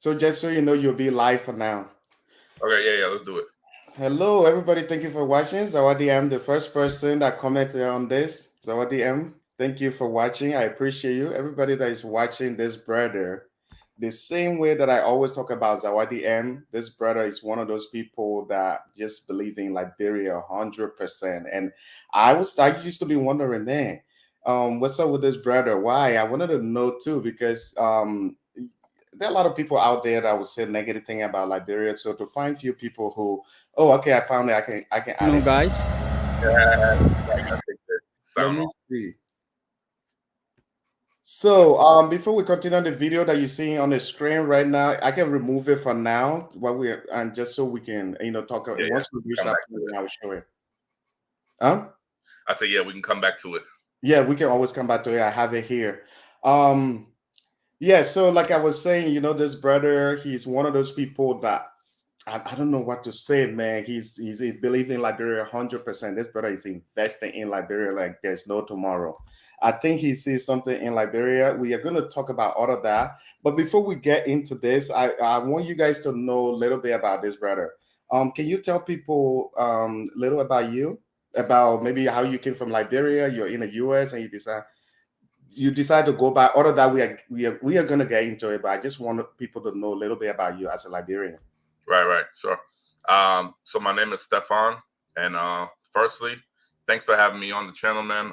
So just so you know, you'll be live for now. Okay, yeah, let's do it. Hello, everybody. Thank you for watching. Zawadi M, the first person that commented on this. Zawadi M, thank you for watching. I appreciate you. Everybody that is watching this brother, the same way that I always talk about Zawadi M, this brother is one of those people that just believe in Liberia 100%. And I used to be wondering, man, what's up with this brother? Why? I wanted to know too, because there are a lot of people out there that would say negative thing about Liberia. So to find few people who, oh, okay, I found it. I can add No, it. guys. Yeah, I gotta take the Let sound me off. see. So before we continue on the video that you're seeing on the screen right now, I can remove it for now. While we and just so we can talk. Yeah, yeah. Once we reach Come that back to point, it. I will show it. Huh? I say, yeah, we can come back to it. Yeah, we can always come back to it. I have it here. Um, yeah. So like I was saying, this brother, he's one of those people that I don't know what to say, man. He's believing Liberia 100%. This brother is investing in Liberia like there's no tomorrow. I think he sees something in Liberia. We are going to talk about all of that. But before we get into this, I want you guys to know a little bit about this brother. Can you tell people little about you, about maybe how you came from Liberia? You're in the U.S. and you decide to go back. All of that we are going to get into it. But I just want people to know a little bit about you as a Liberian. Right, sure. So my name is Stefan, and firstly, thanks for having me on the channel, man.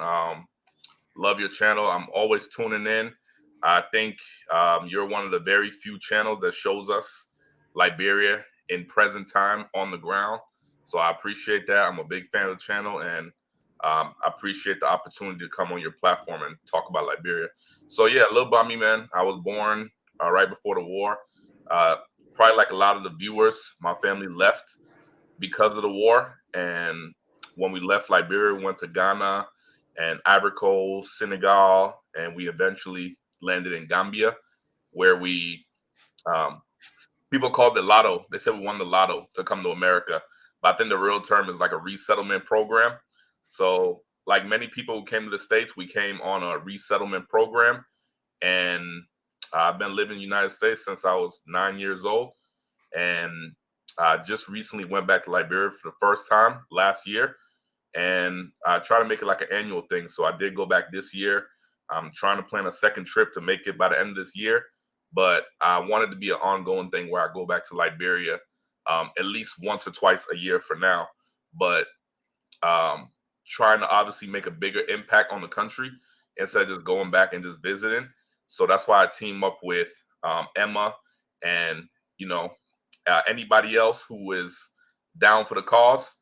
Love your channel. I'm always tuning in. I think you're one of the very few channels that shows us Liberia in present time on the ground. So I appreciate that. I'm a big fan of the channel, and I appreciate the opportunity to come on your platform and talk about Liberia. So yeah, a little about me, man. I was born right before the war. Uh, Probably like a lot of the viewers, my family left because of the war. And when we left Liberia, we went to Ghana and Ivory Coast, Senegal, and we eventually landed in Gambia, where we um, people called it lotto. They said we won the lotto to come to America, but I think the real term is like a resettlement program. So, like many people who came to the States, we came on a resettlement program, and I've been living in the United States since I was 9 years old, and I just recently went back to Liberia for the first time last year, and I try to make it like an annual thing. So I did go back this year. I'm trying to plan a second trip to make it by the end of this year, but I wanted to be an ongoing thing where I go back to Liberia at least once or twice a year for now. But um, trying to obviously make a bigger impact on the country instead of just going back and just visiting. So that's why I team up with Emma and you know anybody else who is down for the cause.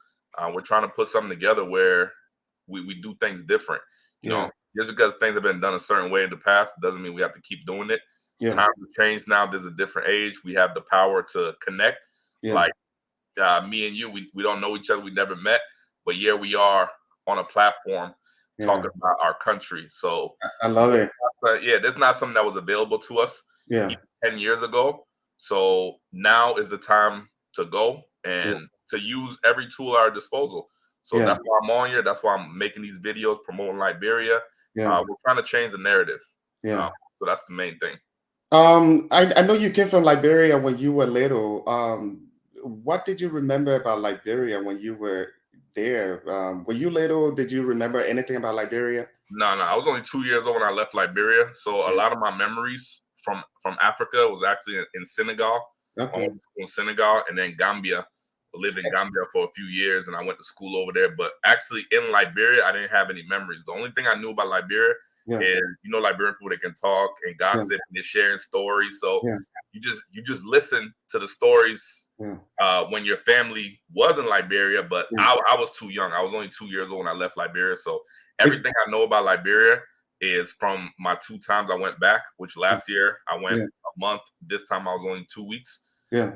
We're trying to put something together where we do things different. You Yeah. know, just because things have been done a certain way in the past doesn't mean we have to keep doing it. Yeah. Times have changed now. There's a different age. We have the power to connect. Yeah. Like me and you, we don't know each other. We never met, but here we are on a platform Yeah. talking about our country. So I love it. yeah, that's not something that was available to us Yeah. even 10 years ago. So now is the time to go Yeah. and to use every tool at our disposal. So Yeah. that's why I'm on here. That's why I'm making these videos promoting Liberia. Yeah. We're trying to change the narrative. Yeah. So that's the main thing. I know you came from Liberia when you were little. What did you remember about Liberia when you were there? When you little, did you remember anything about Liberia? No. I was only 2 years old when I left Liberia. So a Yeah. lot of my memories from Africa was actually in Senegal. I Okay. went to school in Senegal and then Gambia. I lived in Gambia for a few years and I went to school over there. But actually in Liberia, I didn't have any memories. The only thing I knew about Liberia Yeah. is Liberian people that can talk and Yeah. gossip and they're sharing stories. So Yeah. you just listen to the stories Yeah. when your family was in Liberia, but Yeah. I was too young. I was only 2 years old when I left Liberia. So It- everything I know about Liberia is from my two times I went back, which last year I went yeah. a month. This time I was only 2 weeks. Yeah.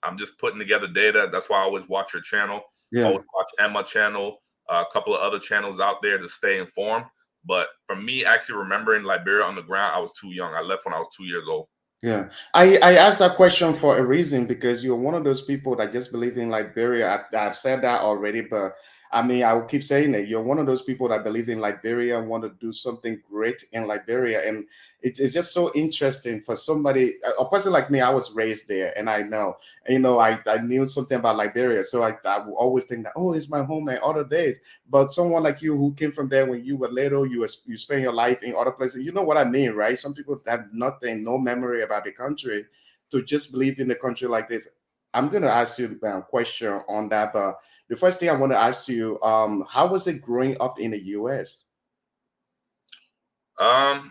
I'm just putting together data. That's why I always watch your channel. Yeah. Always watch Emma channel, a couple of other channels out there to stay informed. But for me, actually remembering Liberia on the ground, I was too young. I left when I was 2 years old. Yeah, I asked that question for a reason because you're one of those people that just believe in Liberia. I've said that already, but I mean, I will keep saying it. You're one of those people that believe in Liberia, want to do something great in Liberia, and it's just so interesting for somebody, a person like me. I was raised there, and I know, I knew something about Liberia, so I will always think that, oh, it's my home and other days. But someone like you who came from there when you were little, you spend your life in other places. You know what I mean, right? Some people have nothing, no memory about the country, to just believe in the country like this. I'm going to ask you a question on that, but the first thing I want to ask you, how was it growing up in the U.S.?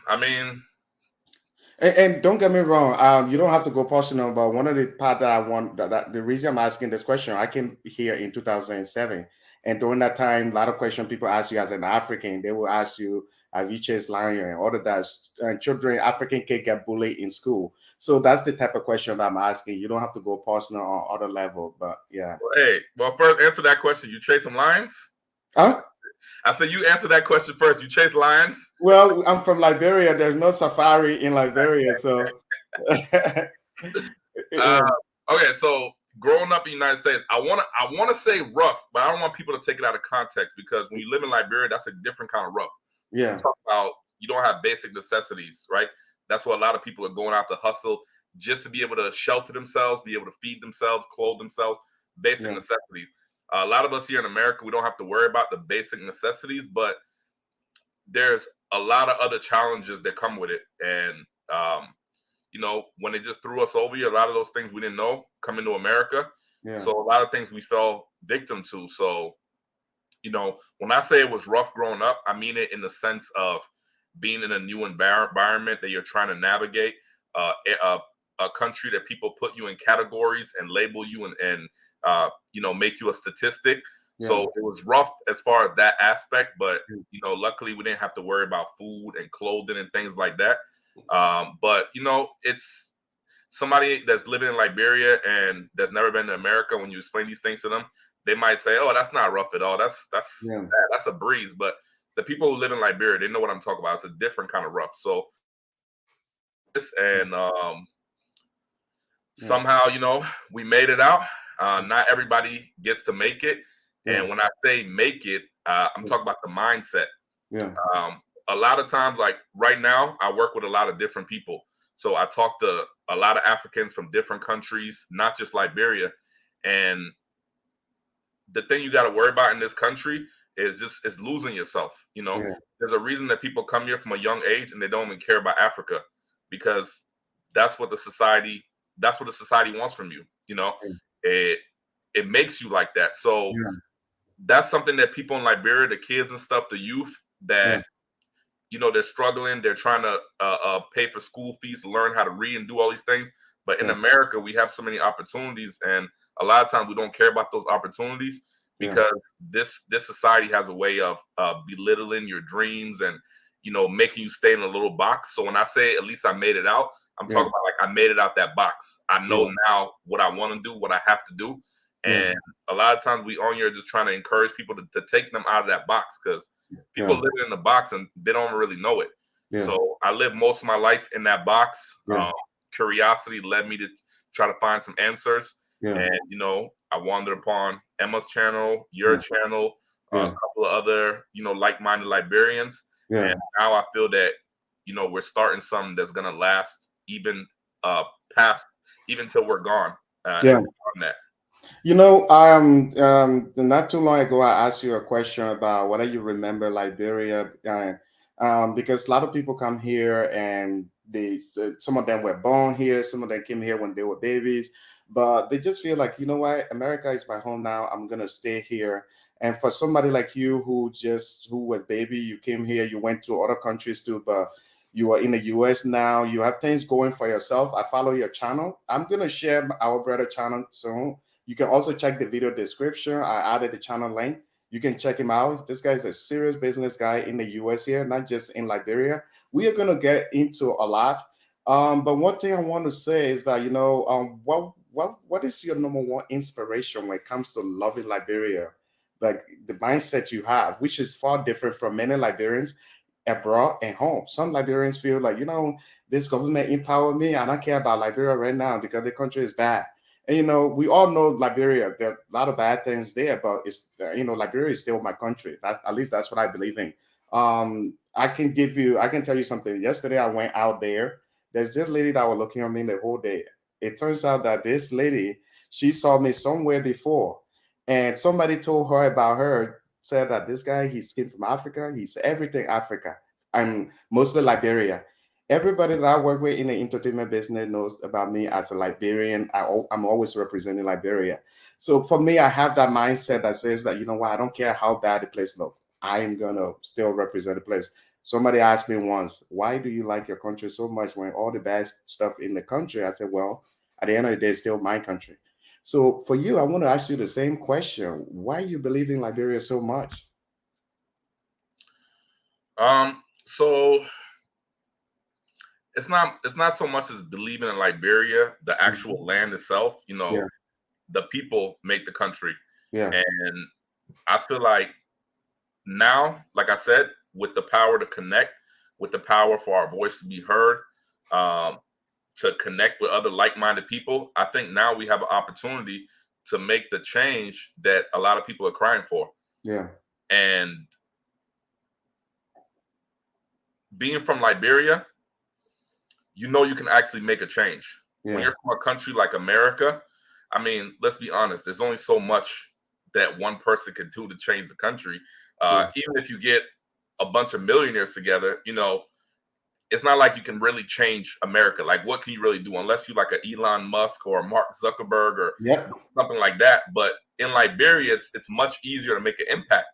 I mean, And don't get me wrong, you don't have to go personal, but one of the part that I want, that the reason I'm asking this question, I came here in 2007, and during that time, a lot of questions people ask you as an African, they will ask you, have you chased lion and all of that. And children, African kids get bullied in school. So that's the type of question that I'm asking. You don't have to go personal on other level, but yeah. hey, well, first answer that question. You chase some lions? Huh? I said you answer that question first. You chase lions? Well, I'm from Liberia. There's no safari in Liberia, so Uh, yeah, okay, so growing up in the United States, I wanna say rough, but I don't want people to take it out of context because when you live in Liberia, that's a different kind of rough. You yeah, talk about you don't have basic necessities, right? That's what a lot of people are going out to hustle just to be able to shelter themselves, be able to feed themselves, clothe themselves, basic yeah, necessities. A lot of us here in America, we don't have to worry about the basic necessities, but there's a lot of other challenges that come with it. And when they just threw us over here, a lot of those things we didn't know coming to America. yeah, So a lot of things we fell victim to. So, when I say it was rough growing up, I mean it in the sense of being in a new environment that you're trying to navigate, a country that people put you in categories and label you and make you a statistic. yeah, So it was rough as far as that aspect, but luckily we didn't have to worry about food and clothing and things like that. But it's somebody that's living in Liberia and that's never been to America. When you explain these things to them, they might say, "Oh, that's not rough at all. yeah, That's a breeze." But the people who live in Liberia, they know what I'm talking about. It's a different kind of rough. So this and yeah, somehow, we made it out. Not everybody gets to make it, yeah, and when I say make it, I'm talking about the mindset. yeah, A lot of times, like right now, I work with a lot of different people. So I talk to a lot of Africans from different countries, not just Liberia. And the thing you got to worry about in this country is losing yourself. yeah, There's a reason that people come here from a young age and they don't even care about Africa because that's what the society that's what the society wants from you. It it makes you like that. So yeah, that's something that people in Liberia, the kids and stuff, the youth yeah, that they're struggling. They're trying to pay for school fees to learn how to read and do all these things. But in yeah, America, we have so many opportunities, and a lot of times we don't care about those opportunities yeah, because this society has a way of belittling your dreams and making you stay in a little box. So when I say at least I made it out, I'm yeah, talking about like I made it out that box. I yeah, know now what I want to do, what I have to do, yeah, and a lot of times we on here just trying to encourage people to take them out of that box because people yeah, live in the box and they don't really know it. yeah, So I lived most of my life in that box. yeah, Curiosity led me to try to find some answers. yeah, And, I wandered upon Emma's channel, your yeah, channel, a yeah, couple of other, like-minded Liberians. yeah, And now I feel that, we're starting something that's going to last even past, even till we're gone. And yeah. beyond that. Not too long ago, I asked you a question about whether you remember Liberia, because a lot of people come here and some of them were born here, some of them came here when they were babies, but they just feel like, you know what, America is my home now. I'm gonna stay here. And for somebody like you who was baby, you came here, you went to other countries too, but you are in the US now. You have things going for yourself. I follow your channel. I'm gonna share our brother channel soon. You can also check the video description. I added the channel link. You can check him out. This guy is a serious business guy in the US here, not just in Liberia. We are going to get into a lot. But one thing I want to say is that, what is your number one inspiration when it comes to loving Liberia? Like the mindset you have, which is far different from many Liberians abroad and home. Some Liberians feel like, this government empowered me. I don't care about Liberia right now because the country is bad. And we all know Liberia. There are a lot of bad things there, but it's Liberia is still my country. At least that's what I believe in. I can tell you something. Yesterday I went out there. There's this lady that was looking at me the whole day. It turns out that this lady, she saw me somewhere before, and somebody told her about her. Said that this guy, he's came from Africa. He's everything Africa. I'm mostly Liberia. Everybody that I work with in the entertainment business knows about me as a Liberian. I'm always representing Liberia. So for me, I have that mindset that says that, what, I don't care how bad the place looks. I am going to still represent the place. Somebody asked me once, why do you like your country so much when all the bad stuff in the country? I said, well, at the end of the day, it's still my country. So for you, I want to ask you the same question. Why you believe in Liberia so much? So it's not so much as believing in Liberia, the actual land itself. Yeah. The people make the country. Yeah. And I feel like now, like I said, with the power to connect, with the power for our voice to be heard, to connect with other like-minded people, I think now we have an opportunity to make the change that a lot of people are crying for. Yeah. And being from Liberia, you can actually make a change. Yeah. When you're from a country like America, I mean, let's be honest, there's only so much that one person can do to change the country. Even if you get a bunch of millionaires together, it's not like you can really change America. Like, what can you really do unless you like a Elon Musk or a Mark Zuckerberg or something like that? But in Liberia, it's much easier to make an impact.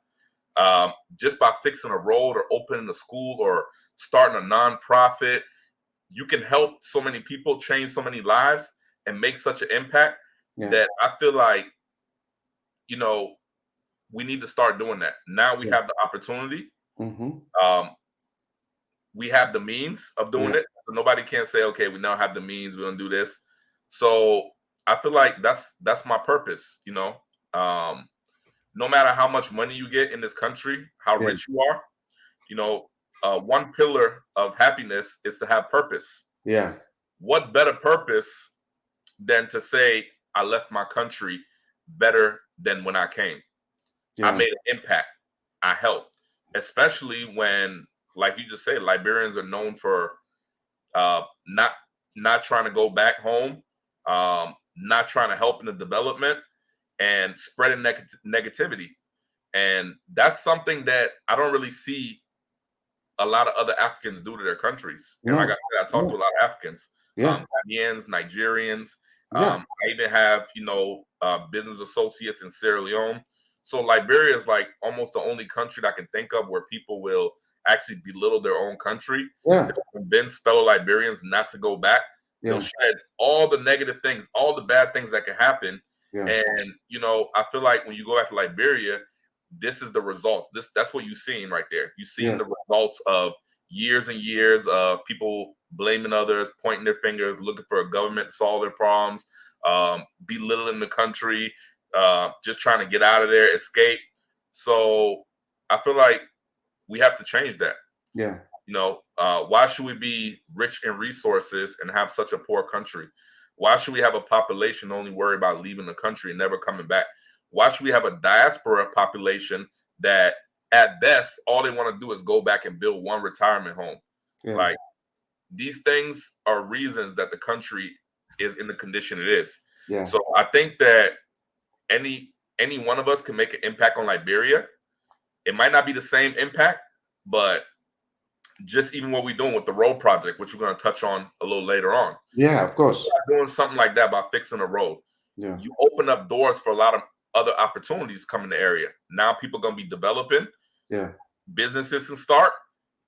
Just by fixing a road or opening a school or starting a nonprofit, you can help so many people, change so many lives, and make such an impact that I feel like, we need to start doing that. Now we have the opportunity. We have the means of doing it. So nobody can say, okay, we now have the means, we don't do this. So I feel like that's my purpose, no matter how much money you get in this country, how rich you are, one pillar of happiness is to have purpose. Yeah. What better purpose than to say I left my country better than when I came? I made an impact. I helped, especially when, like you just said, Liberians are known for not trying to go back home, not trying to help in the development, and spreading negativity. And that's something that I don't really see a lot of other Africans do to their countries. And like I said, I talk to a lot of Africans, Ghanaians, Nigerians. I even have, business associates in Sierra Leone. So Liberia is like almost the only country that I can think of where people will actually belittle their own country. They'll convince fellow Liberians not to go back. They'll shed all the negative things, all the bad things that can happen. And, I feel like when you go back to Liberia, this is the results. That's what you're seeing right there. You're seeing the results of years and years of people blaming others, pointing their fingers, looking for a government to solve their problems, belittling the country, just trying to get out of there, escape. So I feel like we have to change that. Yeah. Why should we be rich in resources and have such a poor country? Why should we have a population only worry about leaving the country and never coming back? Why should we have a diaspora population that at best, all they want to do is go back and build one retirement home? Like, these things are reasons that the country is in the condition it is. So I think that any one of us can make an impact on Liberia. It might not be the same impact, but just even what we're doing with the road project, which we're going to touch on a little later on. Yeah, of course. Doing something like that by fixing a road. You open up doors for a lot of other opportunities come in the area. Now people are going to be developing. Businesses can start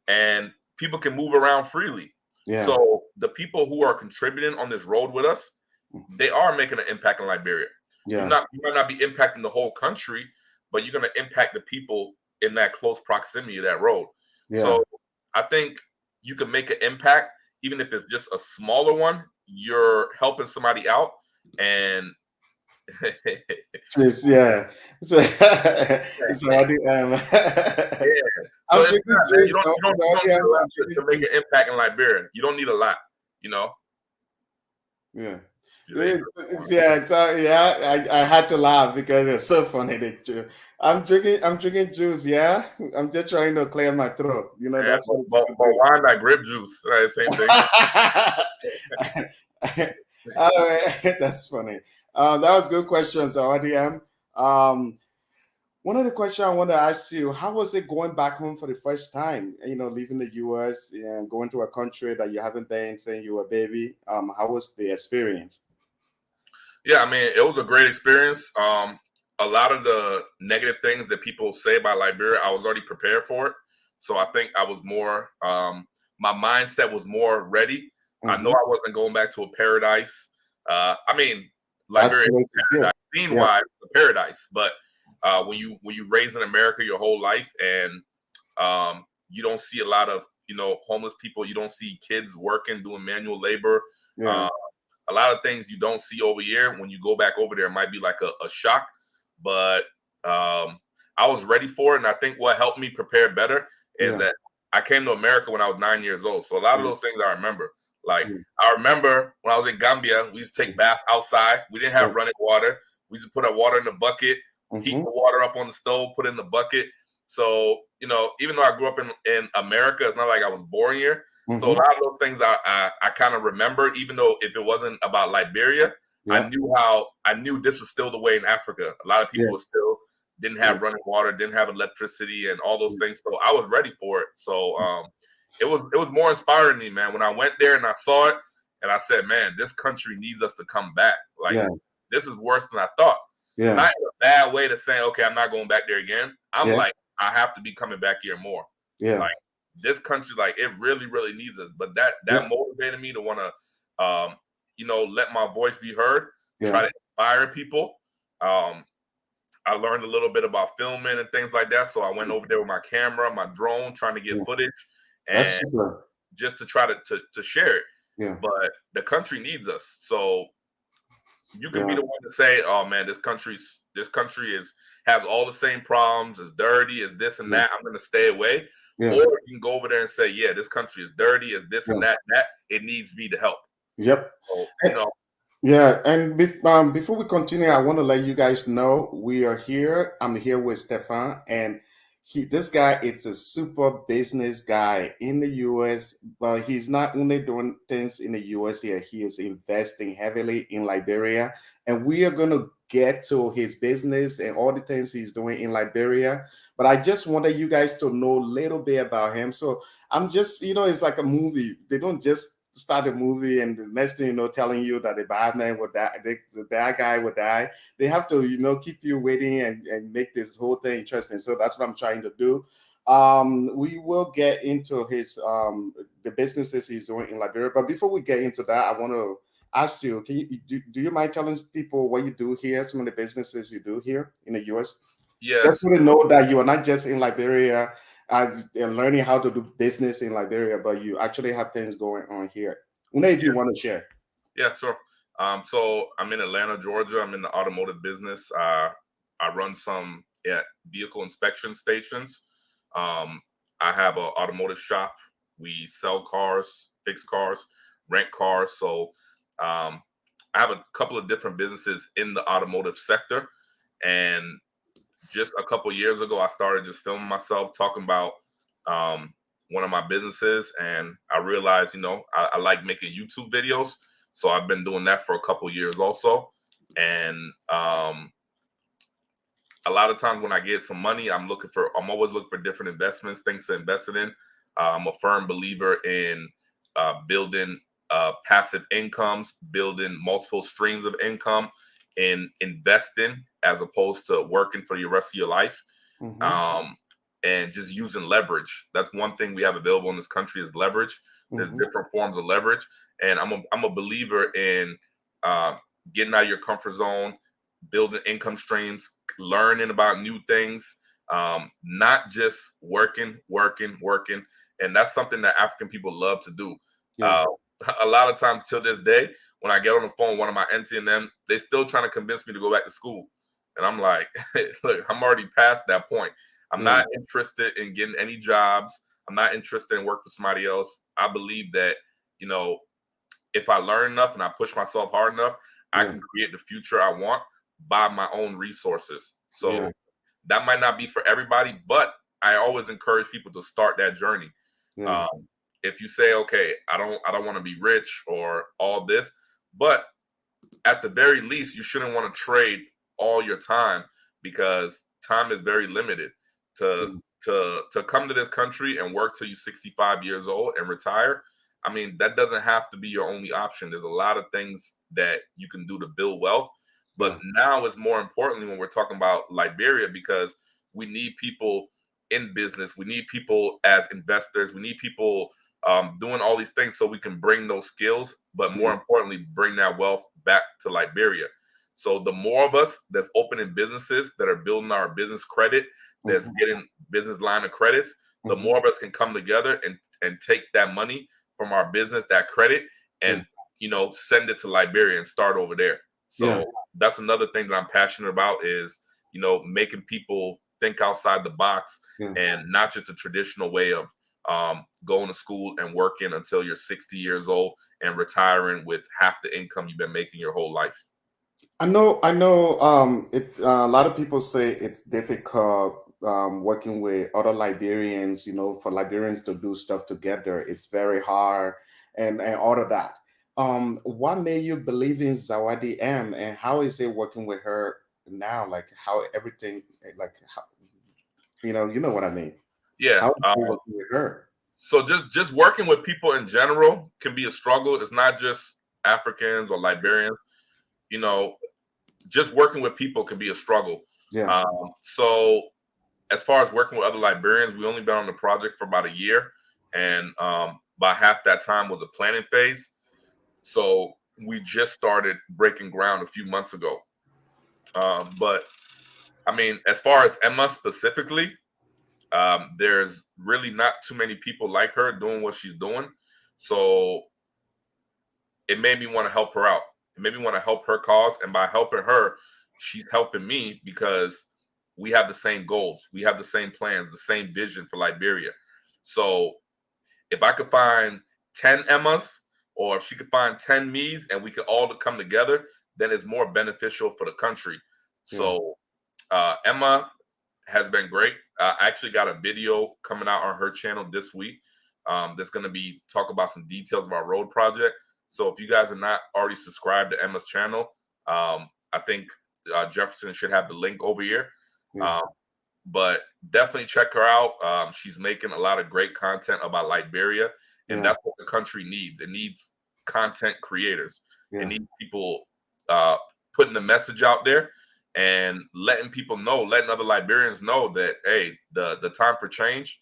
and people can move around freely. So the people who are contributing on this road with us, they are making an impact in Liberia. You might not be impacting the whole country, but you're going to impact the people in that close proximity of that road. So I think you can make an impact, even if it's just a smaller one. You're helping somebody out, and so, so I do, So you don't need a lot to make an impact in Liberia. You don't need a lot, Yeah. Yeah, I had to laugh because it's so funny. I'm drinking juice. Yeah, I'm just trying to clear my throat. You know, Yeah, that's what but people do. why not grape juice? Right, same thing. All right, that's funny. That was good questions, RDM. Um, One of the questions I want to ask you: how was it going back home for the first time? You know, leaving the U.S. and going to a country that you haven't been since you were a baby. How was the experience? Yeah, I mean, it was a great experience. A lot of the negative things that people say about Liberia, I was already prepared for it. So I think I was more, my mindset was more ready. I know Hmm. I wasn't going back to a paradise. I mean, That's Liberia the is way to a see it. paradise, scene Yeah, wise, a paradise. But when you raise in America your whole life and you don't see a lot of homeless people, you don't see kids working doing manual labor. yeah, Uh, a lot of things you don't see over here. When you go back over there, it might be like a shock, but I was ready for it. And I think what helped me prepare better is yeah, that I came to America when I was 9 years old. So a lot of yeah, those things I remember. Like yeah, I remember when I was in Gambia, we used to take bath outside. We didn't yeah. have running water. We used to put our water in the bucket, heat Mm-hmm. the water up on the stove, put it in the bucket. So, even though I grew up in America, it's not like I was born here. So a Mm-hmm. lot of those things I kind of remember, even though if it wasn't about Liberia, Yeah, I knew this was still the way in Africa. A lot of yeah, people still didn't yeah, have running water, didn't have electricity, and all those things. So I was ready for it. So it was more inspiring to me, man. When I went there and I saw it, and I said, man, this country needs us to come back. Like yeah, this is worse than I thought. yeah, Not in a bad way to say, okay, I'm not going back there again. I'm yeah, like, I have to be coming back here more. yeah, Like this country, like it really, really needs us. But that yeah, motivated me to want to, let my voice be heard, try yeah. to inspire people. Um, I learned a little bit about filming and things like that. So I went over there with my camera, my drone, trying to get Yeah. footage, That's and super. just to try to share it. Yeah, But the country needs us. So you can be yeah, the one to say, "Oh man, this country has all the same problems, is dirty, is this and yeah, that. I'm going to stay away." yeah, Or you can go over there and say, "Yeah, this country is dirty, is this and yeah. that. It needs me to help." Yep. So Yeah, and before we continue, I want to let you guys know we are here. I'm here with Stefan, and this guy is a super business guy in the U.S. But he's not only doing things in the U.S. here; he is investing heavily in Liberia, and we are going to get to his business and all the things he's doing in Liberia. But I just wanted you guys to know a little bit about him. So I'm just, it's like a movie. They don't just start a movie and the next thing you know, telling you that the bad man would die, the bad guy would die. They have to, keep you waiting and make this whole thing interesting. So that's what I'm trying to do. We will get into his the businesses he's doing in Liberia. But before we get into that, I want to ask you, do you mind telling people what you do here, some of the businesses you do here in the US? Just yes, so they know that you are not just in Liberia and learning how to do business in Liberia, but you actually have things going on here. Una, if yeah, you want to share. yeah, sure. So I'm in Atlanta, Georgia. I'm in the automotive business. I run some vehicle inspection stations. Um, I have an automotive shop. We sell cars, fix cars, rent cars. So I have a couple of different businesses in the automotive sector. And just a couple years ago, I started just filming myself talking about um, one of my businesses, and I realized, I like making YouTube videos, so I've been doing that for a couple years also. And a lot of times when I get some money, I'm always looking for different investments, things to invest it in. I'm a firm believer in building passive incomes, building multiple streams of income, and investing as opposed to working for the rest of your life. Mm-hmm, Um, and just using leverage. That's one thing we have available in this country is leverage. There's mm-hmm, different forms of leverage, and I'm a believer in uh, getting out of your comfort zone, building income streams, learning about new things, not just working. And that's something that African people love to do. yeah, Uh, a lot of times till this day, when I get on the phone, one of my auntie and them, they still trying to convince me to go back to school. And I'm like, look, I'm already past that point. I'm yeah, not interested in getting any jobs. I'm not interested in work for somebody else. I believe that, you know, if I learn enough and I push myself hard enough, I yeah, can create the future I want by my own resources. yeah, So that might not be for everybody, but I always encourage people to start that journey. yeah, Um, if you say, okay, I don't want to be rich or all this, but at the very least, you shouldn't want to trade all your time, because time is very limited. To yeah, to come to this country and work till you're 65 years old and retire, I mean, that doesn't have to be your only option. There's a lot of things that you can do to build wealth. But yeah, now is more importantly when we're talking about Liberia, because we need people in business. We need people as investors. We need people doing all these things so we can bring those skills, but more yeah, importantly, bring that wealth back to Liberia. So the more of us that's opening businesses, that are building our business credit, that's mhm, getting business line of credits, the mhm, more of us can come together and take that money from our business, that credit, yeah, and send it to Liberia and start over there. yeah, So that's another thing that I'm passionate about, is making people think outside the box, yeah. and not just a traditional way of going to school and working until you're 60 years old and retiring with half the income you've been making your whole life. I know. A lot of people say it's difficult working with other Liberians. You know, for Liberians to do stuff together, it's very hard, and all of that. What made you believe in Zawadi M, and how is it working with her now? Like how everything, like how, you know what I mean. Yeah. How is it working with her? So just working with people in general can be a struggle. It's not just Africans or Liberians. You know, just working with people can be a struggle. Yeah, So as far as working with other Liberians, we only been on the project for about a year, and about half that time was a planning phase. So we just started breaking ground a few months ago. But I mean, as far as Emma specifically, there's really not too many people like her doing what she's doing. So it made me want to help her out. It made me want to help her cause. And by helping her, she's helping me, because we have the same goals. We have the same plans, the same vision for Liberia. So if I could find 10 Emmas, or if she could find 10 me's, and we could all come together, then it's more beneficial for the country. yeah, So Emma has been great. I actually got a video coming out on her channel this week, that's going to be talk about some details of our road project. So if you guys are not already subscribed to Emma's channel, I think Jefferson should have the link over here. yeah, Um, but definitely check her out. She's making a lot of great content about Liberia, and yeah, that's what the country needs. It needs content creators. It yeah, needs people uh, putting the message out there and letting people know, letting other Liberians know that, hey, the time for change.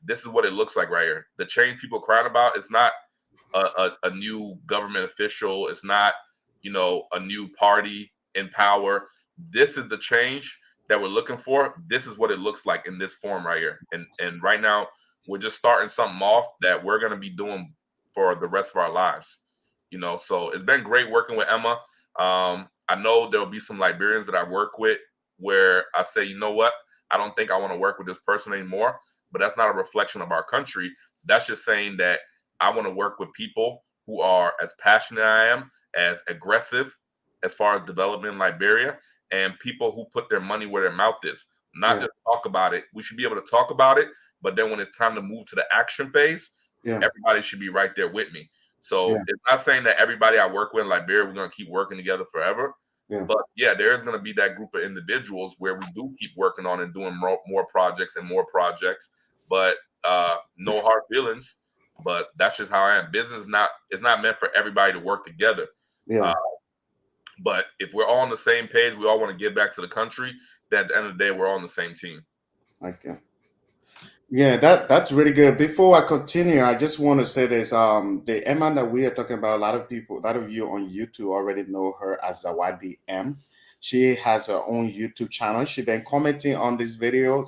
This is what it looks like right here. The change people crying about is not a new government official. It's not a new party in power. This is the change that we're looking for. This is what it looks like in this form right here. And right now we're just starting something off that we're going to be doing for the rest of our lives. So it's been great working with Emma. I know there'll be some Liberians that I work with where I say, you know what, I don't think I want to work with this person anymore. But that's not a reflection of our country. That's just saying that I want to work with people who are as passionate as I am, as aggressive as far as development in Liberia, and people who put their money where their mouth is. Not yeah, just talk about it. We should be able to talk about it, but then when it's time to move to the action phase, yeah, everybody should be right there with me. yeah, So it's not saying that everybody I work with in Liberia, we're going to keep working together forever. yeah. But yeah, there's going to be that group of individuals where we do keep working on and doing more projects and more projects. But no hard feelings. But that's just how I am. Business is not meant for everybody to work together. Uh, Yeah. but if we're all on the same page, we all want to give back to the country. Then at the end of the day, we're all on the same team. Okay. Yeah, that's really good. Before I continue, I just want to say this. The Emma that we are talking about, a lot of people, a lot of you on YouTube already know her as Zawadi M. She has her own YouTube channel. She been commenting on these videos.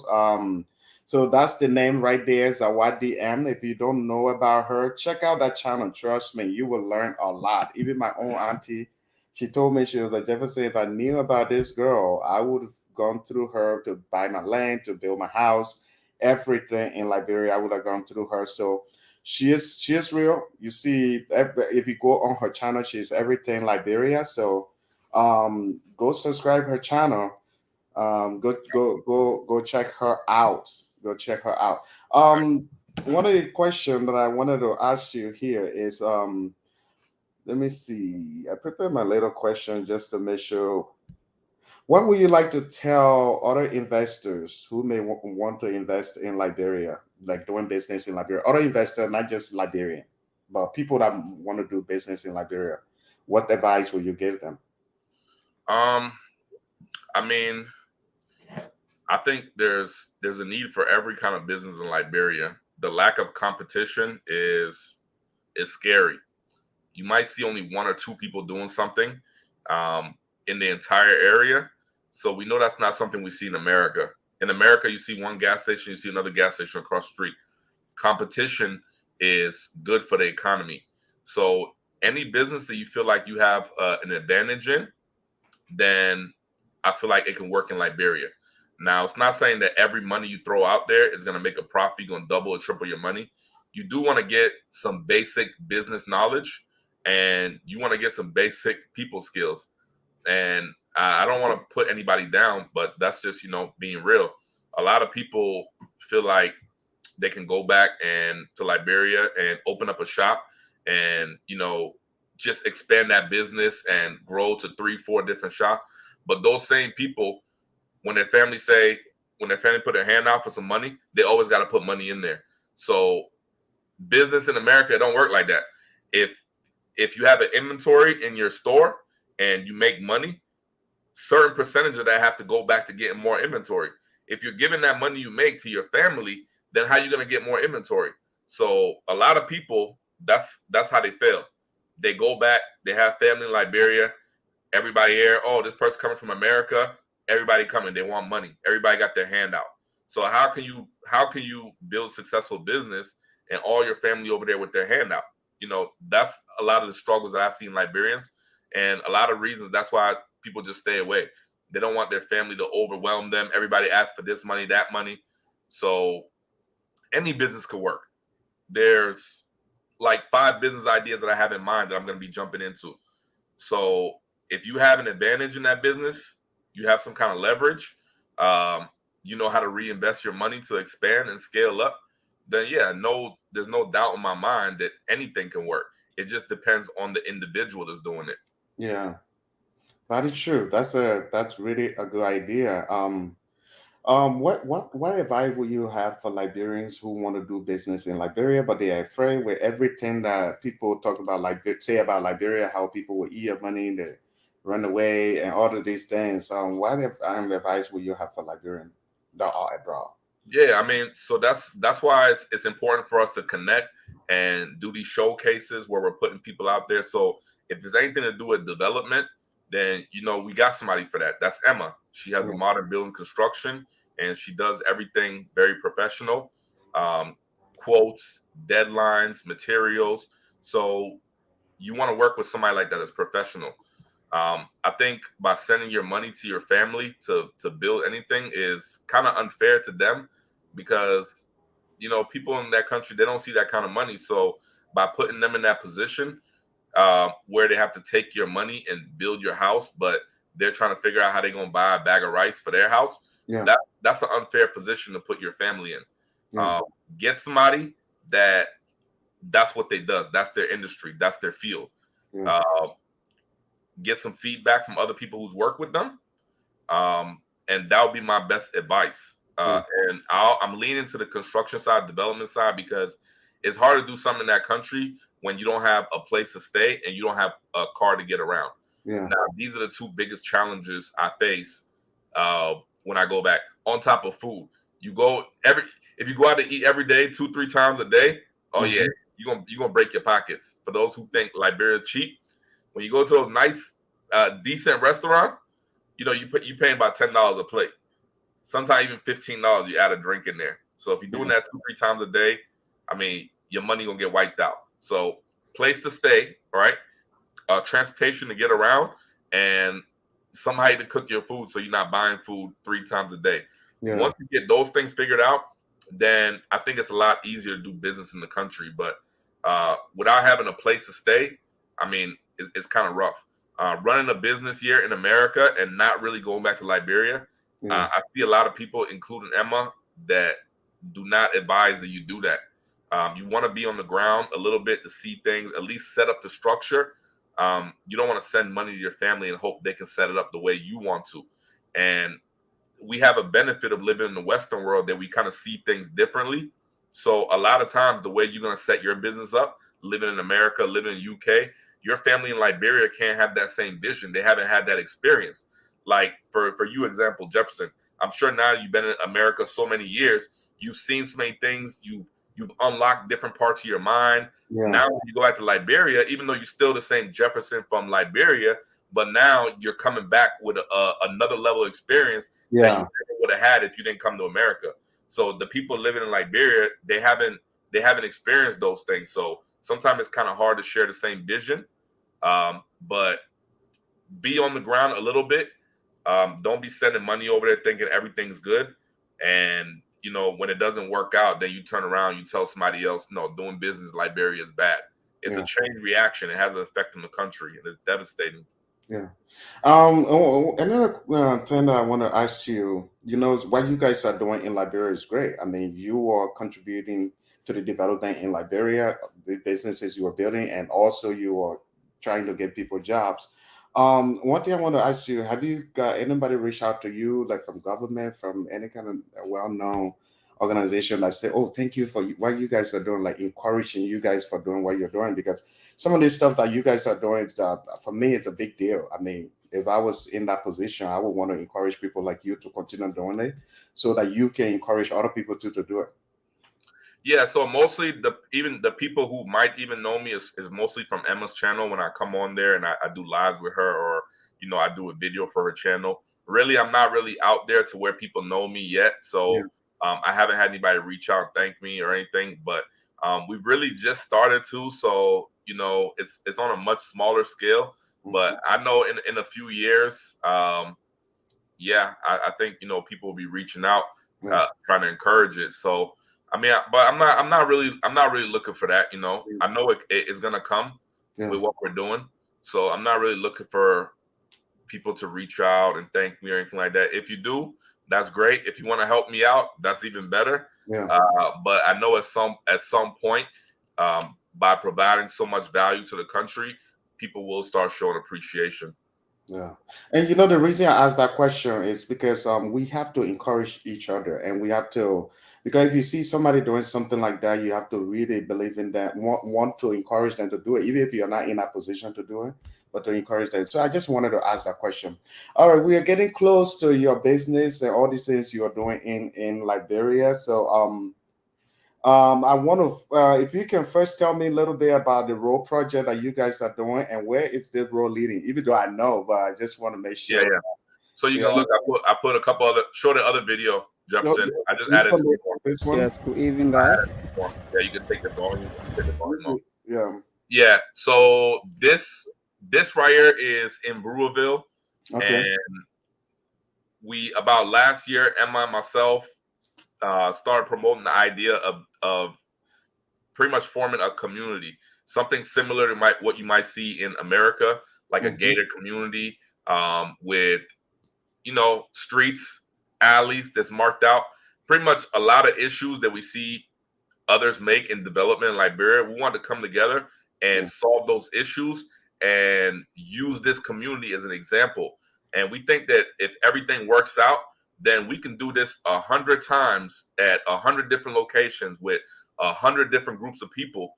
So that's the name right there, Zawadi M. If you don't know about her, check out that channel. Trust me, you will learn a lot. Even my own auntie, she told me, she was like, Jefferson, if I knew about this girl, I would have gone through her to buy my land, to build my house, everything in Liberia. I would have gone through her. So she is real. You see, if you go on her channel, she's everything Liberia. So Go subscribe her channel. Go check her out. Go check her out. One of the questions that I wanted to ask you here is let me see. I prepared my little question just to make sure. What would you like to tell other investors who may want to invest in Liberia, like doing business in Liberia? Other investors, not just Liberian, but people that want to do business in Liberia. What advice will you give them? Um, I mean, I think there's a need for every kind of business in Liberia. The lack of competition is scary. You might see only one or two people doing something in the entire area. So we know that's not something we see in America. In America, you see one gas station, you see another gas station across the street. Competition is good for the economy. So any business that you feel like you have an advantage in, then I feel like it can work in Liberia. Now, it's not saying that every money you throw out there is going to make a profit. You're going to double or triple your money. You do want to get some basic business knowledge, and you want to get some basic people skills. And I don't want to put anybody down, but that's just, being real. A lot of people feel like they can go back and to Liberia and open up a shop and, just expand that business and grow to 3, 4 different shops. But those same people, when when their family put their hand out for some money, they always got to put money in there. So business in America, it don't work like that. If you have an inventory in your store and you make money, certain percentage of that have to go back to getting more inventory. If you're giving that money you make to your family, then how are you going to get more inventory? So a lot of people, that's how they fail. They go back, they have family in Liberia, everybody here, oh, this person coming from America, everybody coming, they want money. Everybody got their hand out. So how can you build a successful business and all your family over there with their hand out? That's a lot of the struggles that I see in Liberians, and a lot of reasons that's why people just stay away. They don't want their family to overwhelm them. Everybody asks for this money, that money. So any business could work. There's like 5 business ideas that I have in mind that I'm going to be jumping into. So if you have an advantage in that business, you have some kind of leverage, um, you know how to reinvest your money to expand and scale up, then yeah, no, there's no doubt in my mind that anything can work. It just depends on the individual that's doing it. Yeah, that is true. That's really a good idea. What advice would you have for Liberians who want to do business in Liberia, but they are afraid with everything that people talk about, like say about Liberia, how people will eat your money, they run away, and all of these things. Advice would you have for Liberians that are abroad? Yeah, I mean, so that's why it's important for us to connect and do these showcases where we're putting people out there. So if there's anything to do with development, then we got somebody for that. That's Emma. She has a Yeah, modern building construction, and she does everything very professional. Um, Quotes, deadlines, materials. So you want to work with somebody like that that's professional. I think by sending your money to your family to build anything is kind of unfair to them, because people in that country, they don't see that kind of money. So by putting them in that position, where they have to take your money and build your house, but they're trying to figure out how they're going to buy a bag of rice for their house, yeah, that's an unfair position to put your family in. yeah, Um, get somebody that's what they does. That's their industry. That's their field. yeah, Uh, get some feedback from other people who's worked with them, and that would be my best advice. yeah, And I'm leaning to the construction side, development side, because it's hard to do something in that country when you don't have a place to stay and you don't have a car to get around. yeah, Now, these are the 2 biggest challenges I face when I go back. On top of food, you go every if you go out to eat every day, 2, 3 times a day. Oh yeah, mhm, you're gonna break your pockets. For those who think Liberia cheap, when you go to those nice, decent restaurant, you paying about $10 a plate. Sometimes even $15. You add a drink in there. So if you're doing yeah, that 2, 3 times a day, I mean, your money gonna get wiped out. So place to stay, all right, transportation to get around, and somebody to cook your food so you're not buying food 3 times a day. yeah, Once you get those things figured out, then I think it's a lot easier to do business in the country. But without having a place to stay, I mean, it's kind of rough. running a business here in America and not really going back to Liberia. Yeah. I see a lot of people, including Emma, that do not advise that you do that. You want to be on the ground a little bit to see things, at least set up the structure. You don't want to send money to your family and hope they can set it up the way you want to. And we have a benefit of living in the Western world that we kind of see things differently. So a lot of times the way you're going to set your business up, living in America, living in UK, your family in Liberia can't have that same vision. They haven't had that experience. Like for you, example, Jefferson, I'm sure now you've been in America so many years, you've seen so many things, you've unlocked different parts of your mind. Yeah. Now when you go back to Liberia, even though you're still the same Jefferson from Liberia, but now you're coming back with another level of experience that you Yeah. never would have had if you didn't come to America. So the people living in Liberia, they haven't experienced those things. So sometimes it's kind of hard to share the same vision. But be on the ground a little bit. Don't be sending money over there thinking everything's good. And when it doesn't work out, then you turn around, you tell somebody else, no, doing business in Liberia is bad. It's a Yeah. chain reaction. It has an effect on the country, and it's devastating. Yeah. Another thing that I want to ask you, what you guys are doing in Liberia is great. I mean, you are contributing to the development in Liberia, the businesses you are building, and also you are trying to get people jobs. One thing I want to ask you, have you got anybody reach out to you, like from government, from any kind of well-known organization that say, oh, thank you for what you guys are doing, like encouraging you guys for doing what you're doing? Because some of this stuff that you guys are doing, for me, it's a big deal. I mean, if I was in that position, I would want to encourage people like you to continue doing it so that you can encourage other people to do it. Yeah, so mostly the people who might even know me is mostly from Emma's channel when I come on there and I do lives with her, or I do a video for her channel. Really, I'm not really out there to where people know me yet. Yeah. So I haven't had anybody reach out and thank me or anything, but we've really just started to. So it's on a much smaller scale. Mhm. But I know in a few years, yeah, I think people will be reaching out, Yeah. trying to encourage it. So I mean, but I'm not really looking for that. I know it's gonna come Yeah. with what we're doing. So I'm not really looking for people to reach out and thank me or anything like that. If you do, that's great. If you want to help me out, that's even better. Yeah. But I know at some point, by providing so much value to the country, people will start showing appreciation. Yeah. And the reason I asked that question is because we have to encourage each other, and we have to, because if you see somebody doing something like that, you have to really believe in that, want to encourage them to do it, even if you're not in that position to do it, but to encourage them. So I just wanted to ask that question. All right, we are getting close to your business and all these things you are doing in Liberia. So I want to, if you can first tell me a little bit about the road project that you guys are doing and where is this road leading, even though I know, but I just want to make Yeah, sure. yeah. So you Yeah. can look. I put a couple other show the other video, No, Jefferson. I just this added one, two more. this one. Yes, good evening, I added guys. two more. Yeah, you can take the volume. Take the This volume off. is, yeah. Yeah. So this right here is in Brewerville, Okay. and we about last year, Emma and myself started promoting the idea of pretty much forming a community, something similar to what you might see in America, like a Hmm. gated community, with streets, alleys that's marked out. Pretty much a lot of issues that we see others make in development in Liberia. We want to come together and Yeah. solve those issues and use this community as an example. And we think that if everything works out, then we can do this 100 times at 100 different locations with 100 different groups of people.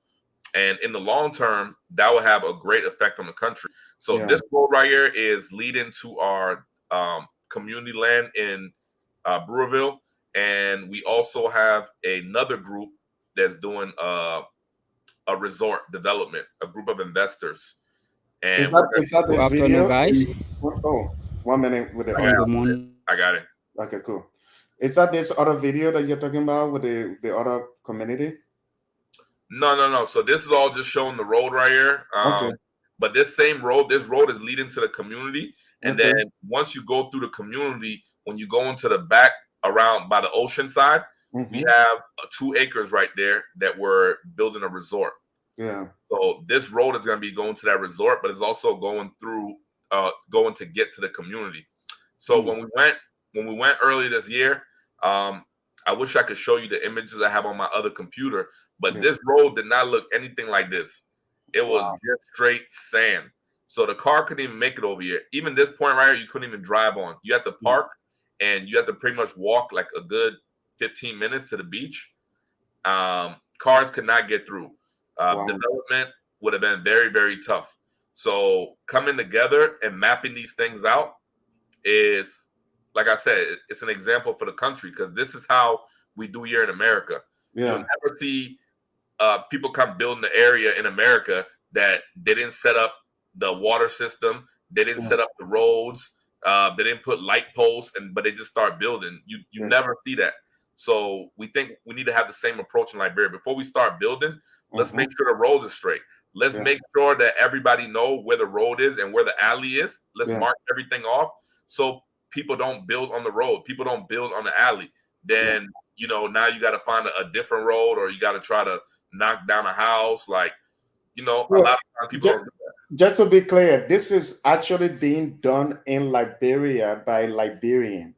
And in the long term, that will have a great effect on the country. So Yeah. this road right here is leading to our community land in Brewerville, and we also have another group that's doing a resort development, a group of investors, Is and that we're gonna. is that Good this afternoon, video? guys. Oh, 1 minute with the I got And audio. good it. morning. I got it. Okay, cool. Is that this other video that you're talking about with the other community? No, no, no. So this is all just showing the road right here. Okay. But this road is leading to the community, and Okay. then once you go through the community, when you go into the back around by the ocean side, we Mm-hmm. have 2 acres right there that we're building a resort. Yeah. So this road is going to be going to that resort, but it's also going through going to get to the community. So Mm. when we went early this year, I wish I could show you the images I have on my other computer, but Yeah. this road did not look anything like this. It was Wow. just straight sand. So the car couldn't even make it over here. Even this point right here, you couldn't even drive on. You had to Mm. park and you had to pretty much walk like a good 15 minutes to the beach. Cars could not get through. Wow. Development would have been very, very tough. So coming together and mapping these things out is, like I said, it's an example for the country because this is how we do here in America. You'll Yeah. never see people come building the area in America that they didn't set up the water system, they didn't Yeah. set up the roads, they didn't put light posts, but they just start building. You Yeah. never see that. So we think we need to have the same approach in Liberia. Before we start building, let's Mm-hmm. make sure the roads are straight. Let's Yeah. make sure that everybody know where the road is and where the alley is. Let's Yeah. mark everything off so people don't build on the road. People don't build on the alley. Yeah. Then now you got to find a different road, or you got to try to knock down a house. Like a So lot of times people just, don't do that. just to be clear, this is actually being done in Liberia by Liberian.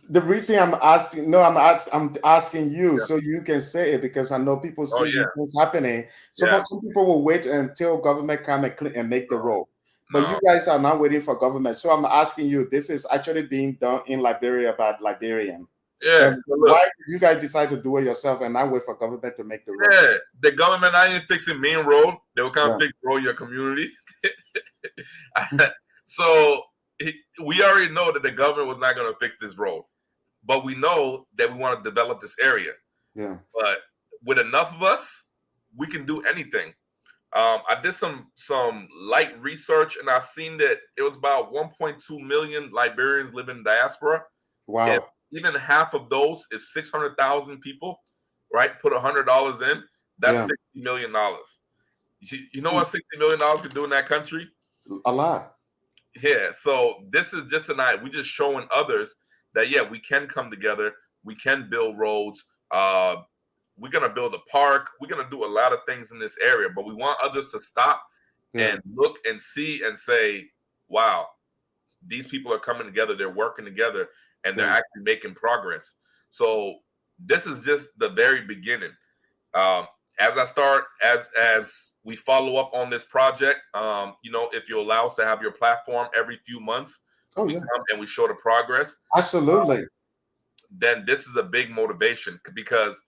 The reason I'm asking, no, I'm asking you Yeah. so you can say it because I know people Oh see yeah. these things happening. Yeah. Some people will wait until government come and make the road, but No. you guys are not waiting for government. So I'm asking you, this is actually being done in Liberia by Liberian. Yeah. Then But why look. did you guys decide to do it yourself and not wait for government to make the road? Yeah. The government not even fixing main road. They will come Yeah. fix road in your community. So we already know that the government was not going to fix this road, but we know that we want to develop this area. Yeah. But with enough of us, we can do anything. I did some light research, and I've seen that it was about 1.2 million Liberians live in diaspora. If Wow. even half of those, if 600,000 people, right, put $100 in, that's Yeah. $60 million. You know what $60 million could do in that country? A lot. Yeah. So this is just we just showing others that we can come together, we can build roads. We're gonna build a park. We're gonna do a lot of things in this area, but we want others to stop Yeah. and look and see and say, "Wow, these people are coming together. They're working together, and they're Yeah. actually making progress." So this is just the very beginning. Um, as I start, as we follow up on this project, if you allow us to have your platform every few months, Oh we yeah. come and we show the progress. Absolutely. Then this is a big motivation because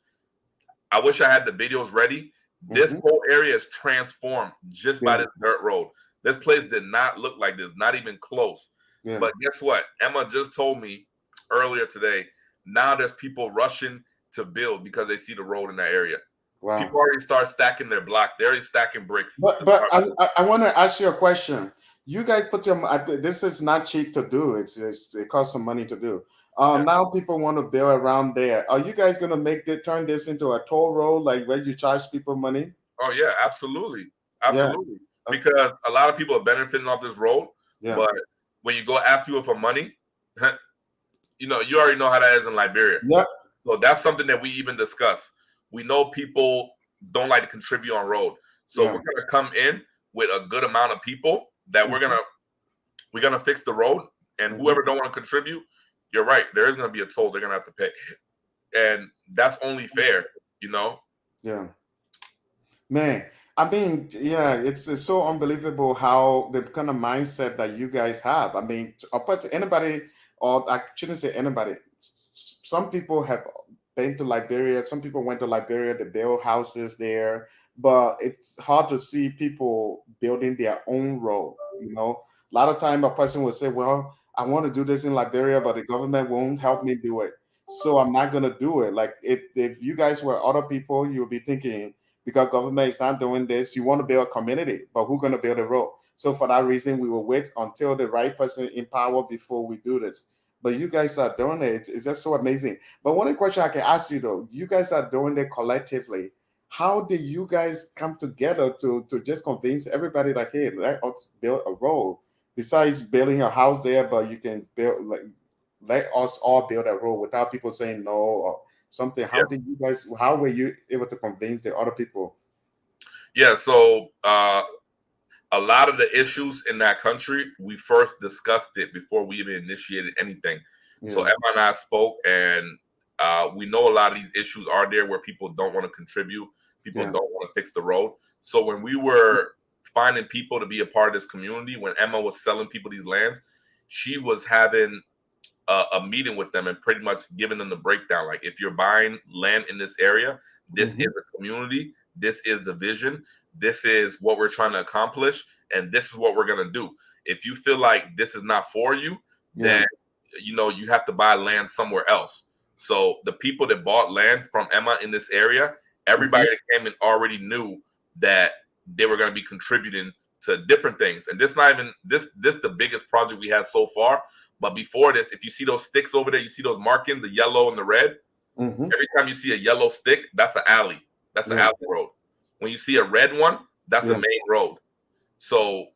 I wish I had the videos ready. This Hmm. whole area is transformed just by Yeah. this dirt road. This place did not look like this, not even close. Yeah. But guess what? Emma just told me earlier today. Now there's people rushing to build because they see the road in that area. Wow. People already start stacking their blocks. They're already stacking bricks. But I want to ask you a question. You guys put your this is not cheap to do. It costs some money to do. Yeah. Now people want to build around there. Are you guys gonna turn this into a toll road, like where you charge people money? Oh yeah, absolutely, Yeah. absolutely. Because a lot of people are benefiting off this road, Yeah. but when you go ask people for money, you already know how that is in Liberia. Yeah. So that's something that we even discuss. We know people don't like to contribute on road, so Yeah. we're gonna come in with a good amount of people that we're gonna fix the road, and whoever don't want to contribute, you're right. There is gonna be a toll they're gonna have to pay, and that's only fair, Yeah. Man, I mean, yeah, it's so unbelievable how the kind of mindset that you guys have. I mean, apart anybody, or I shouldn't say anybody. Some people have been to Liberia. Some people went to Liberia to build houses there, but it's hard to see people building their own road. A lot of time a person will say, "Well, I want to do this in Liberia, but the government won't help me do it, so I'm not gonna do it." Like if you guys were other people, you'll be thinking because government is not doing this. You want to build a community, but who's going to build a road? So for that reason, we will wait until the right person in power before we do this. But you guys are doing it. It's just so amazing. But one question I can ask you though, you guys are doing it collectively. How did you guys come together to just convince everybody that hey, let us build a road? Besides building a house there, but you can build like let us all build a road without people saying no or something. How were you able to convince the other people? Yeah. So a a lot of the issues in that country, we first discussed it before we even initiated anything. So Yeah. Emma and I spoke, and we know a lot of these issues are there where people don't want to contribute, people Yeah. don't want to fix the road. So when we were finding people to be a part of this community, when Emma was selling people these lands, she was having a meeting with them and pretty much giving them the breakdown. Like, if you're buying land in this area, this is a community, this is the vision, this is what we're trying to accomplish, and this is what we're going to do. If you feel like this is not for you, Yeah. then you have to buy land somewhere else. So the people that bought land from Emma in this area, everybody that came in already knew that they were going to be contributing to different things. And this not even this the biggest project we had so far. But before this, if you see those sticks over there, you see those markings, the yellow and the red. Every time you see a yellow stick, that's an alley. That's an Yeah. alley road. When you see a red one, that's a Yeah. main road. So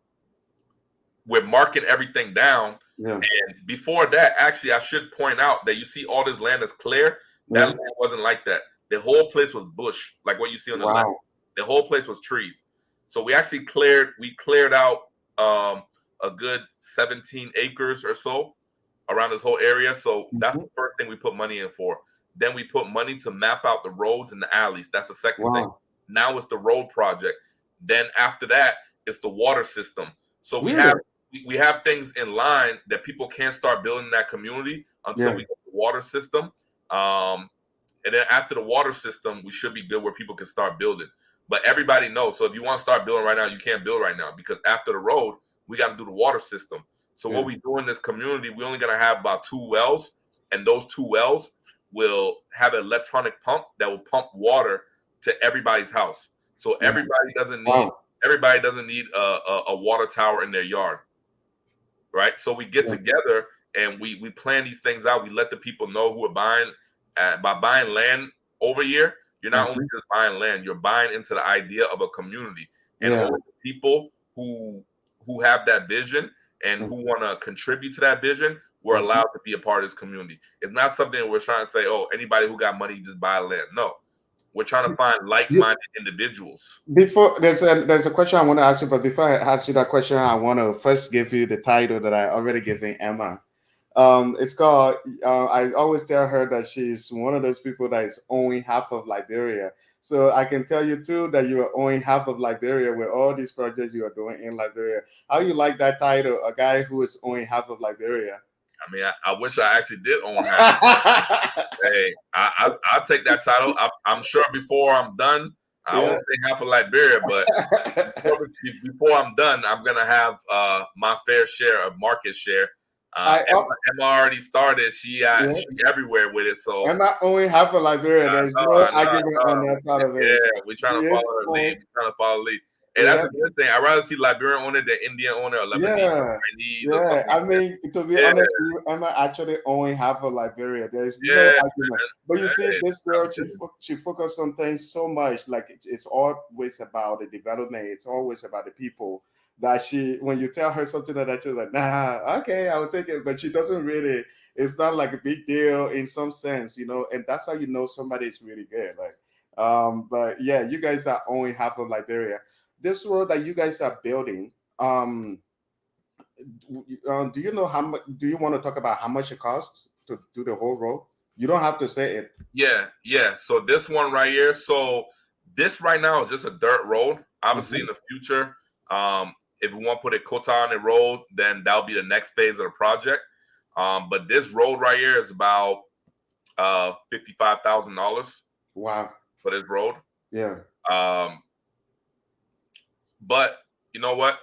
we're marking everything down. Yeah. And before that, actually, I should point out that you see all this land is clear. That Yeah. land wasn't like that. The whole place was bush, like what you see on the left. Wow. The whole place was trees. So we actually cleared out a good 17 acres or so around this whole area. So that's the first thing we put money in for. Then we put money to map out the roads and the alleys. That's the second thing. Wow. Now it's the road project. Then after that, it's the water system. So we Really? have things in line that people can't start building in that community until Yeah. we get the water system. And then after the water system, we should be good where people can start building. But everybody knows. So if you want to start building right now, you can't build right now, because after the road, we got to do the water system. So what we do in this community, we're only going to have about 2 wells, and those 2 wells will have an electronic pump that will pump water to everybody's house. So everybody doesn't need a water tower in their yard, right? So we get together and we plan these things out. We let the people know who are buying. By buying land over here, you're not only just buying land, you're buying into the idea of a community. And all the people who have that vision and who want to contribute to that vision, we're allowed to be a part of this community. It's not something that we're trying to say, oh, anybody who got money just buy land. No, we're trying to find like-minded individuals. Before there's a question I want to ask you, but before I ask you that question, I want to first give you the title that I already given Emma. It's called. I always tell her that she's one of those people that is owning half of Liberia. So I can tell you too that you are owning half of Liberia with all these projects you are doing in Liberia. How you like that title? A guy who is owning half of Liberia. I mean, I wish I actually did own half. Hey, I'll take that title. I'm sure before I'm done, I won't say half of Liberia, but before I'm done, I'm gonna have my fair share of market share. Emma already started. She everywhere with it. So Emma only half of Liberia. There's no argument on that part of it. Yeah, we're trying to follow her lead. We're trying to follow lead. And that's a good thing. I'd rather see Liberian owner than Indian owner or Lebanese or Chinese or something. I mean, to be honest with you, Emma actually owning half of Liberia. There's no argument. But you see, this girl, she focuses on things so much. Like it's always about the development. It's always about the people. That when you tell her something like that, she's like, nah, okay, I'll take it. But she doesn't really. It's not like a big deal in some sense, and that's how you know somebody is really good. Like, but yeah, you guys are owning half of Liberia. This road that you guys are building, do you know how much? Do you want to talk about how much it costs to do the whole road? You don't have to say it. Yeah. So this one right here. So this right now is just a dirt road. Obviously, in the future, if we want to put a quota on the road, then that'll be the next phase of the project. But this road right here is about $55,000. Wow. For this road. Yeah. But you know what?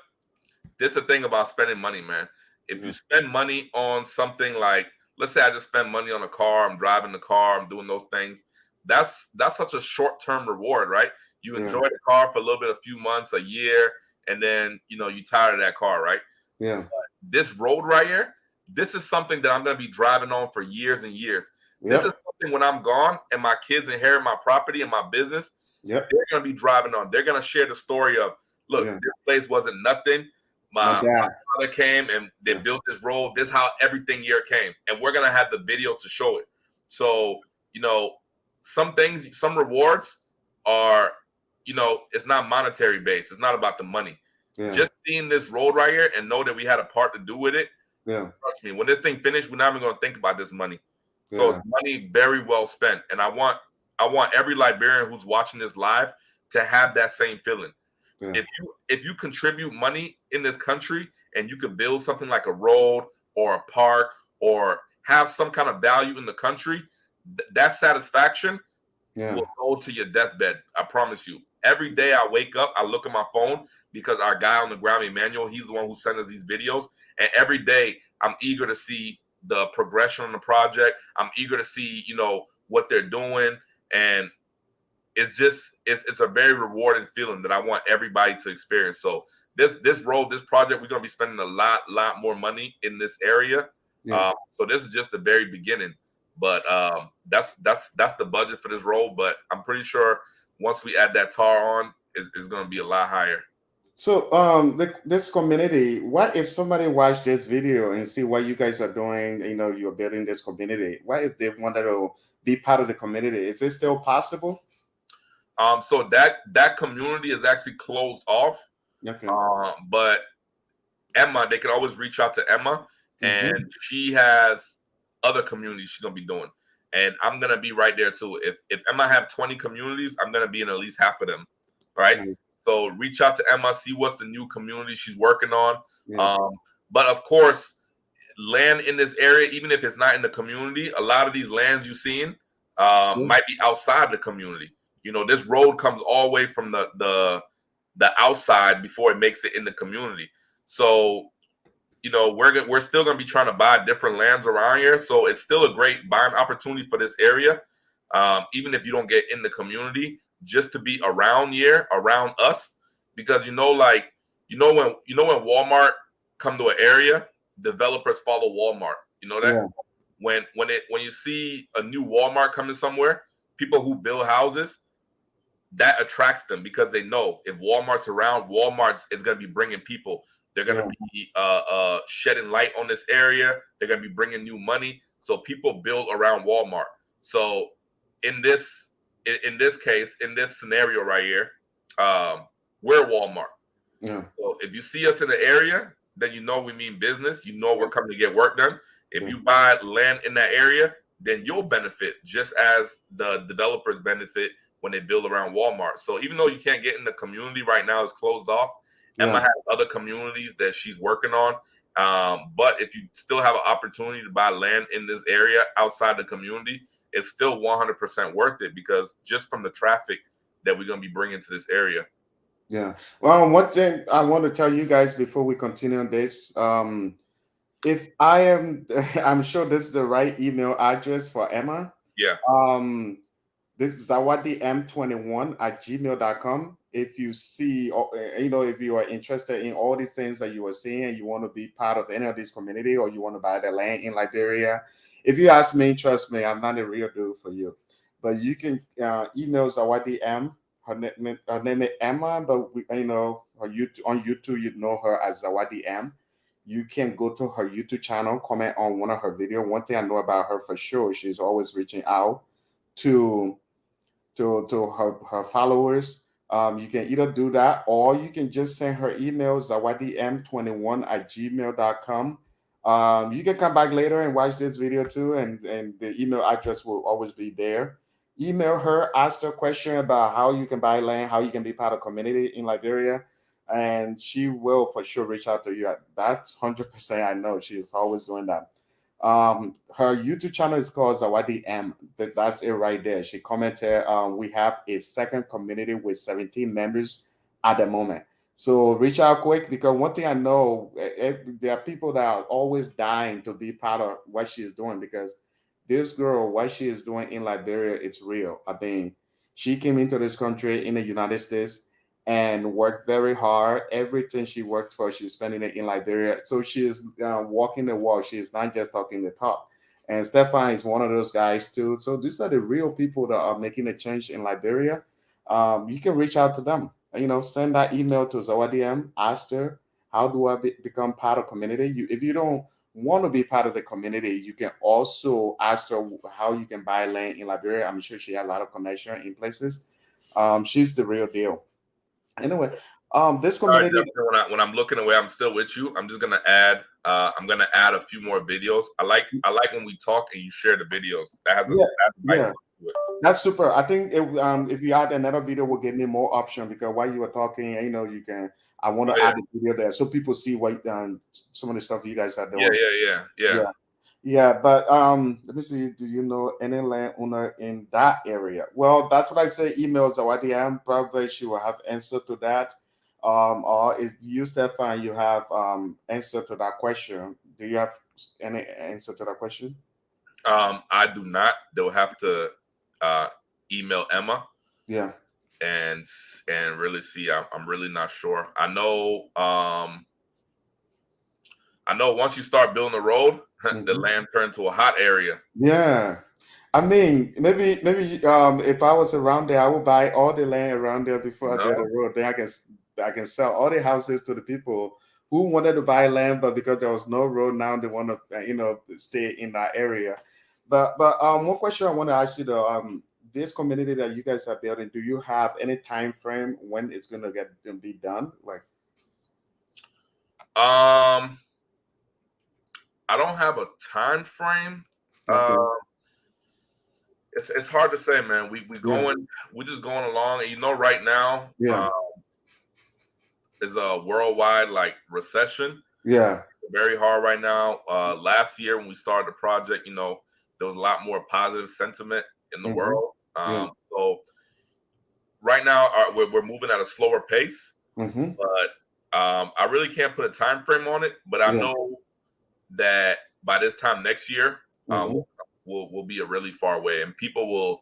This is the thing about spending money, man. If you spend money on something like, let's say I just spend money on a car, I'm driving the car, I'm doing those things. That's such a short-term reward, right? You enjoy the car for a little bit, a few months, a year, and then you tired of that car, right? Yeah. But this road right here, this is something that I'm going to be driving on for years and years. This is something when I'm gone and my kids inherit my property and my business, they're going to be driving on. They're going to share the story of, look, this place wasn't nothing. My father came and they built this road. This is how everything here came. And we're going to have the videos to show it. So, some things, some rewards are, it's not monetary based. It's not about the money. Yeah. Just seeing this road right here and know that we had a part to do with it. Yeah. Trust me, when this thing finished, we're not even gonna think about this money. So it's Yeah. money very well spent. And I want every Liberian who's watching this live to have that same feeling. Yeah. If you contribute money in this country and you can build something like a road or a park or have some kind of value in the country, that satisfaction Yeah. will go to your deathbed. I promise you. Every day I wake up, I look at my phone because our guy on the ground, Emmanuel, he's the one who sends us these videos. And every day I'm eager to see the progression on the project. I'm eager to see, what they're doing. And it's a very rewarding feeling that I want everybody to experience. So this road, this project, we're gonna be spending a lot more money in this area. Yeah. So this is just the very beginning. But that's the budget for this road. But I'm pretty sure once we add that tar on, it's gonna be a lot higher. So, this community, what if somebody watched this video and see what you guys are doing? You're building this community. What if they wanted to be part of the community? Is it still possible? So that community is actually closed off. Okay. But Emma, they can always reach out to Emma, and Mm-hmm. she has other communities she's gonna be doing, and I'm gonna be right there too. If Emma have 20 communities, I'm gonna be in at least half of them, right? Nice. So reach out to Emma, see what's the new community she's working on. Yeah. Um, but of course, land in this area, even if it's not in the community, a lot of these lands you've seen Yeah. might be outside the community. This road comes all the way from the outside before it makes it in the community. So we're still going to be trying to buy different lands around here. So it's still a great buying opportunity for this area, even if you don't get in the community, just to be around here, around us, because when Walmart come to an area, developers follow Walmart. You know that Yeah. when you see a new Walmart coming somewhere, people who build houses, that attracts them because they know if Walmart's around, Walmart's is going to be bringing people. They're going Yeah. to be shedding light on this area. They're going to be bringing new money. So people build around Walmart. So in this case, in this scenario right here, we're Walmart. Yeah. So if you see us in the area, then you know we mean business. You know we're coming to get work done. If Yeah. you buy land in that area, then you'll benefit just as the developers benefit when they build around Walmart. So even though you can't get in the community right now, it's closed off. Emma Yeah. has other communities that she's working on. But if you still have an opportunity to buy land in this area outside the community, it's still 100% worth it because just from the traffic that we're going to be bringing to this area. Yeah. Well, one thing I want to tell you guys before we continue on this, if I am, I'm sure this is the right email address for Emma. Yeah. Um, this is zawadiem21@gmail.com. If you see, if you are interested in all these things that you are seeing and you want to be part of any of this community or you want to buy the land in Liberia, if you ask me, trust me, I'm not a real dude for you. But you can email Zawadiem. Her name is Emma, but her YouTube, on YouTube, you know her as Zawadi M. You can go to her YouTube channel, comment on one of her videos. One thing I know about her for sure, she's always reaching out to her followers. You can either do that or you can just send her email, zawadiem21@gmail.com. You can come back later and watch this video too, and the email address will always be there. Email her, ask her a question about how you can buy land, how you can be part of community in Liberia, and she will for sure reach out to you. That's 100%. I know she's always doing that. Her YouTube channel is called Zawadi M. That's it right there. She commented, we have a second community with 17 members at the moment. So reach out quick because one thing I know, there are people that are always dying to be part of what she is doing because this girl, what she is doing in Liberia, it's real. I mean, she came into this country in the United States and worked very hard. Everything she worked for, she's spending it in Liberia. So she is walking the walk. She is not just talking the talk. And Stefan is one of those guys too. So these are the real people that are making a change in Liberia. You can reach out to them. Send that email to Zawadiem. Ask her, how do I become part of community? If you don't want to be part of the community, you can also ask her how you can buy land in Liberia. I'm sure she has a lot of connection in places. She's the real deal. Anyway, This All right, community. Justin, when I'm looking away, I'm still with you. I'm just gonna add. I'm gonna add a few more videos. I like when we talk and you share the videos. Yeah, That's a nice yeah. look to it. That's super. I think if you add another video, will give me more option because while you were talking, you can. I want Oh to yeah, add the video there so people see what some of the stuff you guys are yeah, doing. yeah, yeah, yeah. Yeah, yeah. But let me see. Do you know any landowner in that area? Well, that's what I say. Emails are what I am. Probably she will have answer to that. Or if you, Stefan, you have answer to that question. Do you have any answer to that question? I do not. They'll have to uh, email Emma Yeah. and really see. I'm really not sure. I know once you start building the road, the Mhm. land turned to a hot area. Yeah. I mean, maybe if I was around there, I would buy all the land around there before I build a No. road. Then I can sell all the houses to the people who wanted to buy land, but because there was no road, now they want to stay in that area. But one question I want to ask you though, this community that you guys are building, do you have any time frame when it's gonna be done? Like, Um, I don't have a time frame. Uh, okay, it's hard to say, man. yeah, we just going along, and right now yeah, is a worldwide like recession, yeah, very hard right now. Last year when we started the project, there was a lot more positive sentiment in the hmm, world. yeah, So right now we're moving at a slower pace, hmm, but I really can't put a time frame on it. But I yeah, know that by this time next year, hmm, we'll be a really far away, and people will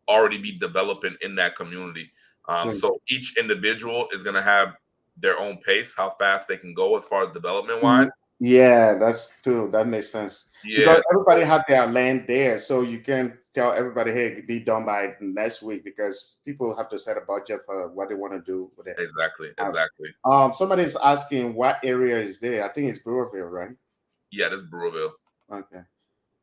already be developing in that community. yeah. So each individual is going to have their own pace, how fast they can go as far as development wise. Yeah, that's true. That makes sense because Yeah, everybody have their land there, so you can tell everybody, "Hey, be done by next week," because people have to set a budget for what they want to do with it. exactly, Uh, exactly. Somebody's asking what area is there. I think it's Brewerville, right? Yeah, this is Brewville. Okay.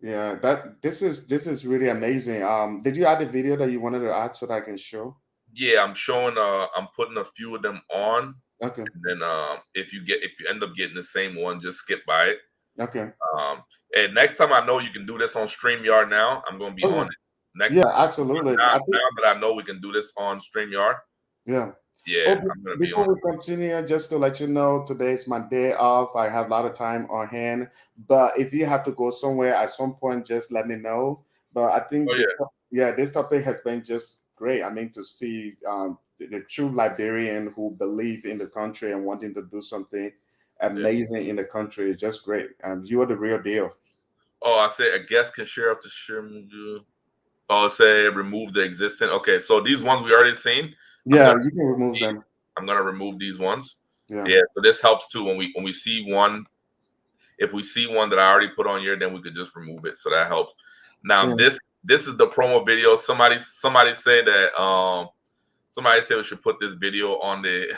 Yeah, this is really amazing. Did you add the video that you wanted to add so that I can show? Yeah, I'm showing. I'm putting a few of them on, Okay. and then if you end up getting the same one, just skip by it. Okay. Um, and next time I know you can do this on StreamYard now, I'm going to be Oh on yeah. it. Next Yeah, time, absolutely. now, I think. now that I know we can do this on StreamYard, Yeah. yeah, Oh, I'm going to be on before we continue, just to let you know, today's my day off. I have a lot of time on hand. But if you have to go somewhere at some point, just let me know. But I it. Oh think yeah, this topic has been just great. I mean, to see the true Liberian who believe in the country and wanting to do something yeah. amazing in the country is just great. You are the real deal. Oh, I said a guest can share up to share movie. Oh, say remove the existing. Okay, so these ones we already seen. I'm Yeah, gonna you can remove them. I'm gonna remove these ones. Yeah. Yeah, so this helps too when we see one. If we see one that I already put on here, then we could just remove it. So that helps. Now Yeah. this is the promo video. Somebody said that somebody said we should put this video on the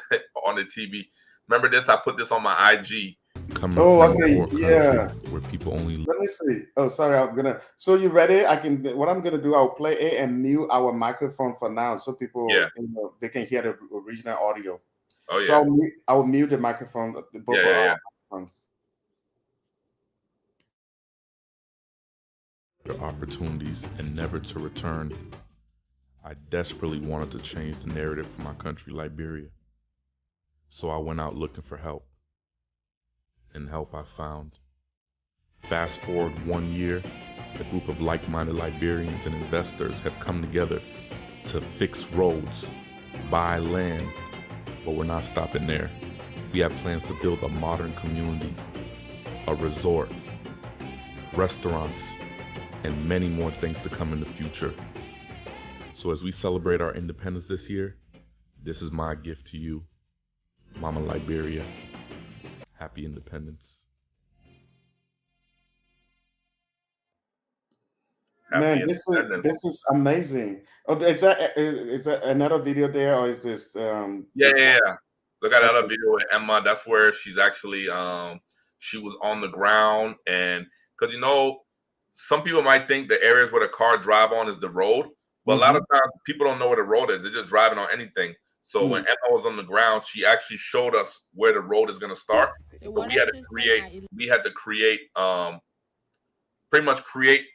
on the TV. Remember this? I put this on my IG. Coming Oh, from a okay. poor country Yeah. where people only Let me see. Oh, sorry. I'm gonna. So you ready? I can. What I'm gonna do? I'll play it and mute our microphone for now, so Yeah. people they can hear the original audio. Oh So yeah. I'll mute the microphone, both Yeah. of Yeah. our Yeah. microphones. their opportunities and never to return. I desperately wanted to change the narrative for my country, Liberia. So I went out looking for help, and help I found. Fast forward 1 year, a group of like-minded Liberians and investors have come together to fix roads, buy land, but we're not stopping there. We have plans to build a modern community, a resort, restaurants, and many more things to come in the future. So as we celebrate our independence this year, this is my gift to you, Mama Liberia. Happy independence. Happy Man, this is Independence. this is amazing. Oh, is that another video there, or is this Yeah, this yeah, one? yeah. Look at that other Okay. video with Emma. That's where she's actually she was on the ground, and because some people might think the areas where the car drive on is the road, but a lot Mm-hmm. of times people don't know where the road is. They're just driving on anything. So when Emma was on the ground, she actually showed us where the road is going to start. So we had to create pretty much create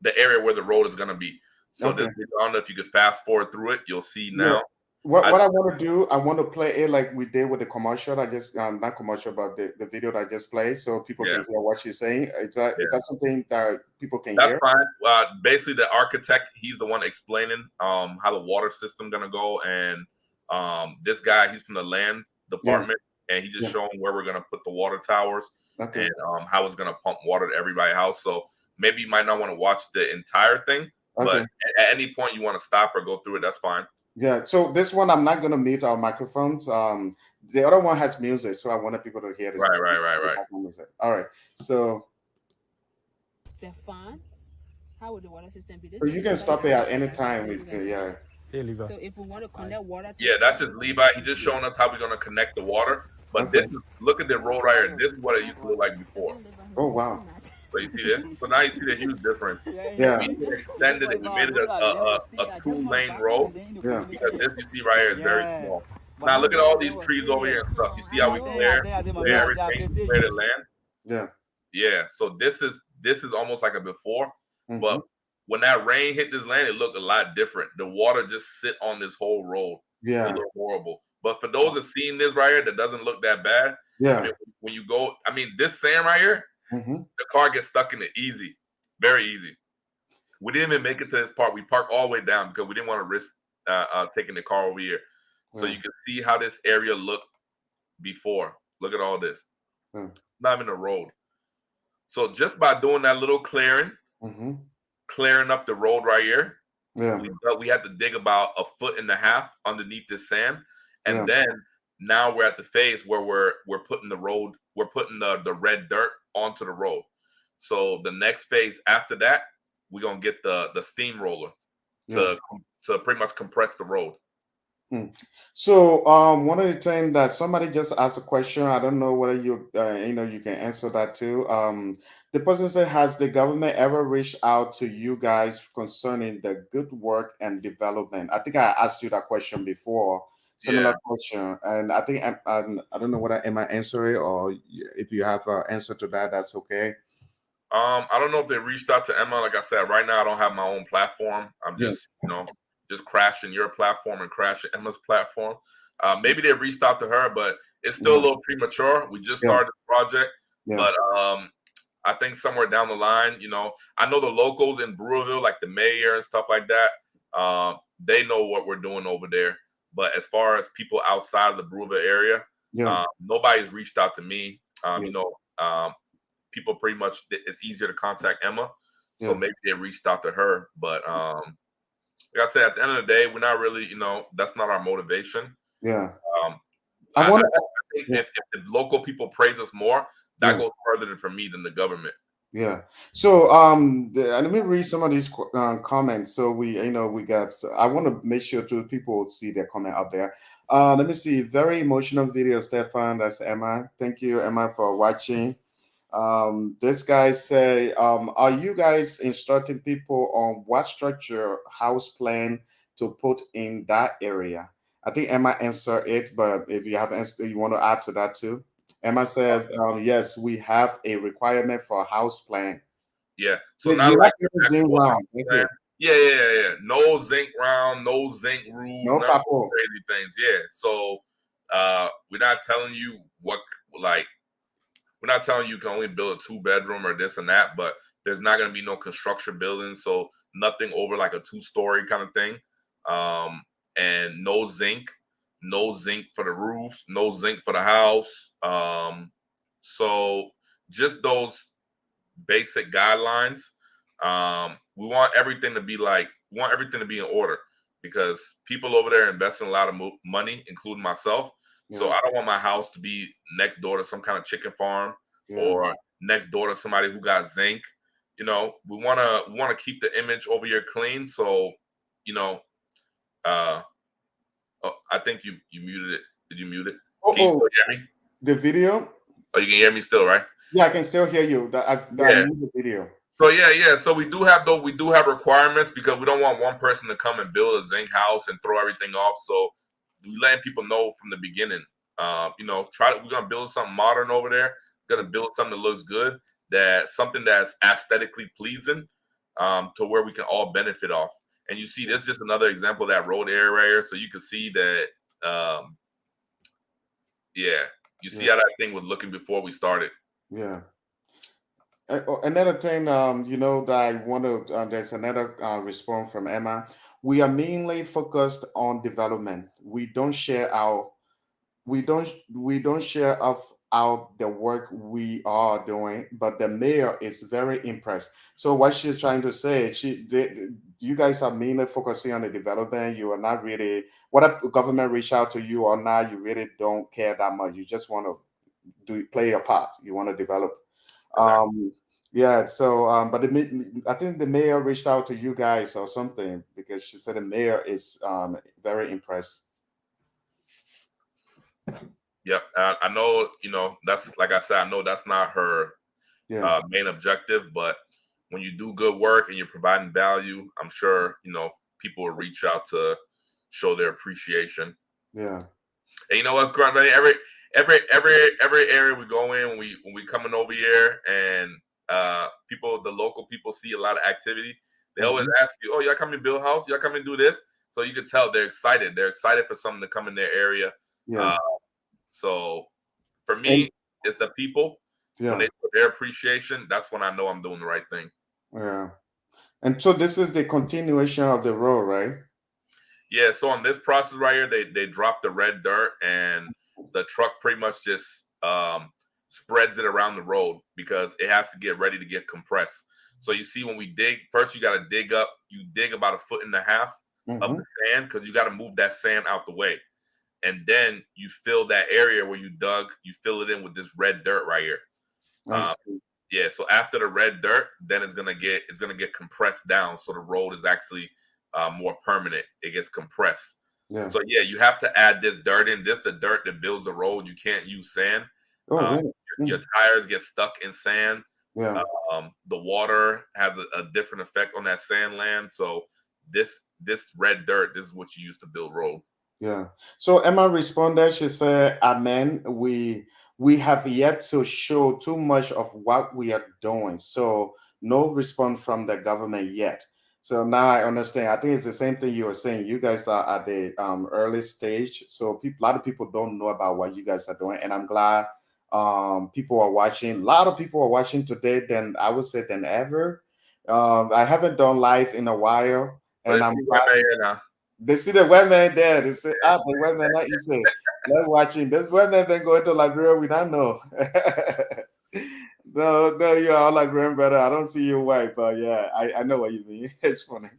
the area where the road is going to be. So this, I don't know if you could fast forward through it. You'll see now. What I want to do, I want to play it like we did with the commercial. I just not commercial, but the video that I just played, so people can hear what she's saying. Is that something that people can hear? That's fine. Basically, the architect, he's the one explaining how the water system gonna go, and this guy, he's from the land department, and he just showing where we're gonna put the water towers and how it's gonna pump water to everybody's house. So maybe you might not want to watch the entire thing, but at any point you want to stop or go through it, that's fine. Yeah, so this one I'm not gonna mute our microphones. The other one has music, so I wanted people to hear this. Right. All right, so Stefan, how would the water system be? So you can stop it at any time. Hey, Levi. So if we want to connect water, that's just Levi. He just showing us how we're gonna connect the water. But this is, look at the road right here. This is what it used to look like before. Oh wow. So you see this? So now you see the huge difference. Yeah. We extended it. We made it a 2-lane road. Yeah. Because this you see right here is very small. Now look at all these trees over here and stuff. You see how we clear everything, clear the land? Yeah. Yeah. So this is almost like a before, but when that rain hit this land, it looked a lot different. The water just sit on this whole road. Yeah. It looked horrible. But for those that seen this right here, that doesn't look that bad. Yeah. I mean, when you go, this sand right here, the car gets stuck in it easy, very easy. We didn't even make it to this part. We parked all the way down because we didn't want to risk taking the car over here. So you can see how this area looked before. Look at all this. Not even a road. So just by doing that little clearing, clearing up the road right here, we had to dig about 1.5 feet underneath the sand. And then now we're at the phase where we're putting the road, we're putting the red dirt onto the road. So the next phase after that, we're gonna get the steamroller to pretty much compress the road. So one of the things that somebody just asked a question, I don't know whether you you can answer that too. The person said, has the government ever reached out to you guys concerning the good work and development? I think I asked you that question before. Similar question, and I think I don't know whether Emma answer it, or if you have an answer to that, that's okay. I don't know if they reached out to Emma. Like I said, right now I don't have my own platform. I'm just just crashing your platform and crashing Emma's platform. Maybe they reached out to her, but it's still a little premature. We just started the project, but I think somewhere down the line, I know the locals in Brewerville, like the mayor and stuff like that, they know what we're doing over there. But as far as people outside of the Brewerville area, nobody's reached out to me. People pretty much, it's easier to contact Emma. So maybe they reached out to her. But like I said, at the end of the day, we're not really, that's not our motivation. Yeah. I think if the local people praise us more, that goes further for me than the government. Yeah. So let me read some of these comments. So we got. I want to make sure two people see their comment out there. Let me see. Very emotional video, Stefan. That's Emma. Thank you, Emma, for watching. This guy say, are you guys instructing people on what structure house plan to put in that area? I think Emma answered it, but if you have answer, you want to add to that too. Emma says, yes, we have a requirement for a house plan. Yeah. So not like zinc round. Yeah. No zinc round, no zinc roof, no crazy things. Yeah. So we're not telling you we're not telling you can only build a 2-bedroom or this and that, but there's not going to be no construction buildings. So nothing over like a 2-story kind of thing. And no zinc for the roof, no zinc for the house. So just those basic guidelines. We want everything to be in order, because people over there investing a lot of money, including myself. So I don't want my house to be next door to some kind of chicken farm or next door to somebody who got zinc. We want to keep the image over here clean. So, I think you muted it. Did you mute it? Can you still hear me? The video? Oh, you can hear me still, right? Yeah, I can still hear you. I muted the video. So yeah. So we do have requirements, because we don't want one person to come and build a zinc house and throw everything off. So we letting people know from the beginning. We're gonna build something modern over there. We're gonna build something that looks good, something that's aesthetically pleasing, to where we can all benefit off. And you see, this is just another example of that road area right here. So you can see that, you see how that thing was looking before we started. Yeah. Another thing, that I want to, there's another response from Emma. We are mainly focused on development. We don't share of out the work we are doing, but the mayor is very impressed. So what she's trying to say, you guys are mainly focusing on the development. You are not really, whether government reach out to you or not, you really don't care that much. You just want to play your part. You want to develop. Exactly. Yeah. So, but I think the mayor reached out to you guys or something because she said the mayor is very impressed. Yep. I know, that's, like I said, I know that's not her Yeah. main objective, but when you do good work and you're providing value, I'm sure, people will reach out to show their appreciation. Yeah. And you know what's great, man? Every area we go in, when we coming over here, and the local people see a lot of activity, they always ask you, "Oh, y'all come and build house? Y'all come and do this?" So you can tell they're excited. They're excited for something to come in their area. Yeah. So for And me, it's the people. When they yeah. put their appreciation, that's when I know I'm doing the right thing. Yeah. And so this is the continuation of the road, right? Yeah, so on this process right here, they drop the red dirt, and the truck pretty much just spreads it around the road because it has to get ready to get compressed. So you see, when we dig, first you got to dig up. You dig about 1.5 feet of Mm-hmm. the sand because you got to move that sand out the way, and then you fill that area where you dug. You fill it in with this red dirt right here. I Uh, see. yeah, so after the red dirt, then it's gonna get compressed down, so the road is actually more permanent. It gets compressed. Yeah. So yeah, you have to add this dirt in. This the dirt that builds the road. You can't use sand. Oh, Uh, really? your tires get stuck in sand. Yeah. The water has a different effect on that sand land. So this red dirt, this is what you use to build road. Yeah. So Emma responded. She said, "Amen. We have yet to show too much of what we are doing. So no response from the government yet." So now I understand. I think it's the same thing you were saying. You guys are at the early stage, so a lot of people don't know about what you guys are doing, and I'm glad people are watching. A lot of people are watching today than I would say than ever. I haven't done live in a while, But and it's I'm right glad here now. they see the weatherman there. They say, the weatherman that you say, let's watch him. This weatherman been going to Liberia, we don't know. No, you're all Liberian brother. I don't see your wife, but yeah, I know what you mean. It's funny.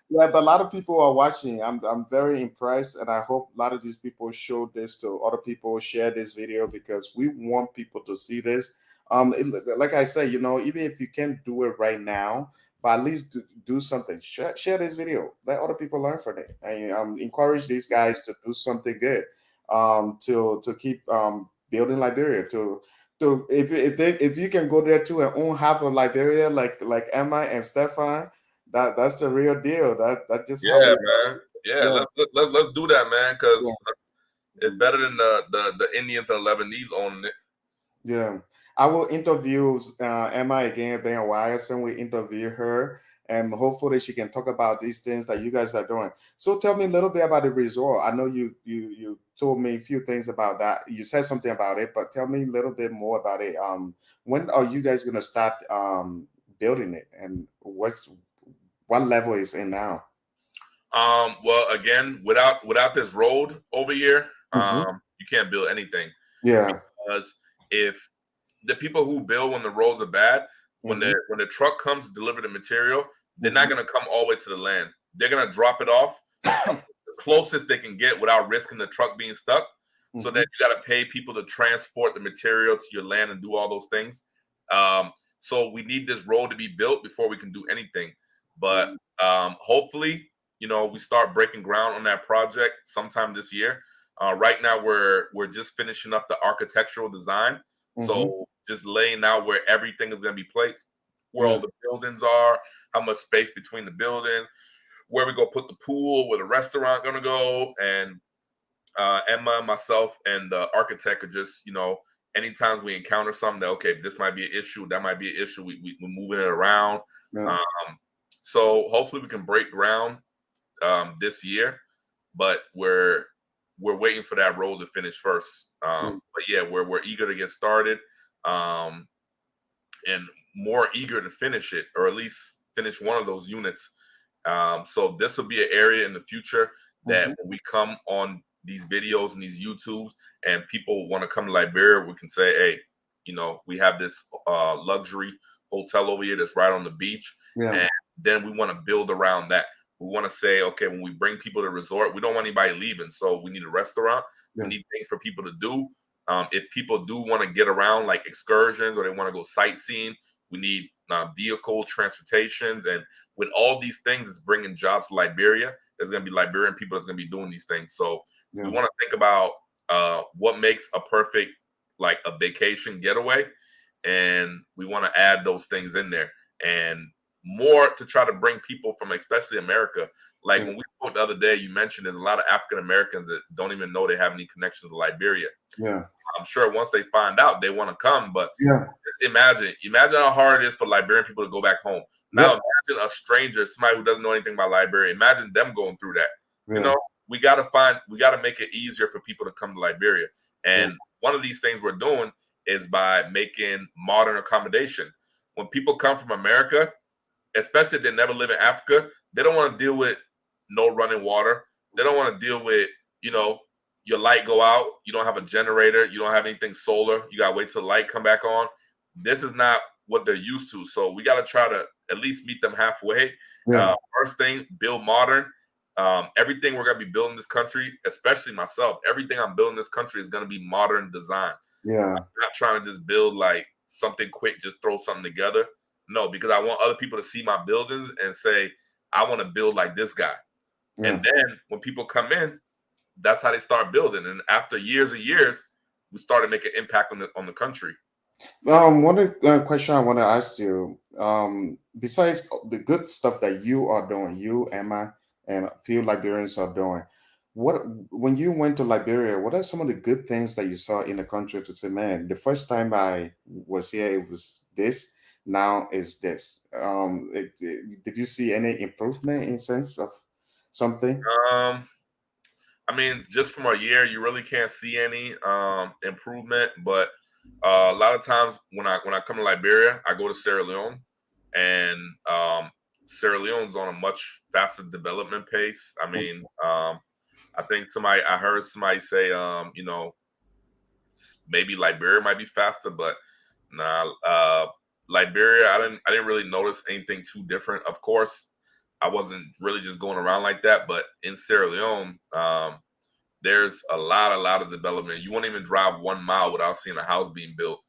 Yeah, but a lot of people are watching. I'm very impressed, and I hope a lot of these people show this to other people, share this video because we want people to see this. Like I said, even if you can't do it right now, but at least do something. Share this video. Let other people learn from it, and encourage these guys to do something good. To keep building Liberia. To if you can go there too and own half of Liberia, like Emma and Stefan, that's the real deal. That just how Yeah, we. man. Yeah, Yeah. let's do that, man, Yeah. because it's better than the Indians and Lebanese owning it. Yeah, I will interview Emma again. Been a while since we interview her, and hopefully she can talk about these things that you guys are doing. So tell me a little bit about the resort. I know you told me a few things about that. You said something about it, but tell me a little bit more about it. When are you guys gonna start building it, and what level is in now? Well, again, without this road over here, Hmm. you can't build anything, Yeah. because if the people who build when the roads are bad, when Hmm. the truck comes to deliver the material, they're not Hmm. gonna come all the way to the land. They're gonna drop it off the closest they can get without risking the truck being stuck. So Hmm. that you got to pay people to transport the material to your land and do all those things. So we need this road to be built before we can do anything. But hopefully, we start breaking ground on that project sometime this year. Right now, we're just finishing up the architectural design, Hmm. so just laying out where everything is going to be placed, where Yeah. all the buildings are, how much space between the buildings, where we go put the pool, where the restaurant gonna go, and Emma, myself, and the architect are just, anytime we encounter something that, okay, this might be an issue, that might be an issue, we're moving it around. Yeah. So hopefully we can break ground this year, but we're waiting for that road to finish first. But yeah, we're eager to get started, and more eager to finish it, or at least finish one of those units. So this will be an area in the future that when we come on these videos and these YouTubes and people want to come to Liberia, we can say, hey, we have this luxury hotel over here that's right on the beach. Yeah. And then we want to build around that. We want to say, okay, when we bring people to the resort, we don't want anybody leaving. So we need a restaurant. Yeah. We need things for people to do. If people do want to get around, like excursions, or they want to go sightseeing, we need vehicle transportations. And with all these things, it's bringing jobs to Liberia. There's going to be Liberian people that's going to be doing these things. So we want to think about what makes a perfect, like a vacation getaway. And we want to add those things in there. And more to try to bring people from, especially America. Like when we spoke the other day, you mentioned there's a lot of African Americans that don't even know they have any connections to Liberia. Yeah. I'm sure once they find out, they want to come. But just imagine how hard it is for Liberian people to go back home. Now imagine a stranger, somebody who doesn't know anything about Liberia. Imagine them going through that. We got to make it easier for people to come to Liberia. And one of these things we're doing is by making modern accommodation. When people come from America, especially if they never live in Africa, they don't want to deal with no running water. They don't want to deal with, your light go out, you don't have a generator, you don't have anything solar, you got to wait till the light come back on. This is not what they're used to. So we got to try to at least meet them halfway. First thing, build modern. Everything we're going to be building in this country, especially myself, everything I'm building in this country is going to be modern design. Yeah. I'm not trying to just build like something quick, just throw something together. No, because I want other people to see my buildings and say, I want to build like this guy. And then when people come in, that's how they start building. And after years and years, we started making impact on the country. One question I want to ask you, besides the good stuff that you are doing, you, Emma, and a few Liberians are doing, when you went to Liberia, what are some of the good things that you saw in the country to say, man, the first time I was here, it was this, now is this? Did you see any improvement in sense of something? I mean, just from a year, you really can't see any improvement. But a lot of times when I come to Liberia, I go to Sierra Leone, and Sierra Leone's on a much faster development pace. I mean, I think I heard somebody say, maybe Liberia might be faster, but nah. Liberia, I didn't really notice anything too different. Of course, I wasn't really just going around like that, but in Sierra Leone, there's a lot of development. You won't even drive 1 mile without seeing a house being built.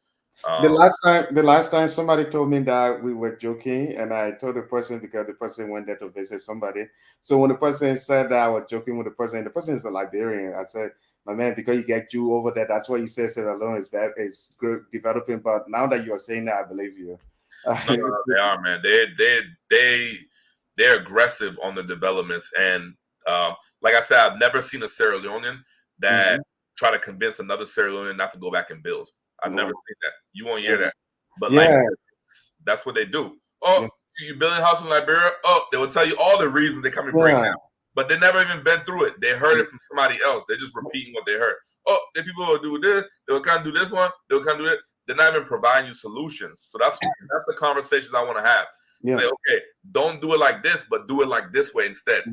The last time somebody told me that we were joking, and I told the person because the person went there to visit somebody. So when the person said that I was joking with the person is a Liberian. I said, my man, because you get Jew over there, that's why you say Sierra Leone is bad, it's good developing. But now that you are saying that, I believe you. No, they are, man. They're aggressive on the developments, and like I said, I've never seen a Sierra Leonean that try to convince another Sierra Leonean not to go back and build. I've never seen that. You won't hear that. But that's what they do. Oh, you building a house in Liberia? Oh, they will tell you all the reasons they come and bring down. But they never even been through it. They heard it from somebody else. They're just repeating what they heard. Oh, the people will do this. They will kind of do this one. They will kind of do it. They're not even providing you solutions. So that's the conversations I want to have. Say, okay, don't do it like this, but do it like this way instead.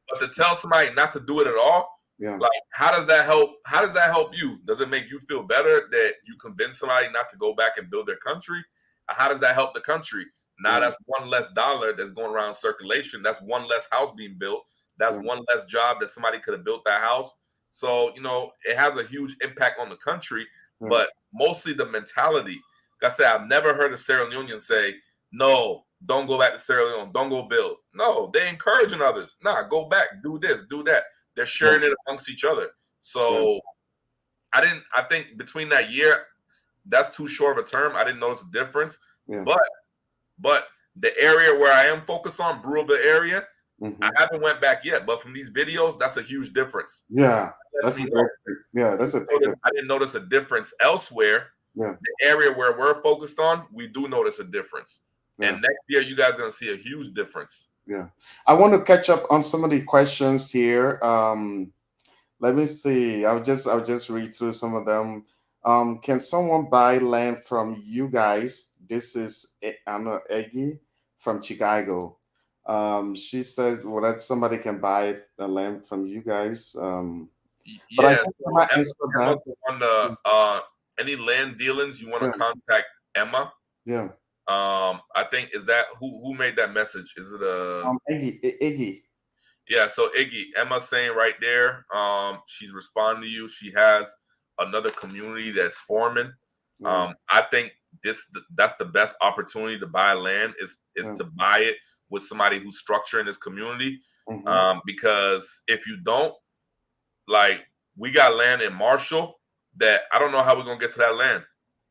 But to tell somebody not to do it at all, like, how does that help? How does that help you? Does it make you feel better that you convince somebody not to go back and build their country? How does that help the country? Now that's one less dollar that's going around circulation. That's one less house being built. That's one less job that somebody could have built that house. So, it has a huge impact on the country, but mostly the mentality. Like I said, I've never heard a Sierra Leonean say, no, don't go back to Sierra Leone. Don't go build. No, they're encouraging others. Nah, go back, do this, do that. They're sharing it amongst each other. So I think between that year, that's too short of a term. I didn't notice a difference. But the area where I am focused on, Brewville area, I haven't went back yet, but from these videos, that's a huge difference. Yeah, That's that's a great. Yeah, that's a big difference. I didn't notice a difference elsewhere. Yeah. The area where we're focused on, we do notice a difference. Yeah. And next year, you guys are going to see a huge difference. Yeah. I want to catch up on some of the questions here. Let me see. I'll just read through some of them. Can someone buy land from you guys? This is Anna Eggy from Chicago. She says, well, that somebody can buy the land from you guys. But I Yeah, think so I might answer that. on the, any land dealings, you want to contact Emma. Yeah. I think is that who made that message? Is it Iggy? Yeah, so Iggy, Emma's saying right there, she's responding to you. She has another community that's forming. I think that's the best opportunity to buy land is to buy it with somebody who's structuring this community. Because if you don't, like, we got land in Marshall that I don't know how we're gonna get to that land.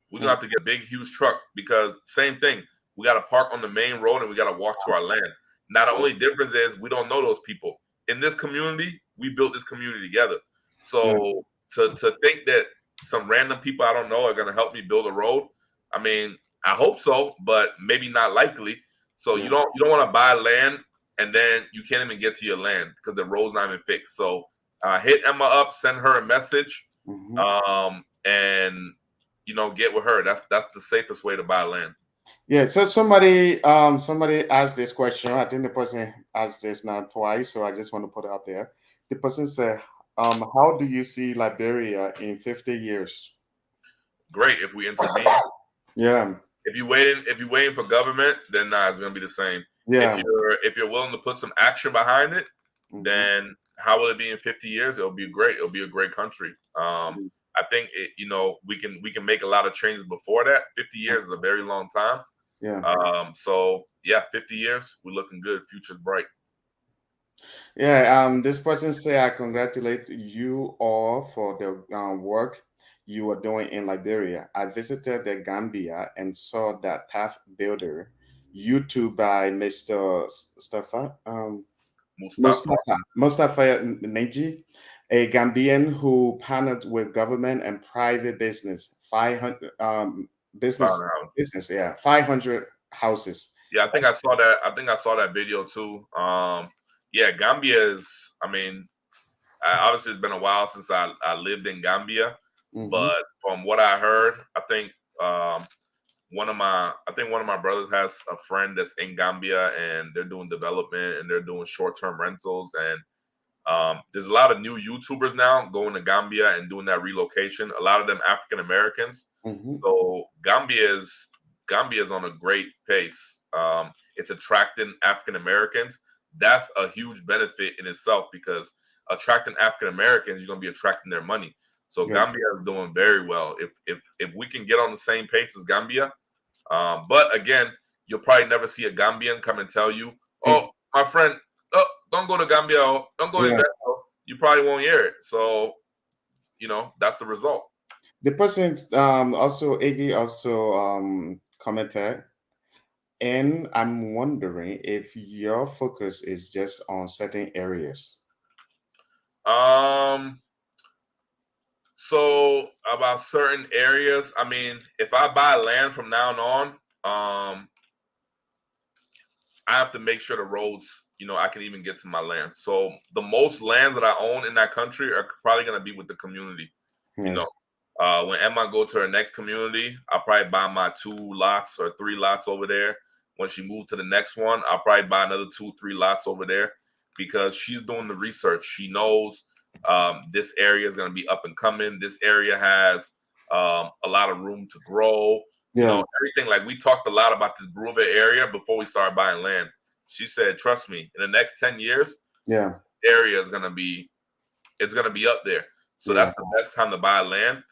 We're gonna have to get a big, huge truck because same thing. We got to park on the main road and we got to walk to our land. Now, the only difference is we don't know those people. In this community, we built this community together. So to think that some random people I don't know are going to help me build a road, I mean, I hope so, but maybe not likely. So you don't want to buy land and then you can't even get to your land because the road's not even fixed. So hit Emma up, send her a message, and get with her. That's the safest way to buy land. Yeah, so somebody asked this question. I think the person asked this now twice, so I just want to put it out there. The person said, how do you see Liberia in 50 years? Great if we intervene. Yeah. If you're waiting for government, then it's gonna be the same. Yeah. If you're willing to put some action behind it, then how will it be in 50 years? It'll be great. It'll be a great country. I think we can make a lot of changes before that. 50 years is a very long time. Yeah. So yeah, 50 years, we're looking good. Future's bright. Yeah. This person say, I congratulate you all for the work you are doing in Liberia. I visited the Gambia and saw that path builder YouTube by Mr. Mustafa Neji, a Gambian who partnered with government and private business. 500 business, yeah, 500 houses. Yeah, I think I saw that. I think I saw that video too. Yeah, Gambia is. I mean, obviously it's been a while since I lived in Gambia, but from what I heard, I think one of my brothers has a friend that's in Gambia and they're doing development and they're doing short-term rentals and there's a lot of new YouTubers now going to Gambia and doing that relocation. A lot of them African Americans. So Gambia is on a great pace. It's attracting African Americans. That's a huge benefit in itself because attracting African Americans, you're gonna be attracting their money. So Gambia is doing very well. If we can get on the same pace as Gambia, but again, you'll probably never see a Gambian come and tell you, "Oh, my friend, don't go to Gambia, don't go to that." You probably won't hear it. So, that's the result. The person also Iggy also commented, and I'm wondering if your focus is just on certain areas. So about certain areas, I mean, if I buy land from now on, I have to make sure the roads, I can even get to my land. So the most lands that I own in that country are probably going to be with the community. Yes. When Emma go to her next community, I'll probably buy my 2 lots or 3 lots over there. When she moved to the next one, I'll probably buy another 2, 3 lots over there because she's doing the research. She knows this area is going to be up and coming. This area has a lot of room to grow. Everything. Like, we talked a lot about this Bruvia area before we started buying land. She said, trust me, in the next 10 years, area is going to be up there. So that's the best time to buy land.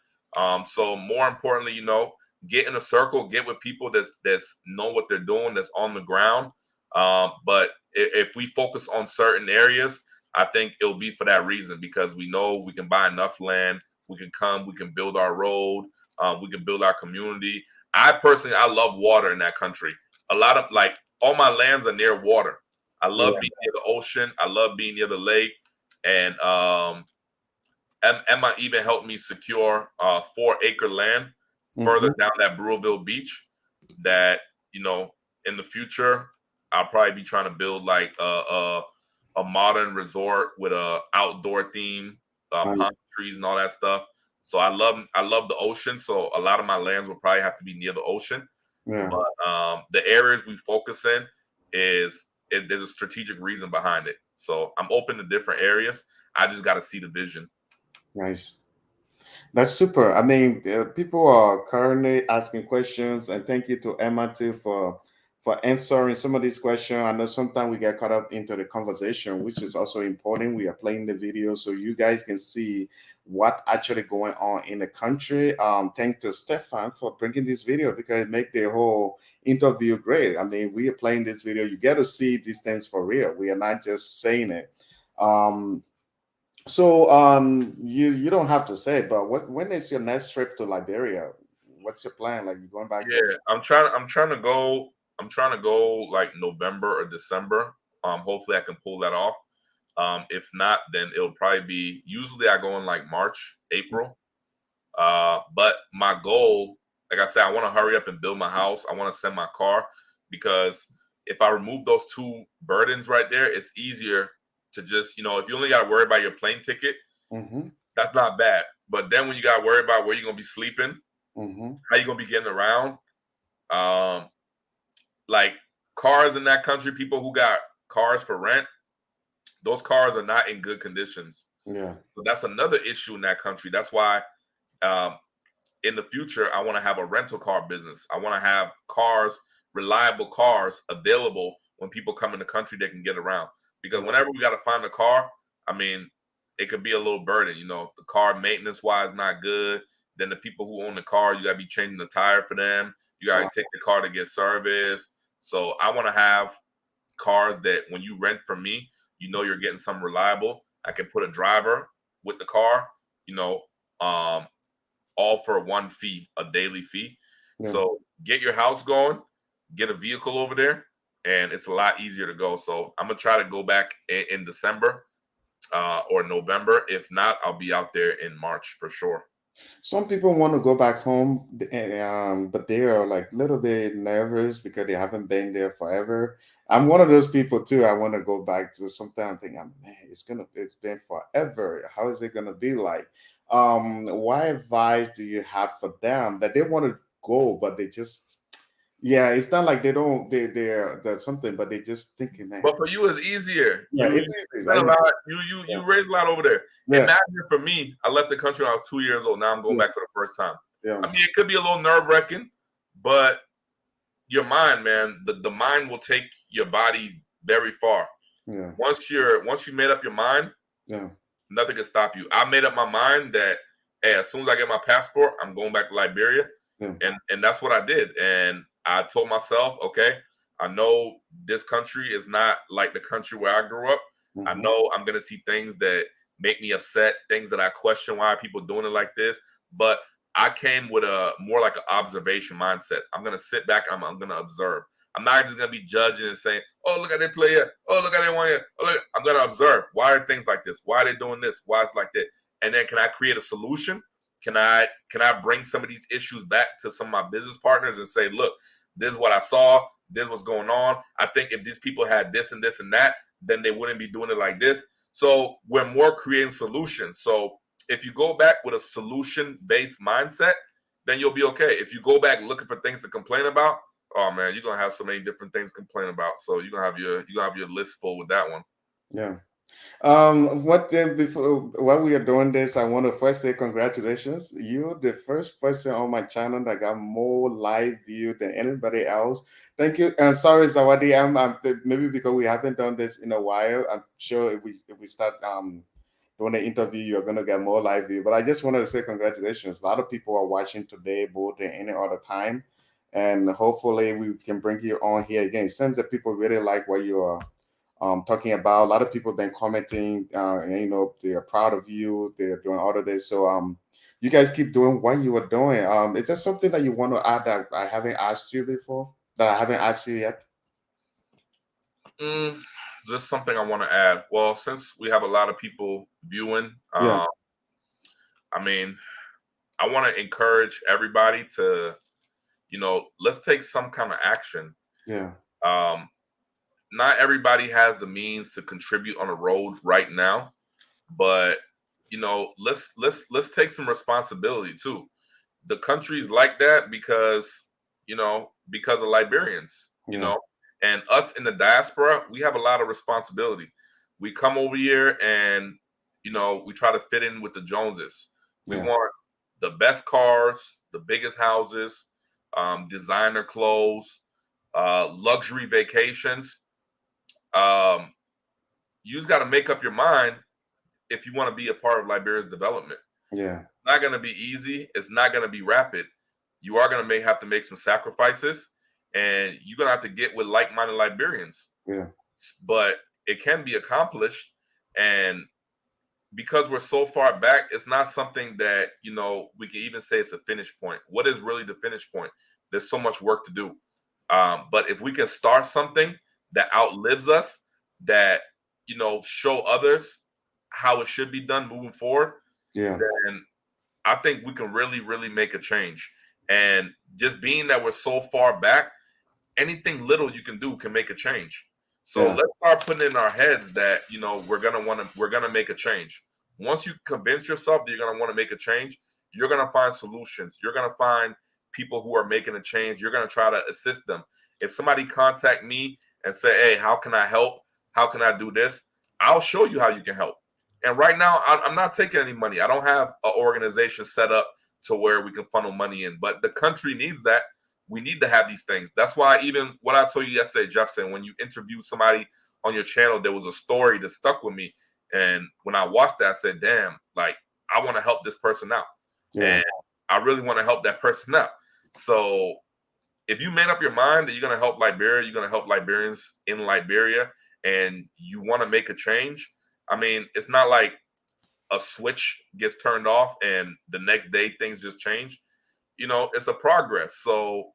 So more importantly, get in a circle, get with people that's know what they're doing, that's on the ground. But if we focus on certain areas, I think it'll be for that reason, because we know we can buy enough land, we can build our road, we can build our community. I love water in that country. A lot of, like, all my lands are near water. I love being near the ocean. I love being near the lake. And Emma even helped me secure 4-acre land further down that Brewville beach that, in the future, I'll probably be trying to build like a modern resort with a outdoor theme, palm trees and all that stuff. So I love the ocean. So a lot of my lands will probably have to be near the ocean. Yeah. But the areas we focus in there's a strategic reason behind it. So I'm open to different areas. I just got to see the vision. Nice. That's super. I mean, people are currently asking questions, and thank you to Emma too for answering some of these questions. I know sometimes we get caught up into the conversation, which is also important. We are playing the video so you guys can see what actually going on in the country. Thank to Stefan for bringing this video because it make the whole interview great. I mean, we are playing this video. You get to see these things for real. We are not just saying it. So you don't have to say, but when is your next trip to Liberia? What's your plan? Like you going back Yeah, there? I'm trying to go. I'm trying to go like November or December. Hopefully I can pull that off. If not, then it'll probably be. Usually I go in like March, April. But my goal, like I said, I want to hurry up and build my house. I want to send my car because if I remove those two burdens right there, it's easier to just, if you only got to worry about your plane ticket, that's not bad. But then when you got to worry about where you're going to be sleeping, how you going to be getting around, like cars in that country, people who got cars for rent, those cars are not in good conditions. Yeah. So that's another issue in that country. That's why in the future, I want to have a rental car business. I want to have cars, reliable cars available when people come in the country, they can get around. Because whenever we got to find a car, I mean, it could be a little burden. The car maintenance wise not good. Then the people who own the car, you got to be changing the tire for them. You got to take the car to get service. So I want to have cars that when you rent from me, you're getting something reliable. I can put a driver with the car, all for one fee, a daily fee. Yeah. So get your house going, get a vehicle over there, and it's a lot easier to go. So I'm going to try to go back in December or November. If not, I'll be out there in March for sure. Some people want to go back home, but they are like a little bit nervous because they haven't been there forever. I'm one of those people too. I want to go back to something. I'm thinking, man, it's been forever. How is it gonna be like? What advice do you have for them that they want to go, but they just, yeah, it's not like they don't, there's something, but they just thinking, man. But for you, it's easier. Yeah, it's easy. You raised a lot over there. Yeah. Imagine for me, I left the country when I was 2 years old. Now I'm going back for the first time. Yeah. I mean, it could be a little nerve-wracking, but your mind, man, the mind will take your body very far. Yeah. Once you made up your mind, yeah, nothing can stop you. I made up my mind that, hey, as soon as I get my passport, I'm going back to Liberia. Yeah. And that's what I did. And I told myself, okay, I know this country is not like the country where I grew up. I know I'm going to see things that make me upset, things that I question, why are people doing it like this? But I came with a more like an observation mindset. I'm going to sit back. I'm going to observe. I'm not just going to be judging and saying, oh, look at they play here. Oh, look at they one here. Oh, look. I'm going to observe. Why are things like this? Why are they doing this? Why it's like that? And then can I create a solution? Can I bring some of these issues back to some of my business partners and say, look, this is what I saw. This is what's going on. I think if these people had this and this and that, then they wouldn't be doing it like this. So we're more creating solutions. So if you go back with a solution-based mindset, then you'll be okay. If you go back looking for things to complain about, oh man, you're gonna have so many different things to complain about. So you're gonna have your list full with that one. Yeah. Before while we are doing this, I want to first say congratulations. You're the first person on my channel that got more live view than anybody else. Thank you. And sorry, Zawadi, maybe because we haven't done this in a while. I'm sure if we start doing an interview, you're gonna get more live view. But I just wanted to say congratulations. A lot of people are watching today more than any other time, and hopefully we can bring you on here again. It seems that people really like what you are talking about. A lot of people have been commenting, and, they're proud of you. They're doing all of this. So you guys keep doing what you are doing. Is there something that you want to add that I haven't asked you before, that I haven't asked you yet? just something I want to add. Well, since we have a lot of people viewing, Yeah. I mean, I want to encourage everybody to, let's take some kind of action. Yeah. Um, Not everybody has the means to contribute on a road right now, but let's take some responsibility too. The country's like that because of Liberians, Yeah. and us in the diaspora, we have a lot of responsibility. We come over here and we try to fit in with the Joneses. We Yeah. want the best cars, the biggest houses, designer clothes, luxury vacations. Um, you just got to make up your mind if you want to be a part of Liberia's development. Yeah. Not going to be easy. It's not going to be rapid. You are going to have to make some sacrifices, and you're going to have to get with like-minded Liberians. Yeah. But it can be accomplished, and because we're so far back, it's not something that we can even say it's a finish point. What is really the finish point? There's so much work to do. But if we can start something that outlives us, that show others how it should be done moving forward, Yeah. then I think we can really, really make a change. And just being that we're so far back, anything little you can do can make a change. So Yeah. let's start putting in our heads that we're gonna make a change. Once you convince yourself that you're gonna want to make a change, you're gonna find solutions. You're gonna find people who are making a change. You're gonna try to assist them. If somebody contact me and say, "Hey, how can I help? How can I do this?" I'll show you how you can help. And right now, I'm not taking any money. I don't have an organization set up to where we can funnel money in, but the country needs that. We need to have these things. That's why even what I told you yesterday, Jefferson, when you interviewed somebody on your channel, there was a story that stuck with me. And when I watched that, I said, damn, like, I want to help this person out. Yeah. And I really want to help that person out. So if you made up your mind that you're going to help Liberia, you're going to help Liberians in Liberia, and you want to make a change, I mean, it's not like a switch gets turned off and the next day things just change. It's a progress. So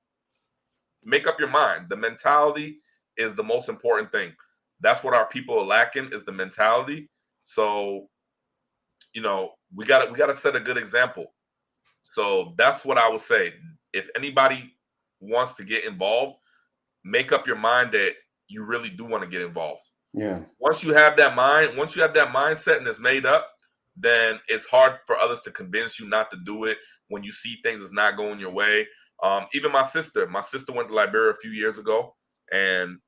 make up your mind. The mentality is the most important thing. That's what our people are lacking, is the mentality. So, we gotta set a good example. So that's what I would say. If anybody wants to get involved, make up your mind that you really do want to get involved. Yeah. Once you have that mindset and it's made up, then it's hard for others to convince you not to do it when you see things is not going your way. Even my sister went to Liberia a few years ago, and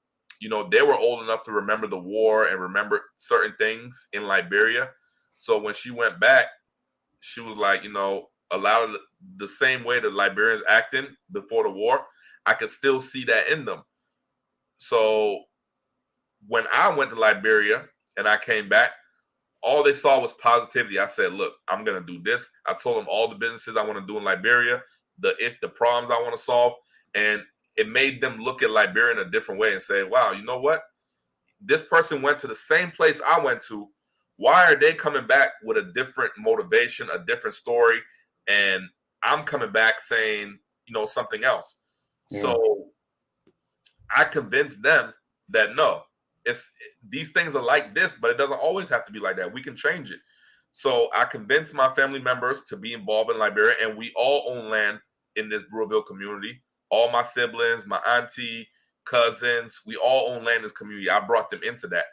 they were old enough to remember the war and remember certain things in Liberia. So when she went back, she was like, a lot of the same way the Liberians acting before the war, I could still see that in them. So when I went to Liberia and I came back, all they saw was positivity. I said, look, I'm going to do this. I told them all the businesses I want to do in Liberia, the problems I want to solve. And it made them look at Liberia in a different way and say, wow, you know what? This person went to the same place I went to. Why are they coming back with a different motivation, a different story? And I'm coming back saying, something else. Yeah. So I convinced them that no, these things are like this, but it doesn't always have to be like that. We can change it. So I convinced my family members to be involved in Liberia, and we all own land in this Brewerville community. All my siblings, my auntie, cousins, we all own land in this community. I brought them into that.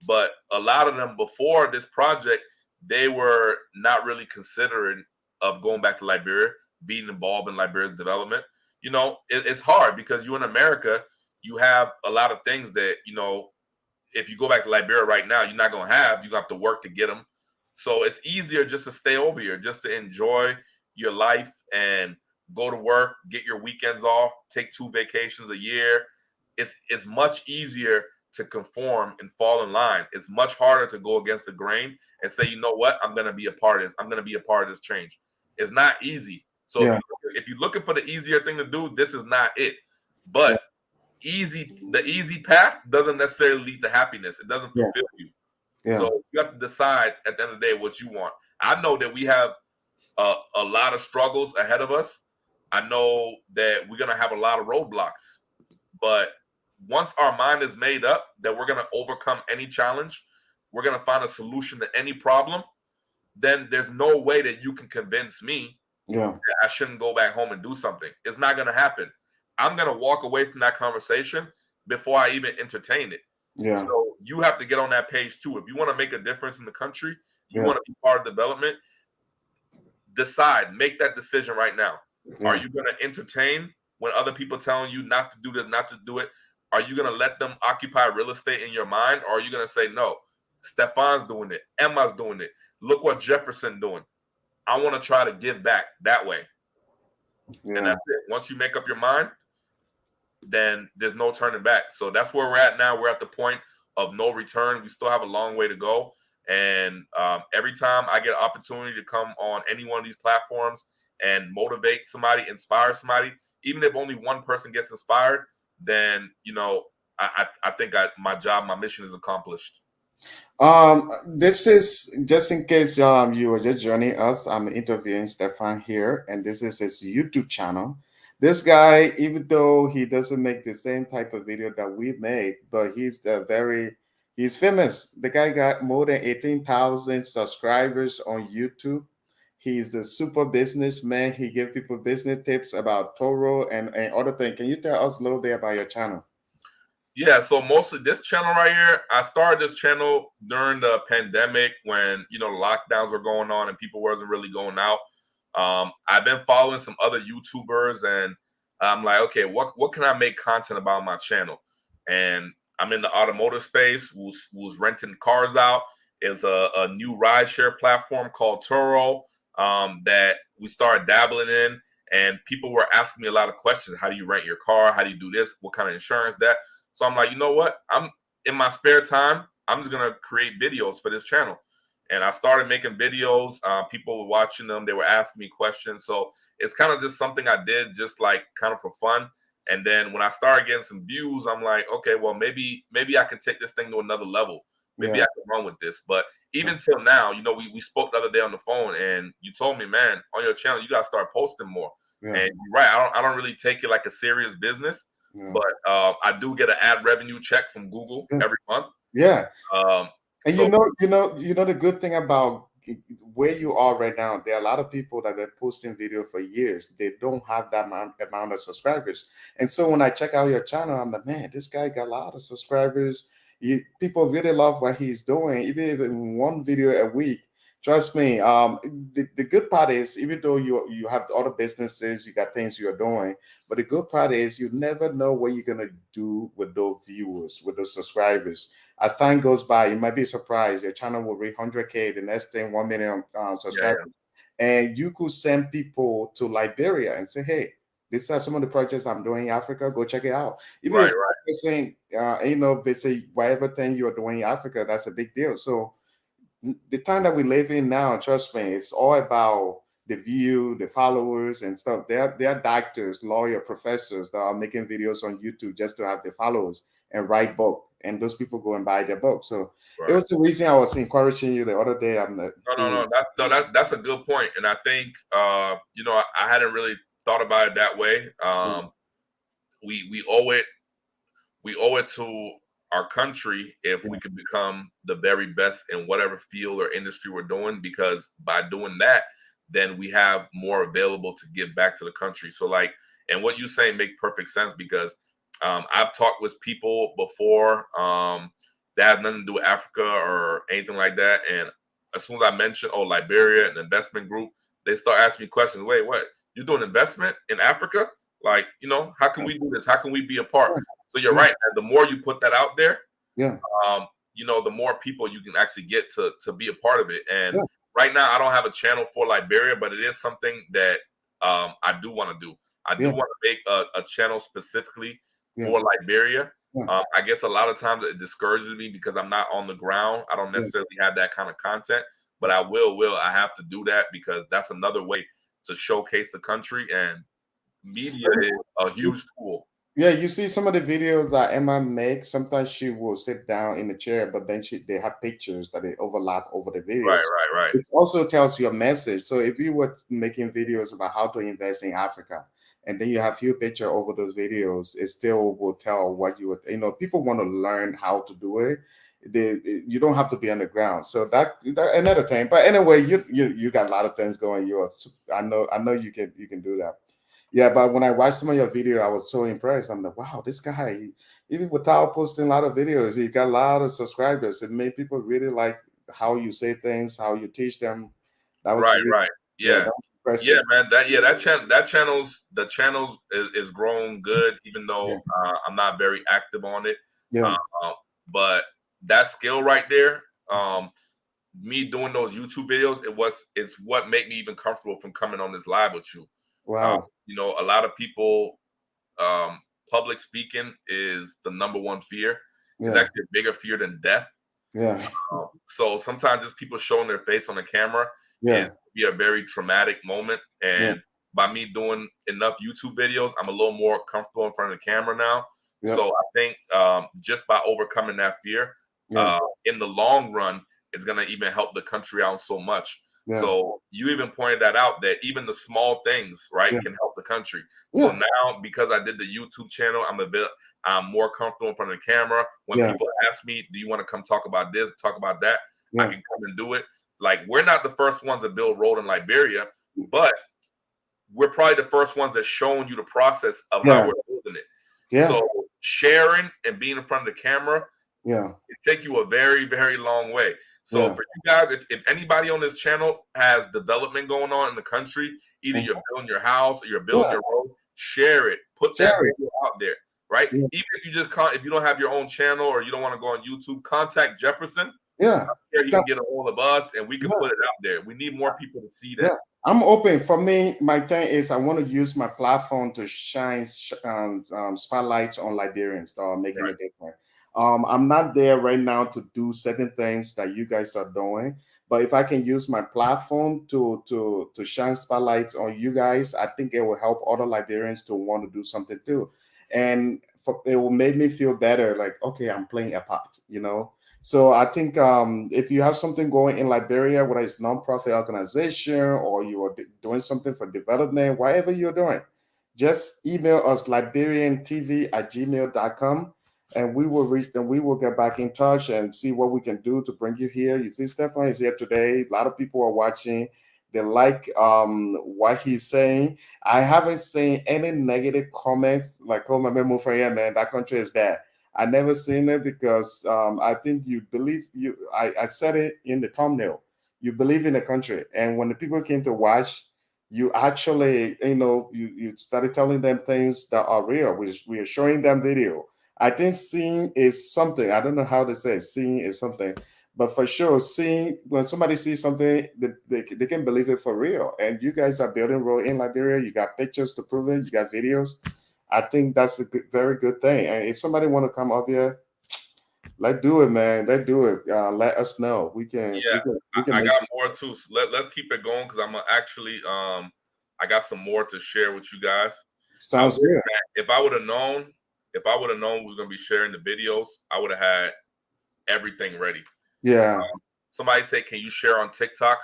But a lot of them before this project, they were not really considering of going back to Liberia, being involved in Liberia's development. It's hard because you're in America, you have a lot of things that, if you go back to Liberia right now, you're not going to have. You're going to have to work to get them. So it's easier just to stay over here, just to enjoy your life and go to work, get your weekends off, take 2 vacations a year. It's much easier to conform and fall in line. It's much harder to go against the grain and say, you know what, I'm going to be a part of this. I'm going to be a part of this change. It's not easy. So Yeah. if you're looking for the easier thing to do, this is not it. But the easy path doesn't necessarily lead to happiness. It doesn't fulfill you. Yeah. So you have to decide at the end of the day what you want. I know that we have a lot of struggles ahead of us. I know that we're going to have a lot of roadblocks, but once our mind is made up that we're going to overcome any challenge, we're going to find a solution to any problem, then there's no way that you can convince me that I shouldn't go back home and do something. It's not going to happen. I'm going to walk away from that conversation before I even entertain it. So you have to get on that page too. If you want to make a difference in the country, you want to be part of development, decide, make that decision right now. Are you going to entertain when other people telling you not to do this, not to do it? Are you going to let them occupy real estate in your mind? Or are you going to say, no, Stefan's doing it, Emma's doing it, look what Jefferson doing, I want to try to give back that way. And that's it. Once you make up your mind, then there's no turning back. So that's where we're at now. We're at the point of no return. We still have a long way to go. And every time I get an opportunity to come on any one of these platforms and motivate somebody, inspire somebody, even if only one person gets inspired, then, you know, I think my job, my mission is accomplished. This is just in case you were just joining us. I'm interviewing Stefan here, and this is his YouTube channel. This guy, even though he doesn't make the same type of video that we made, but he's famous. The guy got more than 18,000 subscribers on YouTube. He's a super businessman. He gives people business tips about Toro and other things. Can you tell us a little bit about your channel? Yeah, so mostly this channel right here, I started this channel during the pandemic when, you know, lockdowns were going on and people wasn't really going out. I've been following some other YouTubers, and I'm like, okay, what can I make content about my channel? And I'm in the automotive space, who's renting cars out. Is a new rideshare platform called Turo that we started dabbling in, and people were asking me a lot of questions. How do you rent your car? How do you do this? What kind of insurance that? So I'm like, you know what? I'm in my spare time, I'm just gonna create videos for this channel. And I started making videos. People were watching them. They were asking me questions. So it's kind of just something I did just like kind of for fun. And then when I started getting some views, I'm like, okay, well, maybe I can take this thing to another level. Maybe I can run with this. But even till now, you know, we spoke the other day on the phone, and you told me, man, on your channel, you gotta start posting more. And you're right, I don't really take it like a serious business. But I do get an ad revenue check from Google every month. And so, you know the good thing about where you are right now, there are a lot of people that have been posting video for years. They don't have that amount of subscribers. And so when I check out your channel, I'm like, man, this guy got a lot of subscribers. People really love what he's doing, even if in one video a week. Trust me. The good part is, even though you have other businesses, you got things you're doing, but the good part is you never know what you're gonna do with those viewers, with those subscribers. As time goes by, you might be surprised. Your channel will reach 100K, the next thing 1 million subscribers, and you could send people to Liberia and say, hey, these are some of the projects I'm doing in Africa. Go check it out. Even if you're saying, you know, if it's whatever thing you're doing in Africa, that's a big deal. So the time that we live in now, trust me, it's all about the view, the followers and stuff. There are doctors, lawyer, professors that are making videos on YouTube just to have the followers and write book. And those people go and buy their book. So it was the reason I was encouraging you the other day. That's a good point. And I think you know, I hadn't really thought about it that way. We owe it to our country if we could become the very best in whatever field or industry we're doing, because by doing that, then we have more available to give back to the country. So like, and what you say make perfect sense, because I've talked with people before that have nothing to do with Africa or anything like that. And as soon as I mention, Liberia, an investment group, they start asking me questions. Wait, what? You doing investment in Africa? Like, you know, how can we do this? How can we be a part? So you're right. The more you put that out there, you know, the more people you can actually get to be a part of it. And right now, I don't have a channel for Liberia, but it is something that I do want to do. I do want to make a channel specifically for Liberia. I guess a lot of times it discourages me because I'm not on the ground. I don't necessarily have that kind of content, but I have to do that, because that's another way to showcase the country, and media is a huge tool. Yeah, you see some of the videos that Emma makes. Sometimes she will sit down in the chair, but then they have pictures that they overlap over the videos. Right. It also tells you a message. So if you were making videos about how to invest in Africa, and then you have few picture over those videos, it still will tell what you would, people want to learn how to do it. You don't have to be on the ground. So that another thing. But anyway, you got a lot of things going. I know you can do that. Yeah, but when I watched some of your video, I was so impressed. I'm like, wow, this guy, even without posting a lot of videos, he got a lot of subscribers. It made people really like how you say things, how you teach them. That was Right, really, right. yeah, Yeah. that was Yeah, impressive. man. The channels is growing good, even though Yeah, I'm not very active on it. yeah, Uh, but that skill right there, me doing those YouTube videos, it's what made me even comfortable from coming on this live with you. wow, A lot of people, um, public speaking is the number one fear. It's yeah, actually a bigger fear than death. yeah, So sometimes just people showing their face on the camera is yeah, be a very traumatic moment. yeah, And by me doing enough YouTube videos, I'm a little more comfortable in front of the camera now. yeah, So I think just by overcoming that fear, yeah, in the long run, it's gonna even help the country out so much. yeah, So you even pointed that out that even the small things, right, yeah, can help the country. So yeah, now because I did the YouTube channel, I'm more comfortable in front of the camera. When yeah, people ask me, do you want to come talk about this, talk about that? I yeah, can come and do it. Like we're not the first ones to build road in Liberia, but we're probably the first ones that's showing you the process of how yeah, we're building it. yeah, So sharing and being in front of the camera, yeah, it take you a very, very long way. So yeah, for you guys, if anybody on this channel has development going on in the country, either mm, you're building your house or you're building yeah, your road, share it, put that Jerry, video out there, right? yeah, Even if you don't have your own channel or you don't want to go on YouTube, contact Jefferson. yeah, Here he can get a hold of us and we can yeah. put it out there. We need more people to see Yeah, that. I'm open. For me, my thing is I want to use my platform to shine spotlights on Liberians that are making a Right. difference. I'm not there right now to do certain things that you guys are doing, but if I can use my platform to shine spotlights on you guys, I think it will help other Liberians to want to do something too, and it will make me feel better. Like, okay, I'm playing a part. So I think if you have something going in Liberia, whether it's nonprofit organization or you are doing something for development, whatever you're doing, just email us liberiantv@gmail.com and we will reach and we will get back in touch and see what we can do to bring you here. You see, Stefan is here today. A lot of people are watching. They like what he's saying. I haven't seen any negative comments like, oh, my memo for here, man, that country is bad. I never seen it because I think you believe you. I said it in the thumbnail. You believe in the country, and when the people came to watch, you actually, you started telling them things that are real. We are showing them video. I think seeing is something. I don't know how to say it. Seeing is something, but for sure, seeing when somebody sees something, they can believe it for real. And you guys are building road in Liberia. You got pictures to prove it. You got videos. I think that's a very good thing. And if somebody want to come up here, let's do it, man. Let's do it. Let us know. We can. Yeah, We can I make. got more too. So let's keep it going because I'm gonna actually I got some more to share with you guys. I Sounds good. if I would have known we was gonna be sharing the videos, I would have had everything ready. Yeah. Somebody say, can you share on TikTok?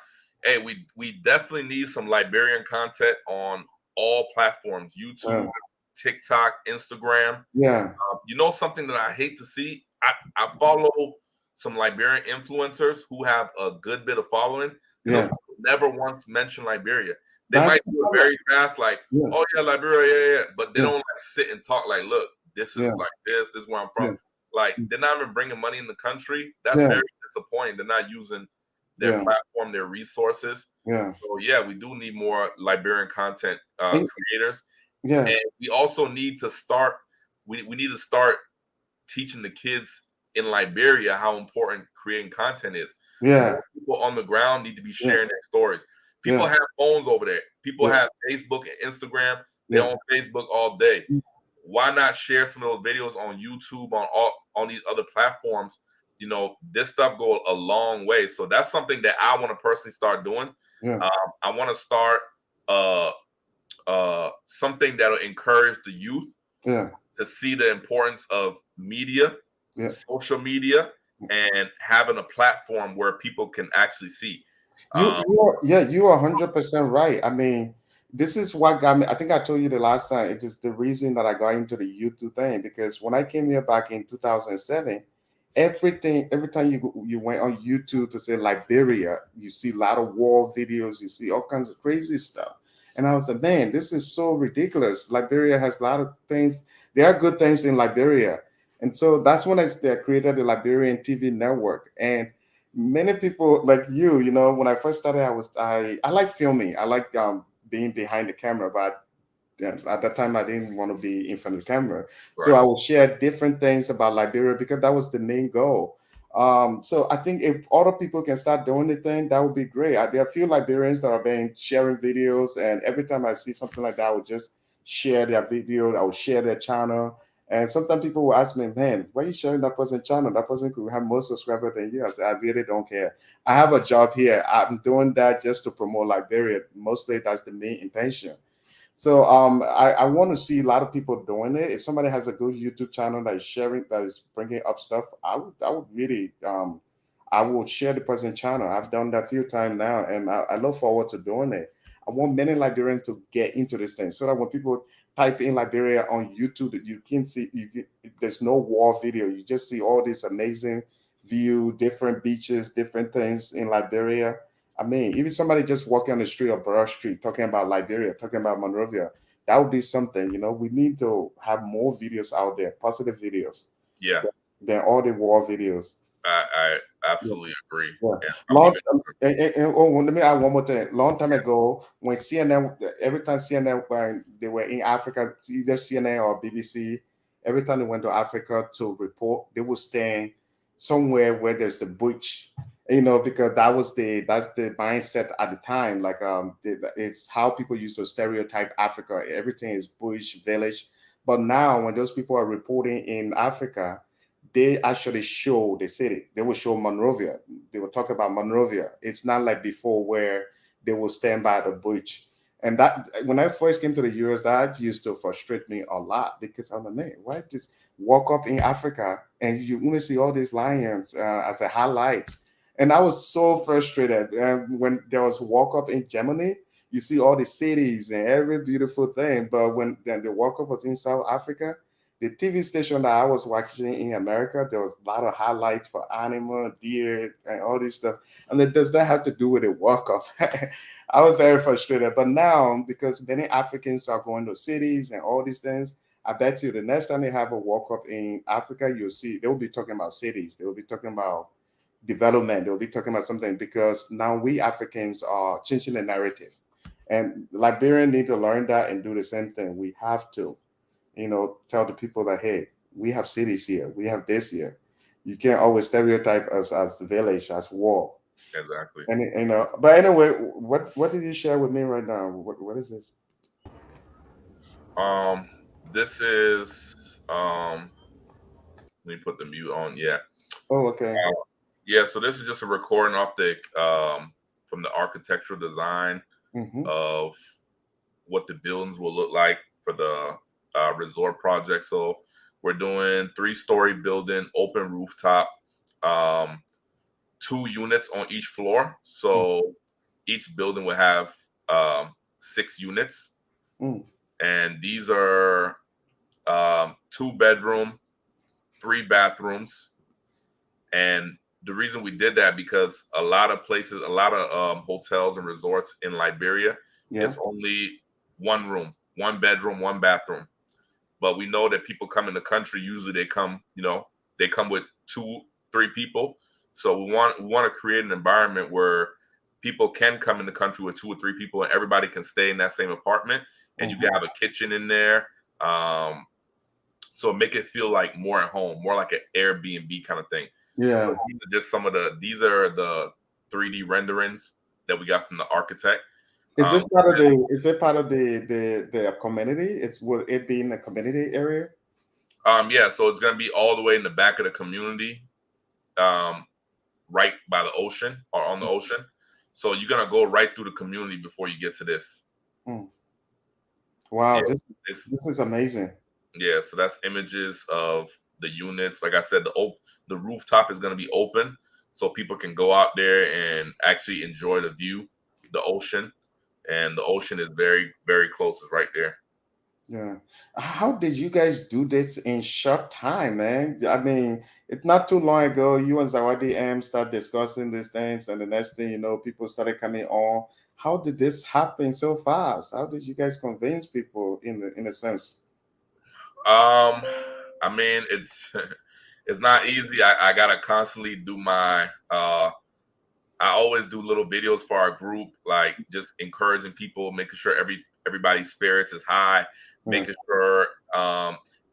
Hey, we definitely need some Liberian content on all platforms: YouTube, TikTok, Instagram. Yeah. Something that I hate to see. I follow some Liberian influencers who have a good bit of following, and those Yeah. people never once mention Liberia. They might That's. do it very fast, like, Yeah. oh yeah, Liberia, yeah, but they Yeah. don't like sit and talk like, look, this is Yeah. like this is where I'm from. Yeah. Like they're not even bringing money in the country. That's Yeah. very disappointing. They're not using their Yeah. platform, their resources. Yeah. So yeah, we do need more Liberian content And- creators, Yeah. and we also need to start. We need to start teaching the kids in Liberia how important creating content is. Yeah. More people on the ground need to be Yeah. sharing their stories. People Yeah. have phones over there. People Yeah. have Facebook and Instagram. They're Yeah. on Facebook all day. Why not share some of those videos on YouTube, on these other platforms? This stuff go a long way. So that's something that I want to personally start doing. Yeah. I want to start something that'll encourage the youth Yeah. to see the importance of media, Yeah. social media, and having a platform where people can actually see. You are 100% right. I mean, this is what got me. I think I told you the last time. It is the reason that I got into the YouTube thing because when I came here back in 2007, every time you went on YouTube to say Liberia, you see a lot of war videos, you see all kinds of crazy stuff, and I was like, man, this is so ridiculous. Liberia has a lot of things. There are good things in Liberia, and so that's when they created the Liberian TV network and many people like you know when I first started I like filming. I like being behind the camera, but at that time I didn't want to be in front of the camera. So Right. I will share different things about Liberia because that was the main goal. So I think if other people can start doing the thing, that would be great. There are a few Liberians that are been sharing videos, and every time I see something like that, I would just share their video. I would share their channel. And sometimes people will ask me, man, why are you sharing that person's channel? That person could have more subscribers than you. I say, I really don't care. I have a job here. I'm doing that just to promote Liberia. Mostly that's the main intention. So I want to see a lot of people doing it. If somebody has a good YouTube channel that is sharing, that is bringing up stuff, I would really I will share the person channel. I've done that a few times now, and I look forward to doing it. I want many Liberians to get into this thing so that when people type in Liberia on YouTube, you can see there's no war video. You just see all these amazing view, different beaches, different things in Liberia. I mean, even somebody just walking on the street or Broad Street talking about Liberia, talking about Monrovia, that would be something. We need to have more videos out there, positive videos, Yeah, than all the war videos. I Yeah. absolutely agree. Yeah. And I'm Long, even let me add one more thing. Long time ago, when CNN, every time CNN, when they were in Africa, either CNN or BBC, every time they went to Africa to report, they would stand somewhere where there's a bush, because that's the mindset at the time. Like it's how people used to stereotype Africa. Everything is bush, village. But now, when those people are reporting in Africa, they actually show the city. They will show Monrovia. They will talk about Monrovia. It's not like before where they will stand by the bridge. And that when I first came to the US, that used to frustrate me a lot because I'm like, man, why just walk up in Africa and you only see all these lions as a highlight? And I was so frustrated. And when there was walk up in Germany, you see all the cities and every beautiful thing. But when then the walk up was in South Africa, the TV station that I was watching in America, there was a lot of highlights for animal, deer, and all this stuff. And it does not have to do with a walk up. I was very frustrated. But now, because many Africans are going to cities and all these things, I bet you the next time they have a walk up in Africa, you'll see they will be talking about cities. They will be talking about development. They will be talking about something because now we Africans are changing the narrative. And Liberians need to learn that and do the same thing. We have to tell the people that, hey, we have cities here, we have this here. You can't always stereotype us as village, as war. exactly. And but anyway, what did you share with me right now? What is this? Um, this is let me put the mute on. Yeah. Oh, okay. Yeah, so this is just a recording off from the architectural design Mm-hmm. of what the buildings will look like for the resort project. So we're doing 3-story building, open rooftop, um, 2 units on each floor. So each building will have 6 units, Mm. and these are 2-bedroom, 3 bathrooms. And the reason we did that because a lot of places, a lot of hotels and resorts in Liberia, Yeah. it's only 1 room, 1 bedroom, 1 bathroom. But we know that people come in the country, usually they come, they come with 2, 3 people. So we want to create an environment where people can come in the country with 2 or 3 people and everybody can stay in that same apartment and you Mm-hmm. can have a kitchen in there. So make it feel like more at home, more like an Airbnb kind of thing. So Yeah. these are the 3D renderings that we got from the architect. Is Um, this part of the? Is it part of the community? Will it be in the community area? yeah, so it's gonna be all the way in the back of the community, um, right by the ocean or on the ocean. So you're gonna go right through the community before you get to this. Mm. Yeah, Wow, this it's this is amazing. yeah. So that's images of the units. Like I said, the rooftop is gonna be open, so people can go out there and actually enjoy the view, the ocean. and the ocean is very, very close. It's right there. Yeah. How did you guys do this in short time, man? I mean, it's not too long ago, you and Zawadi M start discussing these things, and the next thing you know, people started coming on. How did this happen so fast? How did you guys convince people in a sense? I mean, it's it's not easy. I gotta constantly do my I always do little videos for our group, like just encouraging people, making sure everybody's spirits is high, Yeah. making sure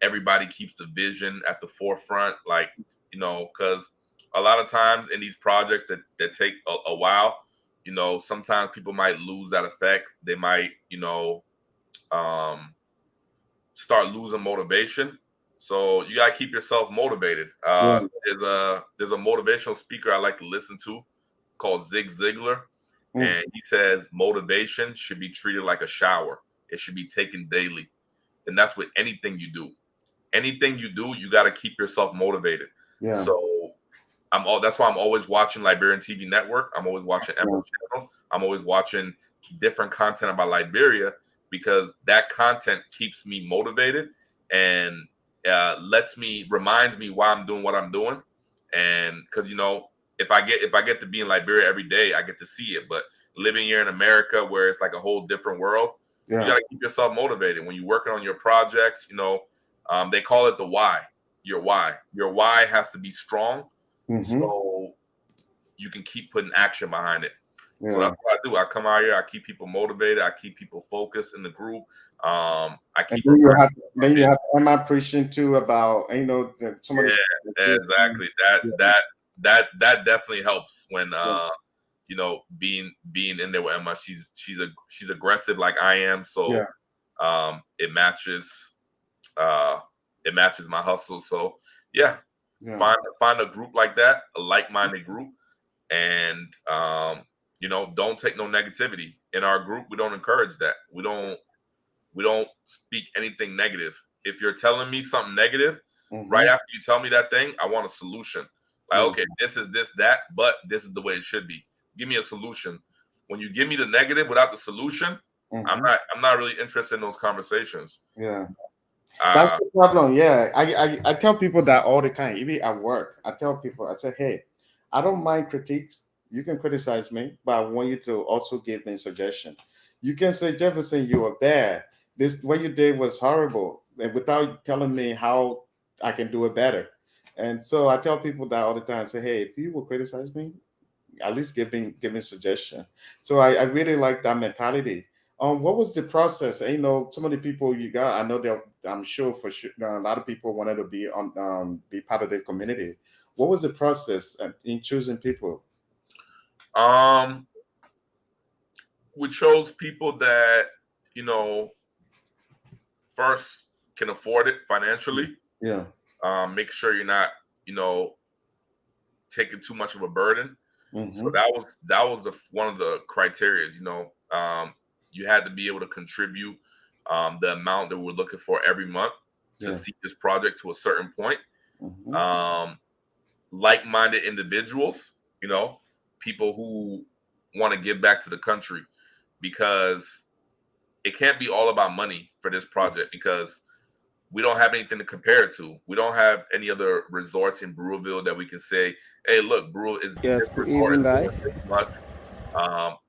everybody keeps the vision at the forefront, like, because a lot of times in these projects that take a while, sometimes people might lose that effect. They might, um, start losing motivation. So you gotta keep yourself motivated. Yeah. There's a motivational speaker I like to listen to called Zig Ziglar, Mm. and he says motivation should be treated like a shower. It should be taken daily, and that's with anything you do. Anything you do, you got to keep yourself motivated. Yeah. So that's why I'm always watching Liberian TV Network. I'm always watching Emma's channel. I'm always watching different content about Liberia because that content keeps me motivated and reminds me why I'm doing what I'm doing. And because if I get to be in Liberia every day, I get to see it. But living here in America, where it's like a whole different world, you got to keep yourself motivated when you're working on your projects. They call it the why. Your why has to be strong, so you can keep putting action behind it. Yeah. So that's what I do. I come out here, I keep people motivated, I keep people focused in the group. I keep. Then you have Emma preaching too about some of the exactly. That definitely helps when being in there with Emma. She's aggressive like I am, so it matches my hustle. So yeah. Find a group like that, a like-minded group, and don't take no negativity. In our group, we don't encourage that. We don't speak anything negative. If you're telling me something negative, right after you tell me that thing, I want a solution. Like, okay, this is this, that, but this is the way it should be. Give me a solution. When you give me the negative without the solution, I'm not really interested in those conversations. Yeah. That's the problem. Yeah. I tell people that all the time, even at work. I tell people, I say, hey, I don't mind critiques. You can criticize me, but I want you to also give me a suggestion. You can say, Jefferson, you were bad. This what you did was horrible, and without telling me how I can do it better. And so I tell people that all the time. Say, hey, if you will criticize me, at least give me suggestion. So I really like that mentality. What was the process? And, some of the people you got, I know that I'm sure for sure a lot of people wanted to be part of the community. What was the process in choosing people? We chose people that first can afford it financially. Yeah. Make sure you're not taking too much of a burden. So that was one of the criteria. You had to be able to contribute the amount that we're looking for every month to see this project to a certain point. Like-minded individuals, people who want to give back to the country, because it can't be all about money for this project, because we don't have anything to compare it to. We don't have any other resorts in Brewville that we can say, hey, look, Brew is Good evening, guys. much.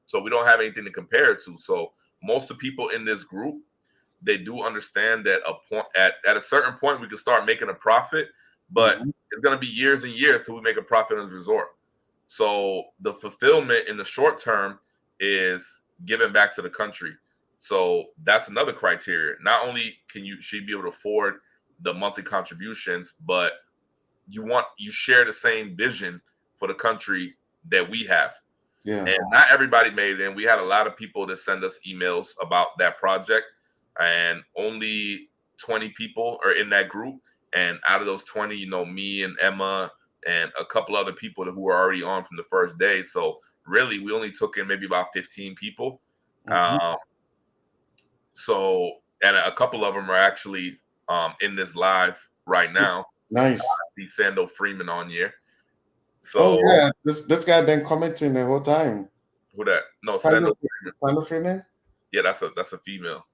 So we don't have anything to compare it to. So most of the people in this group, they do understand that at a certain point we can start making a profit, but it's going to be years and years till we make a profit in this resort. So the fulfillment in the short term is giving back to the country. So that's another criteria. Not only should be able to afford the monthly contributions, but you share the same vision for the country that we have. Yeah. And not everybody made it in. We had a lot of people that send us emails about that project, and only 20 people are in that group. And out of those 20, me and Emma and a couple other people who were already on from the first day. So really, we only took in maybe about 15 people. So, and a couple of them are actually in this live right now. Nice. I see Sando Freeman on here. So yeah, this guy been commenting the whole time. Who that? No, Sando Freeman. Yeah, that's a female.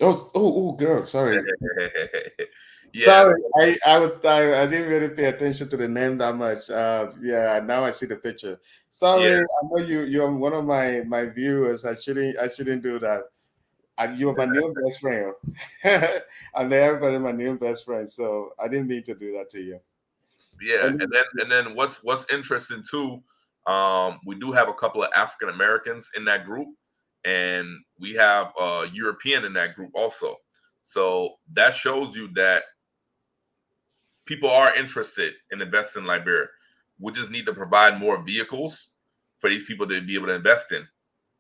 Oh, girl. Sorry. Yeah. Sorry, I didn't really pay attention to the name that much. Yeah, now I see the picture. Sorry, Yeah. I know you're one of my viewers. I shouldn't do that. You're my new best friend. I'm everybody my new best friend. So I didn't mean to do that to you. Yeah, And and then what's interesting too, we do have a couple of African Americans in that group, and we have a European in that group also. So that shows you that people are interested in investing in Liberia. We just need to provide more vehicles for these people to be able to invest in,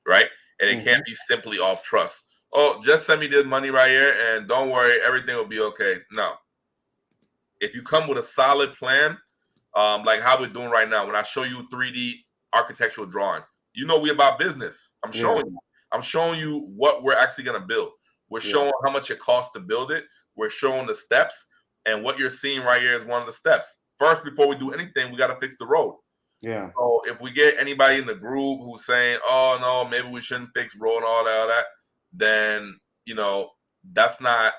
right? And it can't mhm, be simply off trust. Oh, just send me this money right here, and don't worry, everything will be okay. No, if you come with a solid plan, like how we're doing right now, when I show you 3D architectural drawing, you know we about business. I'm yeah, showing you. I'm showing you what we're actually going to build. We're yeah, showing how much it costs to build it. We're showing the steps, and what you're seeing right here is one of the steps. First, before we do anything, we got to fix the road. yeah, So if we get anybody in the group who's saying, "Oh no, maybe we shouldn't fix road and all that," then that's not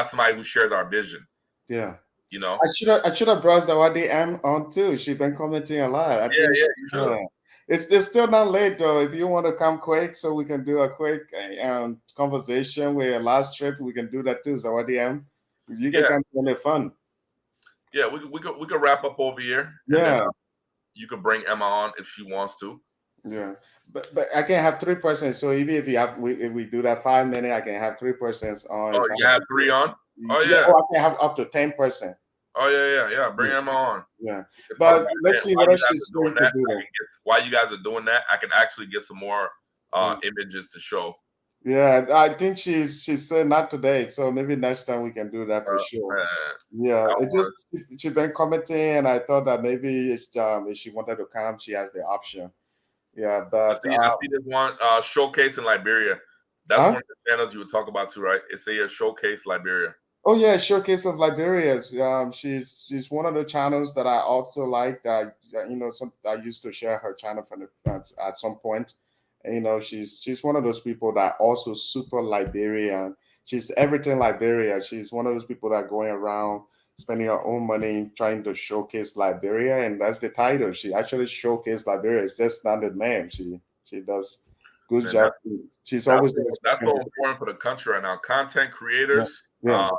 somebody who shares our vision. yeah. You know, I should have brought Zawadi M on too. She's been commenting a lot. I yeah, think yeah, you should. it's still not late though. If you want to come quick, so we can do a quick conversation with your last trip, we can do that too. Zawadi M, you can Yeah, come to the fun. yeah, we could wrap up over here, and then Yeah, you can bring Emma on if she wants to. yeah. But I can have 3%. So even if we do that 5 minutes, I can have 3% on. Oh, It's you not can a have big three deal. on. Oh Yeah, yeah, or I can have up to 10%. oh yeah. Bring Emma on. Yeah, We can talk but about let's that. see While what you else guys she's are going doing to that, do I there. can get. While you guys are doing that, I can actually get some more images to show. Yeah, I think she said not today, so maybe next time we can do that for sure. Man, Yeah, I it want. just she been commenting, and I thought that maybe if she wanted to come, she has the option. Yeah, but I see this one showcase in Liberia. That's huh? one of the channels you would talk about too, right? It's a showcase Liberia. Oh yeah, Showcase of Liberia. She's one of the channels that I also like. That some I used to share her channel from at some point. And, she's one of those people that also super Liberian. She's everything Liberia. She's one of those people that going around spending her own money trying to showcase Liberia, and that's the title. She actually showcased Liberia. It's just not the name. She does good Man, job. She's always doing that's something. so important for the country right now. Content Yeah, creators, yeah,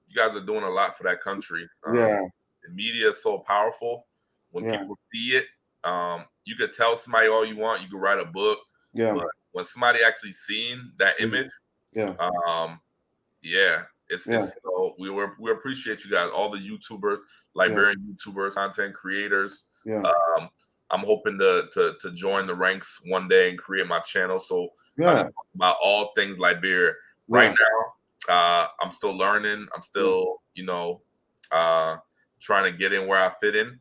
you guys are doing a lot for that country. yeah, The media is so powerful. When yeah, people see it, you could tell somebody all you want. You could write a book, yeah, but when somebody actually seen that image, yeah, um, yeah, yeah. it's so we appreciate you guys, all the YouTubers, Yeah, Liberian YouTubers, content creators. yeah, Um, I'm hoping to join the ranks one day and create my channel so I can yeah, talk about all things Liberia. Right yeah, now, I'm still learning. I'm yeah, still, trying to get in where I fit in.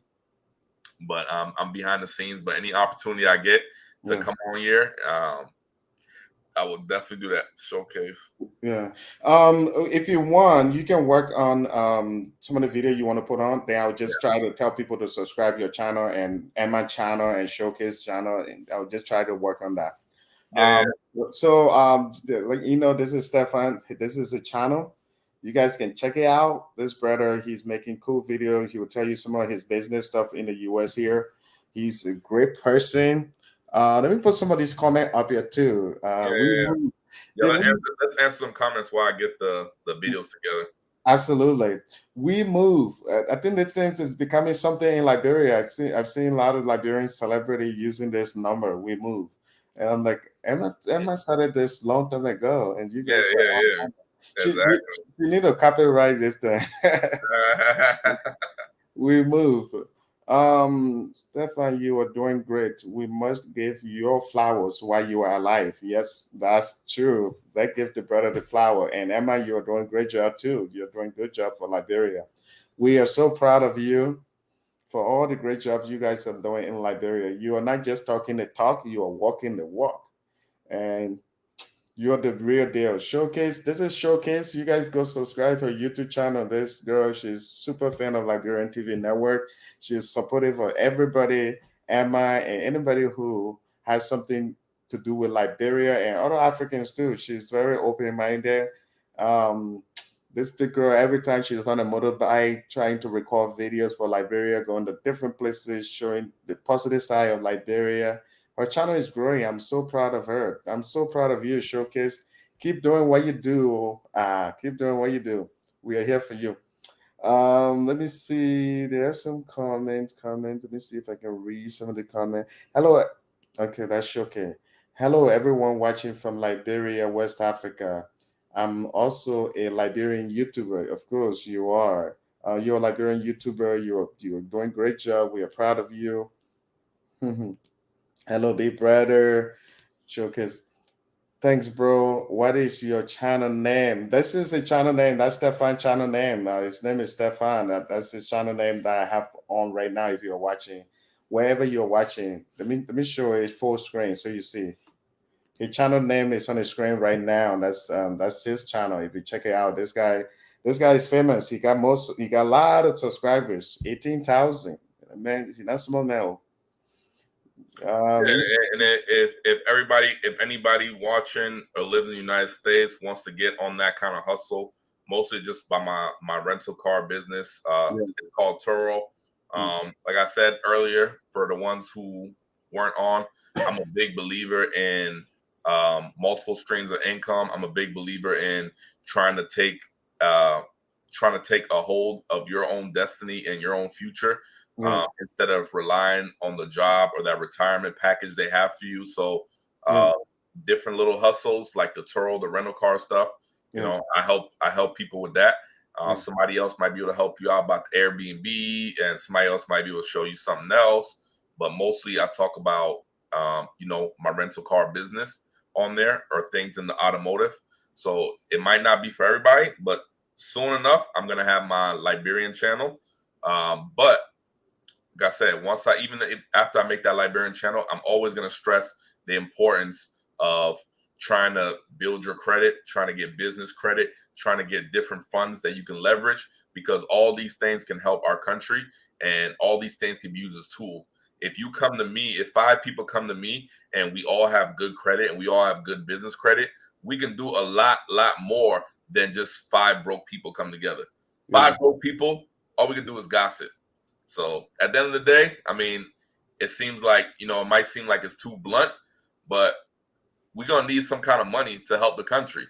But I'm behind the scenes. But any opportunity I get to yeah, come on here, I will definitely do that showcase. yeah. If you want, you can work on some of the video you want to put on. Then I'll just try to tell people to subscribe your channel and my channel and Showcase channel, and I'll just try to work on that. Yeah, yeah, This is Stefan. This is a channel. You guys can check it out. This brother, he's making cool videos. He will tell you some of his business stuff in the US here. He's a great person. Let me put some of these comment up here too. yeah, We yeah. moved. Yeah, Did we let's answer some comments while I get the videos together. Absolutely. We move. I think this thing is becoming something in Liberia. I've seen a lot of Liberian celebrity using this number. We move, and I'm like, Emma started this long time ago, and you Yeah, guys are. yeah, yeah. She need to copyright this thing. Exactly. We move. Stefan, you are doing great. We must give your flowers while you are alive. Yes, that's true. They give the brother the flower. And Emma, you're doing great job too. You're doing good job for Liberia. We are so proud of you for all the great jobs you guys are doing in Liberia. You are not just talking the talk, you are walking the walk. And you're the real deal. Showcase. This is Showcase. You guys go subscribe her YouTube channel. This girl, she's super fan of Liberian TV Network. She's supportive of everybody, Emma, and anybody who has something to do with Liberia and other Africans too. She's very open-minded. Um, this the girl, every time she's on a motorbike trying to record videos for Liberia, going to different places, showing the positive side of Liberia. Her channel is growing. I'm so proud of her. I'm so proud of you, Showcase. Keep doing what you do. Keep doing what you do. We are here for you. Let me see. There are some comments. Let me see if I can read some of the comments. Hello. Okay, that's okay. Hello, everyone watching from Liberia, West Africa. I'm also a Liberian YouTuber. Of course, you are. You're a Liberian YouTuber. You're doing great job. We are proud of you. Hello, big brother. Showcase. Thanks, bro. What is your channel name? This is a channel name. That's Stefan channel name. His name is Stefan. That's his channel name that I have on right now. If you're watching, wherever you're watching, let me show it full screen so you see. His channel name is on the screen right now. That's his channel. If you check it out, this guy is famous. He got a lot of subscribers. 18,000. Man, that's small man. Let me And if anybody watching or lives in the United States wants to get on that kind of hustle, mostly just by my rental car business, it's called Turo. Like I said earlier, for the ones who weren't on, I'm a big believer in multiple streams of income. I'm a big believer in trying to take a hold of your own destiny and your own future. Instead of relying on the job or that retirement package they have for you. So different little hustles like the Turo, the rental car stuff. You know, I help people with that. Somebody else might be able to help you out about the Airbnb, and somebody else might be able to show you something else. But mostly I talk about my rental car business on there, or things in the automotive. So it might not be for everybody, but soon enough I'm gonna have my Liberian channel. But like I said, after I make that Liberian channel, I'm always going to stress the importance of trying to build your credit, trying to get business credit, trying to get different funds that you can leverage, because all these things can help our country, and all these things can be used as tools. If 5 people come to me and we all have good credit and we all have good business credit, we can do a lot more than just 5 broke people come together. 5 broke people, all we can do is gossip. So at the end of the day, I mean, it seems like, it might seem like it's too blunt, but we're going to need some kind of money to help the country.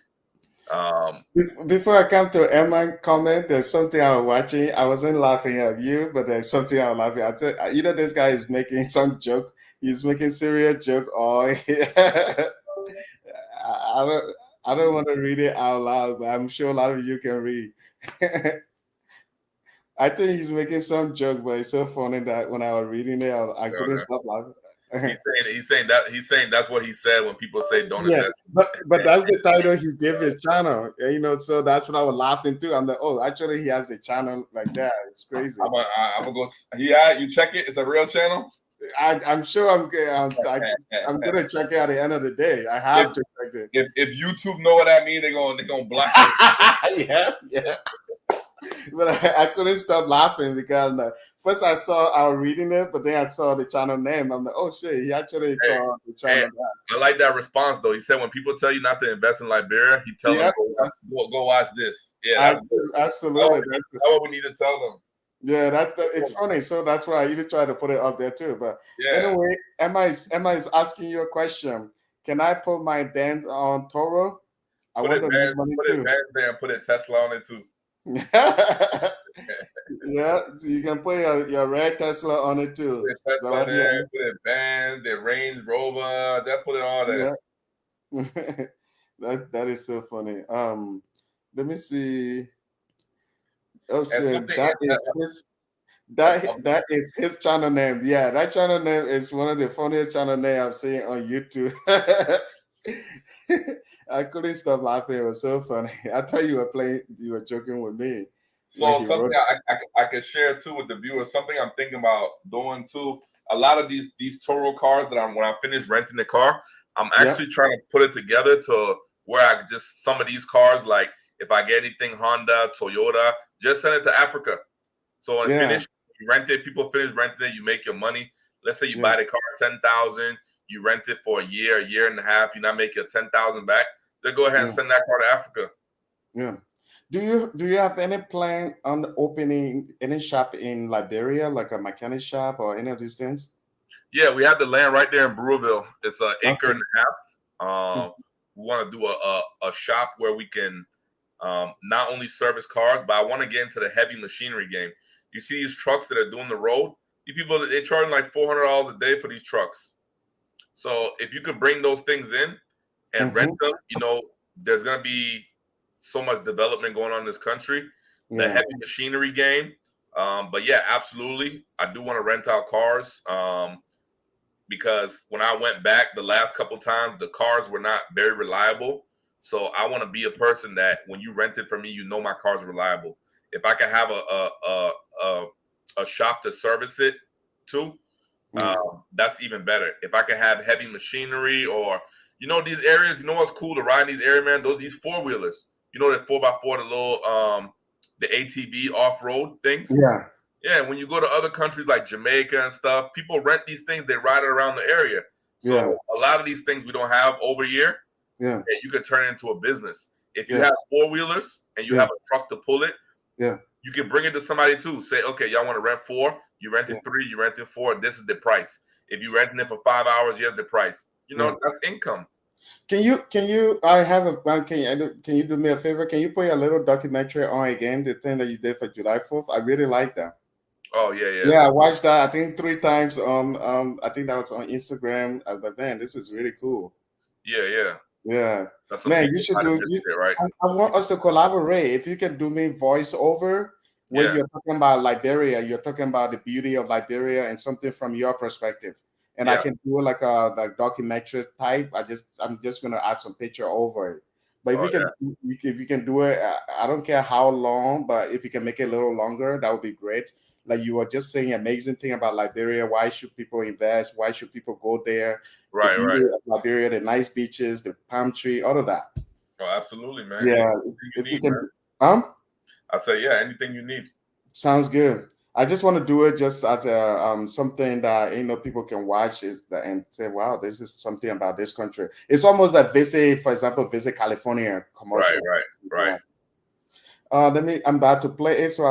Before I come to Emma comment, there's something I was watching. I wasn't laughing at you, but there's something I was laughing at. This guy is making some joke. He's making serious joke. Or I don't want to read it out loud, but I'm sure a lot of you can read. I think he's making some joke, but it's so funny that when I was reading it, I couldn't stop laughing. He's saying that's what he said when people say don't invest. But that's the title he gave his channel. So that's what I was laughing too. I'm like, oh, actually he has a channel like that. It's crazy. I'm gonna go. Yeah, you check it. It's a real channel. I'm sure I'm gonna check it at the end of the day. I have to check it. If YouTube know what that means, they're gonna block it. Yeah. But I couldn't stop laughing because first I was reading it, but then I saw the channel name. I'm like, oh shit, he actually called the channel that. I like that response though. He said when people tell you not to invest in Liberia, he tells them go watch this. Yeah, absolutely. That's what we need to tell them. Yeah, it's funny. So that's why I even try to put it up there too. But anyway, Emma is asking you a question. Can I put my dance on Toro? Put it there and put a Tesla on it too. Yeah, you can put your red Tesla on it too. Put it Benz, the Range Rover, put it all there. Yeah. that is so funny. Let me see. Oh shit, that is his channel name. Yeah, that channel name is one of the funniest channel names I've seen on YouTube. I couldn't stop laughing. It was so funny. I thought you were joking with me. So something I could share too with the viewers, something I'm thinking about doing too. A lot of these Toro cars when I finish renting the car, I'm actually trying to put it together to where I could just, some of these cars, like if I get anything Honda, Toyota, just send it to Africa. So when you rent it, people finish renting it, you make your money. Let's say you buy the car $10,000, you rent it for a year and a half, you're not making 10,000 back, then go ahead and send that car to Africa. Yeah. Do you have any plan on opening any shop in Liberia, like a mechanic shop or any of these things? Yeah, we have the land right there in Brewerville. It's an acre Okay. and a half. We want to do a shop where we can not only service cars, but I want to get into the heavy machinery game. You see these trucks that are doing the road? These people, they're charging like $400 a day for these trucks. So if you could bring those things in and rent them, you know, there's going to be so much development going on in this country. The heavy machinery game. But yeah, absolutely. I do want to rent out cars. Because when I went back the last couple times, the cars were not very reliable. So I want to be a person that when you rent it from me, you know my car's reliable. If I can have a shop to service it to, that's even better. If I can have heavy machinery or, you know, these areas, you know what's cool to ride in these areas, man? These 4-wheelers, you know, that 4x4, the little, the ATV off-road things. Yeah. Yeah, when you go to other countries like Jamaica and stuff, people rent these things, they ride it around the area. So a lot of these things we don't have over here, you can turn it into a business. If you have 4-wheelers and you have a truck to pull it, you can bring it to somebody too. Say, okay, y'all want to rent 4, you rented 3, you rented 4, this is the price. If you renting it for 5 hours, here's the price. You know, that's income. Can you I have a can you do me a favor? Can you put a little documentary on again, the thing that you did for July 4th? I really like that. Oh yeah. Yeah, I watched that I think 3 times on I think that was on Instagram. But man, this is really cool. Yeah. Man, you should do right. I want us to collaborate. If you can do me voiceover where you're talking about Liberia, you're talking about the beauty of Liberia and something from your perspective. And I can do like a documentary type. I'm just gonna add some picture over it. But if you can do it, I don't care how long, but if you can make it a little longer, that would be great. Like you were just saying, amazing thing about Liberia. Why should people invest? Why should people go there? Right. Liberia, the nice beaches, the palm tree, all of that. Oh, absolutely, man. Yeah, if you can, I say, yeah, anything you need. Sounds good. I just want to do it just as a something that people can watch and say, wow, this is something about this country. It's almost like for example, visit California commercial. Right. I'm about to play it, so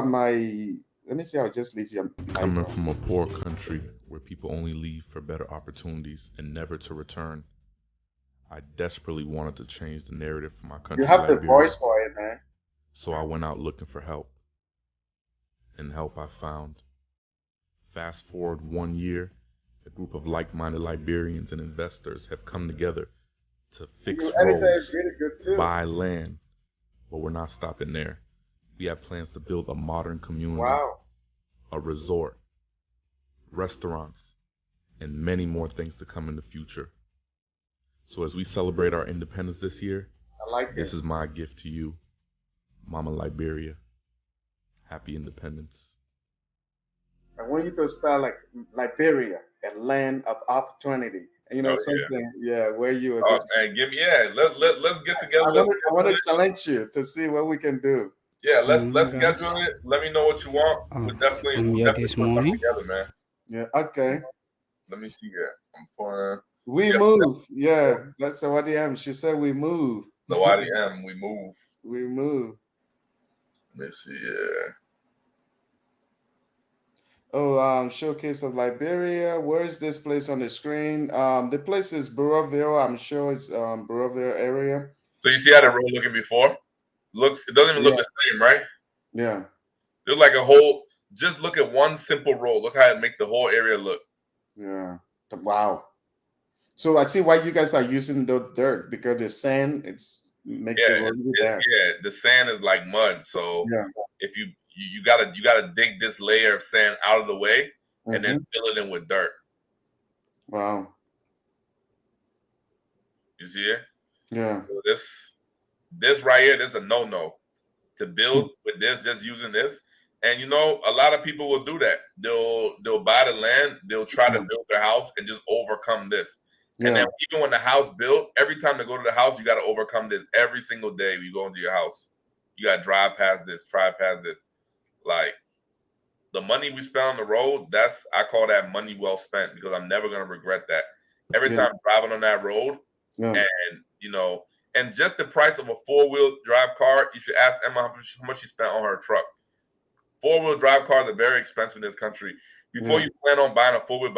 let me see. I'll just leave you. Coming from a poor country where people only leave for better opportunities and never to return, I desperately wanted to change the narrative for my country. You have the voice for it, man. So I went out looking for help. And help I found. Fast forward 1 year, a group of like-minded Liberians and investors have come together to fix roads, buy land, but we're not stopping there. We have plans to build a modern community, a resort, restaurants, and many more things to come in the future. So as we celebrate our independence this year, this is my gift to you, Mama Liberia. Happy independence. I want you to start like Liberia, a land of opportunity. And something, where you are just. And let's get together. I want to challenge you to see what we can do. Yeah, let's schedule it. Let me know what you want. We'll definitely put something together, man. Yeah. Okay. Let me see here. I'm for. We move. Yeah, that's the YDM. She said we move. The YDM. We move. We move. Let me see. Yeah. Oh, showcase of Liberia. Where is this place on the screen? The place is Brewerville. I'm sure it's Brewerville area. So you see how the road looking before? It doesn't even look the same, right? Yeah. There's like a whole. Just look at one simple road. Look how it make the whole area look. Yeah. Wow. So I see why you guys are using the dirt, because the sand makes the road there. Yeah, the sand is like mud. So if you gotta dig this layer of sand out of the way and then fill it in with dirt. Wow. You see it? Yeah. So this right here, this is a no-no. To build with this, just using this. And a lot of people will do that. They'll buy the land, they'll try to build their house and just overcome this. And then even when the house built, every time they go to the house, you got to overcome this every single day when you go into your house. You got to drive past this, drive past this. Like, the money we spent on the road, I call that money well spent, because I'm never going to regret that. every Yeah. time driving on that road, Yeah. and and just the price of a 4-wheel drive car, you should ask Emma how much she spent on her truck. 4-wheel drive cars are very expensive in this country. Before Yeah. you plan on buying a 4-wheel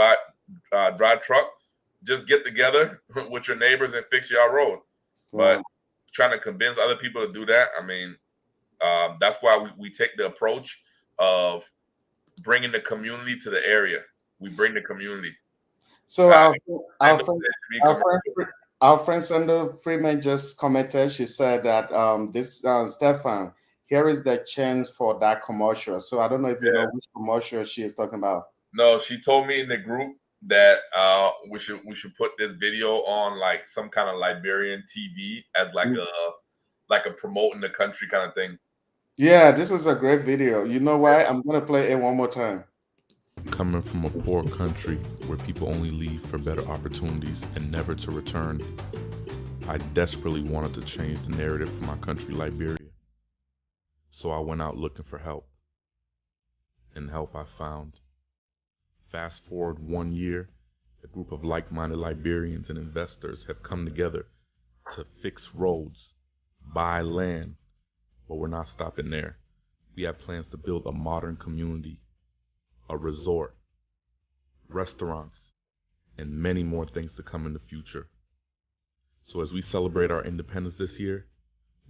drive truck, just get together with your neighbors and fix your road. But Wow. trying to convince other people to do that, I mean, that's why we take the approach of bringing the community to the area. We bring the community. So Uh, our and friend it should be our friend commercial. our friend Sandra Freeman just commented. She said that this Stefan, here is the chance for that commercial. So I don't know if you know Yeah. which commercial she is talking about. No, she told me in the group that we should put this video on like some kind of Liberian TV as like a promoting the country kind of thing. Yeah, this is a great video. You know why? I'm gonna play it one more time. Coming from a poor country where people only leave for better opportunities and never to return, I desperately wanted to change the narrative for my country, Liberia. So I went out looking for help. And help I found. Fast forward 1 year, a group of like-minded Liberians and investors have come together to fix roads, buy land, but we're not stopping there. We have plans to build a modern community, a resort, restaurants, and many more things to come in the future. So as we celebrate our independence this year,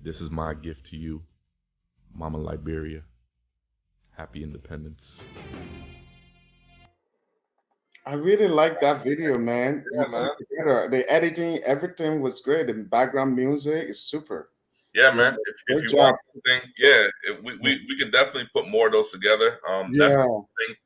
this is my gift to you, Mama Liberia. Happy independence. I really like that video, man. You Yeah, put man. it together. The editing, everything was great. The background music is super. Yeah, Yeah, man. If great you job. want something, yeah, we can definitely put more of those together. That's Yeah, something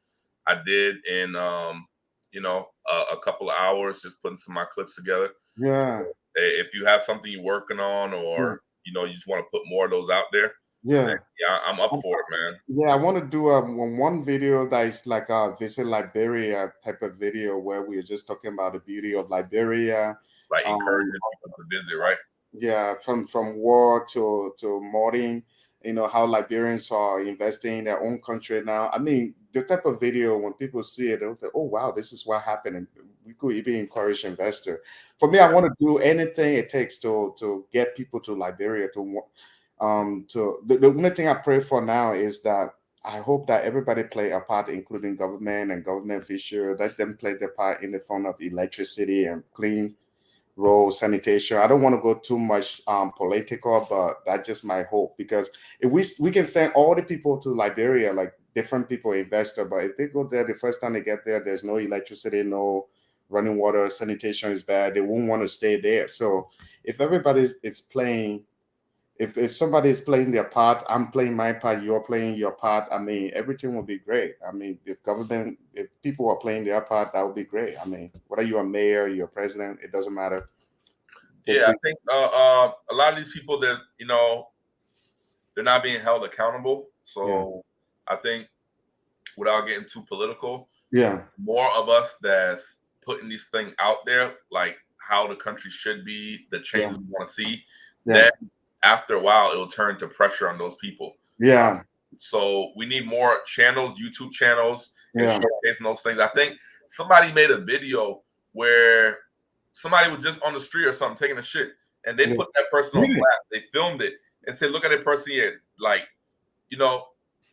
I did in a couple of hours, just putting some of my clips together. So yeah, if you have something you're working on, yeah, or you just want to put more of those out there, then yeah. yeah, I'm up for it, man. Yeah, I want to do one video that is like a visit Liberia type of video where we're just talking about the beauty of Liberia. Like Um, encouraging people to visit, right? yeah, from war to modern, how Liberians are investing in their own country now. I mean, the type of video when people see it, they'll say, "Oh wow, this is what happened," and we could even encourage investor. For me, I Yeah, want to do anything it takes to get people to Liberia to the only thing I pray for now is that I hope that everybody play a part, including government and government officials. Let them play their part in the form of electricity and clean road sanitation. I don't want to go too much political, but that's just my hope because if we can send all the people to Liberia, like different people, investor, but if they go there the first time they get there, there's no electricity, no running water, sanitation is bad. They won't want to stay there. So if everybody's is playing if somebody is playing their part, I'm playing my part, you're playing your part. I mean, everything will be great. I mean, if people are playing their part, that would be great. I mean, whether you're a mayor, you're a president, it doesn't matter. yeah. I Hopefully, think a lot of these people that they're not being held accountable. yeah, So I think, without getting too political, yeah, more of us that's putting these things out there, like how the country should be, the yeah, changes we want to see, yeah, then after a while, it'll turn to pressure on those people. Uh, yeah, so we need more channels, YouTube channels, and yeah, showcasing those things. I think somebody made a video where somebody was just on the street or something taking a shit, and they yeah. put that person on Really? blast. They filmed it and said, "Look at that person here," like you know,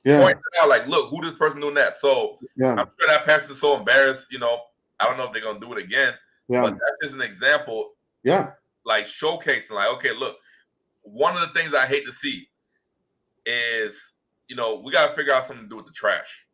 Yeah, pointing out, like, "Look, who this person doing that." So yeah, I'm sure that person's so embarrassed. I don't know if they're gonna do it again, but yeah, that's just an example, yeah, like showcasing, like, okay, look, one of the things I hate to see is, we got to figure out something to do with the trash.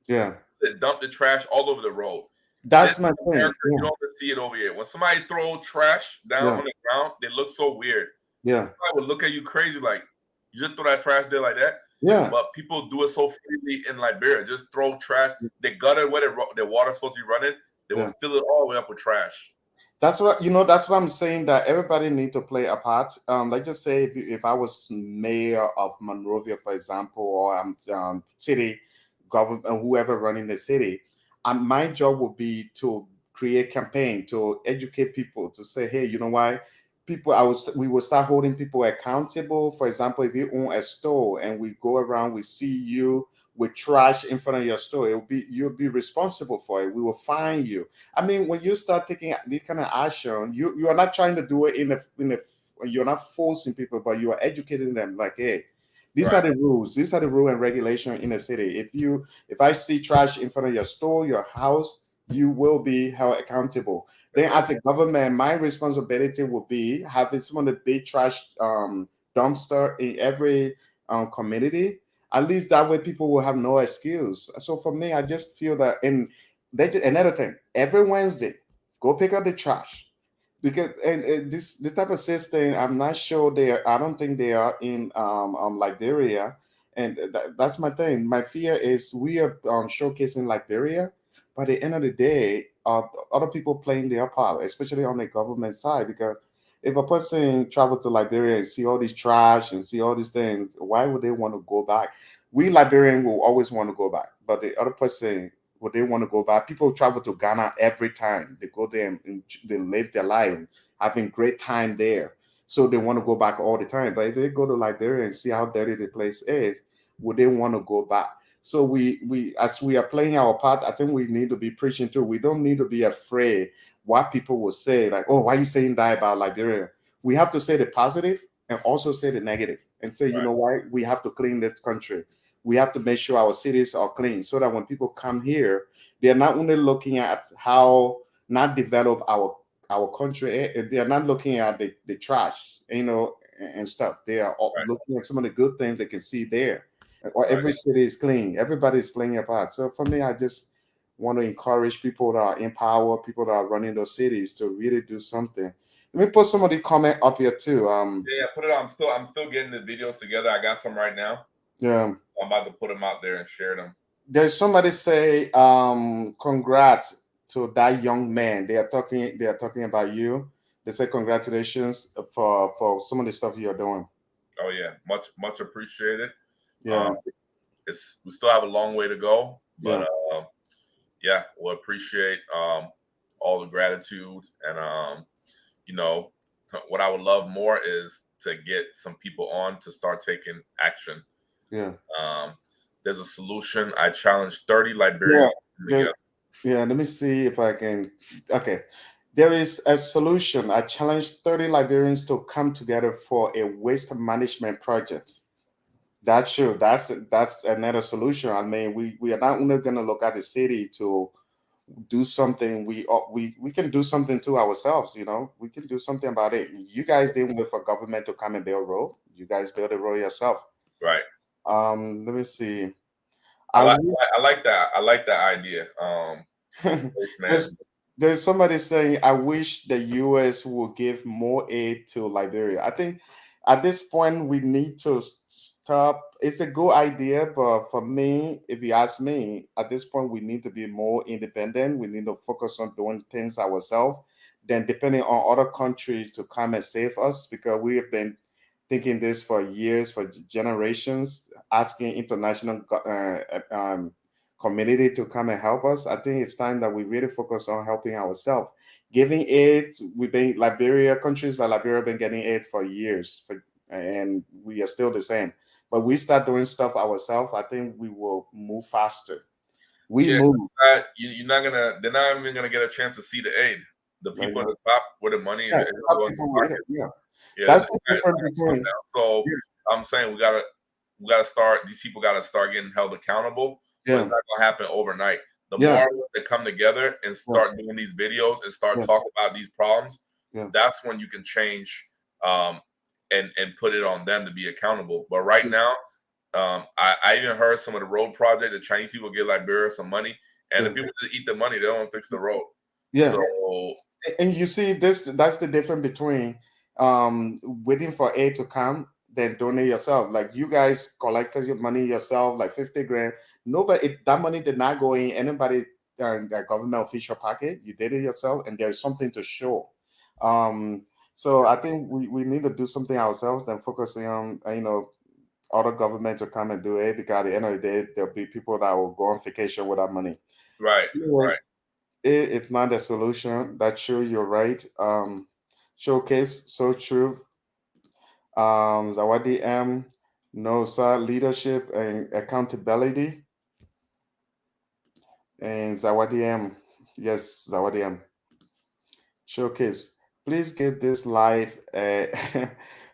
yeah. They dump the trash all over the road. This That's is my thing. America, you don't see it over here. When somebody throw trash down Yeah, on the ground, they look so weird. yeah, Somebody would look at you crazy, like, you just throw that trash there like that. yeah, But people do it so freely in Liberia. Just throw trash. They gutter where the water's supposed to be running. They yeah. will fill it all the way up with trash. That's what That's what I'm saying. That everybody need to play a part. Let's just say if I was mayor of Monrovia, for example, or I'm city government, whoever running the city, my job would be to create campaign to educate people to say, hey, you know why? We will start holding people accountable. For example, if you own a store and we go around, we see you with trash in front of your store, you'll be responsible for it. We will fine you. I mean, when you start taking this kind of action, you are not trying to do it in a you're not forcing people, but you are educating them. Like, hey, these are Right. the rules. These are the rule and regulation in the city. If I see trash in front of your store, your house, you will be held accountable. Then, Right. as a government, my responsibility will be having some of the big trash dumpster in every community. At least that way, people will have no excuse. So for me, I just feel that, and another thing, every Wednesday, go pick up the trash because and this type of system, I'm not sure they are. I don't think they are in Liberia, and that's my thing. My fear is we are showcasing Liberia, but at the end of the day, other people playing their part, especially on the government side, because if a person travel to Liberia and see all this trash and see all these things, why would they want to go back? We Liberian will always want to go back, but the other person would they want to go back? People travel to Ghana every time. They go there and they live their life, having great time there. So they want to go back all the time. But if they go to Liberia and see how dirty the place is, would they want to go back? So we as we are playing our part, I think we need to be preaching too. We don't need to be afraid what people will say, like, oh, why are you saying that about Liberia? We have to say the positive and also say the negative and say, you Right. know why we have to clean this country. We have to make sure our cities are clean so that when people come here, they're not only looking at how not develop our country, they are not looking at the trash, and stuff. They are Right. looking at some of the good things they can see there. Or Right. every city is clean. Everybody's playing a part. So for me, I just want to encourage people that are in power, people that are running those cities to really do something. Let me put some of the comment up here too. Yeah, put it on. I'm still getting the videos together. I got some right now. Yeah, I'm about to put them out there and share them. there's somebody say, congrats to that young man. They are talking about you. They say congratulations for some of the stuff you're doing. Oh yeah, much appreciated. Yeah, Um, we still have a long way to go, but yeah, yeah, we'll appreciate all the gratitude and you know what I would love more is to get some people on to start taking action. yeah. Um, there's a solution. I challenge 30 Yeah, Liberians to come there, together. yeah. Let me see if I can. Okay, there is a solution. I challenge 30 Liberians to come together for a waste management project. That's true. That's another solution. I mean, we are not only going to look at the city to do something. We can do something to ourselves. We can do something about it. You guys didn't wait for government to come and build a road. You guys build a road yourself. Right. Let me see. I I like wish I like that. I like that idea. Waste there's management. there's somebody saying I wish the US would give more aid to Liberia. I think at this point we need to stop. It's a good idea, but for me, if you ask me, at this point we need to be more independent. We need to focus on doing things ourselves, then depending on other countries to come and save us because we have been thinking this for years, for generations, asking international community to come and help us. I think it's time that we really focus on helping ourselves. Giving aid, we've been Liberia, countries like Liberia have been getting aid for years, and we are still the same. But we start doing stuff ourselves, I think we will move faster. We Yeah, move. you're not gonna. They're not even gonna get a chance to see the aid. The Like, people at the top where the money is yeah, gonna how go in the people will, pocket. yeah. Yeah, That's it's the not difference gonna come between, down. So I'm saying we gotta start. These people gotta start getting held accountable, but it's yeah, not gonna happen overnight. The yeah, more they come together and yeah, start doing these videos and start yeah, talking about these problems, yeah, that's when you can change um, and put it on them to be accountable. But right now, I even heard some of the road project. The Chinese people give Liberia some money, and the yeah, people just eat the money. They don't fix the road. yeah. So And you see this, that's the difference between waiting for aid to come then donate yourself. Like you guys collected your money yourself, like 50 grand. Nobody that money did not go in anybody that government official pocket. You did it yourself and there's something to show. So I think we need to do something ourselves than focusing on other government to come and do it because at the end of the day there'll be people that will go on vacation with that money. right, Anyway, right. it's not a solution. That's true. You're right. Showcase so true. Zawadi M. No, sir. Leadership and accountability. And Zawadi M. Yes, Zawadi M. Showcase. Please give this live a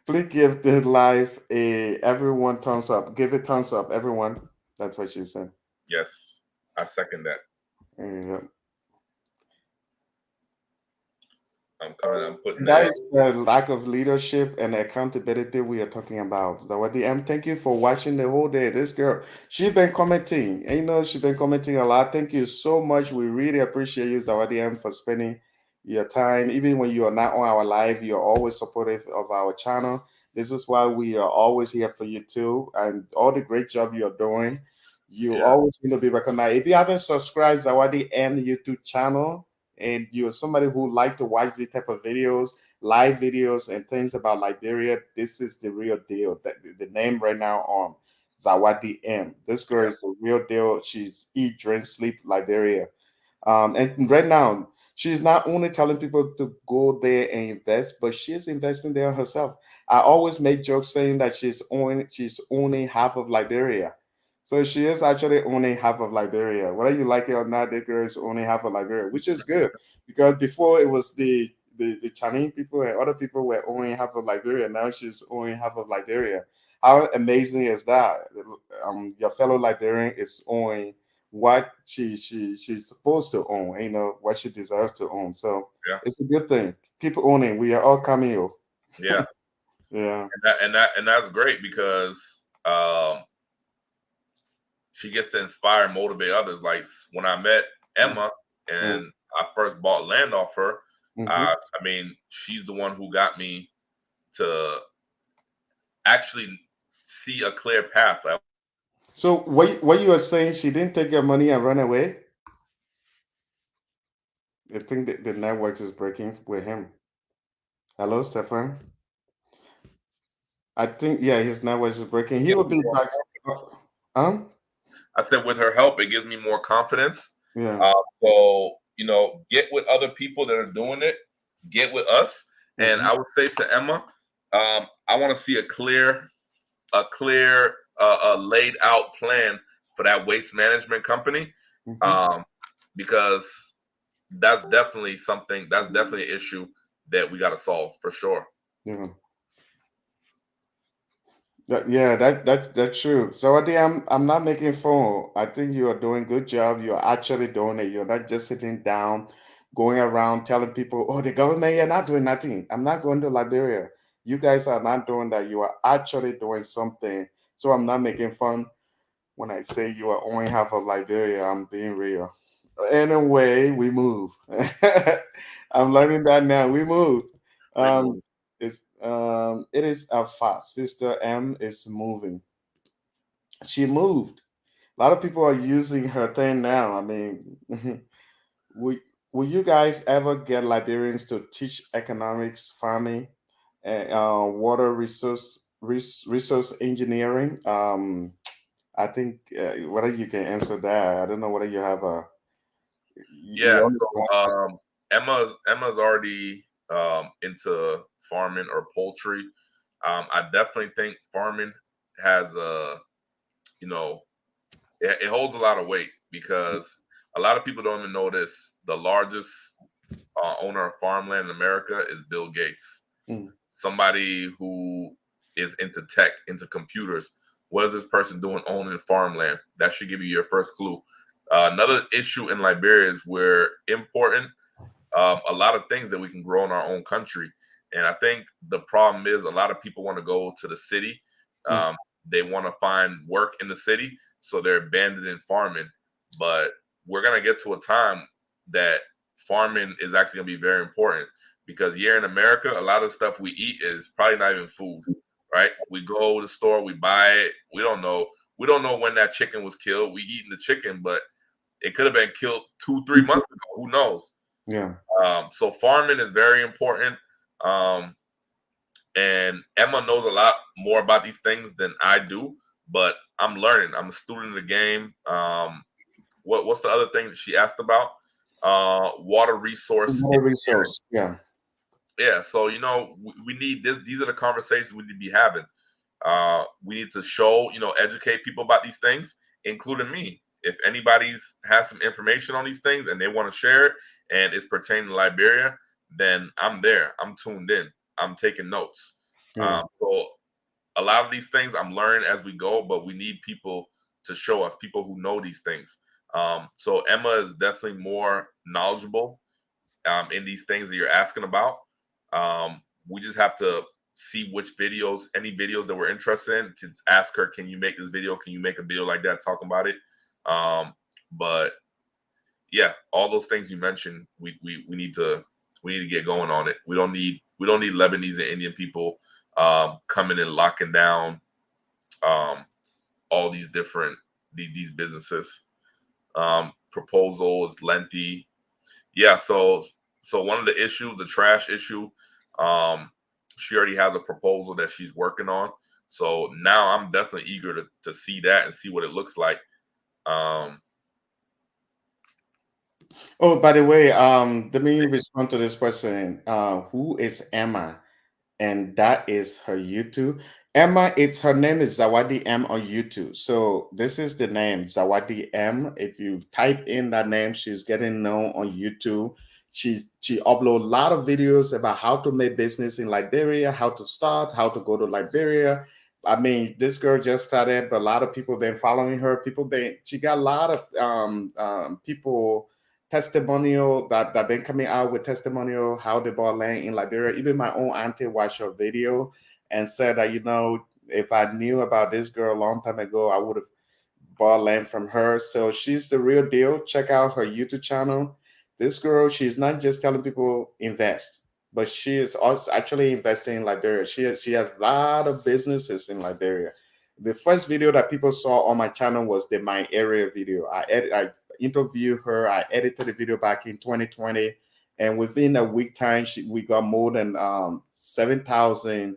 please give the live a everyone thumbs up. Give it thumbs up, everyone. That's what she said. Yes, I second that. Yeah. I'm putting That that. is the lack of leadership and accountability we are talking about. Zawadi M, thank you for watching the whole day. This girl, she's been commenting. And she's been commenting a lot. Thank you so much. We really appreciate you, Zawadi M, for spending your time. Even when you are not on our live, you're always supportive of our channel. This is why we are always here for you too. And all the great job you're doing. You Yes. always need to be recognized. If you haven't subscribed Zawadi M YouTube channel, and you're somebody who like to watch these type of videos, live videos and things about Liberia, this is the real deal. That the name right now on Zawadi M. This girl Yeah. is the real deal. She's eat, drink, sleep Liberia. And right now, she's not only telling people to go there and invest, but she's investing there herself. I always make jokes saying that she's owning half of Liberia. So she is actually owning half of Liberia. Whether you like it or not, the girl is owning half of Liberia, which is good because before it was the Chinese people and other people were owning half of Liberia. Now she's owning half of Liberia. How amazing is that? Your fellow Liberian is owning what she's supposed to own, what she deserves to own. So Yeah. it's a good thing. Keep owning. We are all cameo. Yeah. Yeah. And that's great because she gets to inspire and motivate others. Like when I met Emma Yeah. and I first bought land off her, Mhm. I mean, she's the one who got me to actually see a clear path. Like, So what you are saying, she didn't take your money and run away? I think the network is breaking with him. Hello, Stefan. I think yeah, his network is breaking. He gives will me be more back. confidence. Um. I said with her help, it gives me more confidence. Yeah. So get with other people that are doing it. Get with us, and Mhm. I would say to Emma, I want to see a laid out plan for that waste management company, Mhm. um, because that's definitely something. That's definitely an issue that we got to solve for sure. Yeah. Yeah, that's true. So I think I'm not making fun. I think you are doing good job. You're actually doing it. You're not just sitting down, going around telling people, "Oh, the government, you're not doing nothing." I'm not going to Liberia. You guys are not doing that. You are actually doing something. So I'm not making fun when I say you are only half of Liberia. I'm being real. Anyway, we move. I'm learning that now. We move. We Um, move. it is a fact. Sister M is moving. She moved. A lot of people are using her thing now. I mean, will will you guys ever get Liberians to teach economics, farming, and water resource engineering? I think whether you can answer that. I don't know whether you have a. Yeah. You So Emma's already into farming or poultry. I definitely think farming has you know it holds a lot of weight because a lot of people don't even know this. The largest owner of farmland in America is Bill Gates, Mm, somebody who is into tech, into computers. What is this person doing owning farmland? That should give you your first clue. Another issue in Liberia is we're important a lot of things that we can grow in our own country. And I think the problem is a lot of people want to go to the city. mm, Um, they want to find work in the city, so they're abandoning farming. But we're gonna get to a time that farming is actually gonna be very important because here in America, a lot of stuff we eat is probably not even food, right? We go to the store, we buy it. We don't know when that chicken was killed. We eating the chicken, but it could have been killed 2, 3 months ago. Who knows? yeah. So farming is very important. Um, and Emma knows a lot more about these things than I do, but I'm learning. I'm a student of the game. What's the other thing that she asked about? Water resource Water engineering. resource. Yeah. Yeah, so we need this. These are the conversations we need to be having. We need to show, educate people about these things, including me. if anybody's has some information on these things and they want to share it and it's pertaining to Liberia, then I'm there. I'm tuned in. I'm taking notes. Yeah. So a lot of these things I'm learning as we go, but we need people to show us, people who know these things. So Emma is definitely more knowledgeable in these things that you're asking about. We just have to see which videos, any videos that we're interested in, to ask her, can you make this video? Can you make a video like that talking about it? But yeah, all those things you mentioned, we need to get going on it. We don't need Lebanese and Indian people coming and locking down all these different these businesses. Proposal is lengthy. Yeah, so one of the issues, the trash issue, she already has a proposal that she's working on. So now I'm definitely eager to see that and see what it looks like. Oh, by the way, let me respond to this question. Who is Emma? And that is her YouTube. Emma, her name is Zawadi M on YouTube. So this is the name, Zawadi M. If you type in that name, she's getting known on YouTube. She upload a lot of videos about how to make business in Liberia, how to start, how to go to Liberia. I mean, this girl just started, but a lot of people been following her. She got a lot of people testimonial that been coming out with testimonial how they bought land in Liberia. Even my own auntie watched her video and said that, if I knew about this girl a long time ago, I would have bought land from her. So she's the real deal. Check out her YouTube channel. This girl, she's not just telling people invest, but she is also actually investing in Liberia. She has a lot of businesses in Liberia. The first video that people saw on my channel was the My Area video. I interviewed her. I edited the video back in 2020, and within a week time, we got more than 7,000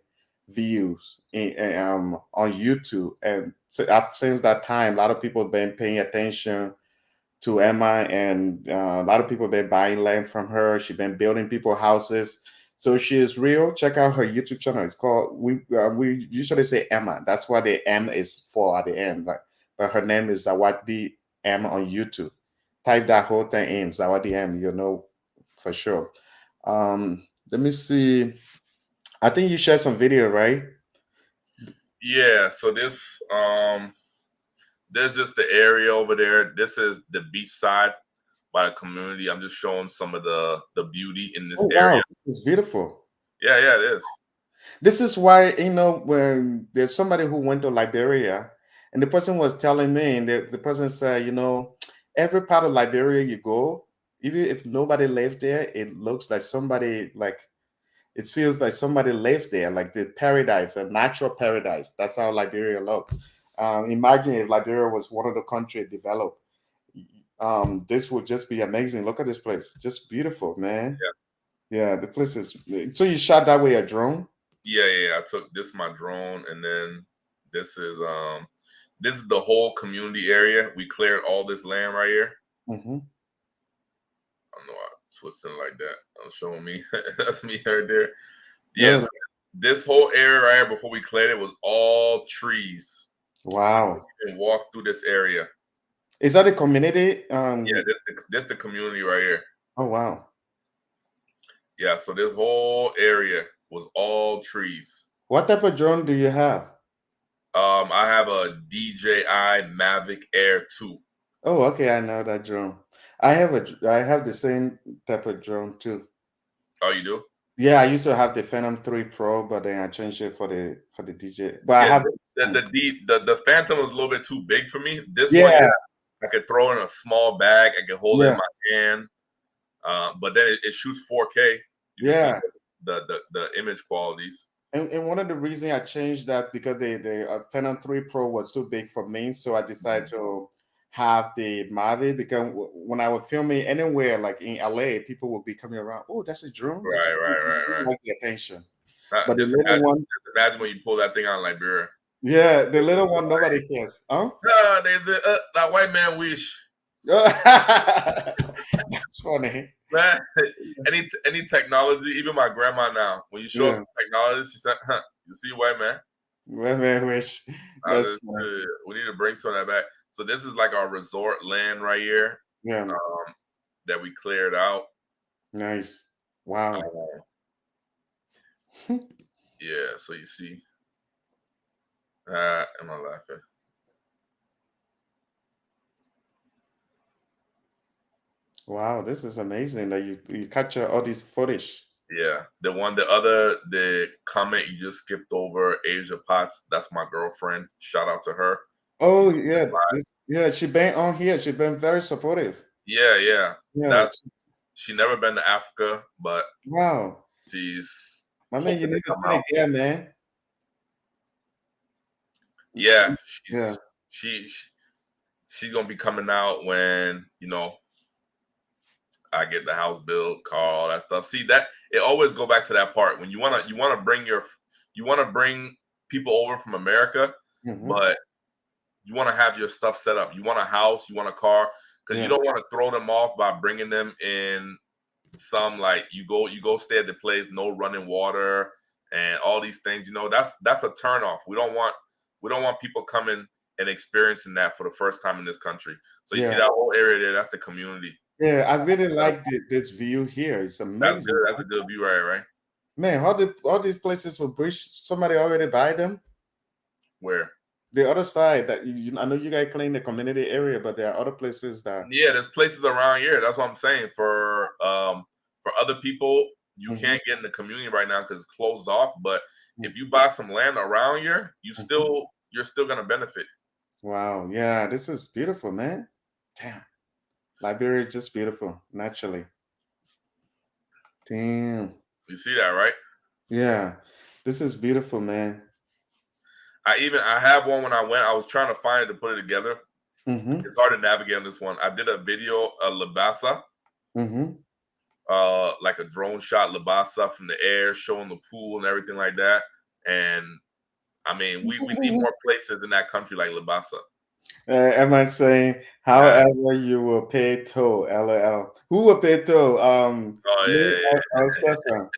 views on YouTube. And since that time, a lot of people have been paying attention to Emma, and a lot of people have been buying land from her. She's been building people houses. So she is real. Check out her YouTube channel. It's called, we usually say Emma. That's why the M is for at the end. But her name is Zawadi M on YouTube. Type that whole thing in, Zawadi M, you'll know for sure. Let me see. I think you shared some video, right? Yeah, so this there's just the area over there. This is the beach side by the community. I'm just showing some of the beauty in this area. Wow, it's beautiful. Yeah, it is. This is why, when there's somebody who went to Liberia, and the person was telling me, and the person said, every part of Liberia you go, even if nobody lives there, it looks like it feels like somebody lives there, like the paradise, a natural paradise. That's how Liberia looks. Imagine if Liberia was one of the countries developed. This would just be amazing. Look at this place, just beautiful, man. Yeah, the place is. So you shot that with a drone? Yeah. I took this my drone, and then this is the whole community area. We cleared all this land right here. Mm-hmm. I don't know why I twisting like that. Showing me that's me right there. Yes, this whole area right here before we cleared it was all trees. Wow. You can walk through this area. Is that a community? Yeah, this the community right here. Oh wow. Yeah, so this whole area was all trees. What type of drone do you have? I have a DJI Mavic Air 2. Oh, okay, I know that drone. I have the same type of drone too. Oh, you do? Yeah, I used to have the Phantom 3 Pro, but then I changed it for the DJ. But I have the Phantom was a little bit too big for me. This yeah. one I could throw in a small bag. I could hold it in my hand. But then it shoots 4K. You can see the image qualities. And one of the reasons I changed that because the Phantom 3 Pro was too big for me, so I decided to have the Mavic, because when I was filming anywhere like in LA, people would be coming around. Oh, that's a drone. Right. Like the attention. But the little one, imagine when you pull that thing out in Liberia. Yeah, the little one, nobody cares. Huh? There's that white man wish. That's funny. Man, any technology, even my grandma now, when you show her some technology, she said, "You see, white man." White man wish. We need to bring some of that back. So this is like our resort land right here. Yeah. That we cleared out. Nice. Wow. Yeah. So you see. Am I laughing? Wow, this is amazing that you capture all these footage. Yeah, the comment you just skipped over, Asia Potts. That's my girlfriend. Shout out to her. Oh yeah, she been on here. She been very supportive. Yeah. Yeah. She never been to Africa, but Wow. she's My man, you hoping to need to come take out. it again, man. Yeah, Yeah. she's gonna be coming out when I get the house built, car, all that stuff. See that it always go back to that part when you wanna bring people over from America, but you want to have your stuff set up. You want a house, you want a car, because you don't want to throw them off by bringing them in some like you go stay at the place, no running water and all these things. That's a turn off. We don't want people coming and experiencing that for the first time in this country. So you see that whole area there, that's the community. Yeah, I really like this view here. It's amazing. That's a good view, right? Man, all these places for bush, somebody already buy them? Where? The other side that I know you guys claim the community area, but there are other places that. Yeah, there's places around here. That's what I'm saying. For other people, you can't get in the community right now because it's closed off. But if you buy some land around here, you're still gonna benefit. Wow, yeah, this is beautiful, man. Damn, Liberia is just beautiful naturally. Damn. You see that, right? Yeah, this is beautiful, man. I have one when I went. I was trying to find it to put it together. It's hard to navigate on this one. I did a video of Labasa, like a drone shot Labasa from the air, showing the pool and everything like that. And I mean, we need more places in that country like Labasa. Am I saying, however, you will pay toll? LOL. Who will pay toll? Stefan.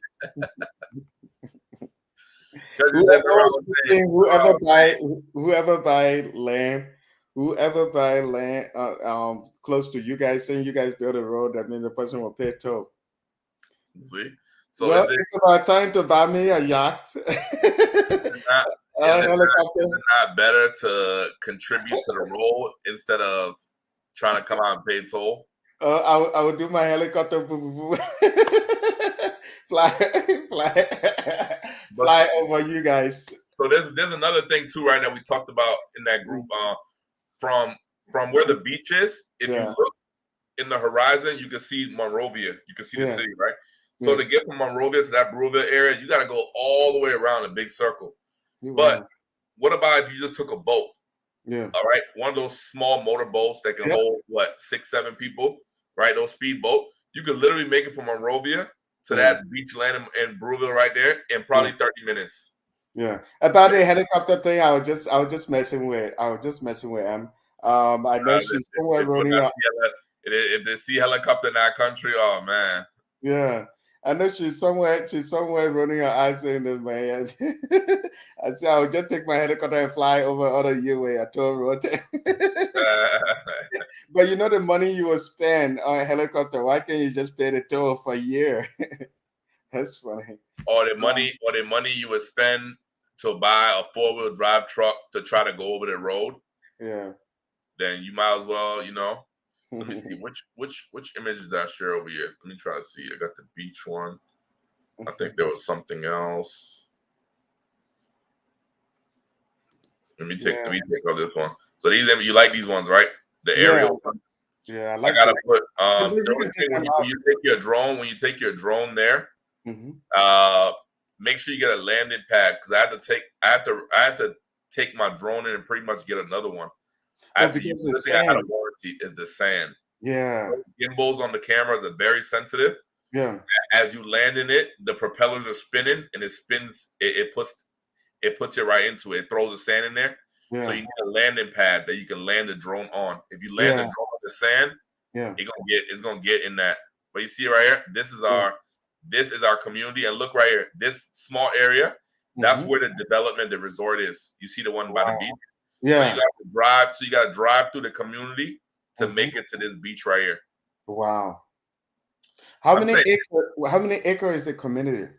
Whoever buy land close to you guys, saying you guys build a road, that means the person will pay toll. See? So it's about time to buy me a yacht. Helicopter. Is it not better to contribute to the road instead of trying to come out and pay toll? I would do my helicopter fly over you guys. So there's another thing too, right, that we talked about in that group. From where the beach is, if you look in the horizon, you can see Monrovia. You can see the city, right? So to get from Monrovia to that Brewville area, you got to go all the way around a big circle. But what about if you just took a boat? Yeah. All right. One of those small motor boats that can hold 6-7 people, right? Those speed boat. You could literally make it from Monrovia to that beach land in Brewville right there in probably 30 minutes. Yeah. About the helicopter thing, I was just messing with him. I know she's somewhere running up. If they see helicopter in that country, oh man. Yeah. I know she's somewhere running her eyes in this man. I said I would just take my helicopter and fly over other U-way. I told Rote. But you know the money you will spend on a helicopter, why can't you just pay the toll for a year? That's funny. Or the money you would spend to buy a 4-wheel drive truck to try to go over the road. Yeah. Then you might as well, Let me see which images did I share over here. Let me try to see. I got the beach one. I think there was something else. Let me take out this one. So you like these ones, right? The aerial ones. Yeah, I gotta put when you take your drone there, make sure you get a landing pad because I had to take my drone in and pretty much get another one. I had to use the thing I had a warranty is the sand. Yeah. Gimbals on the camera are very sensitive. Yeah. As you land in it, the propellers are spinning and it spins. It puts it right into it. It throws the sand in there. Yeah. So you need a landing pad that you can land the drone on. If you land the drone on the sand, it's gonna get in that. But you see right here, this is our community. And look right here, this small area, that's where the development, the resort is. You see the one by the beach. So Yeah. you got to drive. So you got to drive through the community to Mhm. make it to this beach right here. Wow. How I'm many saying, acre? How many acre is the community?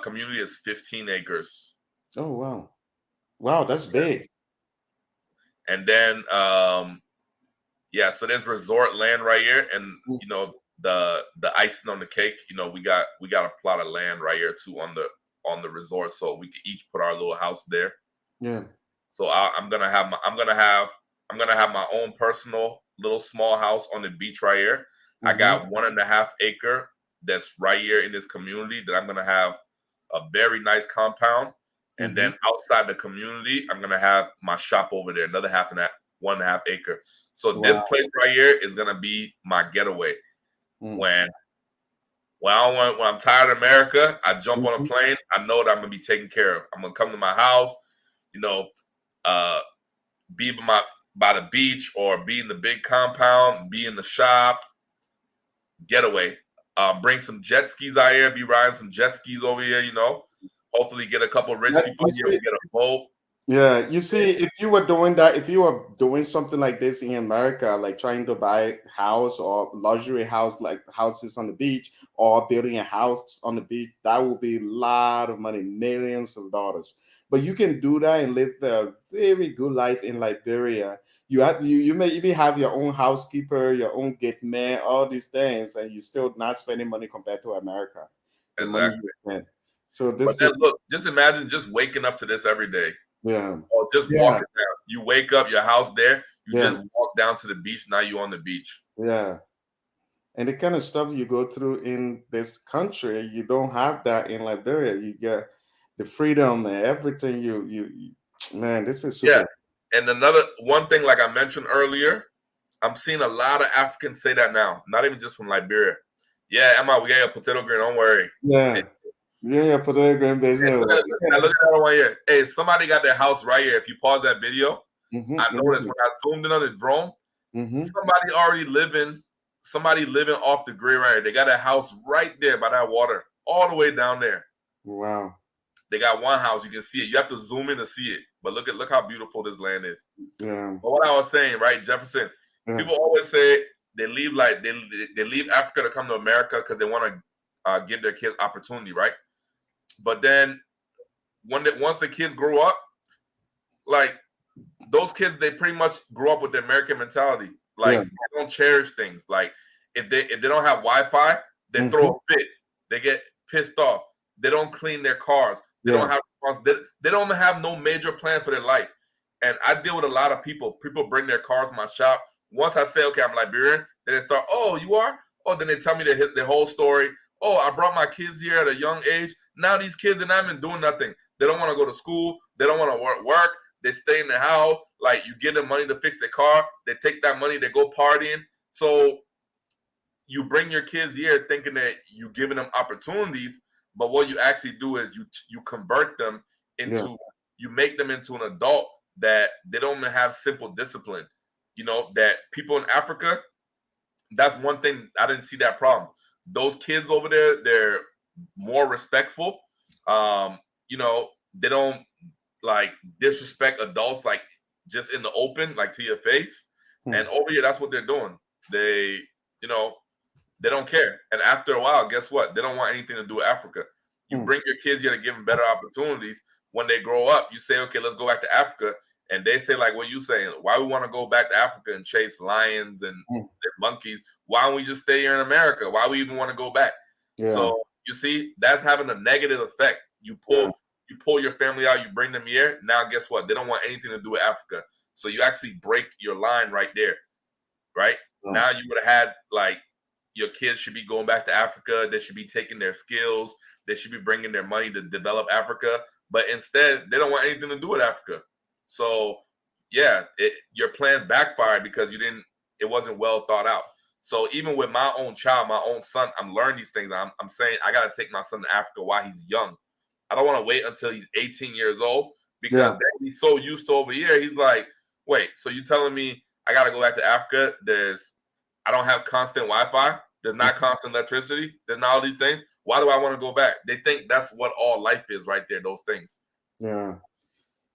community is 15 acres. Oh wow. Wow, that's big. And then yeah, so there's resort land right here, and Mm. you know the icing on the cake. You know, we got a plot of land right here too on the resort, so we could each put our little house there. Yeah. So I'm gonna have my own personal little small house on the beach right here. I Mhm. got 1.5 acre that's right here in this community that I'm gonna have a very nice compound, and Mhm. then outside the community, I'm gonna have my shop over there, another half and that 1.5 acre. So this Wow. place right here is gonna be my getaway. Mm. When when I'm tired of America, I jump on a Mhm. plane. I know that I'm gonna be taken care of. I'm gonna come to my house, you know, uh, be by the beach or be in the big compound, be in the shop, getaway. Bring some jet skis out here, be riding some jet skis over here, you know. Hopefully get a couple rich That- people you here. We see, get a boat. yeah, you see, if you were doing that, if you were doing something like this in America, like trying to buy house or luxury house, like houses on the beach, or building a house on the beach, that would be a lot of money, millions of dollars. But you can do that and live a very good life in Liberia. You may even have your own housekeeper, your own gate man, all these things, and you still not spending money compared to America. The money Exactly. you spend. So But this is then look, just imagine just waking up to this every day. yeah. Or just Yeah, walking down. You wake up, your house there, you yeah, just walk down to the beach, now you on the beach. yeah. And the kind of stuff you go through in this country, you don't have that in Liberia. You get the freedom and everything. Man, this is Yes. super. And another one thing, like I mentioned earlier, I'm seeing a lot of Africans say that now, not even just from Liberia. Yeah, Emma, we got your potato green, don't worry. Yeah, yeah, political Hey, business. look at that one here. Hey, somebody got their house right here. If you pause that video, I noticed Mm-hmm, when I zoomed in on the drone, mm-hmm. somebody living off the grid right here. They got a house right there by that water, all the way down there. Wow. They got one house. You can see it. You have to zoom in to see it. But look how beautiful this land is. Yeah, But what I was saying, right, Jefferson, yeah, people always say they leave they leave Africa to come to America because they want to give their kids opportunity, right? But then once the kids grow up, like those kids, they pretty much grow up with the American mentality. Like yeah. they don't cherish things. Like if they don't have Wi-Fi, they throw Mm-hmm, a fit. They get pissed off. They don't clean their cars. They don't yeah, have they don't have no major plan for their life. And I deal with a lot of people. People bring their cars to my shop. Once I say, okay, I'm Liberian, then they start, oh, you are? Oh, then they tell me their whole story. Oh, I brought my kids here at a young age. Now these kids are not even doing nothing. They don't want to go to school. They don't want to work. They stay in the house. Like you give them money to fix their car. They take that money. They go partying. So you bring your kids here thinking that you're giving them opportunities, but what you actually do is you convert them yeah, into you make them into an adult that they don't even have simple discipline. You know that people in Africa, that's one thing I didn't see that problem. Those kids over there, they're more respectful. Um, you know, they don't like disrespect adults like just in the open, like to your face. hmm, And over here, that's what they're doing. They, you know, they don't care. And after a while, guess what? They don't want anything to do with Africa. You hmm, bring your kids here to give them better opportunities. When they grow up, you say, okay, let's go back to Africa. And they say, like what you saying, why we want to go back to Africa and chase lions and hmm. monkeys? Why don't we just stay here in America? Why we even want to go back? Yeah, So you see, that's having a negative effect. yeah, You pull your family out, you bring them here. Now guess what? They don't want anything to do with Africa. So you actually break your line right there, right? yeah, Now you would have had like your kids should be going back to Africa. They should be taking their skills. They should be bringing their money to develop Africa. But instead, they don't want anything to do with Africa. So, yeah, your plan backfired because it wasn't well thought out. So even with my own child, my own son, I'm learning these things. I'm saying I got to take my son to Africa while he's young. I don't want to wait until he's 18 years old because yeah, then he's so used to over here. He's like, wait, so you telling me I got to go back to Africa? I don't have constant Wi-Fi. There's not constant electricity. There's not all these things. Why do I want to go back? They think that's what all life is right there, those things. yeah.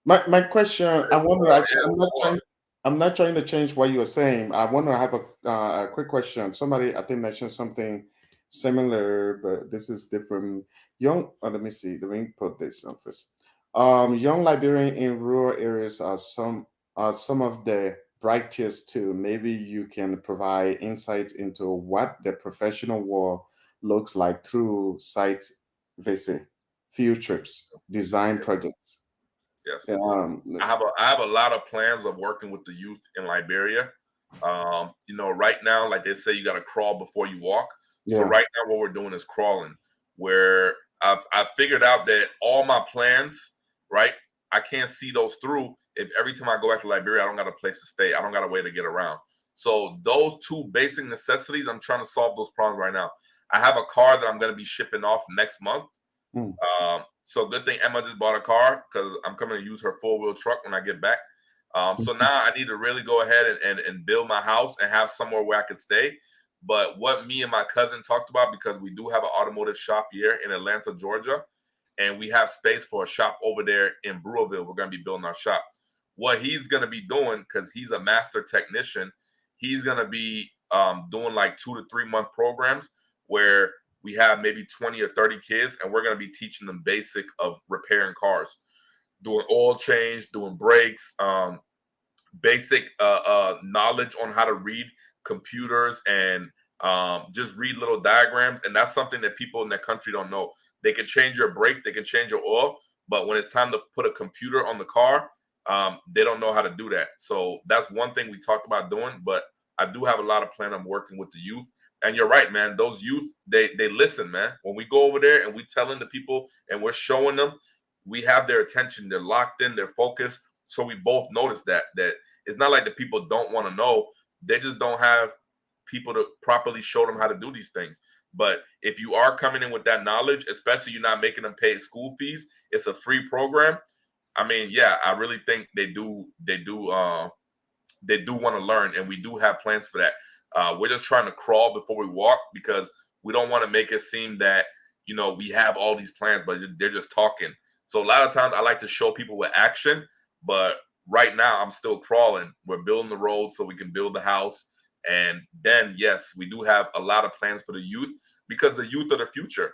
My question, I want to War, actually, yeah, war. I'm not trying to change what you were saying. I want to have a quick question. Somebody, I think, mentioned something similar, but this is different. Young, let me see. Let me put this on first. Young Liberian in rural areas are some of the brightest too. Maybe you can provide insight into what the professional world looks like through site visit, field trips, design projects. Yes. Um, I have a lot of plans of working with the youth in Liberia. Right now, like they say, you got to crawl before you walk. So yeah. right now, what we're doing is crawling. Where I've figured out that all my plans, right, I can't see those through if every time I go back to Liberia, I don't got a place to stay. I don't got a way to get around. So those two basic necessities, I'm trying to solve those problems right now. I have a car that I'm going to be shipping off next month. Mm, So good thing Emma just bought a car because I'm coming to use her 4-wheel truck when I get back. So mhm, now I need to really go ahead and build my house and have somewhere where I can stay. But what me and my cousin talked about, because we do have an automotive shop here in Atlanta, Georgia, and we have space for a shop over there in Brewerville. We're going to be building our shop. What he's going to be doing, because he's a master technician, he's going to be doing like 2 to 3 month programs where we have maybe 20 or 30 kids, and we're going to be teaching them basic of repairing cars, doing oil change, doing brakes, basic knowledge on how to read computers and just read little diagrams. And that's something that people in that country don't know. They can change your brakes, they can change your oil, but when it's time to put a computer on the car, they don't know how to do that. So that's one thing we talked about doing. But I do have a lot of plan on working with the youth. And you're right, man. Those youth, they listen, man. When we go over there and we telling the people and we're showing them, we have their attention. They're locked in. They're focused. So we both notice that it's not like the people don't want to know. They just don't have people to properly show them how to do these things. But if you are coming in with that knowledge, especially you're not making them pay school fees, it's a free program. I mean, yeah, I really think they do want to learn, and we do have plans for that. We're just trying to crawl before we walk because we don't want to make it seem that we have all these plans, but they're just talking. So a lot of times I like to show people with action, but right now I'm still crawling. We're building the road so we can build the house, and then yes, we do have a lot of plans for the youth because the youth are the future.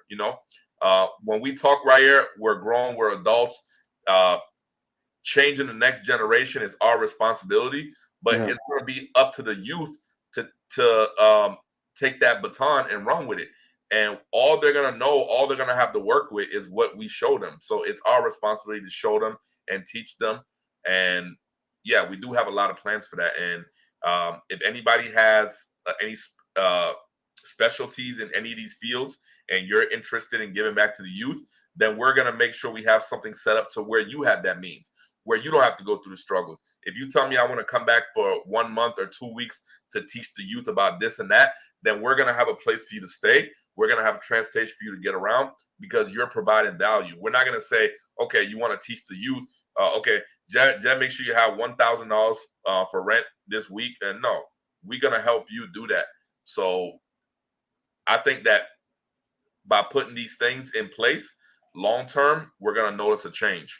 When we talk right here, we're grown, we're adults. Uh, Changing the next generation is our responsibility, but yeah. it's going to be up to the youth to take that baton and run with it. And all they're going to know, all they're going to have to work with is what we show them. So it's our responsibility to show them and teach them. And yeah, we do have a lot of plans for that. And if anybody has any uh, specialties in any of these fields and you're interested in giving back to the youth, then we're going to make sure we have something set up to where you have that means, where you don't have to go through the struggle. If you tell me I want to come back for 1 month or 2 weeks to teach the youth about this and that, then we're going to have a place for you to stay. We're going to have a transportation for you to get around because you're providing value. We're not going to say, okay, you want to teach the youth. Okay, Jed, make sure you have $1,000 for rent this week. And no, we're going to help you do that. So I think that by putting these things in place, long term, we're going to notice a change.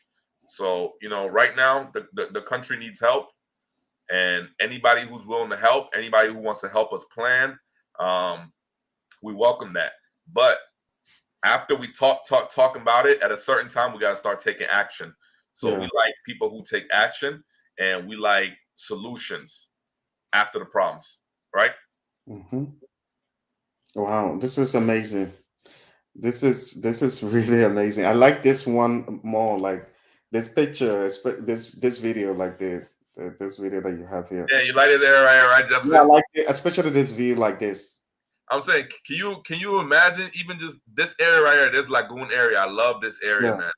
So, right now, the country needs help. And anybody who's willing to help, anybody who wants to help us plan, um, we welcome that. But after we talking about it, at a certain time, we got to start taking action. So we Yeah. like people who take action, and we like solutions after the problems, right? Hmm. Wow, this is amazing. This is really amazing. I like this one more, like this picture, this video, like this video that you have here. Yeah, you like it there, right, Yeah, I Jefferson? like it, especially this view like this. I'm saying, can you imagine even just this area right here, this lagoon area? I love this area, Yeah, man.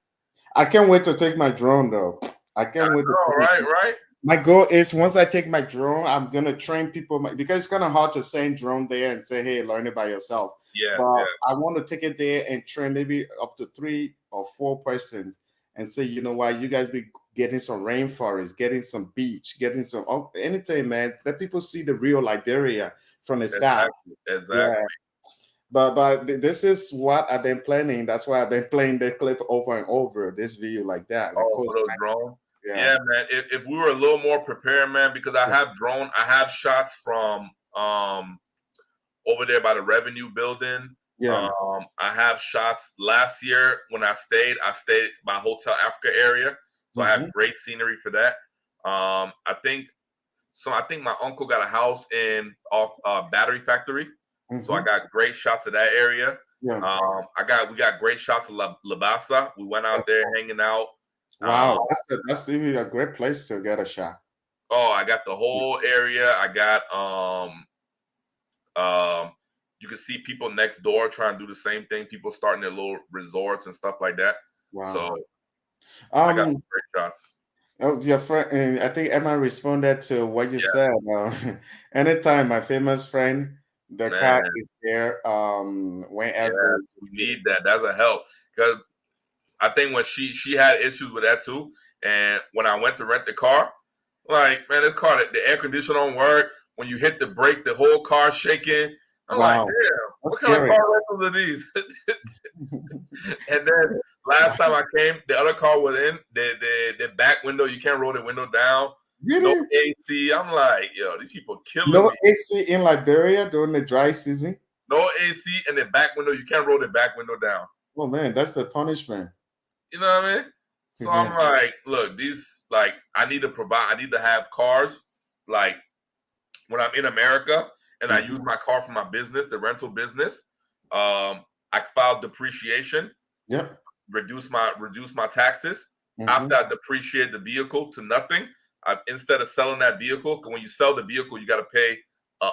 I can't wait to take my drone though. I I can't wait to know, take my right, drone. right? My goal is once I take my drone, I'm gonna train people because it's kind of hard to send drone there and say, "Hey, learn it by yourself." Yes, But yes. I want to take it there and train maybe up to 3 or 4 persons and say, you know what, you guys be getting some rainforest, getting some beach, getting some anything, man. Let people see the real Liberia from the sky. Exactly, Yeah, exactly. but this is what I've been planning. That's why I've been playing this clip over and over. This video like that, like Oh, cool. for those drones. Yeah, man. If we were a little more prepared, man, because I have shots from over there by the revenue building. Yeah. I have shots last year when I stayed by Hotel Africa area. So I have great scenery for that. I think my uncle got a house in off Battery Factory. So I got great shots of that area. Yeah. We got great shots of Labasa. We went out there hanging out. Wow, that's even a great place to get a shot. Oh, I got the whole area. I got you can see people next door trying to do the same thing. People starting their little resorts and stuff like that. Wow. So I got some great shots. Oh, your friend, I think Emma responded to what you said. Anytime my famous friend, the car is there. Whenever we need that. That's a help because I think when she had issues with that too, and when I went to rent the car, like man, this car the air conditioner don't work. When you hit the brake, the whole car shaking. I'm like, damn, what kind of car rentals are these? And then last time I came, the other car was in the back window. You can't roll the window down. Really? No AC. I'm like, yo, these people killing me. No AC in Liberia during the dry season. No AC in the back window. You can't roll the back window down. Oh man, that's the punishment. You know what I mean? So I'm like, look, these like I need to have cars like when I'm in America and I use my car for my business, the rental business. I filed depreciation. Yep. Reduce my taxes. After I depreciate the vehicle to nothing, instead of selling that vehicle, when you sell the vehicle, you got to pay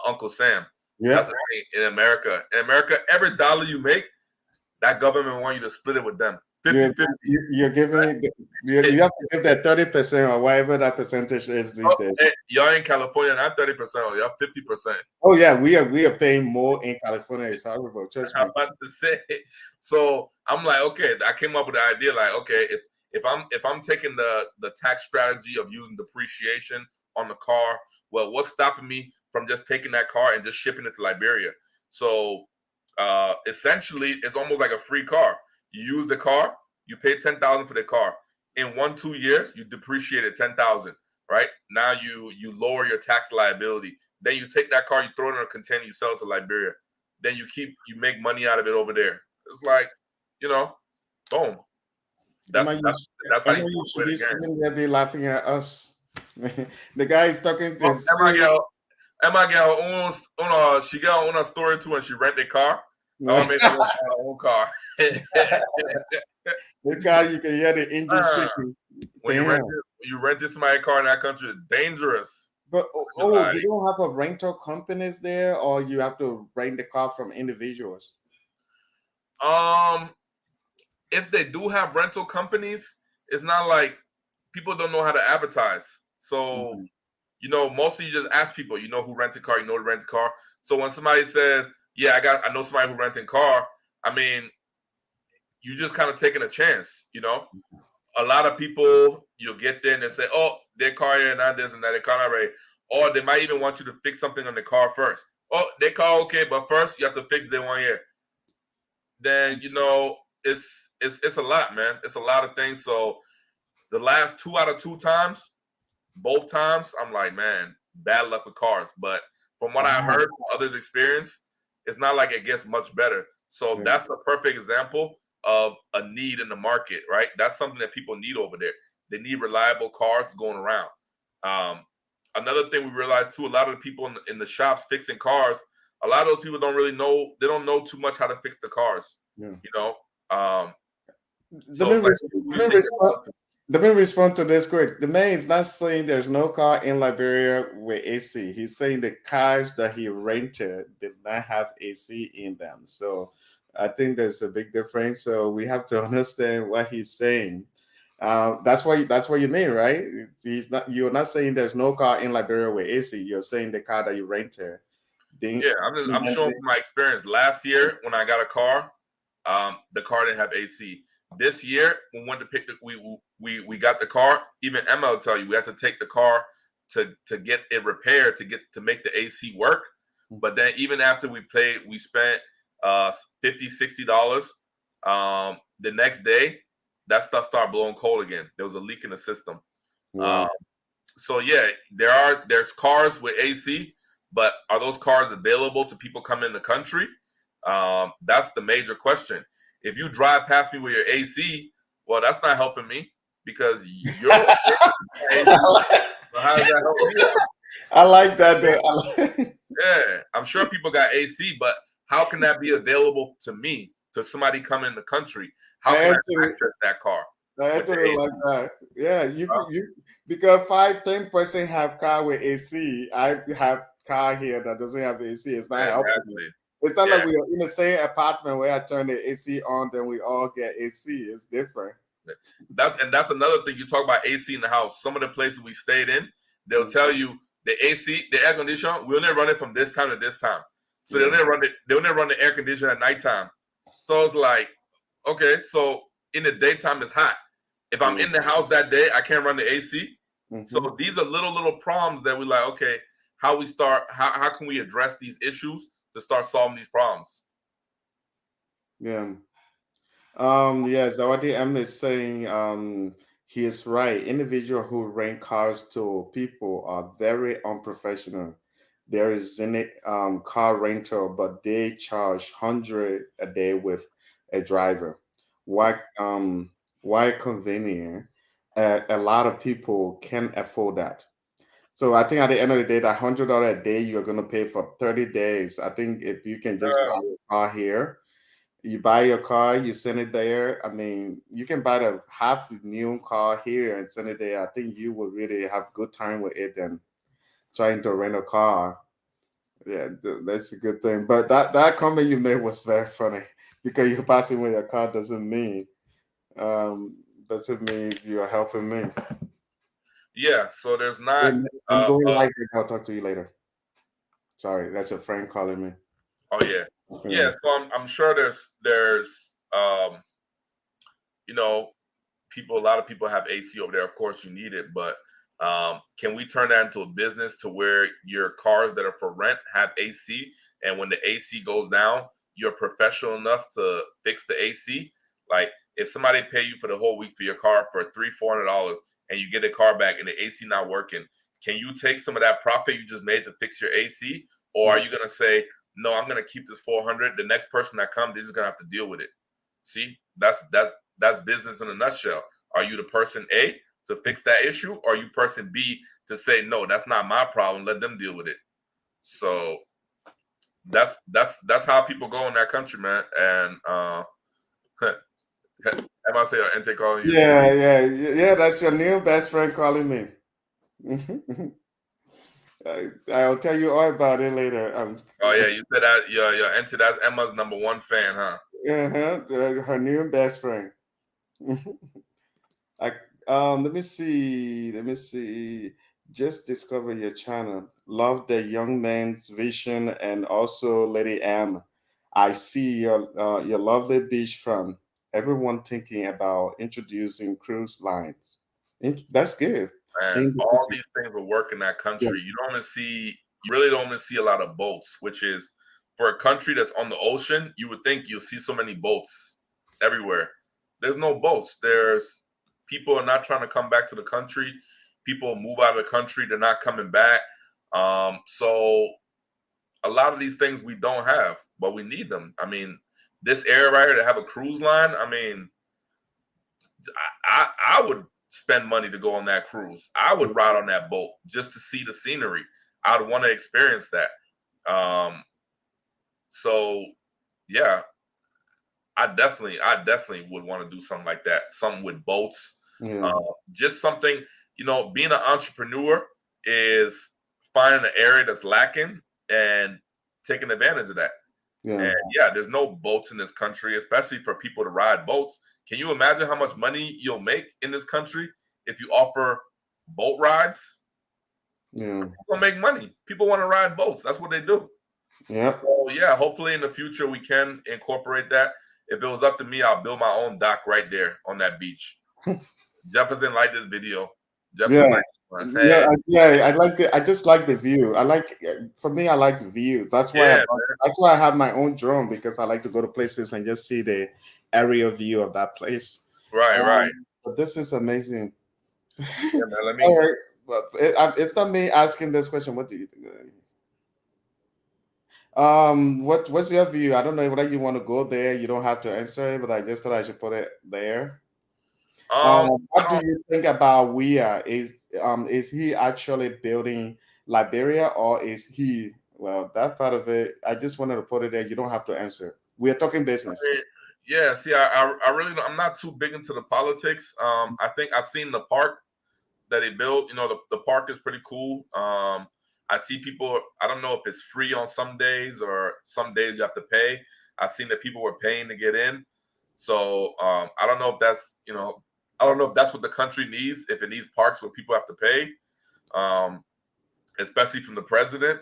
Uncle Sam. Yeah. That's the thing in America. In America, every dollar you make, that government want you to split it with them. 50-50. You're giving you have to give that 30% or whatever that percentage is these days. Y'all in California, not 30%, y'all 50%. Oh yeah, we are paying more in California. It's horrible. Trust me. I'm about to say. So I'm like, okay, I came up with the idea, like, okay, if I'm taking the tax strategy of using depreciation on the car, well, what's stopping me from just taking that car and just shipping it to Liberia? So essentially, it's almost like a free car. You use the car, you pay $10,000 for the car. In 1-2 years, you depreciate it $10,000. Right now, you lower your tax liability. Then you take that car, you throw it in a container, you sell it to Liberia. Then you make money out of it over there. It's like, boom. That's how you should be sitting there, be laughing at us. The guy is talking to Emma got she got on a story too, and she rent a car. Maybe her own car. The car, you can hear the engine shaking. When you rent this somebody's car in that country, it's dangerous. But you don't have a rental companies there, or you have to rent the car from individuals? If they do have rental companies, it's not like people don't know how to advertise. So, mostly you just ask people, who rent a car, to rent a car. So when somebody says, yeah, I know somebody who rents a car, I mean, you just kind of taking a chance, A lot of people, you'll get there and they say, oh, their car here, not this and that, their car not ready. Or they might even want you to fix something on the car first. Oh, their car okay, but first you have to fix their one here. Then, it's a lot, man. It's a lot of things. So the last 2 out of 2 times, both times, I'm like, man, bad luck with cars. But from what I heard from others' experience, it's not like it gets much better. So that's a perfect example of a need in the market, right? That's something that people need over there. They need reliable cars going around. Another thing we realized too, a lot of the people in the shops fixing cars, a lot of those people don't really know. They don't know too much how to fix the cars. Let me respond to this quick. The man is not saying there's no car in Liberia with AC. He's saying the cars that he rented did not have AC in them. So I think there's a big difference. So we have to understand what he's saying. That's what you mean, right? You're not saying there's no car in Liberia with AC. You're saying the car that you rented. Yeah, I'm showing from my experience. Last year when I got a car, the car didn't have AC. This year, we went to pick we got the car. Even Emma will tell you we had to take the car to get it repaired to make the AC work. But then even after we spent $50-$60. The next day, that stuff started blowing cold again. There was a leak in the system. Wow. So yeah, there's cars with AC, but are those cars available to people coming in the country? That's the major question. If you drive past me with your AC, well, that's not helping me because you're okay with AC. So how does that help me out? I like that. Though. Yeah, I'm sure people got AC, but how can that be available to me, to somebody coming in the country? How I can I actually, access that car I with the actually AC? like that. Yeah, Huh? you because 5-10% have car with AC. I have car here that doesn't have AC. It's not helping me. Exactly. It's not Yeah. like we are in the same apartment where I turn the AC on, then we all get AC. It's different. That's another thing. You talk about AC in the house. Some of the places we stayed in, they'll tell you the AC, the air conditioner, we only run it from this time to this time. So they'll never run the air conditioner at nighttime. So it's like, okay, so in the daytime it's hot. If I'm in the house that day, I can't run the AC. So these are little problems that we like, okay, how can we address these issues to start solving these problems? Yeah. Yes, what the M is saying, he is right. Individuals who rent cars to people are very unprofessional. There is in it car rental, but they charge 100 a day with a driver. Why convenient? A lot of people can afford that. So I think at the end of the day, that $100 a day you're gonna pay for 30 days. I think if you can just buy a car here, you buy your car, you send it there. I mean, you can buy the half new car here and send it there. I think you will really have good time with it than trying to rent a car. Yeah, that's a good thing. But that comment you made was very funny because you're passing with your car um doesn't mean you're helping me. Yeah, so there's not And I'm going live. I'll talk to you later. Sorry, that's a friend calling me. oh yeah. Yeah. Yeah, so I'm sure there's you know, a lot of people have AC over there. Of course, you need it, but can we turn that into a business to where your cars that are for rent have AC, and when the AC goes down, you're professional enough to fix the AC? Like if somebody pay you for the whole week for your car for $300-400, and you get the car back and the AC not working, can you take some of that profit you just made to fix your AC, or are you gonna say no? I'm gonna keep this 400. The next person that comes, they're just gonna have to deal with it. See, that's business in a nutshell. Are you the person A to fix that issue, or are you person B to say no, that's not my problem, let them deal with it? So that's how people go in that country, man. And am I say Ente calling you? Yeah. That's your new best friend calling me. I'll tell you all about it later. Oh yeah, you said that your Ente, that's Emma's #1 fan, huh? Her new best friend. I Let me see. Let me see. Just discover your channel. Love the young man's vision and also Lady M. I see your lovely beach front. Everyone thinking about introducing cruise lines. That's good. And In the all city. these things will work in that Yeah. country. You really don't even see a lot of boats, which is for a country that's on the ocean, you would think you'll see so many boats everywhere. There's no boats. There's people are not trying to come back to the country. People move out of the country, they're not coming back. So a lot of these things we don't have, but we need them. I mean, this area right here to have a cruise line, I mean, I would spend money to go on that cruise. I would ride on that boat just to see the scenery. I'd want to experience that. So yeah, I definitely would want to do something like that. Something with boats. Yeah. Just something, being an entrepreneur is finding an area that's lacking and taking advantage of that. Yeah. And yeah, there's no boats in this country, especially for people to ride boats. Can you imagine how much money you'll make in this country if you offer boat rides? Yeah. People make money. People want to ride boats. That's what they do. Yeah. So yeah, hopefully in the future we can incorporate that. If it was up to me, I'll build my own dock right there on that beach. Jefferson liked this video. Jefferson liked this one. Hey. I like the. I just like the view. For me, I like the view. Yeah, That's why I have my own drone because I like to go to places and just see the aerial view of that place. right. But this is amazing. Yeah, man. Let All me. right, but it's not me asking this question. What do you think? What's your view? I don't know whether you want to go there. You don't have to answer it, but I just thought I should put it there. I What do don't. you think about Weah? Is he actually building Liberia, or is he? Well, that part of it, I just wanted to put it there. You don't have to answer. We are talking business. Yeah. See, I really. I'm not too big into the politics. I think I've seen the park that they built. You know, the park is pretty cool. I see people. I don't know if it's free on some days or some days you have to pay. I've seen that people were paying to get in. So I don't know if that's I don't know if that's what the country needs. If it needs parks where people have to pay, um, especially from the president.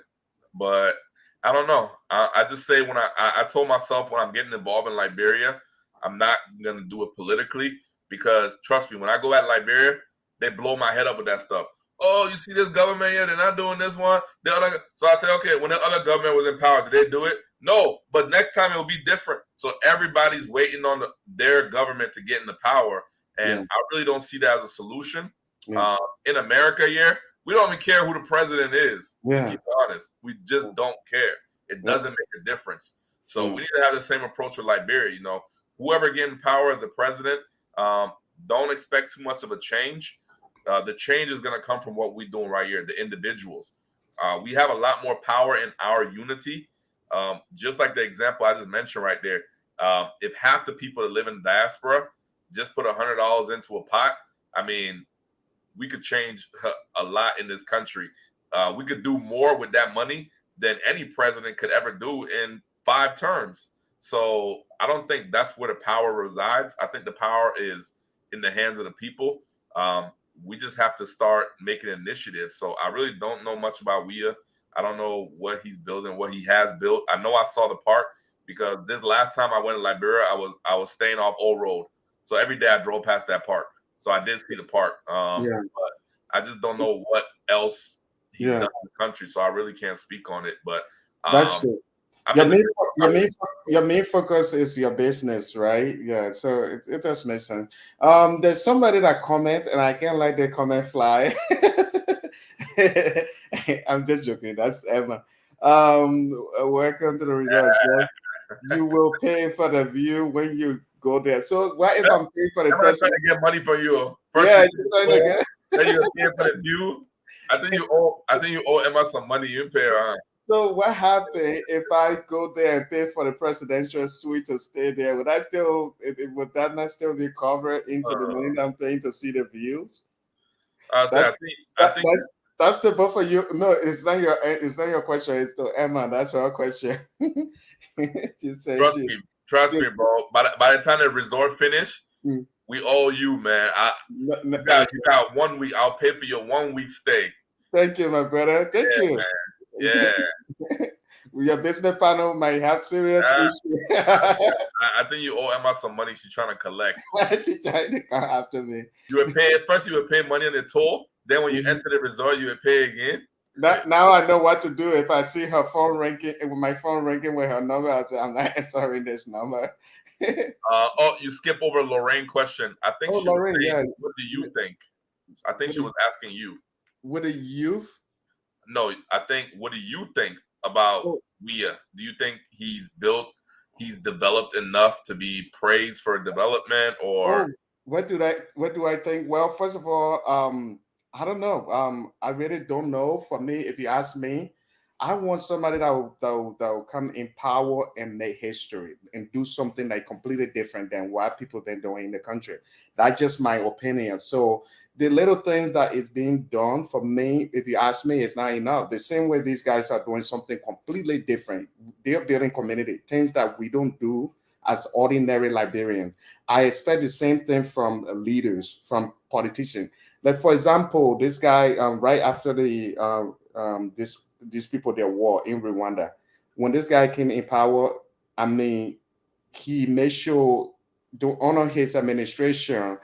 But I don't know. I just say when I told myself when I'm getting involved in Liberia, I'm not gonna do it politically because trust me, when I go at Liberia, they blow my head up with that stuff. Oh, you see this government here? They're not doing this one. So I said, okay, when the other government was in power, did they do it? No, but next time it will be different. So everybody's waiting on their government to get in the power, and Yeah, I really don't see that as a solution. yeah, In America, here we don't even care who the president is. To yeah, keep it honest, we just don't care. It yeah, doesn't make a difference. So yeah. we need to have the same approach with Liberia. You know, whoever getting power as the president, um, don't expect too much of a change. The change is going to come from what we're doing right here, the individuals. We have a lot more power in our unity. Just like the example I just mentioned right there. If half the people that live in diaspora just put $100 into a pot, I mean, we could change a lot in this country. We could do more with that money than any president could ever do in 5 terms. So I don't think that's where the power resides. I think the power is in the hands of the people. Um, we just have to start making initiatives. So I really don't know much about Wia. I don't know what he's building, what he has built. I know I saw the park because this last time I went to Liberia, I was staying off Old Road. So every day I drove past that park. So I did see the park. Yeah, But I just don't know what else he's yeah. done in the country, so I really can't speak on it. But That's um, it. I'm Your in the main, same. your main, your main focus is your business, right? Yeah. So it does make sense. There's somebody that comment, and I can't let the comment fly. I'm just joking. That's Emma. Welcome to the result, Jeff. You will pay for the view when you go there. So what if I'm paying for the I'm not trying person? to get money from you. First, Yeah, you you're trying to owe, get. then you're paying for the view. I think you owe. I think you owe Emma some money. You pay her. So what happened if I go there and pay for the presidential suite to stay there? Would I still would that not still be covered into the money that I'm paying to see the views? I said. That's I think you. that's the both for you. No, it's not your question. It's to Emma. That's her question. She said Trust me. Trust me, bro. By the time the resort finish, mm, we owe you, man. You got 1 week. I'll pay for your 1 week stay. thank you, my brother. Thank Yeah, you. man. Yeah. Your business partner might have serious issue. I think you owe Emma some money she's trying to collect. She's trying to come after me. You would pay first. You would pay money on the toll. Then when you enter the resort, you would pay again. Now I know what to do if I see her phone ringing with my phone ringing with her number. I say I'm not answering this number. You skip over Lorraine question. I think Oh, she was Lorraine, saying, yeah. "What do you think?" I think she was asking you. With a youth, No, I think. What do you think about oh, Wia? Do you think he's developed enough to be praised for development, or oh, what do I think? Well, first of all, I don't know. I really don't know. For me, if you ask me, I want somebody that will come in power and make history and do something like completely different than what people been doing in the country. That's just my opinion. So the little things that is being done for me, if you ask me, it's not enough. The same way these guys are doing something completely different. They're building community, things that we don't do as ordinary Liberians. I expect the same thing from leaders, from politicians. Like for example, this guy right after the these people their war in Rwanda, when this guy came in power, I mean, he made sure to honor his administration.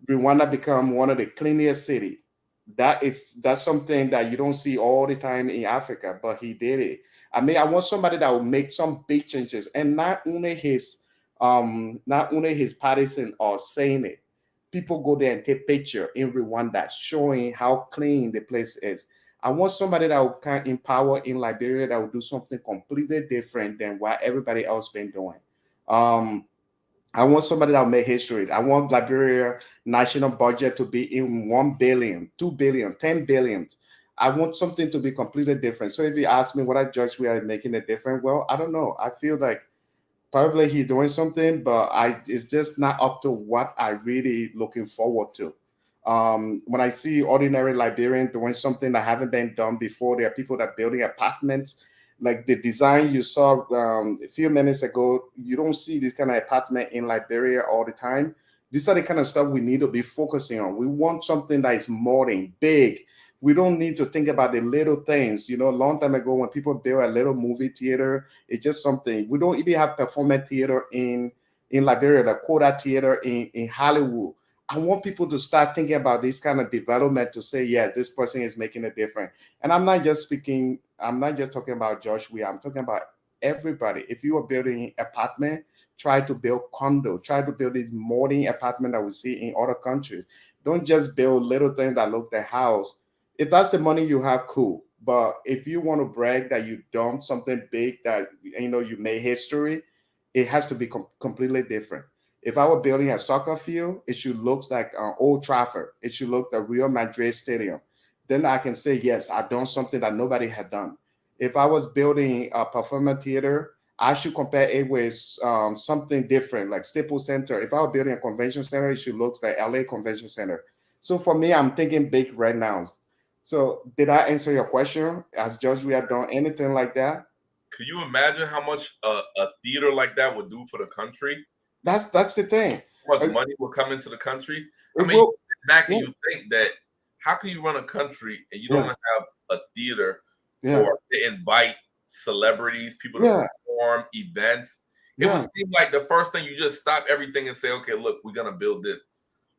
Rwanda become one of the cleanest city. That's something that you don't see all the time in Africa, but he did it. I mean, I want somebody that will make some big changes, and not only his partisan or saying it. people go there and take picture in Rwanda, showing how clean the place is. I want somebody that will kind of empower in Liberia that will do something completely different than what everybody else been doing. Um, I want somebody that will make history. I want Liberia national budget to be in 1 billion, 2 billion, 10 billion. I want something to be completely different. So if you ask me what I judge we are making a difference, well, I don't know. I feel like probably he's doing something, but it's just not up to what I really looking forward to. When I see ordinary Liberian doing something that haven't been done before, there are people that building apartments. Like the design you saw a few minutes ago, you don't see this kind of apartment in Liberia all the time. These are the kind of stuff we need to be focusing on. We want something that is modern, big. We don't need to think about the little things. You know, a long time ago when people built a little movie theater, it's just something. We don't even have performance theater in Liberia, the Coda Theater in Hollywood. I want people to start thinking about this kind of development to say, yeah, this person is making a difference. And I'm not just speaking, I'm not just talking about Josh Weir, I'm talking about everybody. If you are building apartment, try to build condo, try to build this modern apartment that we see in other countries. Don't just build little things that look the house. If that's the money you have, cool. But if you want to brag that you done something big that you made history, it has to be completely different. If I were building a soccer field, it should look like Old Trafford. It should look the Real Madrid Stadium. Then I can say yes, I've done something that nobody had done. If I was building a performance theater, I should compare it with something different, like Staples Center. If I were building a convention center, it should look like LA Convention Center. So for me, I'm thinking big right now. So did I answer your question? As Judge, we have done anything like that? Could you imagine how much a theater like that would do for the country? That's the thing. How much money will come into the country? I It mean, you will, sit back and yeah, you think that how can you run a country and you don't yeah, have a theater yeah, to invite celebrities, people to yeah, perform events? It would yeah, seem like the first thing you just stop everything and say, okay, look, we're gonna build this.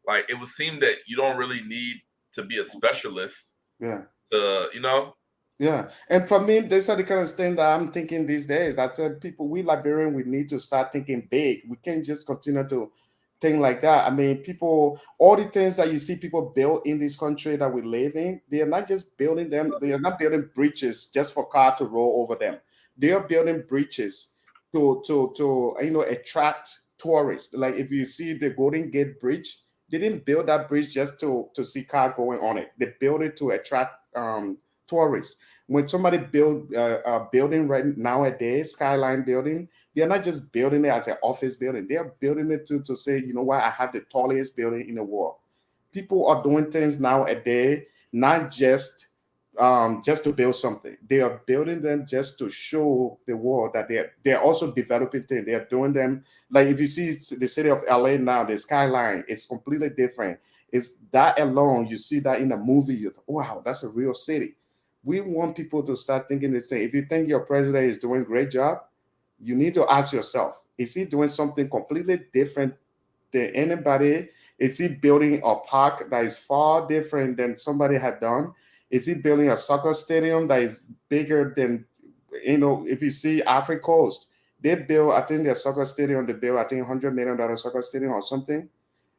Like it would seem that you don't really need to be a specialist yeah. to. Yeah, and for me, these are the kind of thing that I'm thinking these days. I said, people, we Liberian, we need to start thinking big. We can't just continue to think like that. I mean, people, all the things that you see people build in this country that we live in, they are not just building them. They are not building bridges just for car to roll over them. They are building bridges to attract tourists. Like if you see the Golden Gate Bridge, they didn't build that bridge just to see car going on it. They built it to attract tourists. When somebody build a building right nowadays, skyline building, they're not just building it as an office building. They're building it to say, you know what, I have the tallest building in the world. People are doing things nowadays, not just to build something. They are building them just to show the world that they're also developing things. They are doing them like if you see the city of LA now, the skyline, it's completely different. It's that alone. You see that in a movie, you think, wow, that's a real city. We want people to start thinking the same. If you think your president is doing a great job, you need to ask yourself, is he doing something completely different than anybody? Is he building a park that is far different than somebody had done? Is he building a soccer stadium that is bigger than, if you see Africa Coast, they build, I think their soccer stadium, they build, I think $100 million soccer stadium or something.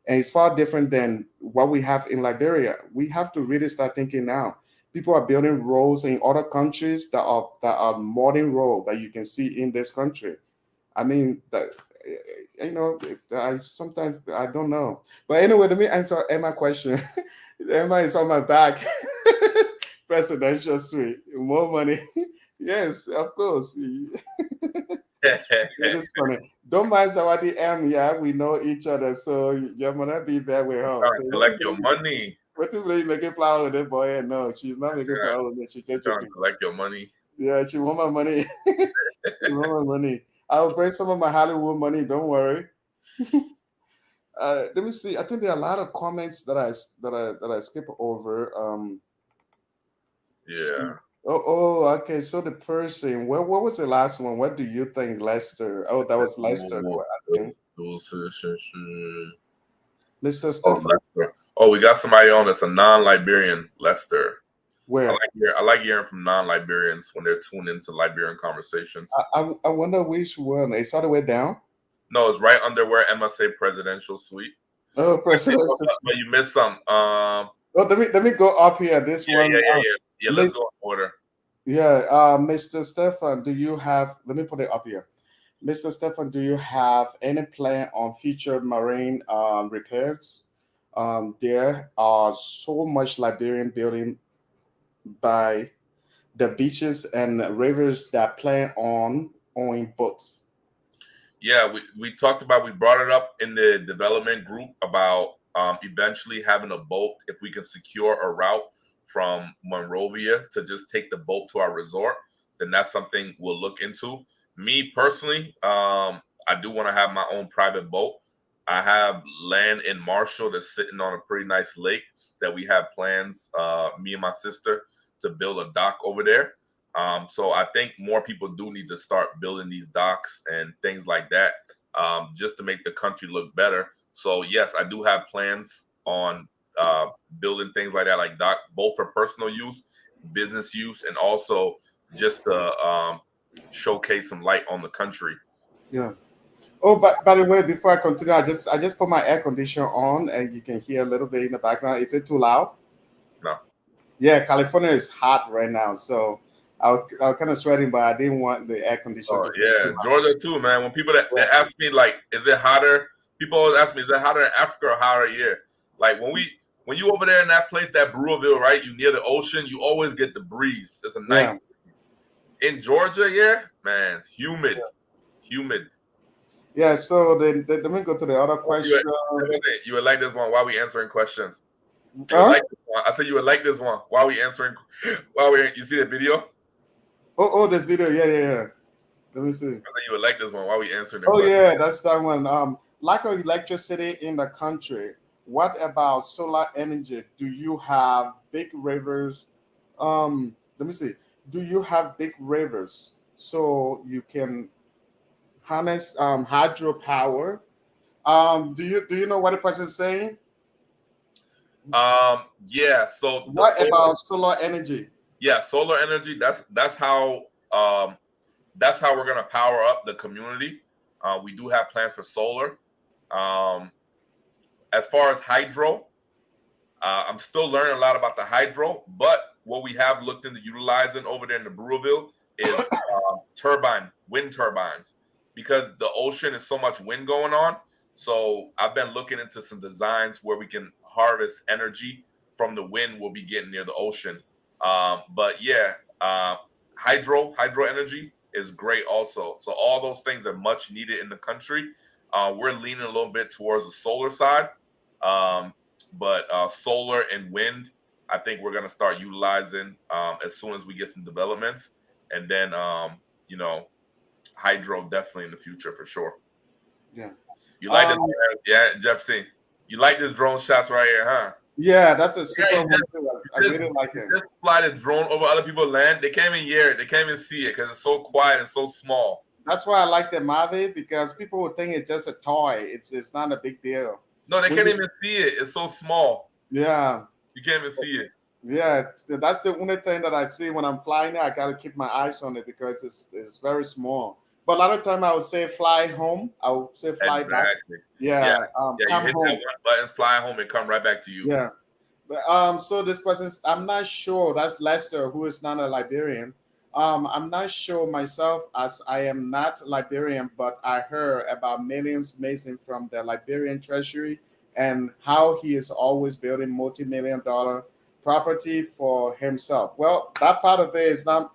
And it's far different than what we have in Liberia. We have to really start thinking now. People are building roads in other countries that are modern roads that you can see in this country. I mean, I sometimes I don't know. But anyway, let me answer Emma question. Emma is on my back. Presidential suite, more money. Yes, of course. It is funny. Don't mind Zawadi M. Yeah, we know each other, so you're gonna be there with her. Trying So to collect your money. what if you making flower with that boy? No, she's not making flower with me. She's just Trying to joking. collect your money. Yeah, she want my money. She want my money. I'll bring some of my Hollywood money. Don't worry. Let me see. I think there are a lot of comments that I skip over. Yeah. Okay. So the person, what was the last one? What do you think, Lester? Oh, that was Lester. I think Mr. Oh, Stefan. Lester. Oh, we got somebody on that's a non-Liberian, Lester. Where? I like hearing from non-Liberians when they're tuned into Liberian conversations. I wonder which one. It's all the way down. No, it's right under where Emma say presidential suite. Oh, President. But you missed some. Oh, let me go up here. This Yeah, one. yeah, yeah, yeah. Yeah, let's Miss, go in order. yeah, Mr. Stefan, do you have? Let me put it up here. Mr. Stefan, do you have any plan on future marine repairs? There are so much Liberian building by the beaches and rivers that plan on owning boats. Yeah, we brought it up in the development group about eventually having a boat if we can secure a route from Monrovia to just take the boat to our resort, then that's something we'll look into. Me personally, I do want to have my own private boat. I have land in Marshall that's sitting on a pretty nice lake that we have plans, me and my sister, to build a dock over there. So I think more people do need to start building these docks and things like that, just to make the country look better. So yes, I do have plans on uh, building things like that, like dock, both for personal use, business use, and also just to showcase some light on the country. Yeah. Oh, but by the way, before I continue, I just put my air conditioner on, and you can hear a little bit in the background. Is it too loud? No. Yeah, California is hot right now, so I was kind of sweating, but I didn't want the air conditioner Oh to be yeah, too loud. Georgia too, man. When people that ask me like, is it hotter? People always ask me, is it hotter in Africa or hotter here? Like when you over there in that place, that Brewville, right? You near the ocean, you always get the breeze. It's a nice Yeah, in Georgia, yeah, man, humid. yeah. So then let me go to the other question. You would like this one? Why we answering questions? You would Huh? like this one? I said you would like this one. Why we answering? You see the video? I Oh, the video. Yeah, yeah, yeah. Let me see. said you would like this one. Why we answering the Oh question? yeah, that's that one. Lack of electricity in the country. What about solar energy? Do you have big rivers? Let me see. Do you have big rivers so you can harness hydropower? Do you know what the person is saying? Yeah. So the What solar, about solar energy? yeah, solar energy. Um, that's how we're gonna power up the community. We do have plans for solar. Um, as far as hydro, I'm still learning a lot about the hydro, but what we have looked into utilizing over there in the Brewville is wind turbines, because the ocean is so much wind going on. So I've been looking into some designs where we can harvest energy from the wind we'll be getting near the ocean. But yeah, hydro energy is great also. So all those things are much needed in the country. We're leaning a little bit towards the solar side. Um, but solar and wind, I think we're gonna start utilizing as soon as we get some developments, and then you know, hydro definitely in the future for sure. Yeah. You like this? Um, Yeah, Jeff C. You like this drone shots right here, huh? yeah, that's a Yeah, super one too. I really like you it. just fly the drone over other people's land. They can't even hear it. They can't even see it because it's so quiet and so small. That's why I like the Mavic because people would think it's just a toy. It's not a big deal. No, they When can't you, even see it. It's so small. yeah, You can't even see it. yeah, that's the only thing that I see when I'm flying. I gotta keep my eyes on it because it's very small. But a lot of time I would say fly home. I would say fly back. Exactly. Yeah. Yeah, Yeah, you come hit that home. one button, fly home, and come right back to you. Yeah. But, so this person's, I'm not sure. That's Lester, who is not a Liberian. I'm not sure myself, as I am not Liberian, but I heard about millions missing from the Liberian treasury and how he is always building multi-million-dollar property for himself. Well, that part of it is not,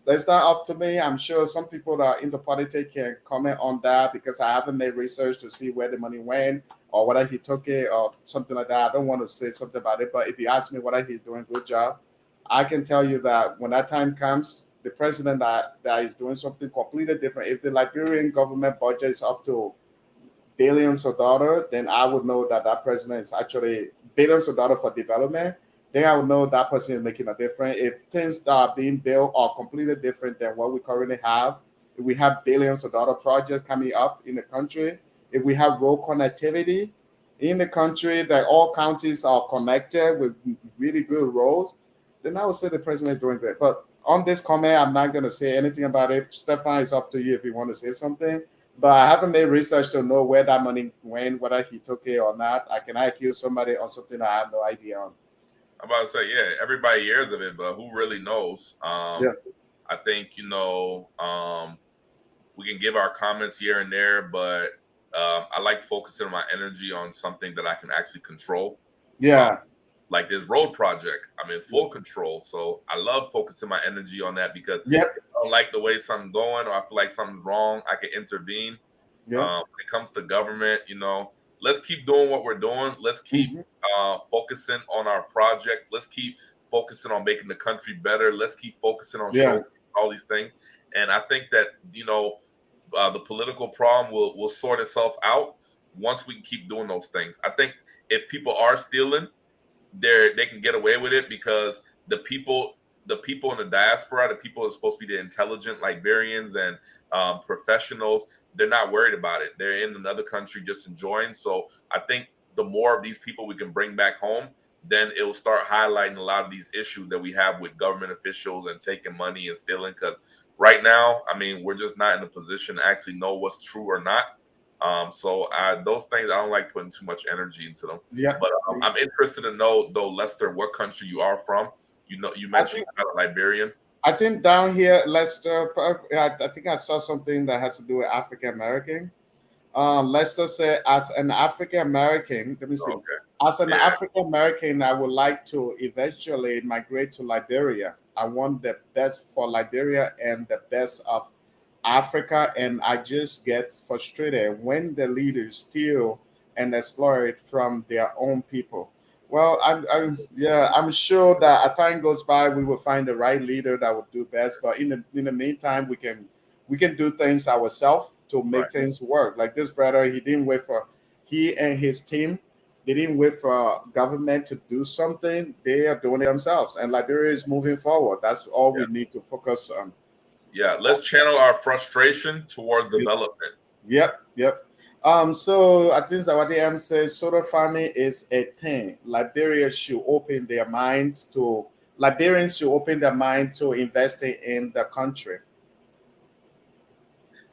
that's not up to me. I'm sure some people that are into politics can comment on that because I haven't made research to see where the money went or whether he took it or something like that. I don't want to say something about it, but if you ask me whether he's doing a good job, I can tell you that when that time comes, the president that is doing something completely different. If the Liberian government budget is up to billions of dollars, then I would know that that president is actually billions of dollars for development. Then I would know that person is making a difference. If things that are being built are completely different than what we currently have, if we have billions of dollar projects coming up in the country, if we have road connectivity in the country that all counties are connected with really good roads, then I would say the president is doing great. But on this comment, I'm not going to say anything about it. Stefan, it's up to you if you want to say something. but I haven't made research to know where that money went, whether he took it or not. I can accuse somebody on something I have no idea on. I'm about to say, yeah, everybody hears of it, but who really knows? Yeah, I think we can give our comments here and there, but I like focusing my energy on something that I can actually control. Um, yeah, like this road project, I'm in full control, so I love focusing my energy on that because yep, if I don't like the way something's going, or I feel like something's wrong, I can intervene. yep. When it comes to government, let's keep doing what we're doing. Let's keep Hmm. focusing on our project. Let's keep focusing on making the country better. Let's keep focusing on Yeah, showing all these things. And I think that the political problem will sort itself out once we keep doing those things. I think if people are stealing, they can get away with it because the people in the diaspora, the people who are supposed to be the intelligent Liberians and professionals, they're not worried about it. They're in another country just enjoying. So I think the more of these people we can bring back home, then it will start highlighting a lot of these issues that we have with government officials and taking money and stealing. Because right now, I mean, we're just not in a position to actually know what's true or not. Those things, I don't like putting too much energy into them. yeah. But I'm interested to know, though, Lester, what country you are from. You I mentioned think you're not a Liberian. I think down here, Lester. I think I saw something that has to do with African American. Lester said, as an African American, let me see. Okay. As an Yeah. African American, I would like to eventually migrate to Liberia. I want the best for Liberia and the best of Africa, and I just get frustrated when the leaders steal and exploit from their own people. Well, yeah, I'm sure that as time goes by, we will find the right leader that will do best. But in the meantime, we can do things ourselves to Right. make things work. Like this brother, he and his team. They didn't wait for government to do something. They are doing it themselves, and Liberia is moving forward. That's all Yeah. we need to focus on. Yeah. Let's channel our frustration towards development. Yep, yep. So I think Zawadi M says solar farming is a thing. Liberians should open their mind to investing in the country.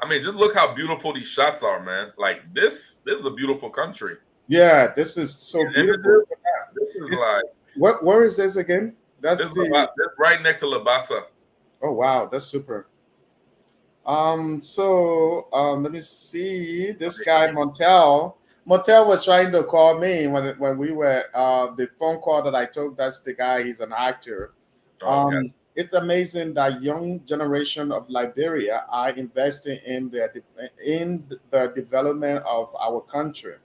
I mean, just look how beautiful these shots are, man. Like this is a beautiful country. Yeah, this is so These beautiful. images, this is It's, like where is this again? this That's is the about this right next to Labasa. Oh wow, that's super. Let me see. This guy Montel was trying to call me when we were the phone call that I took. That's the guy. He's an actor. Oh, okay. It's amazing that young generation of Liberia are investing in the development of our country.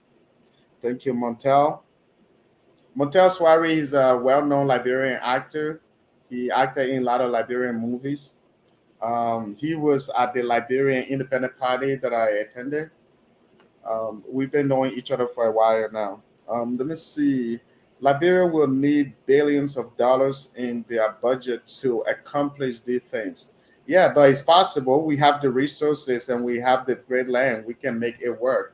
Thank you, Montel. Montel Swari is a well-known Liberian actor. He acted in a lot of Liberian movies. He was at the Liberian Independent Party that I attended. We've been knowing each other for a while now. Let me see. Liberia will need billions of dollars in their budget to accomplish these things. Yeah, but it's possible. We have the resources and we have the great land. We can make it work.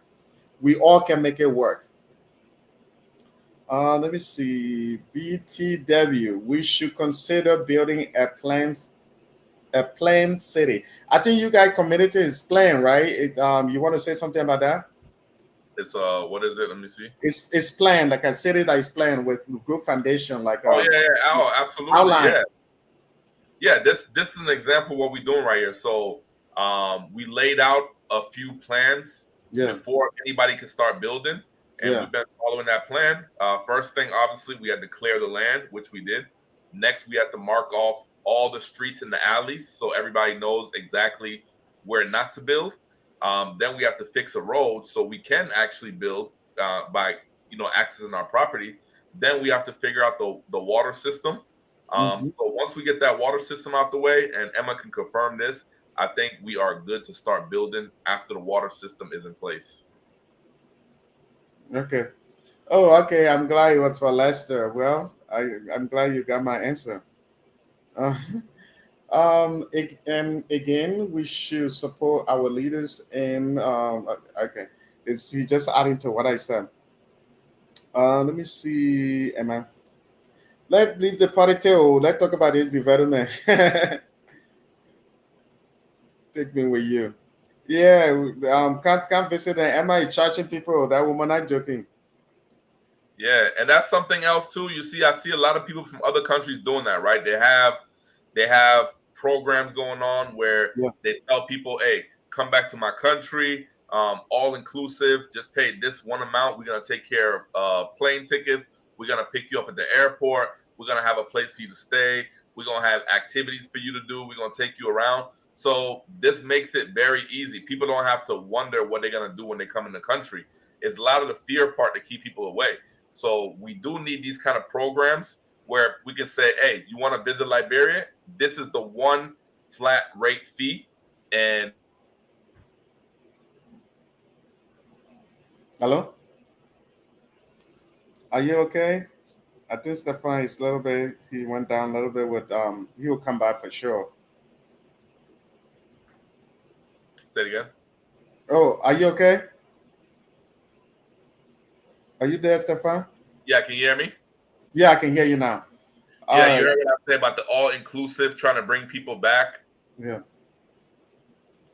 We all can make it work. Let me see. BTW. We should consider building a planned city. I think you guys community is planned, right? You want to say something about that? It's what is it? Let me see. It's planned, like a city that is planned with good foundation, like Oh yeah, yeah. Oh, absolutely. outline. Yeah. Yeah, this is an example of what we're doing right here. So we laid out a few plans Yeah, before anybody could start building, and yeah, we've been following that plan. First thing, obviously, we had to clear the land, which we did. Next, we had to mark off all the streets and the alleys so everybody knows exactly where not to build. Then we have to fix a road so we can actually build by accessing our property. Then we have to figure out the water system. hmm, So once we get that water system out the way, and Emma can confirm this, I think we are good to start building after the water system is in place. okay. Oh, okay. I'm glad it was for Leicester. Well, I'm glad you got my answer. Uh, and again, we should support our leaders in. Okay, it's he just adding to what I said. Let me see, Emma. Let's leave the party table. Let's talk about this development. Take me with you. Yeah, can't visit. And Emma is charging people. That woman, not joking. Yeah, and that's something else too. You see, I see a lot of people from other countries doing that, right? They have programs going on where Yeah, they tell people, "Hey, come back to my country, all inclusive. Just pay this one amount. We're gonna take care of plane tickets. We're gonna pick you up at the airport. We're gonna have a place for you to stay. We're gonna have activities for you to do. We're gonna take you around." So this makes it very easy. People don't have to wonder what they're gonna do when they come in the country. It's a lot of the fear part to keep people away. So we do need these kind of programs where we can say, hey, you want to visit Liberia? This is the one flat rate fee. And hello, are you okay? I think Stefan is a little bit. He went down a little bit with. He will come back for sure. say it again. Oh, are you okay? Are you there, Stefan? Yeah, can you hear me? Yeah, I can hear you now. All Yeah, you right. heard what I said about the all inclusive, trying to bring people back. Yeah.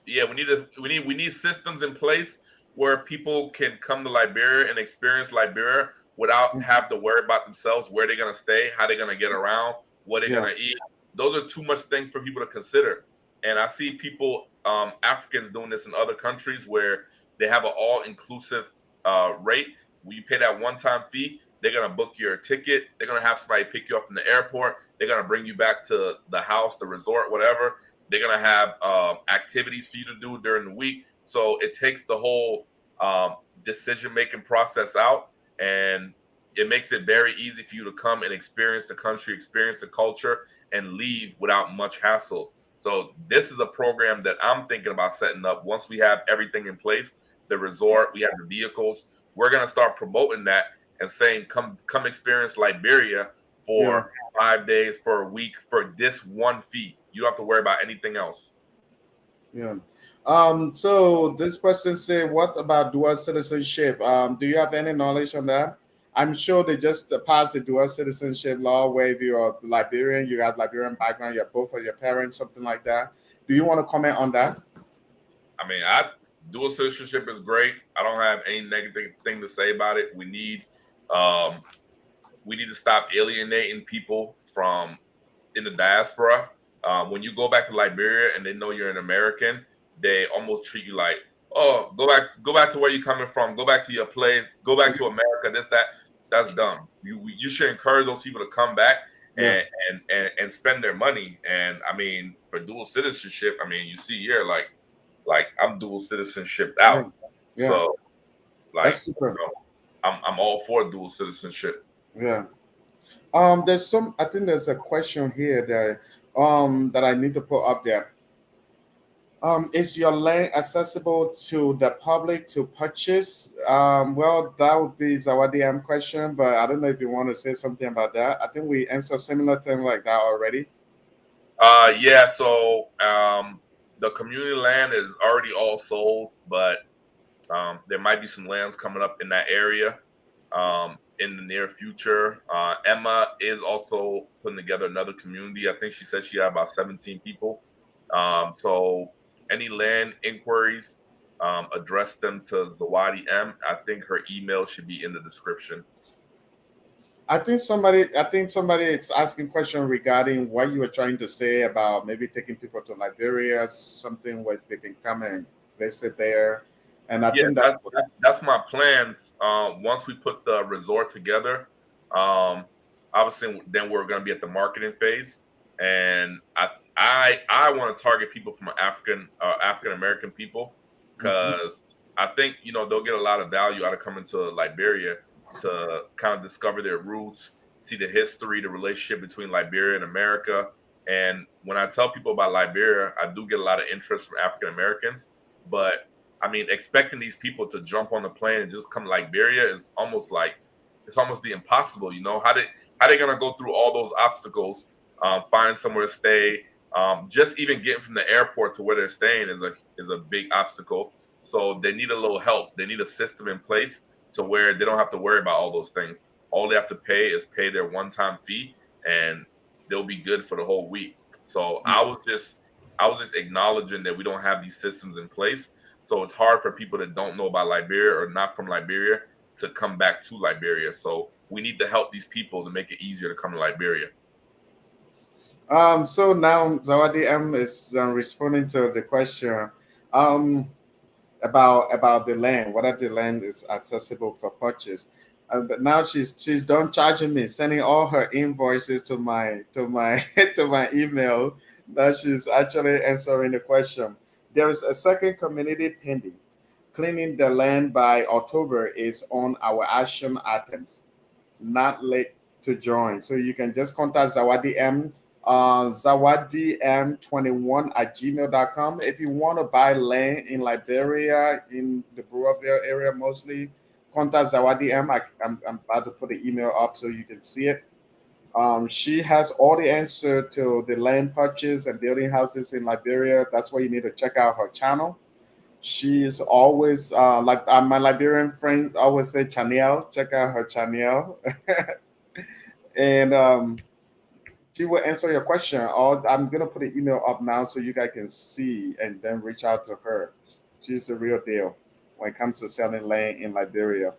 Yeah, we need systems in place where people can come to Liberia and experience Liberia without Mm, have to worry about themselves, where they're gonna stay, how they're gonna get around, what they're yeah. gonna eat. Those are too much things for people to consider. And I see people, Africans, doing this in other countries where they have an all-inclusive rate. When you pay that one-time fee, they're gonna book your ticket. They're gonna have somebody pick you up from the airport. They're gonna bring you back to the house, the resort, whatever. They're gonna have activities for you to do during the week. So it takes the whole decision making process out, and it makes it very easy for you to come and experience the country, experience the culture, and leave without much hassle. So this is a program that I'm thinking about setting up once we have everything in place. The resort, we have the vehicles. We're gonna start promoting that and saying, come experience Liberia Yeah. for 5 days, for a week, for this one fee. You don't have to worry about anything else. Yeah. So this person say, what about dual citizenship? Do you have any knowledge on that? I'm sure they just passed the dual citizenship law where if you're Liberian, you have Liberian background, you're both of your parents, something like that. Do you want to comment on that? I mean, I dual citizenship is great. I don't have any negative thing to say about it. Um, we need to stop alienating people from in the diaspora. When you go back to Liberia and they know you're an American, they almost treat you like, oh, go back to where you're coming from, go back to your place, go back to America. This, that, that's dumb. You should encourage those people to come back Yeah. and spend their money. And I mean, for dual citizenship, I mean, you see here, like I'm dual citizenship Yeah. out, Yeah. so like, That's super. I'm all for dual citizenship. Yeah. There's some. I think there's a question here that I need to put up there. Is your land accessible to the public to purchase? Well, that would be Zawadi question, but I don't know if you want to say something about that. I think we answered similar thing like that already. Yeah, so the community land is already all sold, but there might be some lands coming up in that area in the near future. Emma is also putting together another community. I think she said she had about 17 people. So any land inquiries, address them to Zawadi M. I think her email should be in the description. I think somebody is asking question regarding what you were trying to say about maybe taking people to Liberia, something where they can come and visit there. And I Yeah, think that's that that's, that's my plans. Once we put the resort together, um, obviously then we're going to be at the marketing phase, and I want to target people from African American people Mhm. because I think they'll get a lot of value out of coming to Liberia to kind of discover their roots, see the history, the relationship between Liberia and America. And when I tell people about Liberia, I do get a lot of interest from African Americans, but I mean, expecting these people to jump on the plane and just come to Liberia is almost like it's almost the impossible. How they gonna go through all those obstacles, find somewhere to stay, just even getting from the airport to where they're staying is a big obstacle. So they need a little help. They need a system in place to where they don't have to worry about all those things. All they have to pay is pay their one-time fee, and they'll be good for the whole week. So I was just acknowledging that we don't have these systems in place, So it's hard for people that don't know about Liberia or not from Liberia to come back to Liberia. So we need to help these people to make it easier to come to Liberia. So now Zawadi M is responding to the question um, about the land, whether the land is accessible for purchase. But now she's done charging me, sending all her invoices to my to my email. Now she's actually answering the question. There is a second community pending. Cleaning the land by October is on our action items. Not late to join. So you can just contact Zawadi M, Zawadi M21 at gmail.com. If you want to buy land in Liberia, in the Burrowville area mostly, contact Zawadi M. I'm about to put the email up so you can see it. She has all the answer to the land purchase and building houses in Liberia. That's why you need to check out her channel. She is always like my Liberian friends always say Chanel. Check out her channel, and she will answer your question. Or I'm gonna put an email up now so you guys can see and then reach out to her. She's the real deal when it comes to selling land in Liberia.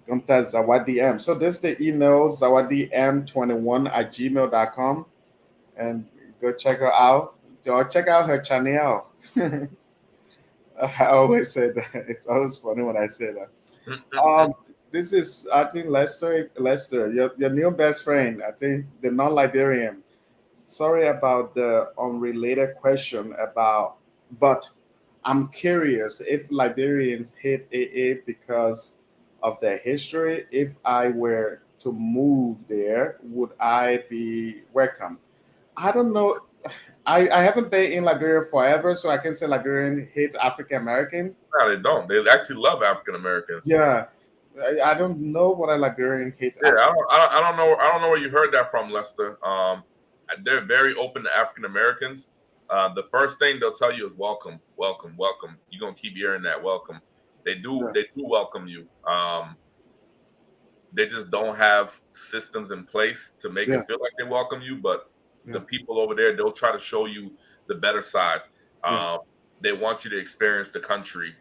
Contact Zawadi M. So this is the email zawadm21 at gmail.com, and go check her out. Or check out her channel. I always say that. It's always funny when I say that. Um, this is I think Lester, your new best friend. I think the non-Liberian. Sorry about the unrelated question about, but I'm curious if Liberians hate AA because of their history. If I were to move there, would I be welcome? I don't know. I haven't been in Liberia forever, so I can say Liberian hate African American. No, they don't. They actually love African Americans. Yeah, I don't know what a Liberian hate. Yeah, I don't know. I don't know where you heard that from, Lester. They're very open to African Americans. The first thing they'll tell you is welcome, welcome, welcome. You're gonna keep hearing that welcome. Yeah, They do welcome you. They just don't have systems in place to make yeah, it feel like they welcome you. But yeah, the people over there, they'll try to show you the better side. yeah. Um, they want you to experience the country.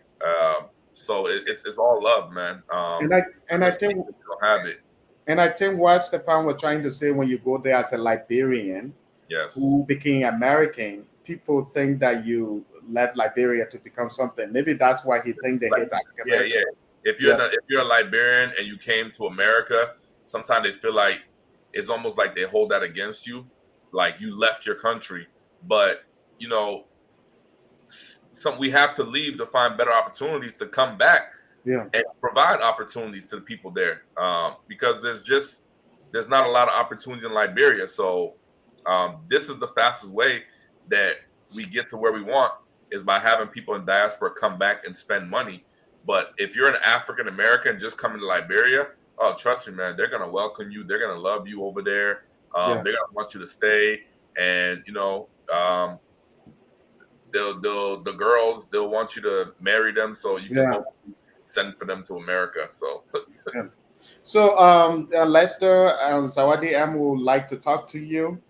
So it's all love, man. And I I and I just think think that you don't have it. and I think what Stefan was trying to say when you go there as a Liberian Yes. who became American, people think that you left Liberia to become something. Maybe that's why he think they Like, hate African yeah, American. yeah. Yeah, If you're a Liberian and you came to America, sometimes they feel like it's almost like they hold that against you, like you left your country. But you know, some we have to leave to find better opportunities to come back yeah, and provide opportunities to the people there. Because there's not a lot of opportunities in Liberia. So this is the fastest way that we get to where we want is by having people in diaspora come back and spend money. But if you're an African American just coming to Liberia, oh, trust me, man, they're gonna welcome you. They're gonna love you over there. yeah. They're gonna want you to stay, and the girls they'll want you to marry them so you can Yeah. hopefully send for them to America. So Yeah. So, Lester Zawadi M would like to talk to you.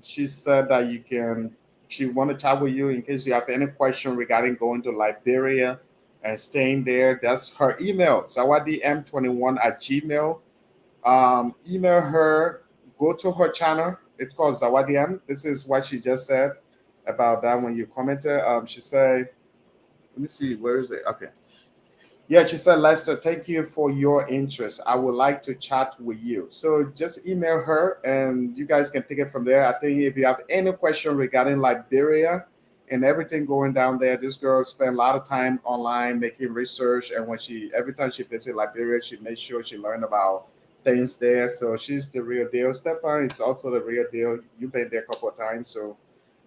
She said that she want to chat with you in case you have any question regarding going to Liberia and staying there. That's her email, zawadm21 at gmail. Email her, go to her channel. It's called Zawadi M. This is what she just said about that when you commented. She said, let me see, where is it? Okay. Yeah, she said, Lester, thank you for your interest. I would like to chat with you. So just email her and you guys can take it from there. I think if you have any question regarding Liberia and everything going down there, this girl spent a lot of time online making research. And when every time she visits Liberia, she makes sure she learned about things there. So she's the real deal. Stefan is also the real deal. You've been there a couple of times, so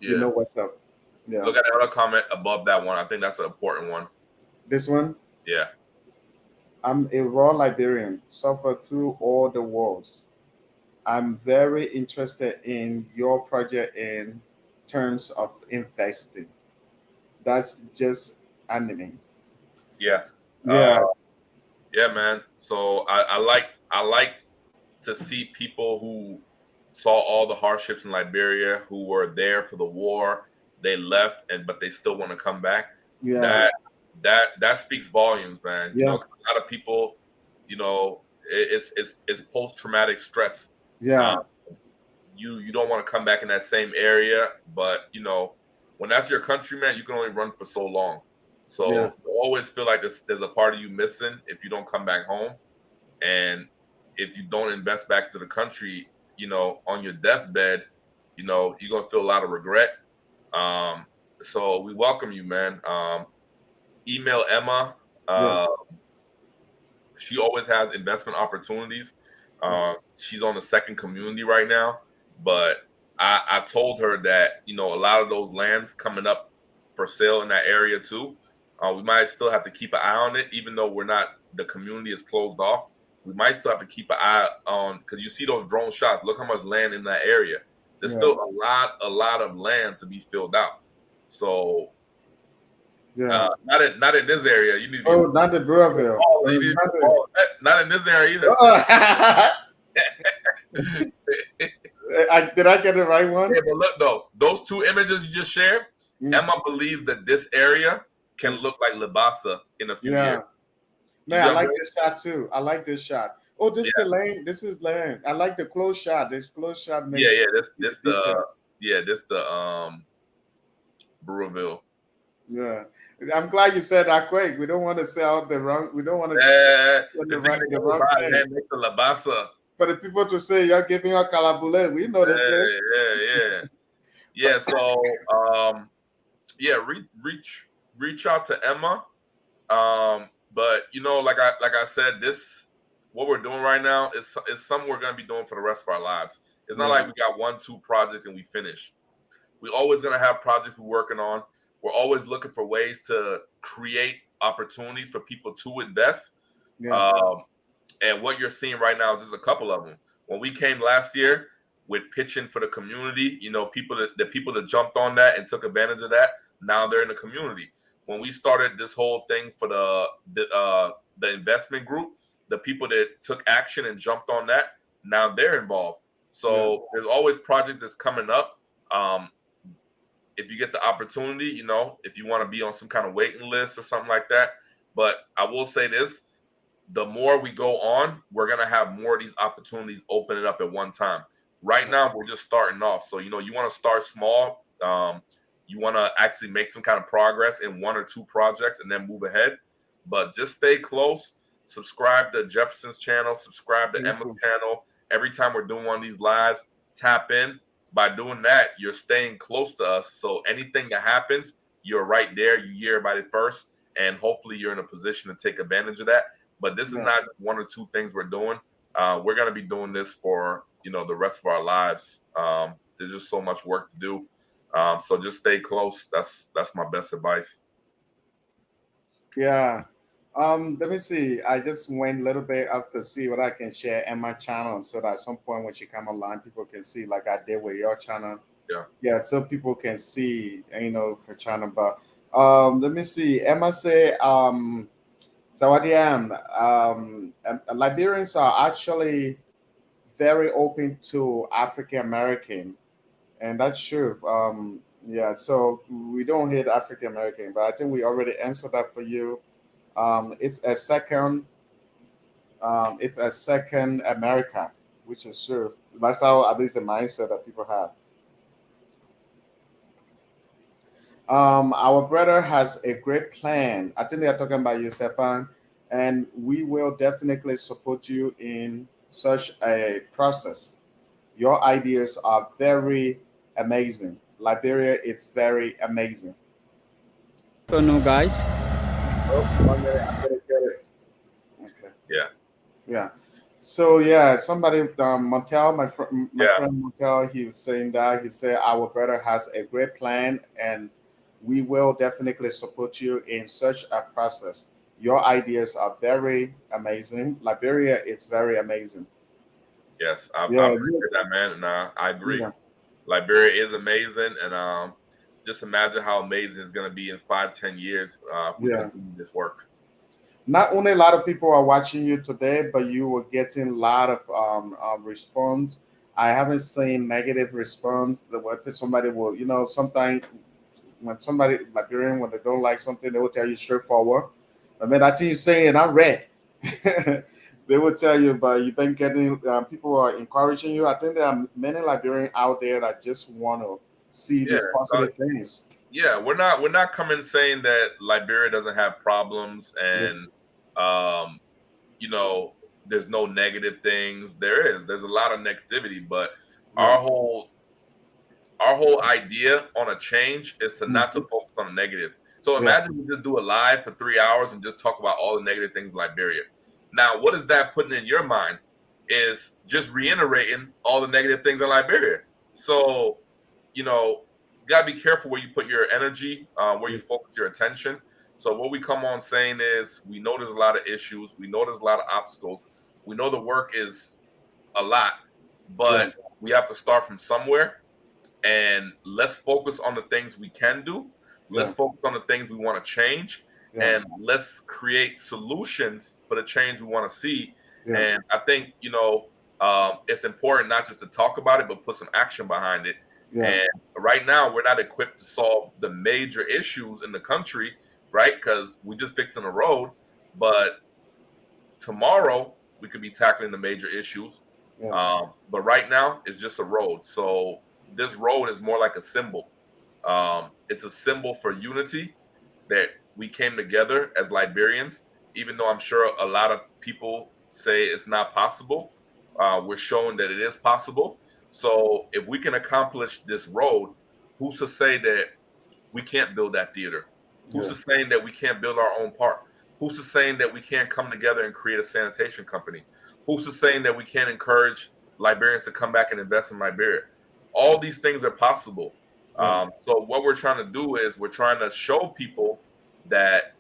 you yeah, know what's up. Yeah. look at the other comment above that one. I think that's an important one. This one, Yeah, I'm a raw Liberian, suffer through all the wars. I'm very interested in your project in terms of investing. That's just anime. yeah, Yeah, yeah, man. So I like to see people who saw all the hardships in Liberia, who were there for the war, they left, but they still want to come back. Yeah. That speaks volumes, man. You know, Yeah. a lot of people, you know, it's post traumatic stress. Yeah. You don't want to come back in that same area, but you know, when that's your country, man, you can only run for so long. Yeah. So you always feel like there's a part of you missing if you don't come back home, and if you don't invest back to the country, you know, on your deathbed, you know, you're gonna feel a lot of regret. Um, so we welcome you, man. Email Emma. Yeah. Uh, she always has investment opportunities. Yeah. She's on the second community right now, but I told her that, you know, a lot of those lands coming up for sale in that area too. We might still have to keep an eye on it, even though we're not, the community is closed off. We might still have to keep an eye on, because you see those drone shots. Look how much land in that area. There's Yeah. still a lot of land to be filled out. So Yeah. not in this area. You need to be Oh, not the Breville. not in this area either. Did I get the right one? Yeah, but look though, those two images you just shared, Mm. Emma believes that this area can look like Libasa in a few years. Man, I like this shot too. I like this shot. Oh, this is the lane. This is lane. I like the close shot. This close shot makes This the Brewville. Yeah. I'm glad you said that quick. We don't want to sell the wrong. We don't want to the wrong thing. Make the Labasa. For the people to say you're giving out calabule, we know the place. Yeah. So reach out to Emma. But you know, like I said, this what we're doing right now is something we're gonna be doing for the rest of our lives. It's not like we got 1-2 projects and we finish. We're always gonna have projects we're working on. We're always looking for ways to create opportunities for people to invest. Yeah. And what you're seeing right now is just a couple of them. When we came last year with pitching for the community, you know, the people that jumped on that and took advantage of that, now they're in the community. When we started this whole thing for the investment group, the people that took action and jumped on that, now they're involved. So there's always projects that's coming up. If you get the opportunity, you know, if you want to be on some kind of waiting list or something like that. But I will say this, the more we go on, we're going to have more of these opportunities opening up at one time. Right now, we're just starting off. So, you know, you want to start small. You want to actually make some kind of progress in 1 or 2 projects and then move ahead. But just stay close. Subscribe to Jefferson's channel. Subscribe to Emma's channel. Every time we're doing one of these lives, tap in. By doing that, you're staying close to us. So anything that happens, you're right there. You hear about it first. And hopefully you're in a position to take advantage of that. But this is not just 1 or 2 things we're doing. We're going to be doing this for, you know, the rest of our lives. There's just so much work to do. So just stay close. That's my best advice. Yeah. Let me see. I just went a little bit up to see what I can share in my channel so that at some point when she come online, people can see like I did with your channel. Yeah, so people can see, you know, her channel. But let me see. Emma say, Zawadiam, Liberians are actually very open to African American, and that's true. Yeah, so we don't hate African American, but I think we already answered that for you. It's a second. It's a second America, which is true. That's how at least the mindset that people have. Our brother has a great plan. I think they are talking about you, Stefan, and we will definitely support you in such a process. Your ideas are very amazing. Liberia is very amazing. Oh no, guys. Oh, 1 minute, I'm gonna get it. Okay. Yeah. So yeah, somebody Montel, my friend Montel, he was saying that he said our brother has a great plan and we will definitely support you in such a process. Your ideas are very amazing. Liberia is very amazing. Yes, I appreciate that, man, and I agree. Yeah. Liberia is amazing, and just imagine how amazing it's going to be in 5-10 years if we continue this work. Not only a lot of people are watching you today, but you were getting a lot of response. I haven't seen negative response. The way somebody will, you know, sometimes when somebody Liberian, when they don't like something, they will tell you straightforward. I mean, I think you're saying I read. They will tell you, but you've been getting people are encouraging you. I think there are many Liberians out there that just want to see Yeah, these positive things. yeah. We're not coming saying that Liberia doesn't have problems Yeah, and um, you know, there's no negative things. There's a lot of negativity, but yeah, our whole our whole idea on a change is to not to mhm, focus on the negative. So yeah, imagine we just do a live for 3 hours and just talk about all the negative things in Liberia. Now, what is that putting in your mind? Is just reiterating all the negative things in Liberia. So, you gotta be careful where you put your energy, where yeah, you focus your attention. So what we come on saying is we know there's a lot of issues, we know there's a lot of obstacles, we know the work is a lot, yeah, but we have to start from somewhere, and let's focus on the things we can do. Let's yeah, focus on the things we want to change, yeah, and let's create solutions for the change we want to see. yeah, And I think it's important not just to talk about it, but put some action behind it. yeah, And right now, we're not equipped to solve the major issues in the country, right? Because we just fixing the road, but tomorrow we could be tackling the major issues. yeah, But right now it's just a road. So this road is more like a symbol. It's a symbol for unity, that we came together as Liberians, even though I'm sure a lot of people say it's not possible. We're showing that it is possible. So if we can accomplish this road, who's to say that we can't build that theater? Who's yeah, to saying that we can't build our own park? Who's to saying that we can't come together and create a sanitation company? Who's to saying that we can't encourage Liberians to come back and invest in Liberia? All these things are possible. yeah, So what we're trying to do is we're trying to show people that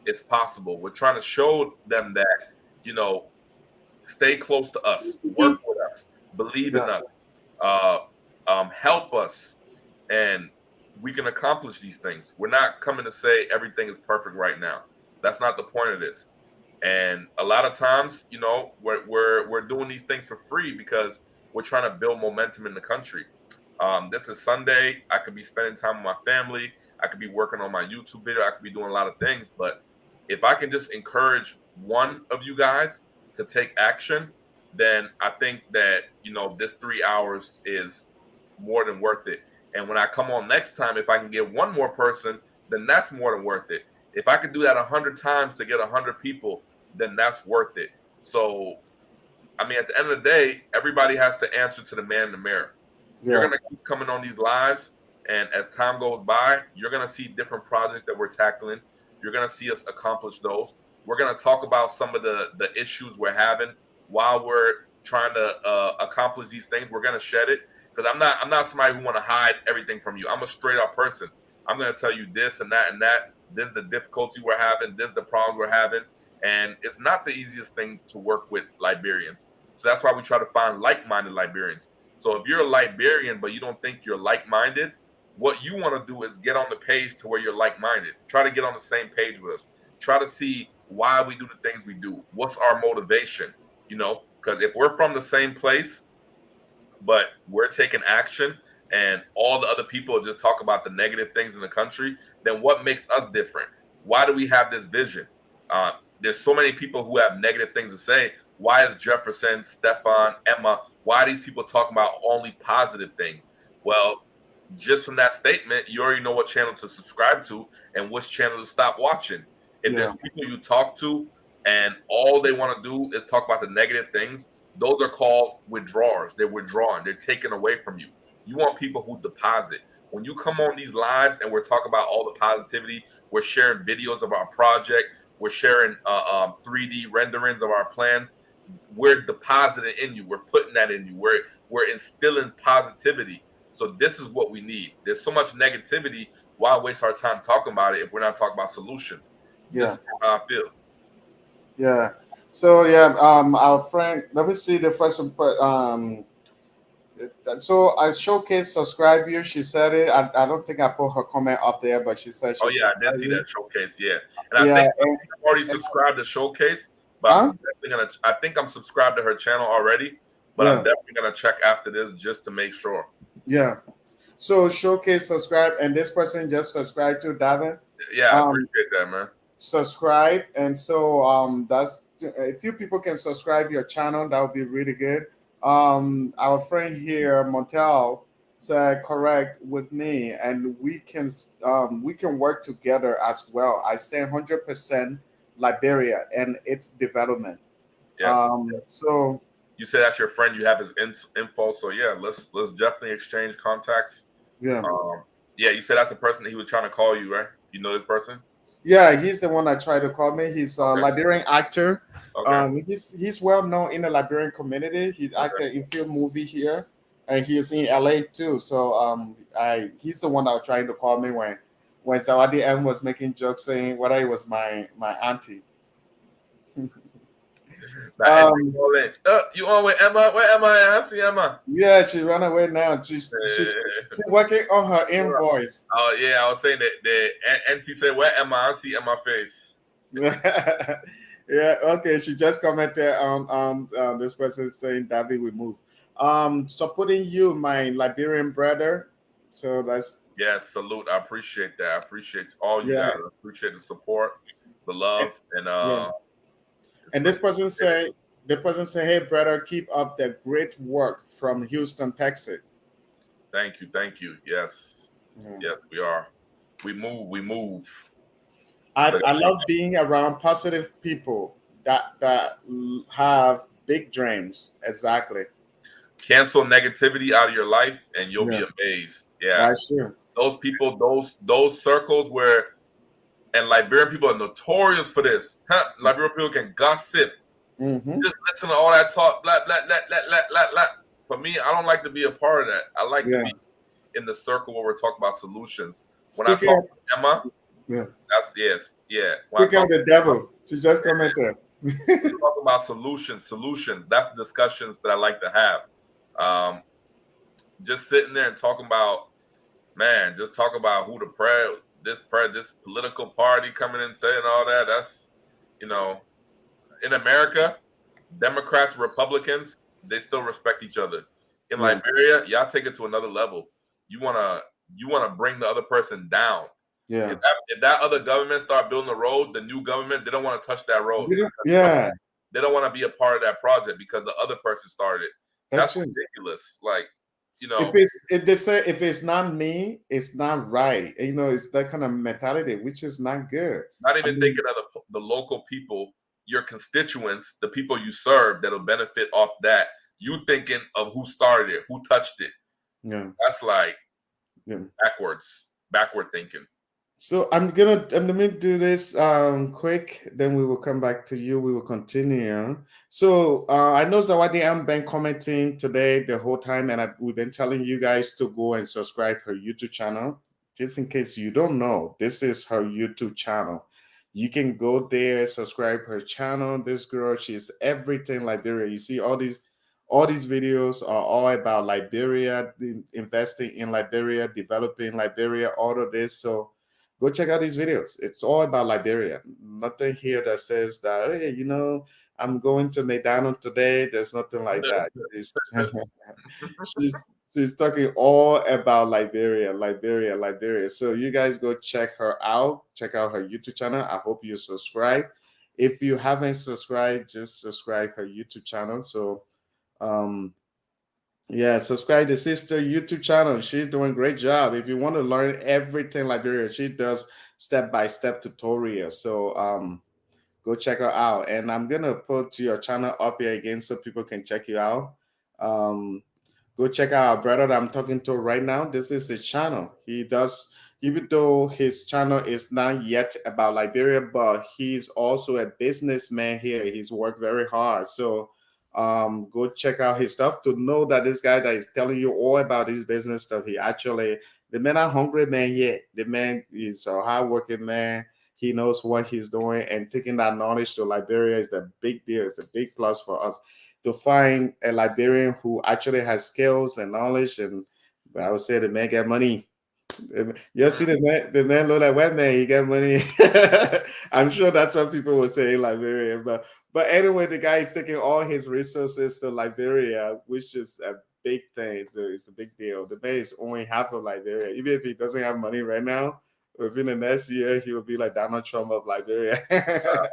it's possible. We're trying to show them that, you know, stay close to us, work with us, believe in yeah, us, help us, and we can accomplish these things. We're not coming to say everything is perfect right now. That's not the point of this. And a lot of times, we're doing these things for free because we're trying to build momentum in the country. This is Sunday. I could be spending time with my family. I could be working on my YouTube video. I could be doing a lot of things. But if I can just encourage one of you guys to take action, then I think that, this 3 hours is more than worth it. And when I come on next time, if I can get one more person, then that's more than worth it. If I could do that 100 times to get 100 people, then that's worth it. So, I mean, at the end of the day, everybody has to answer to the man in the mirror. You're yeah, going to keep coming on these lives, and as time goes by, you're going to see different projects that we're tackling. You're going to see us accomplish those. We're going to talk about some of the issues we're having while we're trying to accomplish these things. We're going to shed it, because I'm not somebody who want to hide everything from you. I'm a straight up person. I'm going to tell you this and that and that. This is the difficulty we're having. This is the problems we're having. And it's not the easiest thing to work with Liberians. So that's why we try to find like-minded Liberians. So if you're a Liberian, but you don't think you're like-minded, what you want to do is get on the page to where you're like-minded. Try to get on the same page with us. Try to see why we do the things we do. What's our motivation? Because if we're from the same place, but we're taking action, and all the other people just talk about the negative things in the country, then what makes us different? Why do we have this vision? There's so many people who have negative things to say. Why is Jefferson, Stefan, Emma, why are these people talking about only positive things? Well, just from that statement, you already know what channel to subscribe to and which channel to stop watching. If there's yeah, people you talk to and all they want to do is talk about the negative things, those are called withdrawers. They're withdrawing. They're taken away from you. You want people who deposit. When you come on these lives and we're talking about all the positivity, we're sharing videos of our project, we're sharing 3D renderings of our plans. We're depositing in you. We're putting that in you. We're instilling positivity. So this is what we need. There's so much negativity. Why waste our time talking about it if we're not talking about solutions? This yeah, is how I feel. yeah. So yeah, our friend. Let me see the first. So I showcase subscribe you. She said it. I don't think I put her comment up there, but she said Oh she yeah, I did subscribed see you. that showcase. Yeah, and I Yeah, think I've already subscribed to Showcase, but I'm huh? definitely gonna. I think I'm subscribed to her channel already, but I'm Yeah, definitely gonna check after this just to make sure. yeah. So showcase, subscribe, and this person just subscribed to Davin. Yeah, I Um, appreciate that, man. subscribe, and so that's a few people can subscribe your channel. That would be really good. Our friend here, Montel, said correct with me, and we can work together as well. I stand 100% Liberia and its development. Yes. So You said that's your friend. You have his info. So yeah, let's definitely exchange contacts. yeah. Yeah, you said that's the person that he was trying to call you, right? You know this person? Yeah, he's the one that tried to call me. He's a Okay. Liberian actor. Okay. He's well known in the Liberian community. He acted in film movie here, and he is in LA too. So I he's the one that was trying to call me when Zawadi M was making jokes saying what I was my auntie. That um, you on with Emma? Where Emma at? I see Emma. yeah, she ran away now. She's working on her invoice. Oh yeah, I was saying that the auntie said, "Where Emma? I see Emma face." Yeah, okay. She just commented on this person saying David will move. Supporting you, my Liberian brother. So that's Yes, salute. I appreciate that. I appreciate all you yeah, guys. I appreciate the support, the love, and yeah. And the person say, hey brother, keep up the great work from Houston, Texas. Thank you, thank you. Yes, Yeah. yes, we are. We move, we move. I love being around positive people that have big dreams. Exactly. Cancel negativity out of your life, and you'll Yeah, be amazed. Yeah, that's true. those people, those circles where, and Liberian people are notorious for this. Huh? Liberian people can gossip. Mm-hmm. Just listen to all that talk. Blah blah blah blah blah blah blah. For me, I don't like to be a part of that. I like to Yeah. be in the circle where we're talking about solutions. When I Speaking talk of, to Emma, yeah. that's yes, yeah. When I Speaking talk of the devil, she just commented. we talk about solutions. That's the discussions that I like to have. Just sitting there and talking about, man, just talk about who this political party coming in and saying all that. That's, you know, in America, Democrats, Republicans, they still respect each other. In Yeah. Liberia, y'all take it to another level. You wanna bring the other person down. Yeah. If that other government start building a road, the new government, they don't want to touch that road. Yeah. They don't want to be a part of that project because the other person started it. That's That's ridiculous. Like, if they say if it's not me, it's not right. You know, it's that kind of mentality, which is not good. not I even mean, thinking of the local people, your constituents, the people you serve that'll benefit off that. You thinking of who started it, who touched it. yeah. That's like Yeah. backward thinking. So I'm gonna do this quick, then we will come back to you. We will continue. So I know Zawadi am been commenting today the whole time, and we've been telling you guys to go and subscribe her YouTube channel. Just in case you don't know, this is her YouTube channel. You can go there, subscribe her channel. This girl, she's everything Liberia. You see all these videos are all about Liberia, investing in Liberia, developing Liberia, all of this. So go check out these videos. It's all about Liberia. Nothing here that says that, hey, I'm going to McDonald's today. There's nothing like that. She's she's talking all about Liberia. So you guys go check her out. Check out her YouTube channel. I hope you subscribe. If you haven't subscribed, just subscribe her YouTube channel. So um yeah, subscribe to sister YouTube channel. She's doing a great job. If you want to learn everything Liberia, she does step-by-step tutorials. So go check her out. And I'm gonna put your channel up here again so people can check you out. Um Go check out our brother that I'm talking to right now. This is his channel. Even though his channel is not yet about Liberia, but he's also a businessman here. He's worked very hard. So go check out his stuff to know that this guy that is telling you all about his business stuff, the man are hungry man yet. The man is a hardworking man. He knows what he's doing, and taking that knowledge to Liberia is a big deal. It's a big plus for us to find a Liberian who actually has skills and knowledge, and I would say the man get money. You see the man look like white man, he get money. I'm sure that's what people will say in Liberia. But anyway, the guy is taking all his resources to Liberia, which is a big thing. It's a big deal. The man is only half of Liberia. Even if he doesn't have money right now, within the next year, he will be like Donald Trump of Liberia.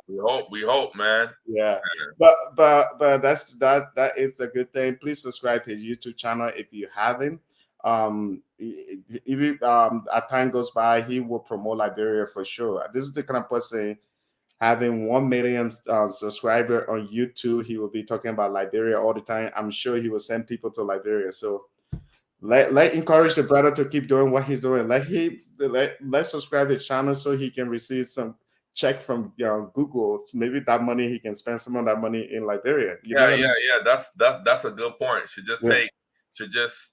We hope, man. Yeah, but that is a good thing. Please subscribe to his YouTube channel if you haven't. Even as time goes by, he will promote Liberia for sure. This is the kind of person having 1 million subscriber on YouTube. He will be talking about Liberia all the time. I'm sure he will send people to Liberia. So let encourage the brother to keep doing what he's doing. Let subscribe his channel so he can receive some check from Google. Maybe that money he can spend some of that money in Liberia. You know what I mean? Yeah. That's a good point. Should just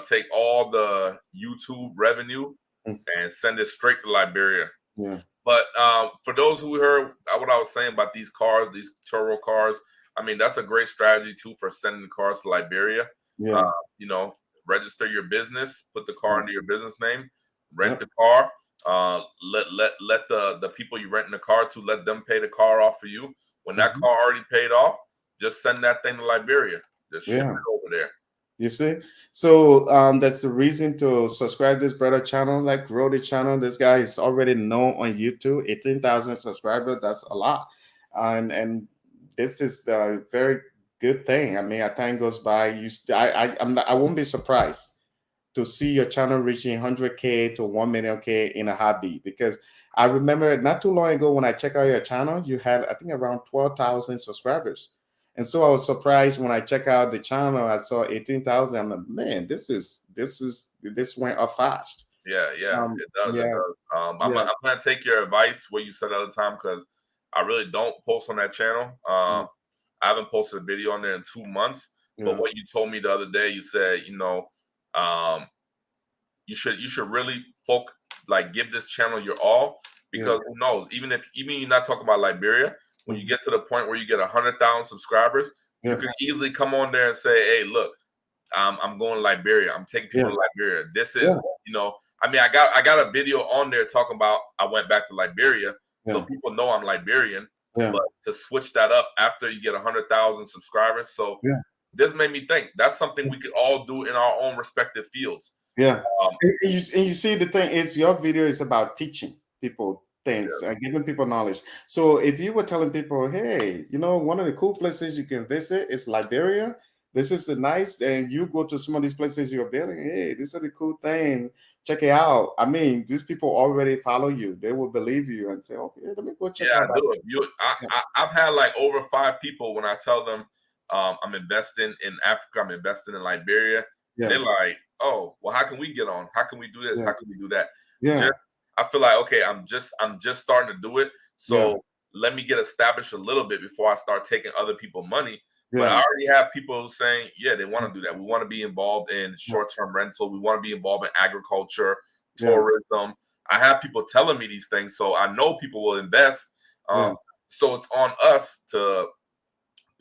take all the YouTube revenue and send it straight to Liberia. Yeah. But for those who heard what I was saying about these cars, these Turo cars, I mean, that's a great strategy too for sending cars to Liberia. Yeah. Register your business, put the car under your business name, rent the car. Let the people you renting the car to, let them pay the car off for you. When that car already paid off, just send that thing to Liberia. Just ship it over there. You see, so that's the reason to subscribe to this brother channel, like grow the channel. This guy is already known on YouTube, 18,000 subscribers. That's a lot, and this is a very good thing. I mean, as time goes by, I won't be surprised to see your channel reaching 100K to 1 million K in a heartbeat, because I remember not too long ago when I checked out your channel, you had, I think, around 12,000 subscribers. And so I was surprised when I check out the channel, I saw 18,000. I'm like, man, this went up fast. Yeah, it does. It does. I'm gonna take your advice what you said the other time, because I really don't post on that channel. I haven't posted a video on there in 2 months. But what you told me the other day, you said, you should really give this channel your all, because who knows? Even you're not talking about Liberia, when you get to the point where you get 100,000 subscribers, you can easily come on there and say, "Hey, look, I'm going to Liberia. I'm taking people to Liberia. This is, I mean, I got a video on there talking about I went back to Liberia, so people know I'm Liberian. But to switch that up after you get 100,000 subscribers, so this made me think that's something we could all do in our own respective fields. Yeah, and you see, the thing is, your video is about teaching people things and giving people knowledge. So if you were telling people, hey, one of the cool places you can visit is Liberia. This is nice, and you go to some of these places you're building. Hey, this is a cool thing. Check it out. I mean, these people already follow you. They will believe you and say, okay, let me go check out. I do it. I've had like over 5 people when I tell them I'm investing in Africa, I'm investing in Liberia. They're like, oh, well, how can we get on? How can we do this? How can we do that? I feel like, okay, I'm just starting to do it. So let me get established a little bit before I start taking other people's money. But I already have people saying, they want to do that. We want to be involved in short-term rental. We want to be involved in agriculture, tourism. I have people telling me these things, so I know people will invest. So it's on us to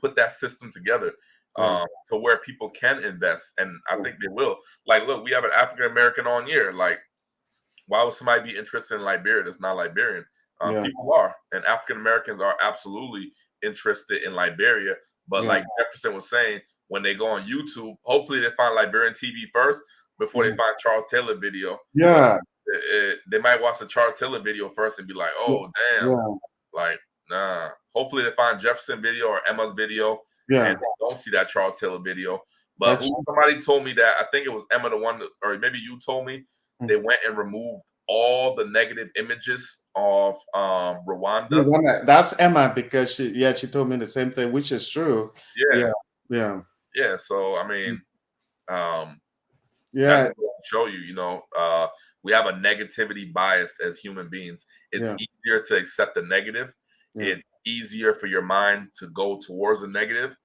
put that system together to where people can invest, and I think they will. Like, look, we have an African American on here. Like, why would somebody be interested in Liberia that's not Liberian? People are, and African Americans are absolutely interested in Liberia. But like Jefferson was saying, when they go on YouTube, hopefully they find Liberian TV first before they find Charles Taylor video. They might watch the Charles Taylor video first and be like, oh, damn. Like, nah. Hopefully they find Jefferson video or Emma's video and they don't see that Charles Taylor video. But somebody told me that, I think it was Emma, the one, or maybe you told me, they went and removed all the negative images of Rwanda. That's Emma, because she told me the same thing, which is true. Yeah. So I mean, that show you, we have a negativity bias as human beings. It's easier to accept the negative. It's easier for your mind to go towards the negative.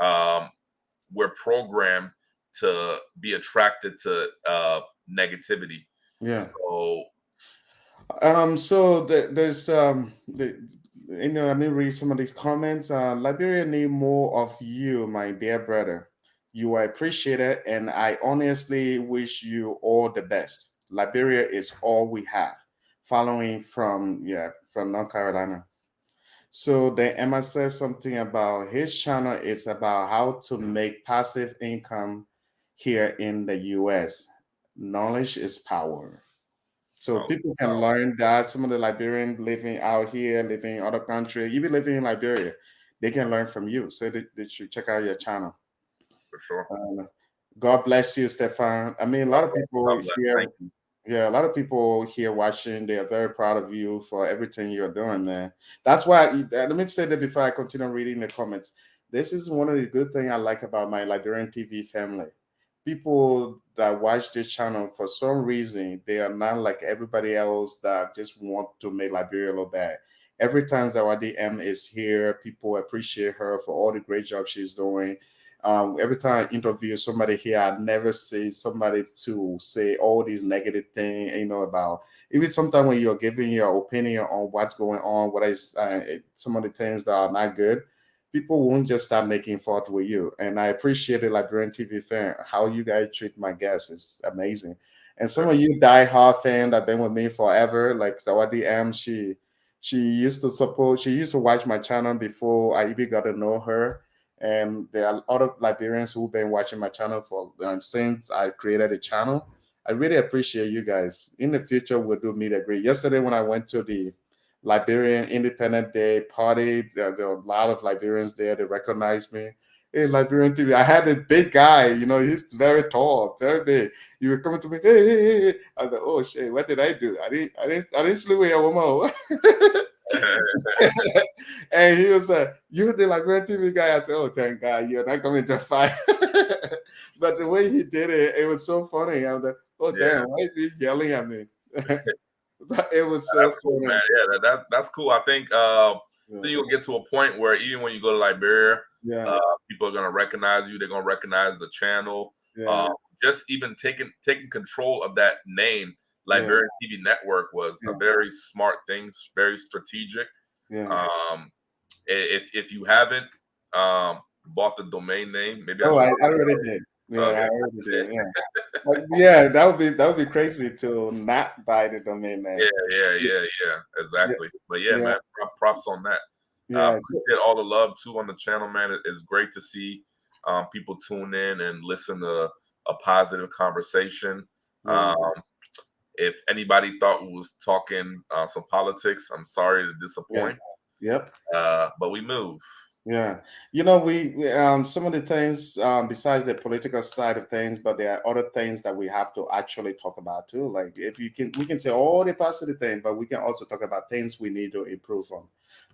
We're programmed to be attracted to negativity. So there's let me read some of these comments. Liberia need more of you, my dear brother. You are appreciated, and I honestly wish you all the best. Liberia is all we have. Following from North Carolina. So then Emma says something about his channel. It's about how to make passive income. here in the US. Knowledge is power. So Knowledge people is can power, learn that. Some of the Liberians living out here, living in other country, even living in Liberia, they can learn from you. So they should check out your channel. for sure. God bless you, Stefan. I mean, a lot God of bless. people God bless. here, Thank you. yeah, a lot of people here watching, they are very proud of you for everything you're doing, man. That's why, let me say that before I continue reading the comments. This is one of the good things I like about my Liberian TV family. People that watch this channel, for some reason, they are not like everybody else that just want to make Liberia look bad. Every time Zawadi M is here, people appreciate her for all the great job she's doing. Every time I interview somebody here, I never see somebody to say all these negative things, about even sometimes when you're giving your opinion on what's going on, what is some of the things that are not good, people won't just start making fault with you. And I appreciate the Liberian TV fan. How you guys treat my guests is amazing. And some of you die-hard fan that been with me forever, like Zawadi M, she used to support, she used to watch my channel before I even got to know her. And there are other Liberians who've been watching my channel for since I created the channel. I really appreciate you guys. In the future, we'll do meet and greet. Yesterday, when I went to the Liberian Independent Day party, there were a lot of Liberians there. They recognized me. Hey, Liberian TV. I had a big guy, he's very tall, very big. He was coming to me, hey, hey, hey. Hey. I was like, oh shit, what did I do? I didn't sleep with a woman. And he was like, "You the Liberian TV guy." I said, "Oh, thank God, you're not coming to fight." But the way he did it, it was so funny. I was like, "Oh, Yeah. damn, why is he yelling at me?" But it was so That's cool, funny. man. Yeah, that's cool. I think Yeah, then you'll get to a point where even when you go to Liberia, yeah, people are gonna recognize you. They're gonna recognize the channel. yeah, Just even taking control of that name, yeah, Liberian TV Network was a very smart thing, very strategic. yeah. Um, if you haven't bought the domain name, maybe I Oh, should. I already did. Yeah, Okay. I already did. Yeah, yeah. That would be crazy to not buy the domain name. Yeah. Yeah, Exactly. But yeah, yeah, man, props on that. yeah. So, Appreciate all the love too on the channel, man. It's great to see people tune in and listen to a positive conversation. yeah, Um, if anybody thought we was talking some politics, I'm sorry to yeah. disappoint. Yep. But we move. Yeah, we some of the things besides the political side of things, but there are other things that we have to actually talk about too. Like if you can, we can say all the positive things, but we can also talk about things we need to improve on,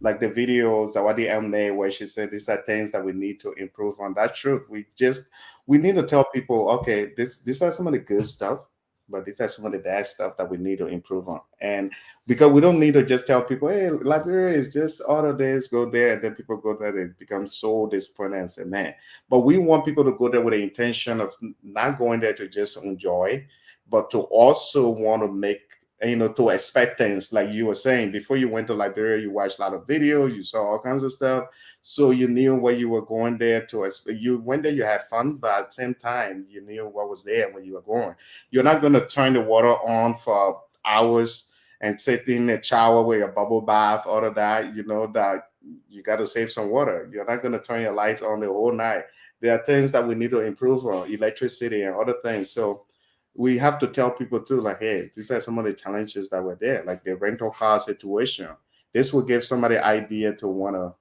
like the videos Zawadi M made where she said these are things that we need to improve on. That's true. We need to tell people, okay, these are some of the good stuff, but these are some of the bad stuff that we need to improve on, and because we don't need to just tell people, hey, Liberia is just order this, go there, and then people go there, they become so disappointed and say, man. But we want people to go there with the intention of not going there to just enjoy, but to also want to make, to expect things like you were saying. Before you went to Liberia, you watched a lot of videos, you saw all kinds of stuff. So you knew what you were going there to. You went there, you had fun, but at the same time, you knew what was there when you were going. You're not going to turn the water on for hours and sit in a shower with a bubble bath, all of that, that you got to save some water. You're not going to turn your lights on the whole night. There are things that we need to improve on, electricity and other things. So we have to tell people too, like, hey, these are some of the challenges that were there, like the rental car situation. This will give somebody idea to want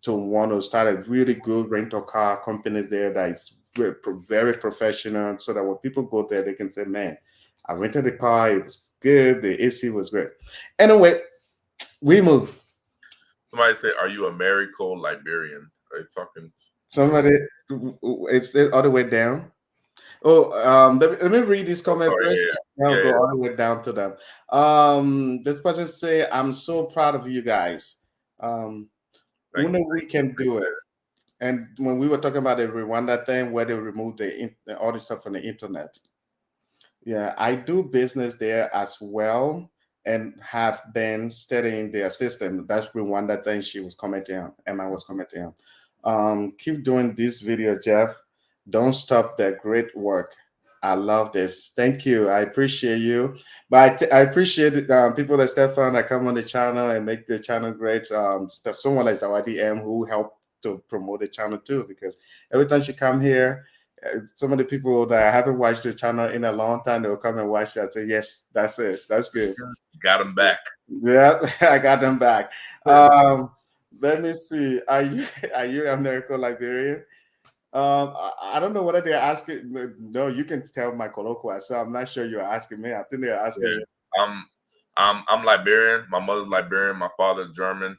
to start a really good rental car companies there that is very professional, so that when people go there, they can say, man, I rented the car, it was good, the AC was great. Anyway, we move. Somebody say, "Are you a married cold Liberian?" Are you talking to me? Somebody, it's the other way down. Oh, let me read this Oh, comment sorry. first. I'll Yeah. go all the way down to them. This person say, I'm so proud of you guys. Um, Thank only you. we can do it. And when we were talking about the Rwanda thing, where they removed all the stuff from the internet, yeah, I do business there as well, and have been studying their system. That's Rwanda thing she was commenting on, Emma was commenting on. Keep doing this video, Jeff. Don't stop the great work. I love this. Thank you. I appreciate you. But I appreciate it, people like Stefan that come on the channel and make the channel great. Someone like Zawadi M who helped to promote the channel too, because every time she come here, Some of the people that haven't watched the channel in a long time, they'll come and watch that. Say, yes, that's it. That's good. Got them back. Yeah, I got them back. Um, Let me see. Are you are you American Liberian? I don't know whether they're asking. No, you can tell my colloquial, so I'm not sure you're asking me. I think they're asking Yeah. you. I'm Liberian. My mother's Liberian. My father's German.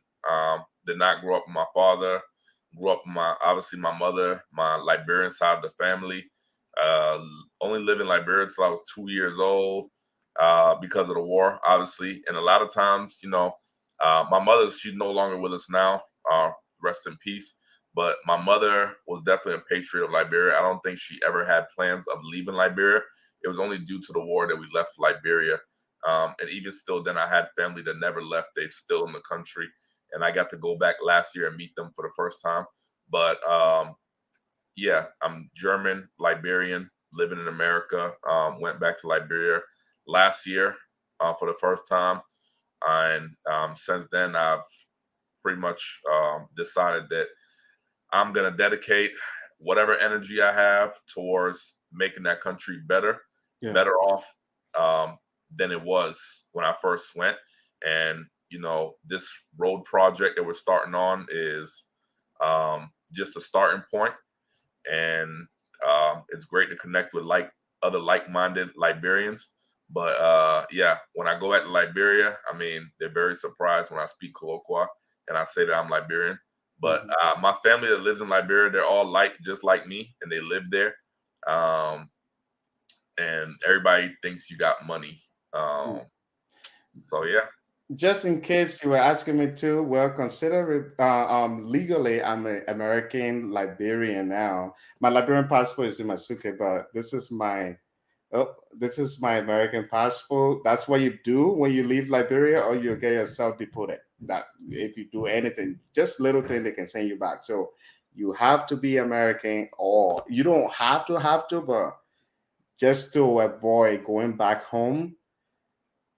Did not grow up with my father. Grew up with my mother, my Liberian side of the family. Uh, Only lived in Liberia until I was 2 years old because of the war, obviously. And a lot of times, my mother, she's no longer with us now. Rest in peace. But my mother was definitely a patriot of Liberia. I don't think she ever had plans of leaving Liberia. It was only due to the war that we left Liberia. And even still, then I had family that never left. They're still in the country. And I got to go back last year and meet them for the first time. But yeah, I'm German, Liberian, living in America. Went back to Liberia last year for the first time. And since then, I've pretty much decided that I'm going to dedicate whatever energy I have towards making that country better, better off than it was when I first went. And, this road project that we're starting on is just a starting point. And it's great to connect with other like-minded Liberians. But yeah, when I go at Liberia, I mean, they're very surprised when I speak colloquial and I say that I'm Liberian. But my family that lives in Liberia, they're all just like me, and they live there. And everybody thinks you got money. So yeah. Just in case you were asking me too, well, consider it, legally, I'm an American Liberian now. My Liberian passport is in my suitcase, but this is my American passport. That's what you do when you leave Liberia, or you get yourself deported. That if you do anything, just little thing, they can send you back. So you have to be American, or you don't have to, but just to avoid going back home,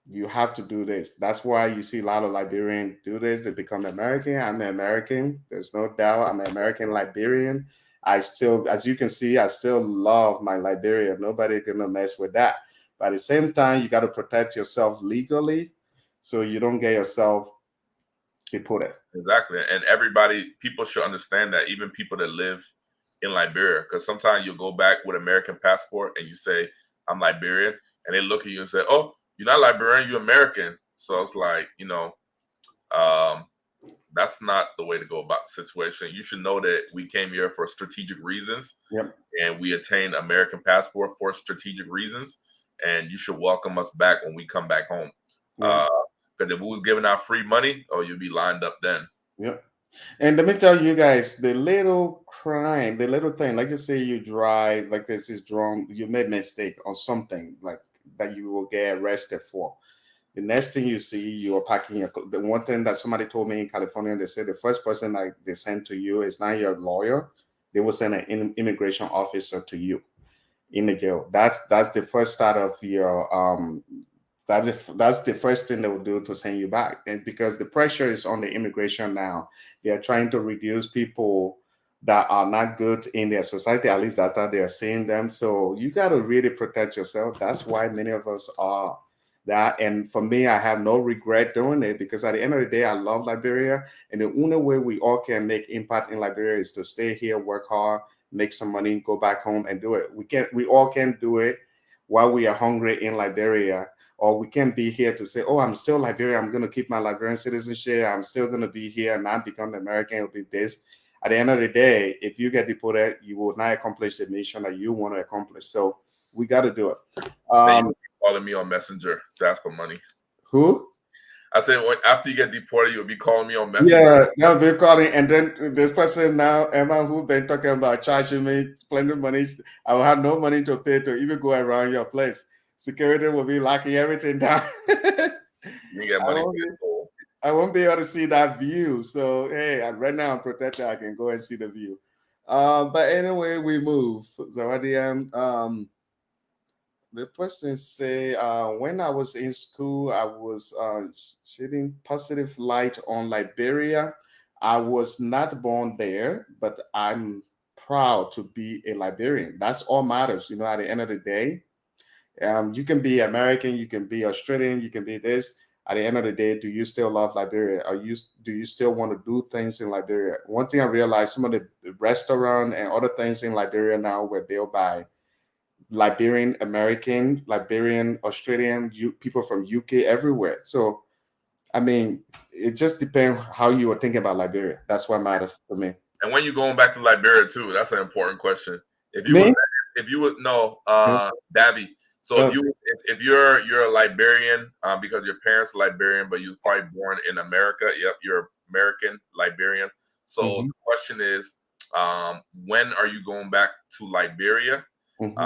you have to do this. That's why you see a lot of Liberians do this. They become American. I'm an American. There's no doubt. I'm an American Liberian. I still, as you can see, I still love my Liberia. Nobody gonna mess with that. But at the same time, you got to protect yourself legally, so you don't get yourself deported. Exactly. And people should understand that, even people that live in Liberia, because sometimes you'll go back with American passport and you say, I'm Liberian, and they look at you and say, oh, you're not Liberian, you're American. So it's like, that's not the way to go about the situation. You should know that we came here for strategic reasons. Yep. And we attained American passport for strategic reasons. And you should welcome us back when we come back home. Yeah. Because if we was giving out free money, you'd be lined up then. Yep. And let me tell you guys, the little crime, the little thing, like just say you drive, like this is drunk, you made mistake on something like that you will get arrested for. The next thing you see, you are packing your. The one thing that somebody told me in California, they said the first person that they send to you is not your lawyer. They will send an immigration officer to you in the jail. That's the first start of your that's the first thing they will do to send you back. And because the pressure is on the immigration now, they are trying to reduce people that are not good in their society. At least that's how they are seeing them. So you got to really protect yourself. That's why many of us are that. And for me, I have no regret doing it, because at the end of the day, I love Liberia. And the only way we all can make impact in Liberia is to stay here, work hard, make some money, go back home and do it. We all can do it while we are hungry in Liberia. Or we can be here to say, oh, I'm still Liberian. I'm going to keep my Liberian citizenship. I'm still going to be here and not become American. It'll be this. At the end of the day, if you get deported, you will not accomplish the mission that you want to accomplish. So we got to do it. Calling me on Messenger to ask for money. Who? I said, after you get deported, you'll be calling me on Messenger. Yeah, they'll be calling. And then this person now, Emma, who been talking about charging me plenty of money. I will have no money to pay to even go around your place. Security will be locking everything down. You get money. I won't be able to see that view. So, hey, right now I'm protected. I can go and see the view. But anyway, we move. So, the person say, when I was in school, I was shedding positive light on Liberia. I was not born there, but I'm proud to be a Liberian. That's all matters. At the end of the day, you can be American, you can be Australian, you can be this. At the end of the day, do you still love Liberia? Do you still want to do things in Liberia? One thing I realized, some of the restaurant and other things in Liberia now were built by Liberian American, Liberian Australian, people from UK, everywhere. So I mean, it just depends how you were thinking about Liberia. That's what matters for me. And when you going back to Liberia too, that's an important question. If you Me? would, if you would know, Yeah. Davy. So Oh. if you're a Liberian, because your parents are Liberian, but you was probably born in America. Yep, you're American Liberian. So Mhm. the question is, when are you going back to Liberia? Mhm.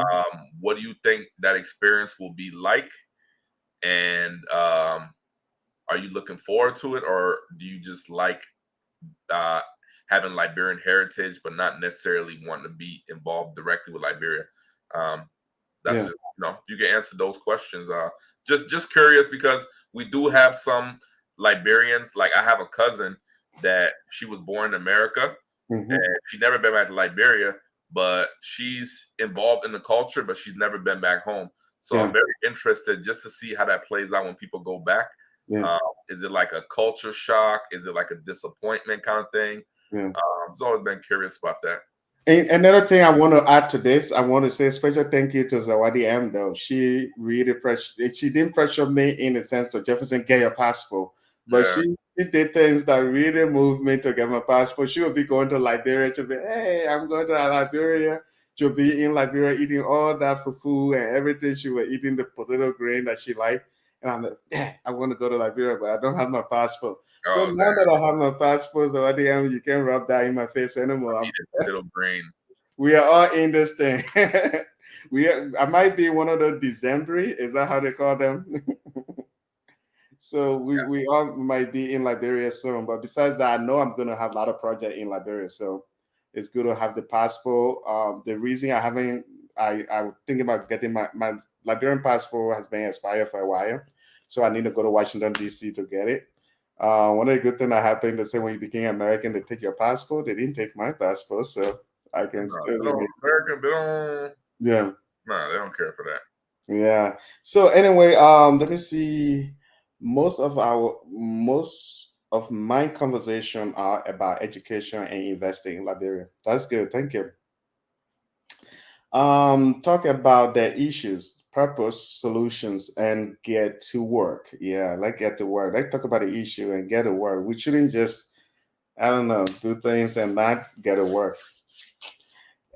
What do you think that experience will be like? And are you looking forward to it, or do you just like having Liberian heritage, but not necessarily wanting to be involved directly with Liberia? That's Yeah. it. You can answer those questions. Just curious, because we do have some Liberians. Like, I have a cousin that she was born in America, Mhm. and she never been back to Liberia, but she's involved in the culture, but she's never been back home. So Yeah. I'm very interested just to see how that plays out when people go back. Yeah. Is it like a culture shock? Is it like a disappointment kind of thing? Yeah. I've always been curious about that. And another thing I want to add to this, I want to say special thank you to Zawadi M. Though she really she didn't pressure me in the sense to Jefferson get your passport, but Yeah. she did things that really moved me to get my passport. She would be going to Liberia to be, hey, I'm going to Liberia. She'll be in Liberia eating all that fufu and everything. She was eating the potato grain that she liked. And I'm like, yeah, I want to go to Liberia, but I don't have my passport. So Oh, now that I have my passport, Zawadi M, you can't rub that in my face anymore. eating potato grain. We are all in this thing. I might be one of the Decemberi. Is that how they call them? So we all might be in Liberia soon. But besides that, I know I'm gonna have a lot of project in Liberia. So it's good to have the passport. The reason I haven't I think about getting my Liberian passport has been expired for a while. So I need to go to Washington DC to get it. One of the good things that happened, they say when you became American, they take your passport. They didn't take my passport, so I can still. American, they don't. Yeah. No, they don't care for that. Yeah. So anyway, let me see. Most of my conversation are about education and investing in Liberia. That's good. Thank you. Talk about the issues, purpose, solutions, and get to work. Yeah, like get to work. Let's talk about the issue and get to work. We shouldn't just, I don't know, do things and not get to work.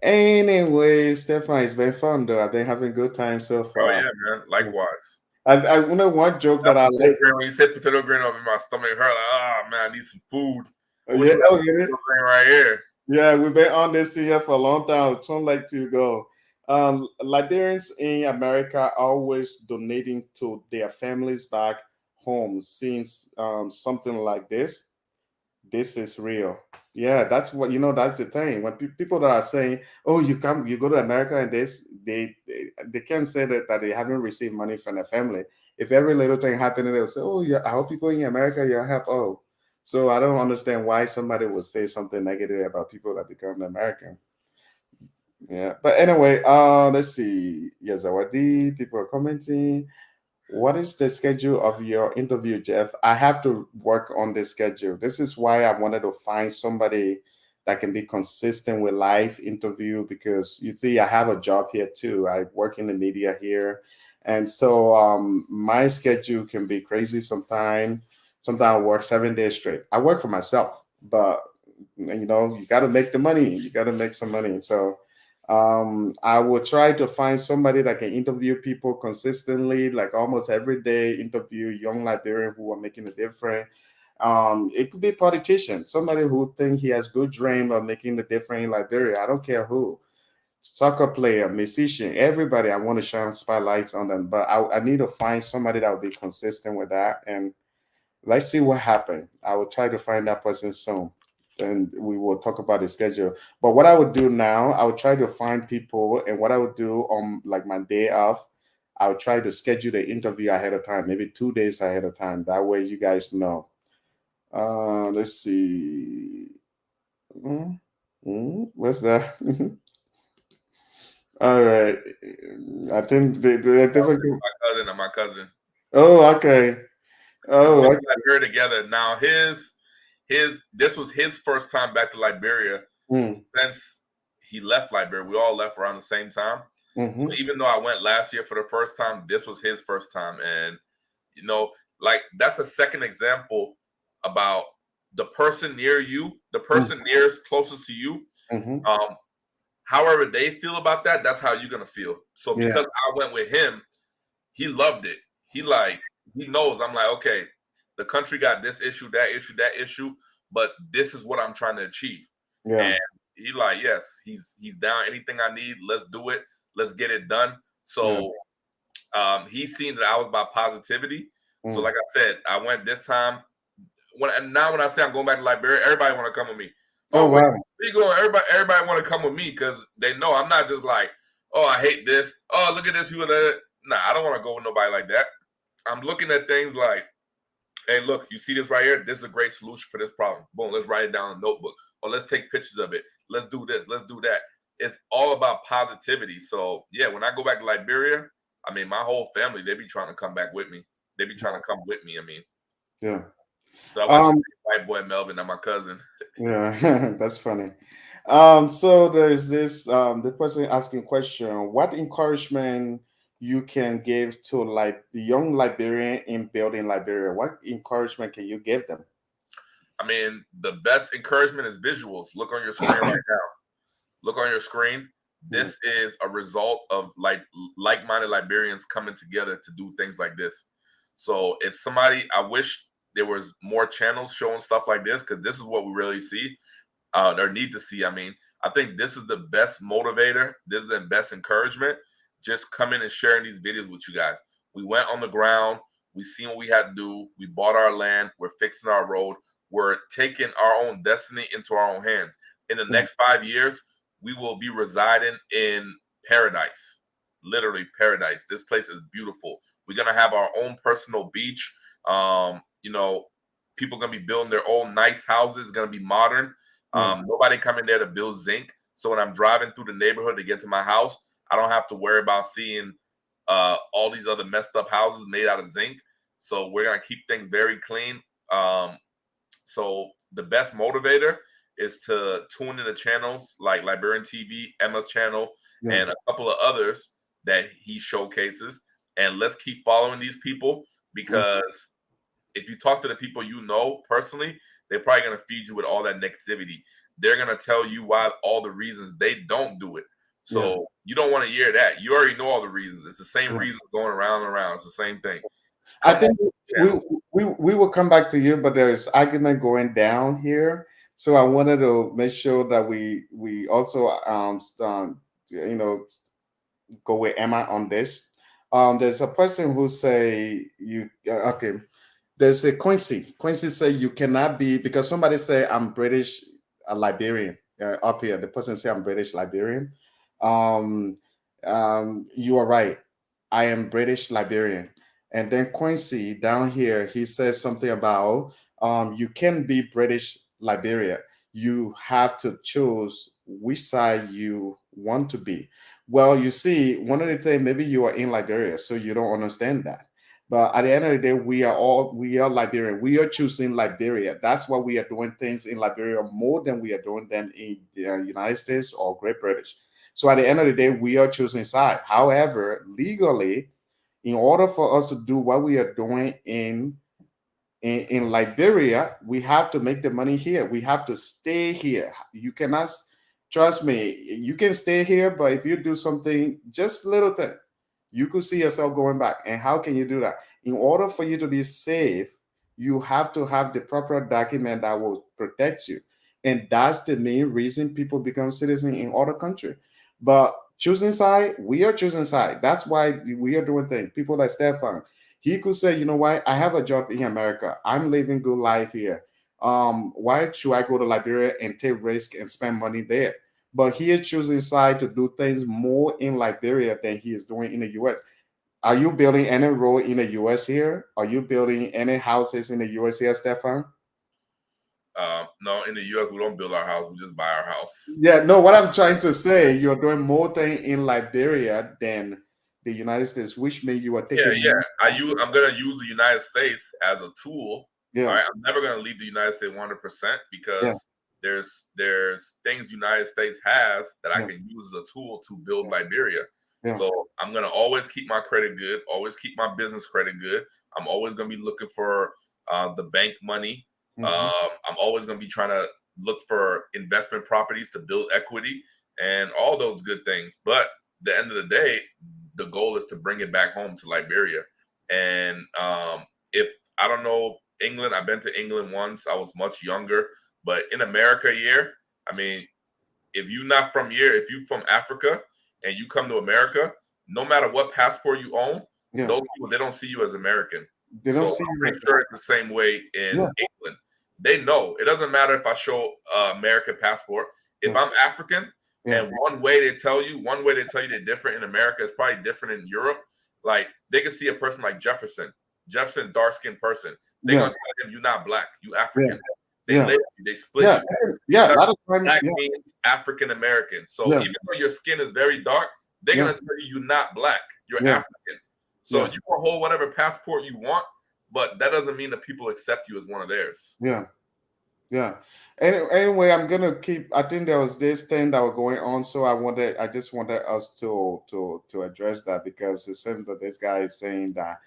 Anyway, Stefan, it's been fun though. I've been having good time so Oh far. yeah, man. Likewise. I know one joke that I like. When you said potato grain up in my stomach, hurt. Like, oh man, I need some food. Yeah, oh, yeah. Potato grain right here. Yeah, we've been on this thing here for a long time. It's not like to go. Liberians in America are always donating to their families back home since something like this is real. Yeah, that's what that's the thing. When people that are saying, oh, you go to America and they can't say that they haven't received money from their family. If every little thing happened, they'll say, oh yeah, I hope people in America you help. Oh, so I don't understand why somebody would say something negative about people that become American. Yeah, but anyway, let's see. Yes, Awadi, people are commenting. What is the schedule of your interview, Jeff? I have to work on the schedule. This is why I wanted to find somebody that can be consistent with live interview, because you see, I have a job here too. I work in the media here. And so my schedule can be crazy sometimes. Sometimes I work 7 days straight. I work for myself, but you got to make the money. You got to make some money. So I will try to find somebody that can interview people consistently, like almost every day, interview young Liberian who are making a difference. It could be a politician, somebody who think he has good dream of making a difference in Liberia. I don't care who, soccer player, musician, everybody. I want to shine spotlights on them, but I need to find somebody that will be consistent with that, and let's see what happened. I will try to find that person soon. And we will talk about the schedule. But what I would do now, I would try to find people, and what I would do on like my day off, I would try to schedule the interview ahead of time, maybe 2 days ahead of time. That way, you guys know. Let's see. What's that? All right. I think they definitely. My cousin and my cousin. Oh, okay. We Oh, went okay. to Liberia together. Now his this was his first time back to Liberia Mm, since he left Liberia. We all left around the same time. So mm-hmm, even though I went last year for the first time, this was his first time. And you know, like that's a second example about the person near you, the person nearest closest to you. mm-hmm. Um, however they feel about that, that's how you're gonna feel. So Yeah, because I went with him, he loved it. He like he knows I'm like, okay, the country got this issue, that issue, that issue, but this is what I'm trying to achieve. yeah, And he like, yes, he's down. Anything I need, let's do it. Let's get it done. yeah. So he's seen that I was about positivity. So Mm. like I said, I went this time. When I say I'm going back to Liberia, everybody want to come with me. Oh, Oh wait, wow. where you going? Everybody want to come with me because they know I'm not just like, oh I hate this. Oh look at this people that. Nah, I don't want to go with nobody like that. I'm looking at things like, hey, look, you see this right here? This is a great solution for this problem. Boom, let's write it down in a notebook. Or let's take pictures of it. Let's do this. Let's do that. It's all about positivity. So yeah, when I go back to Liberia, I mean, my whole family, they be trying to come back with me. They be trying to come with me. I mean, Yeah. so I went to Um, white boy Melvin and my cousin. yeah, that's funny. So there's this the person asking question, what encouragement you can give to like the young Liberian in building Liberia? What encouragement can you give them? I mean, the best encouragement is visuals. Look on your screen right now. Look on your screen. Mm, This is a result of like-minded Liberians coming together to do things like this. So if somebody, I wish there was more channels showing stuff like this because this is what we really see or need to see. I mean, I think this is the best motivator. This is the best encouragement. Just coming and sharing these videos with you guys. We went on the ground. We seen what we had to do. We bought our land. We're fixing our road. We're taking our own destiny into our own hands. In the mm, next 5 years, we will be residing in paradise, literally paradise. This place is beautiful. We're gonna have our own personal beach. You know, people gonna be building their own nice houses. It's gonna be modern. mm, Nobody coming there to build zinc. So when I'm driving through the neighborhood to get to my house, I don't have to worry about seeing all these other messed up houses made out of zinc. So we're gonna keep things very clean. Um, so the best motivator is to tune in the channels like Liberian TV, Emma's channel, yeah. and a couple of others that he showcases. And let's keep following these people Mm, because if you talk to the people you know personally, they're probably going to feed you with all that negativity. They're going to tell you why all the reasons they don't do it. yeah. So you don't want to hear that. You already know all the reasons. It's the same Yeah. reasons going around and around. It's the same thing. I Come on think we channels. we will come back to you, but there's argument going down here. So I wanted to make sure that we also you know, go with Emma on this. There's a person who say you okay. There's a Quincy. Quincy say you cannot be because somebody say I'm British, a Liberian up here. The person say I'm British Liberian. Um, you are right. I am British Liberian. And then Quincy down here, he says something about you can be British Liberia. You have to choose which side you want to be. Well, you see, one of the things, maybe you are in Liberia, so you don't understand that. But at the end of the day, we are Liberian. We are choosing Liberia. That's why we are doing things in Liberia more than we are doing them in the United States or Great British. So at the end of the day, we are choosing side. However, legally, in order for us to do what we are doing in Liberia, we have to make the money here. We have to stay here. You cannot trust me. You can stay here, but if you do something, just little thing, you could see yourself going back. And how can you do that? In order for you to be safe, you have to have the proper document that will protect you. And that's the main reason people become citizens in other countries. But choosing side, we are choosing side. That's why we are doing things. People like Stefan, he could say, you know what, I have a job in America. I'm living good life here. Why should I go to Liberia and take risk and spend money there? But he is choosing side to do things more in Liberia than he is doing in the US. Are you building any road in the US here? Are you building any houses in the US here, Stefan? No, in the U.S. we don't build our house; we just buy our house. Yeah, no, what I'm trying to say, you're doing more thing in Liberia than the United States, which means you are Yeah, taking yeah. more. I'm gonna use the United States as a tool. All Yeah, right, I'm never gonna leave the United States 100% yeah, because there's things United States has that I yeah, can use as a tool to build yeah, Liberia. yeah. So I'm gonna always keep my credit good, always keep my business credit good. I'm always gonna be looking for the bank money. Hmm. I'm always gonna be trying to look for investment properties to build equity and all those good things. But the end of the day, the goal is to bring it back home to Liberia. And if I don't know England, I've been to England once. I was much younger, but in America, here, I mean, if you're not from here, if you're from Africa and you come to America, no matter what passport you own, Yeah, those people they don't see you as American. they So don't I'm see you pretty like that. sure it's the same way in Yeah, England. They know it doesn't matter if I show American passport. If yeah, I'm African, yeah, and one way they tell you they're different in America is probably different in Europe. Like they can see a person like Jefferson, dark skinned person. They're yeah, gonna tell him you're not black, you yeah, African. They yeah, label you, they split yeah, you yeah. A because lot of times, black yeah, means African American. So yeah, even though your skin is very dark, they're yeah, gonna tell you you're not black, you're yeah, African. So yeah, you can hold whatever passport you want, but that doesn't mean that people accept you as one of theirs. yeah. Yeah. Anyway, I'm gonna keep. I think there was this thing that was going on, so I just wanted us to address that because it seems that this guy is saying that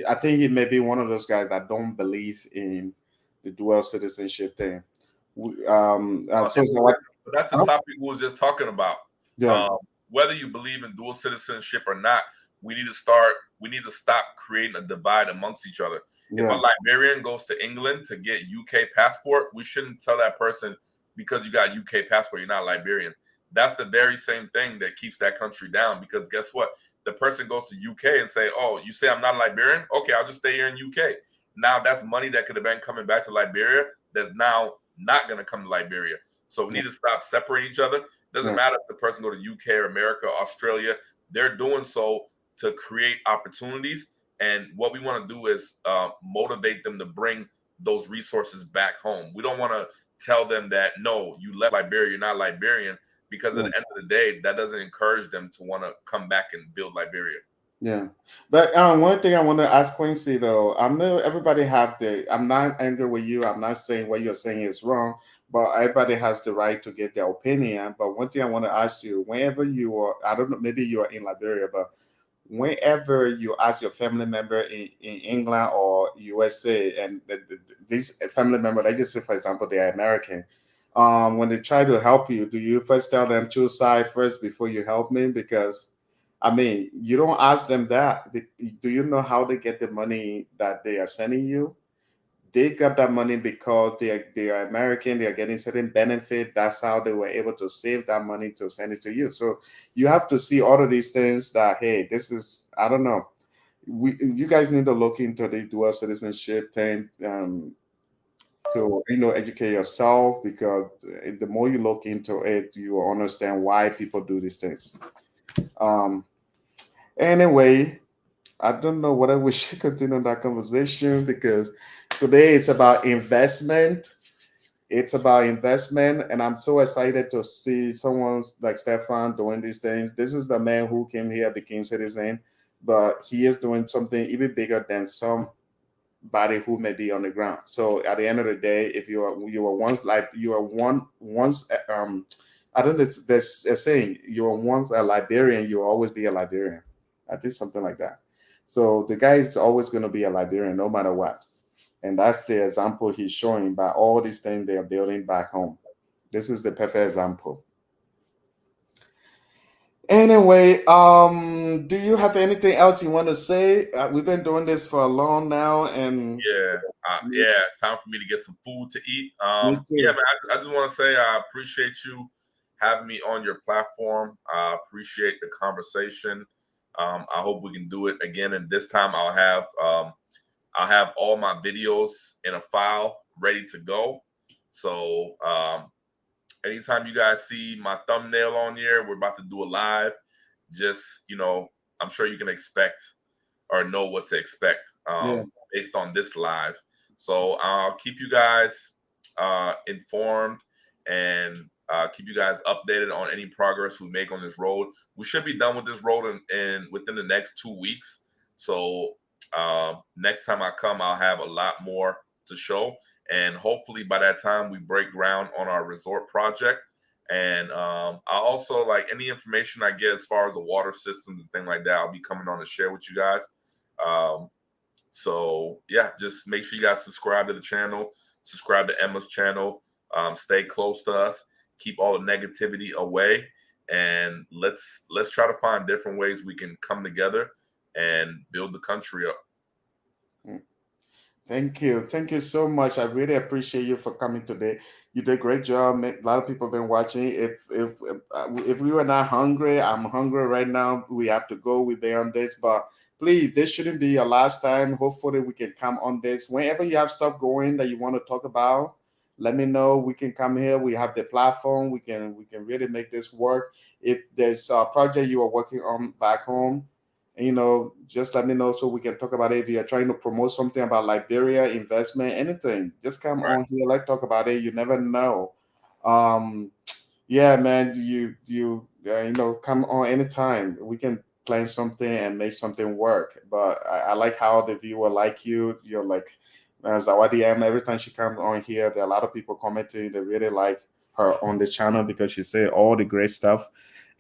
I think he may be one of those guys that don't believe in the dual citizenship thing. So what? But that's the Huh? topic we was just talking about. Yeah, Um, whether you believe in dual citizenship or not, we need to start. We need to stop creating a divide amongst each other. If a yeah, Liberian goes to England to get UK passport, we shouldn't tell that person because you got UK passport, you're not Liberian. That's the very same thing that keeps that country down. Because guess what? The person goes to UK and say, "Oh, you say I'm not Liberian? Okay, I'll just stay here in UK." Now that's money that could have been coming back to Liberia. That's now not going to come to Liberia. So we need to stop separating each other. It doesn't yeah, matter if the person go to UK or America, or Australia. They're doing so to create opportunities. And what we want to do is motivate them to bring those resources back home. We don't want to tell them that, no, you left Liberia, you're not Liberian, because at yeah. the end of the day, that doesn't encourage them to want to come back and build Liberia. Yeah, but one thing I want to ask Quincy though, I know everybody have the. I'm not angry with you. I'm not saying what you're saying is wrong, but everybody has the right to give their opinion. But one thing I want to ask you, whenever you are, I don't know, maybe you are in Liberia, but whenever you ask your family member in England or USA, and these family member, let's just say for example they are American, when they try to help you, do you first tell them choose side first before you help me? Because I mean, you don't ask them that. Do you know how they get the money that they are sending you? They got that money because they are American. They are getting certain benefit. That's how they were able to save that money to send it to you. So you have to see all of these things. That hey, this is I don't know. You guys need to look into the dual citizenship thing to educate yourself because the more you look into it, you will understand why people do these things. Um, anyway, I don't know whether we should continue that conversation because today it's about investment. It's about investment, and I'm so excited to see someone like Stefan doing these things. This is the man who came here, became citizen, but he is doing something even bigger than somebody who may be on the ground. So at the end of the day, if you are once like you are once I don't know, there's a saying you are once a Liberian, you will always be a Liberian. I think something like that. So the guy is always going to be a Liberian no matter what. And that's the example he's showing by all these things they are building back home. This is the perfect example. Anyway, do you have anything else you want to say? We've been doing this for a long now, and Yeah, it's time for me to get some food to eat. me Yeah, too. man, I just want to say I appreciate you having me on your platform. I appreciate the conversation. I hope we can do it again, and this time I'll have all my videos in a file ready to go. So anytime you guys see my thumbnail on here, we're about to do a live. Just I'm sure you can expect or know what to expect Yeah, based on this live. So I'll keep you guys informed and keep you guys updated on any progress we make on this road. We should be done with this road in within the next 2 weeks. So next time I come, I'll have a lot more to show, and hopefully by that time we break ground on our resort project. And I also, like, any information I get as far as the water systems and things like that, I'll be coming on to share with you guys. So yeah, just make sure you guys subscribe to the channel, subscribe to Emma's channel, stay close to us, keep all the negativity away, and let's try to find different ways we can come together and build the country up. Thank you so much. I really appreciate you for coming today. You did a great job. A lot of people have been watching. If we were not hungry, I'm hungry right now. We have to go. We've been on this, but please, this shouldn't be your last time. Hopefully, we can come on this whenever you have stuff going that you want to talk about. Let me know. We can come here. We have the platform. We can really make this work. If there's a project you are working on back home, just let me know so we can talk about it. If you're trying to promote something about Liberia, investment, anything, just come on here. Let's talk about it. You never know. Um, yeah, man, come on anytime. We can plan something and make something work. But I like how the viewer like you. You're like Zawadi M. Every time she comes on here, there are a lot of people commenting. They really like her on the channel because she said all the great stuff.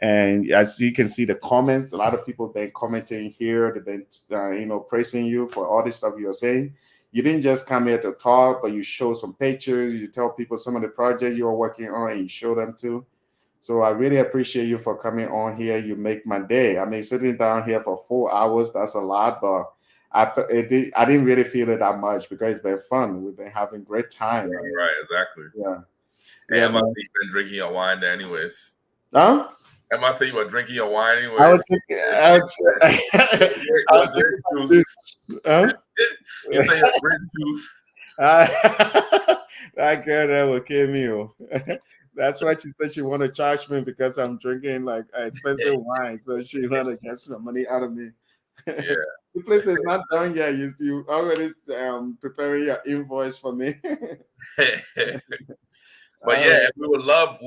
And as you can see the comments, a lot of people have been commenting here. They've been, praising you for all the stuff you're saying. You didn't just come here to talk, but you show some pictures. You tell people some of the projects you are working on, and you show them too. So I really appreciate you for coming on here. You make my day. I mean, sitting down here for 4 hours, that's a lot, but I didn't really feel it that much because it's been fun. We've been having great time. Right, exactly. Yeah. And I must have been drinking your wine anyways. Huh? I must say you were drinking your wine anyways. I was thinking, you say your grape juice. That girl that will kill me. That's why she said she want to charge me because I'm drinking like expensive wine. So she want to get some money out of me. Yeah. The place is not done yet. You already preparing your invoice for me. But yeah, we would love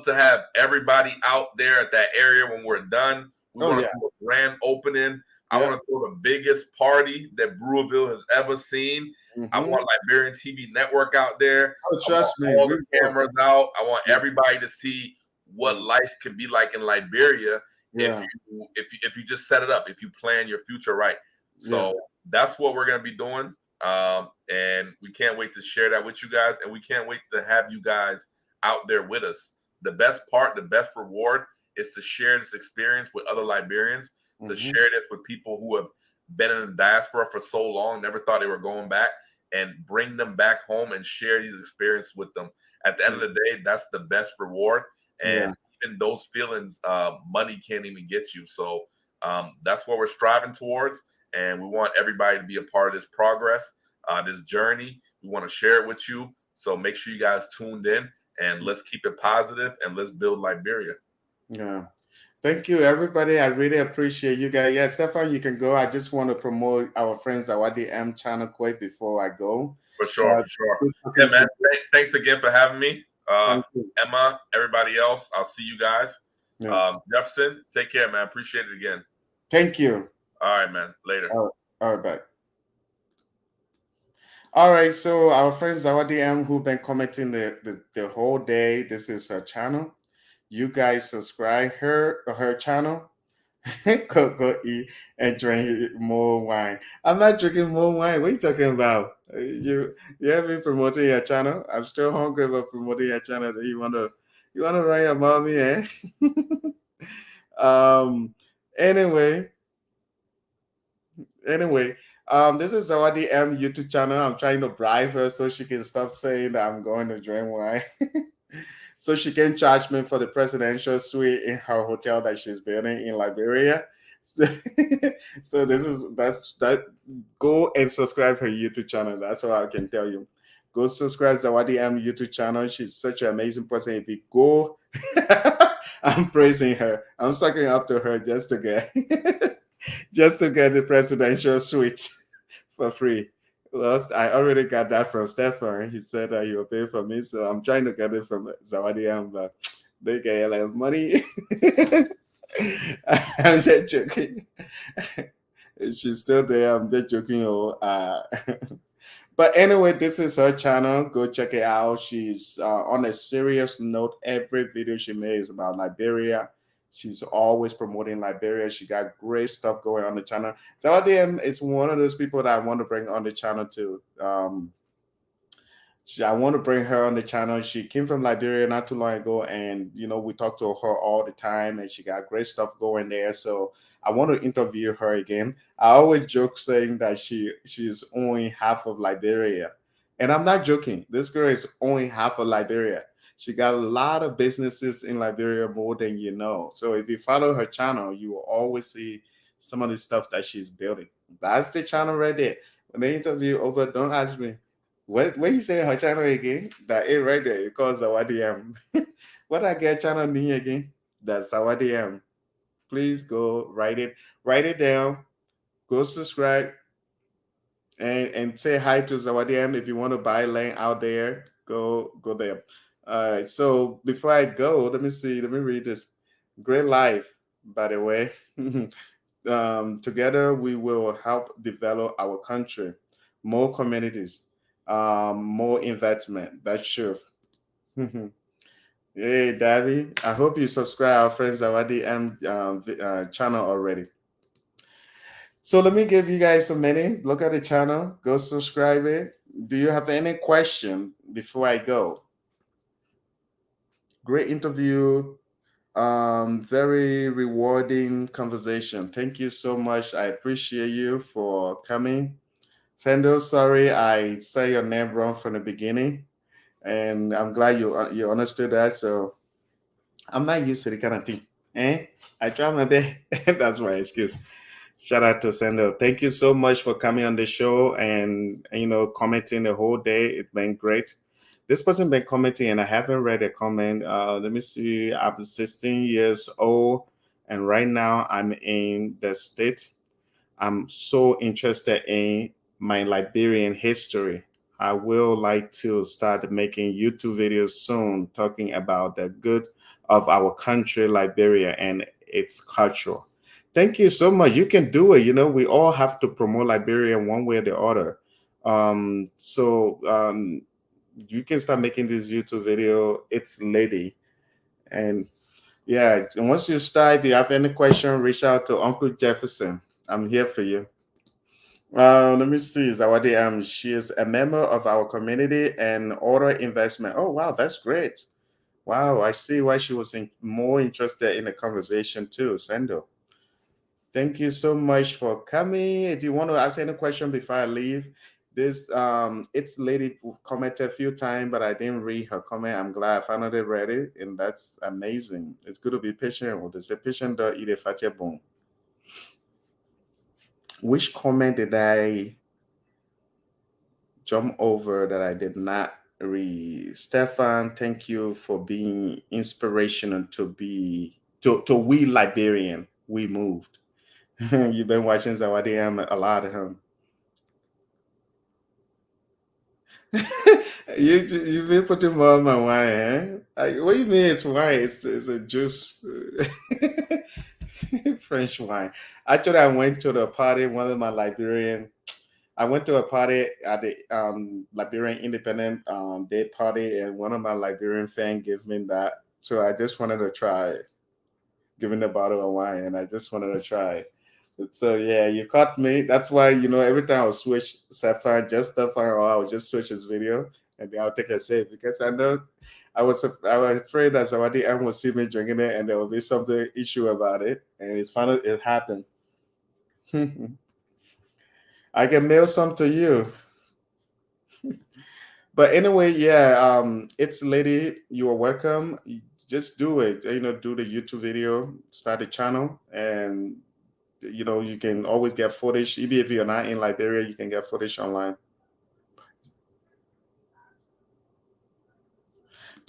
to have everybody out there at that area when we're done. We want to do a grand opening. I want to throw the biggest party that Brewerville has ever seen. I want Liberian TV Network out there. Oh, trust me. All the cameras out. I want everybody to see what life can be like in Liberia if you just set it up, if you plan your future right. So that's what we're gonna be doing. And we can't wait to share that with you guys, and we can't wait to have you guys out there with us. The best part, the best reward is to share this experience with other Liberians, to share this with people who have been in the diaspora for so long, never thought they were going back, and bring them back home and share these experiences with them. At the end of the day, that's the best reward. And even those feelings, money can't even get you. So that's what we're striving towards. And we want everybody to be a part of this progress, this journey. We want to share it with you. So make sure you guys tuned in, and let's keep it positive, and let's build Liberia. Yeah. Thank you, everybody. I really appreciate you guys. Yeah, Stefan, you can go. I just want to promote our friends Awadi M channel quick before I go. For sure. Yeah, man. Thanks again for having me. Emma, everybody else, I'll see you guys. Jefferson, take care, man. Appreciate it again. Thank you. All right, man. Later. All right, bye. All right, so our friend Zawadi M, who've been commenting the whole day, this is her channel. You guys subscribe her channel. go eat and drink more wine. I'm not drinking more wine. What are you talking about? You have been promoting your channel. I'm still hungry about promoting your channel. You wanna run your mommy, eh? Anyway, this is Zawadi M YouTube channel. I'm trying to bribe her so she can stop saying that I'm going to drink wine. So she can charge me for the presidential suite in her hotel that she's building in Liberia. So that's that. Go and subscribe her YouTube channel. That's all I can tell you. Go subscribe Zawadi M YouTube channel. She's such an amazing person. If you go, I'm praising her. I'm sucking up to her just to get the presidential suite for free. Well, I already got that from Stefan. He said that he will pay for me, so I'm trying to get it from Zawadiam, but they get like money. I'm just joking. She's still there. I'm just joking. Oh, but anyway, this is her channel. Go check it out. She's on a serious note. Every video she made is about Liberia. She's always promoting Liberia. She got great stuff going on the channel. Zawadiam is one of those people that I want to bring on the channel too. I want to bring her on the channel. She came from Liberia not too long ago, and we talk to her all the time, and she got great stuff going there. So I want to interview her again. I always joke saying that she's only half of Liberia, and I'm not joking. This girl is only half of Liberia. She got a lot of businesses in Liberia, more than you know. So if you follow her channel, you will always see some of the stuff that she's building. That's the channel right there. When the interview over, don't ask me. What you say her channel again? That it right there. It calls Zawadiam. What I get channel name again? That's Zawadiam. Please go write it down. Go subscribe and say hi to Zawadiam. If you want to buy land out there, go there. All right. So before I go, let me see. Let me read this. Great life, by the way. Together we will help develop our country, more communities, more investment. That's true. Hey, Daddy. I hope you subscribe our friends Zawadi channel already. So let me give you guys a minute. Look at the channel. Go subscribe it. Do you have any question before I go? Great interview. Very rewarding conversation. Thank you so much. I appreciate you for coming. Sendo, sorry I say your name wrong from the beginning, and I'm glad you understood that. So I'm not used to the kind of thing. I try my best. That's my excuse. Shout out to Sendo. Thank you so much for coming on the show and commenting the whole day. It's been great. This person been commenting and I haven't read a comment. Let me see. I'm 16 years old and right now I'm in the state. I'm so interested in my Liberian history. I will like to start making YouTube videos soon talking about the good of our country, Liberia, and its culture. Thank you so much. You can do it. We all have to promote Liberia one way or the other. So you can start making this YouTube video. It's lady. And yeah, once you start, if you have any question, reach out to Uncle Jefferson. I'm here for you. Let me see. Zawadi, she is a member of our community and order investment. Oh, wow, that's great. Wow, I see why she was more interested in the conversation too, Sendo. Thank you so much for coming. If you want to ask any question before I leave, this it's lady who commented a few times, but I didn't read her comment. I'm glad I finally read it, and that's amazing. It's good to be patient. Well, they say patient don't eat a fatty bone. Which comment did I jump over that I did not read? Stefan, thank you for being inspirational to we Liberian. We moved. You've been watching Zawadi a lot of him. You've been putting more on my wine, eh? What do you mean it's wine? It's a juice. French wine. Actually, I went to the party, one of my Liberian. I went to a party at the Liberian Independent Day party, and one of my Liberian fans gave me that. So I just wanted to try it, giving a bottle of wine, and I just wanted to try it. So yeah, you caught me. That's why every time I'll switch Sapphire, just Sapphire, or I'll just switch his video, and then I'll take a sip because I know I was afraid that somebody else will see me drinking it, and there will be something issue about it, and it's finally it happened. I can mail some to you. But anyway, yeah, it's lady. You are welcome. Just do it. Do the YouTube video, start a channel, and you can always get footage. Even if you're not in Liberia, you can get footage online.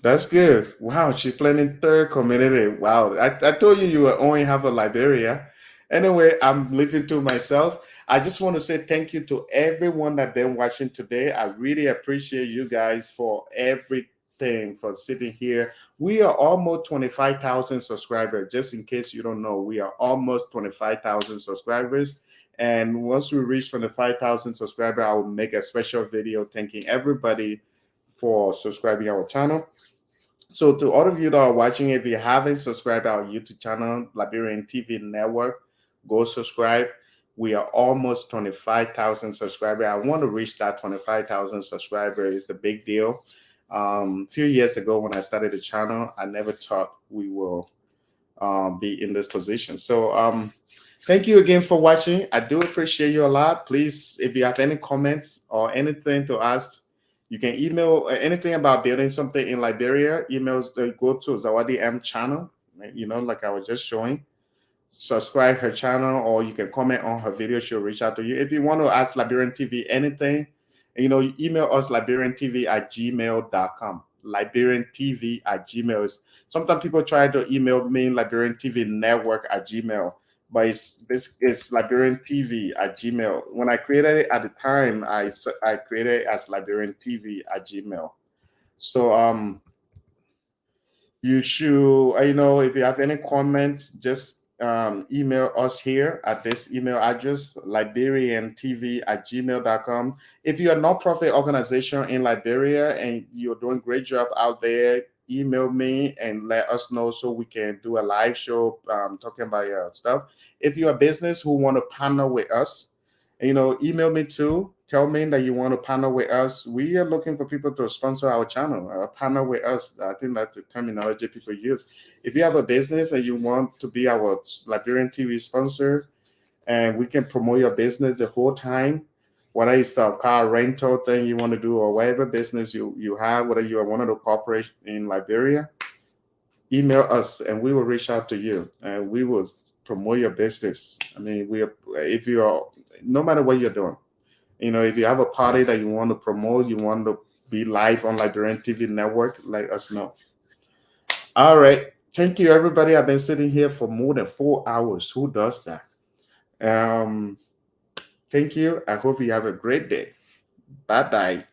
That's good. Wow, she's planning third community. Wow, I told you you were only have a Liberia. Anyway, I'm leaving to myself. I just want to say thank you to everyone that been watching today. I really appreciate you guys for everything, for sitting here. We are almost 25,000 subscribers. Just in case you don't know, we are almost 25,000 subscribers. And once we reach 25,000 subscribers, I will make a special video thanking everybody for subscribing our channel. So to all of you that are watching, if you haven't subscribed our YouTube channel, Liberian TV Network, go subscribe. We are almost 25,000 subscribers. I want to reach that 25,000 subscribers. It's a big deal. A few years ago when I started the channel, I never thought we will be in this position. So thank you again for watching. I do appreciate you a lot. Please, if you have any comments or anything to ask, you can email anything about building something in Liberia. Emails go to Zawadi M channel, like I was just showing. Subscribe her channel, or you can comment on her video. She'll reach out to you. If you want to ask Liberian TV anything, email us liberiantv@gmail.com. liberiantv@gmail. Sometimes people try to email me Liberian TV Network at Gmail, but it's Liberian TV at Gmail. When I created it at the time, I created it as Liberian TV at Gmail. So you should, if you have any comments, just email us here at this email address, liberiantv@gmail.com. If you're a nonprofit organization in Liberia and you're doing a great job out there, email me and let us know so we can do a live show talking about your stuff. If you're a business who want to partner with us, email me too. Tell me that you want to partner with us. We are looking for people to sponsor our channel, partner with us. I think that's the terminology people use. If you have a business and you want to be our Liberian TV sponsor, and we can promote your business the whole time, whether it's a car rental thing you want to do or whatever business you have, whether you are one of the corporations in Liberia, email us and we will reach out to you and we will promote your business. I mean, if you are, no matter what you're doing, if you have a party that you want to promote, you want to be live on Liberian TV Network, let us know. All right. Thank you, everybody. I've been sitting here for more than 4 hours. Who does that? Thank you. I hope you have a great day. Bye-bye.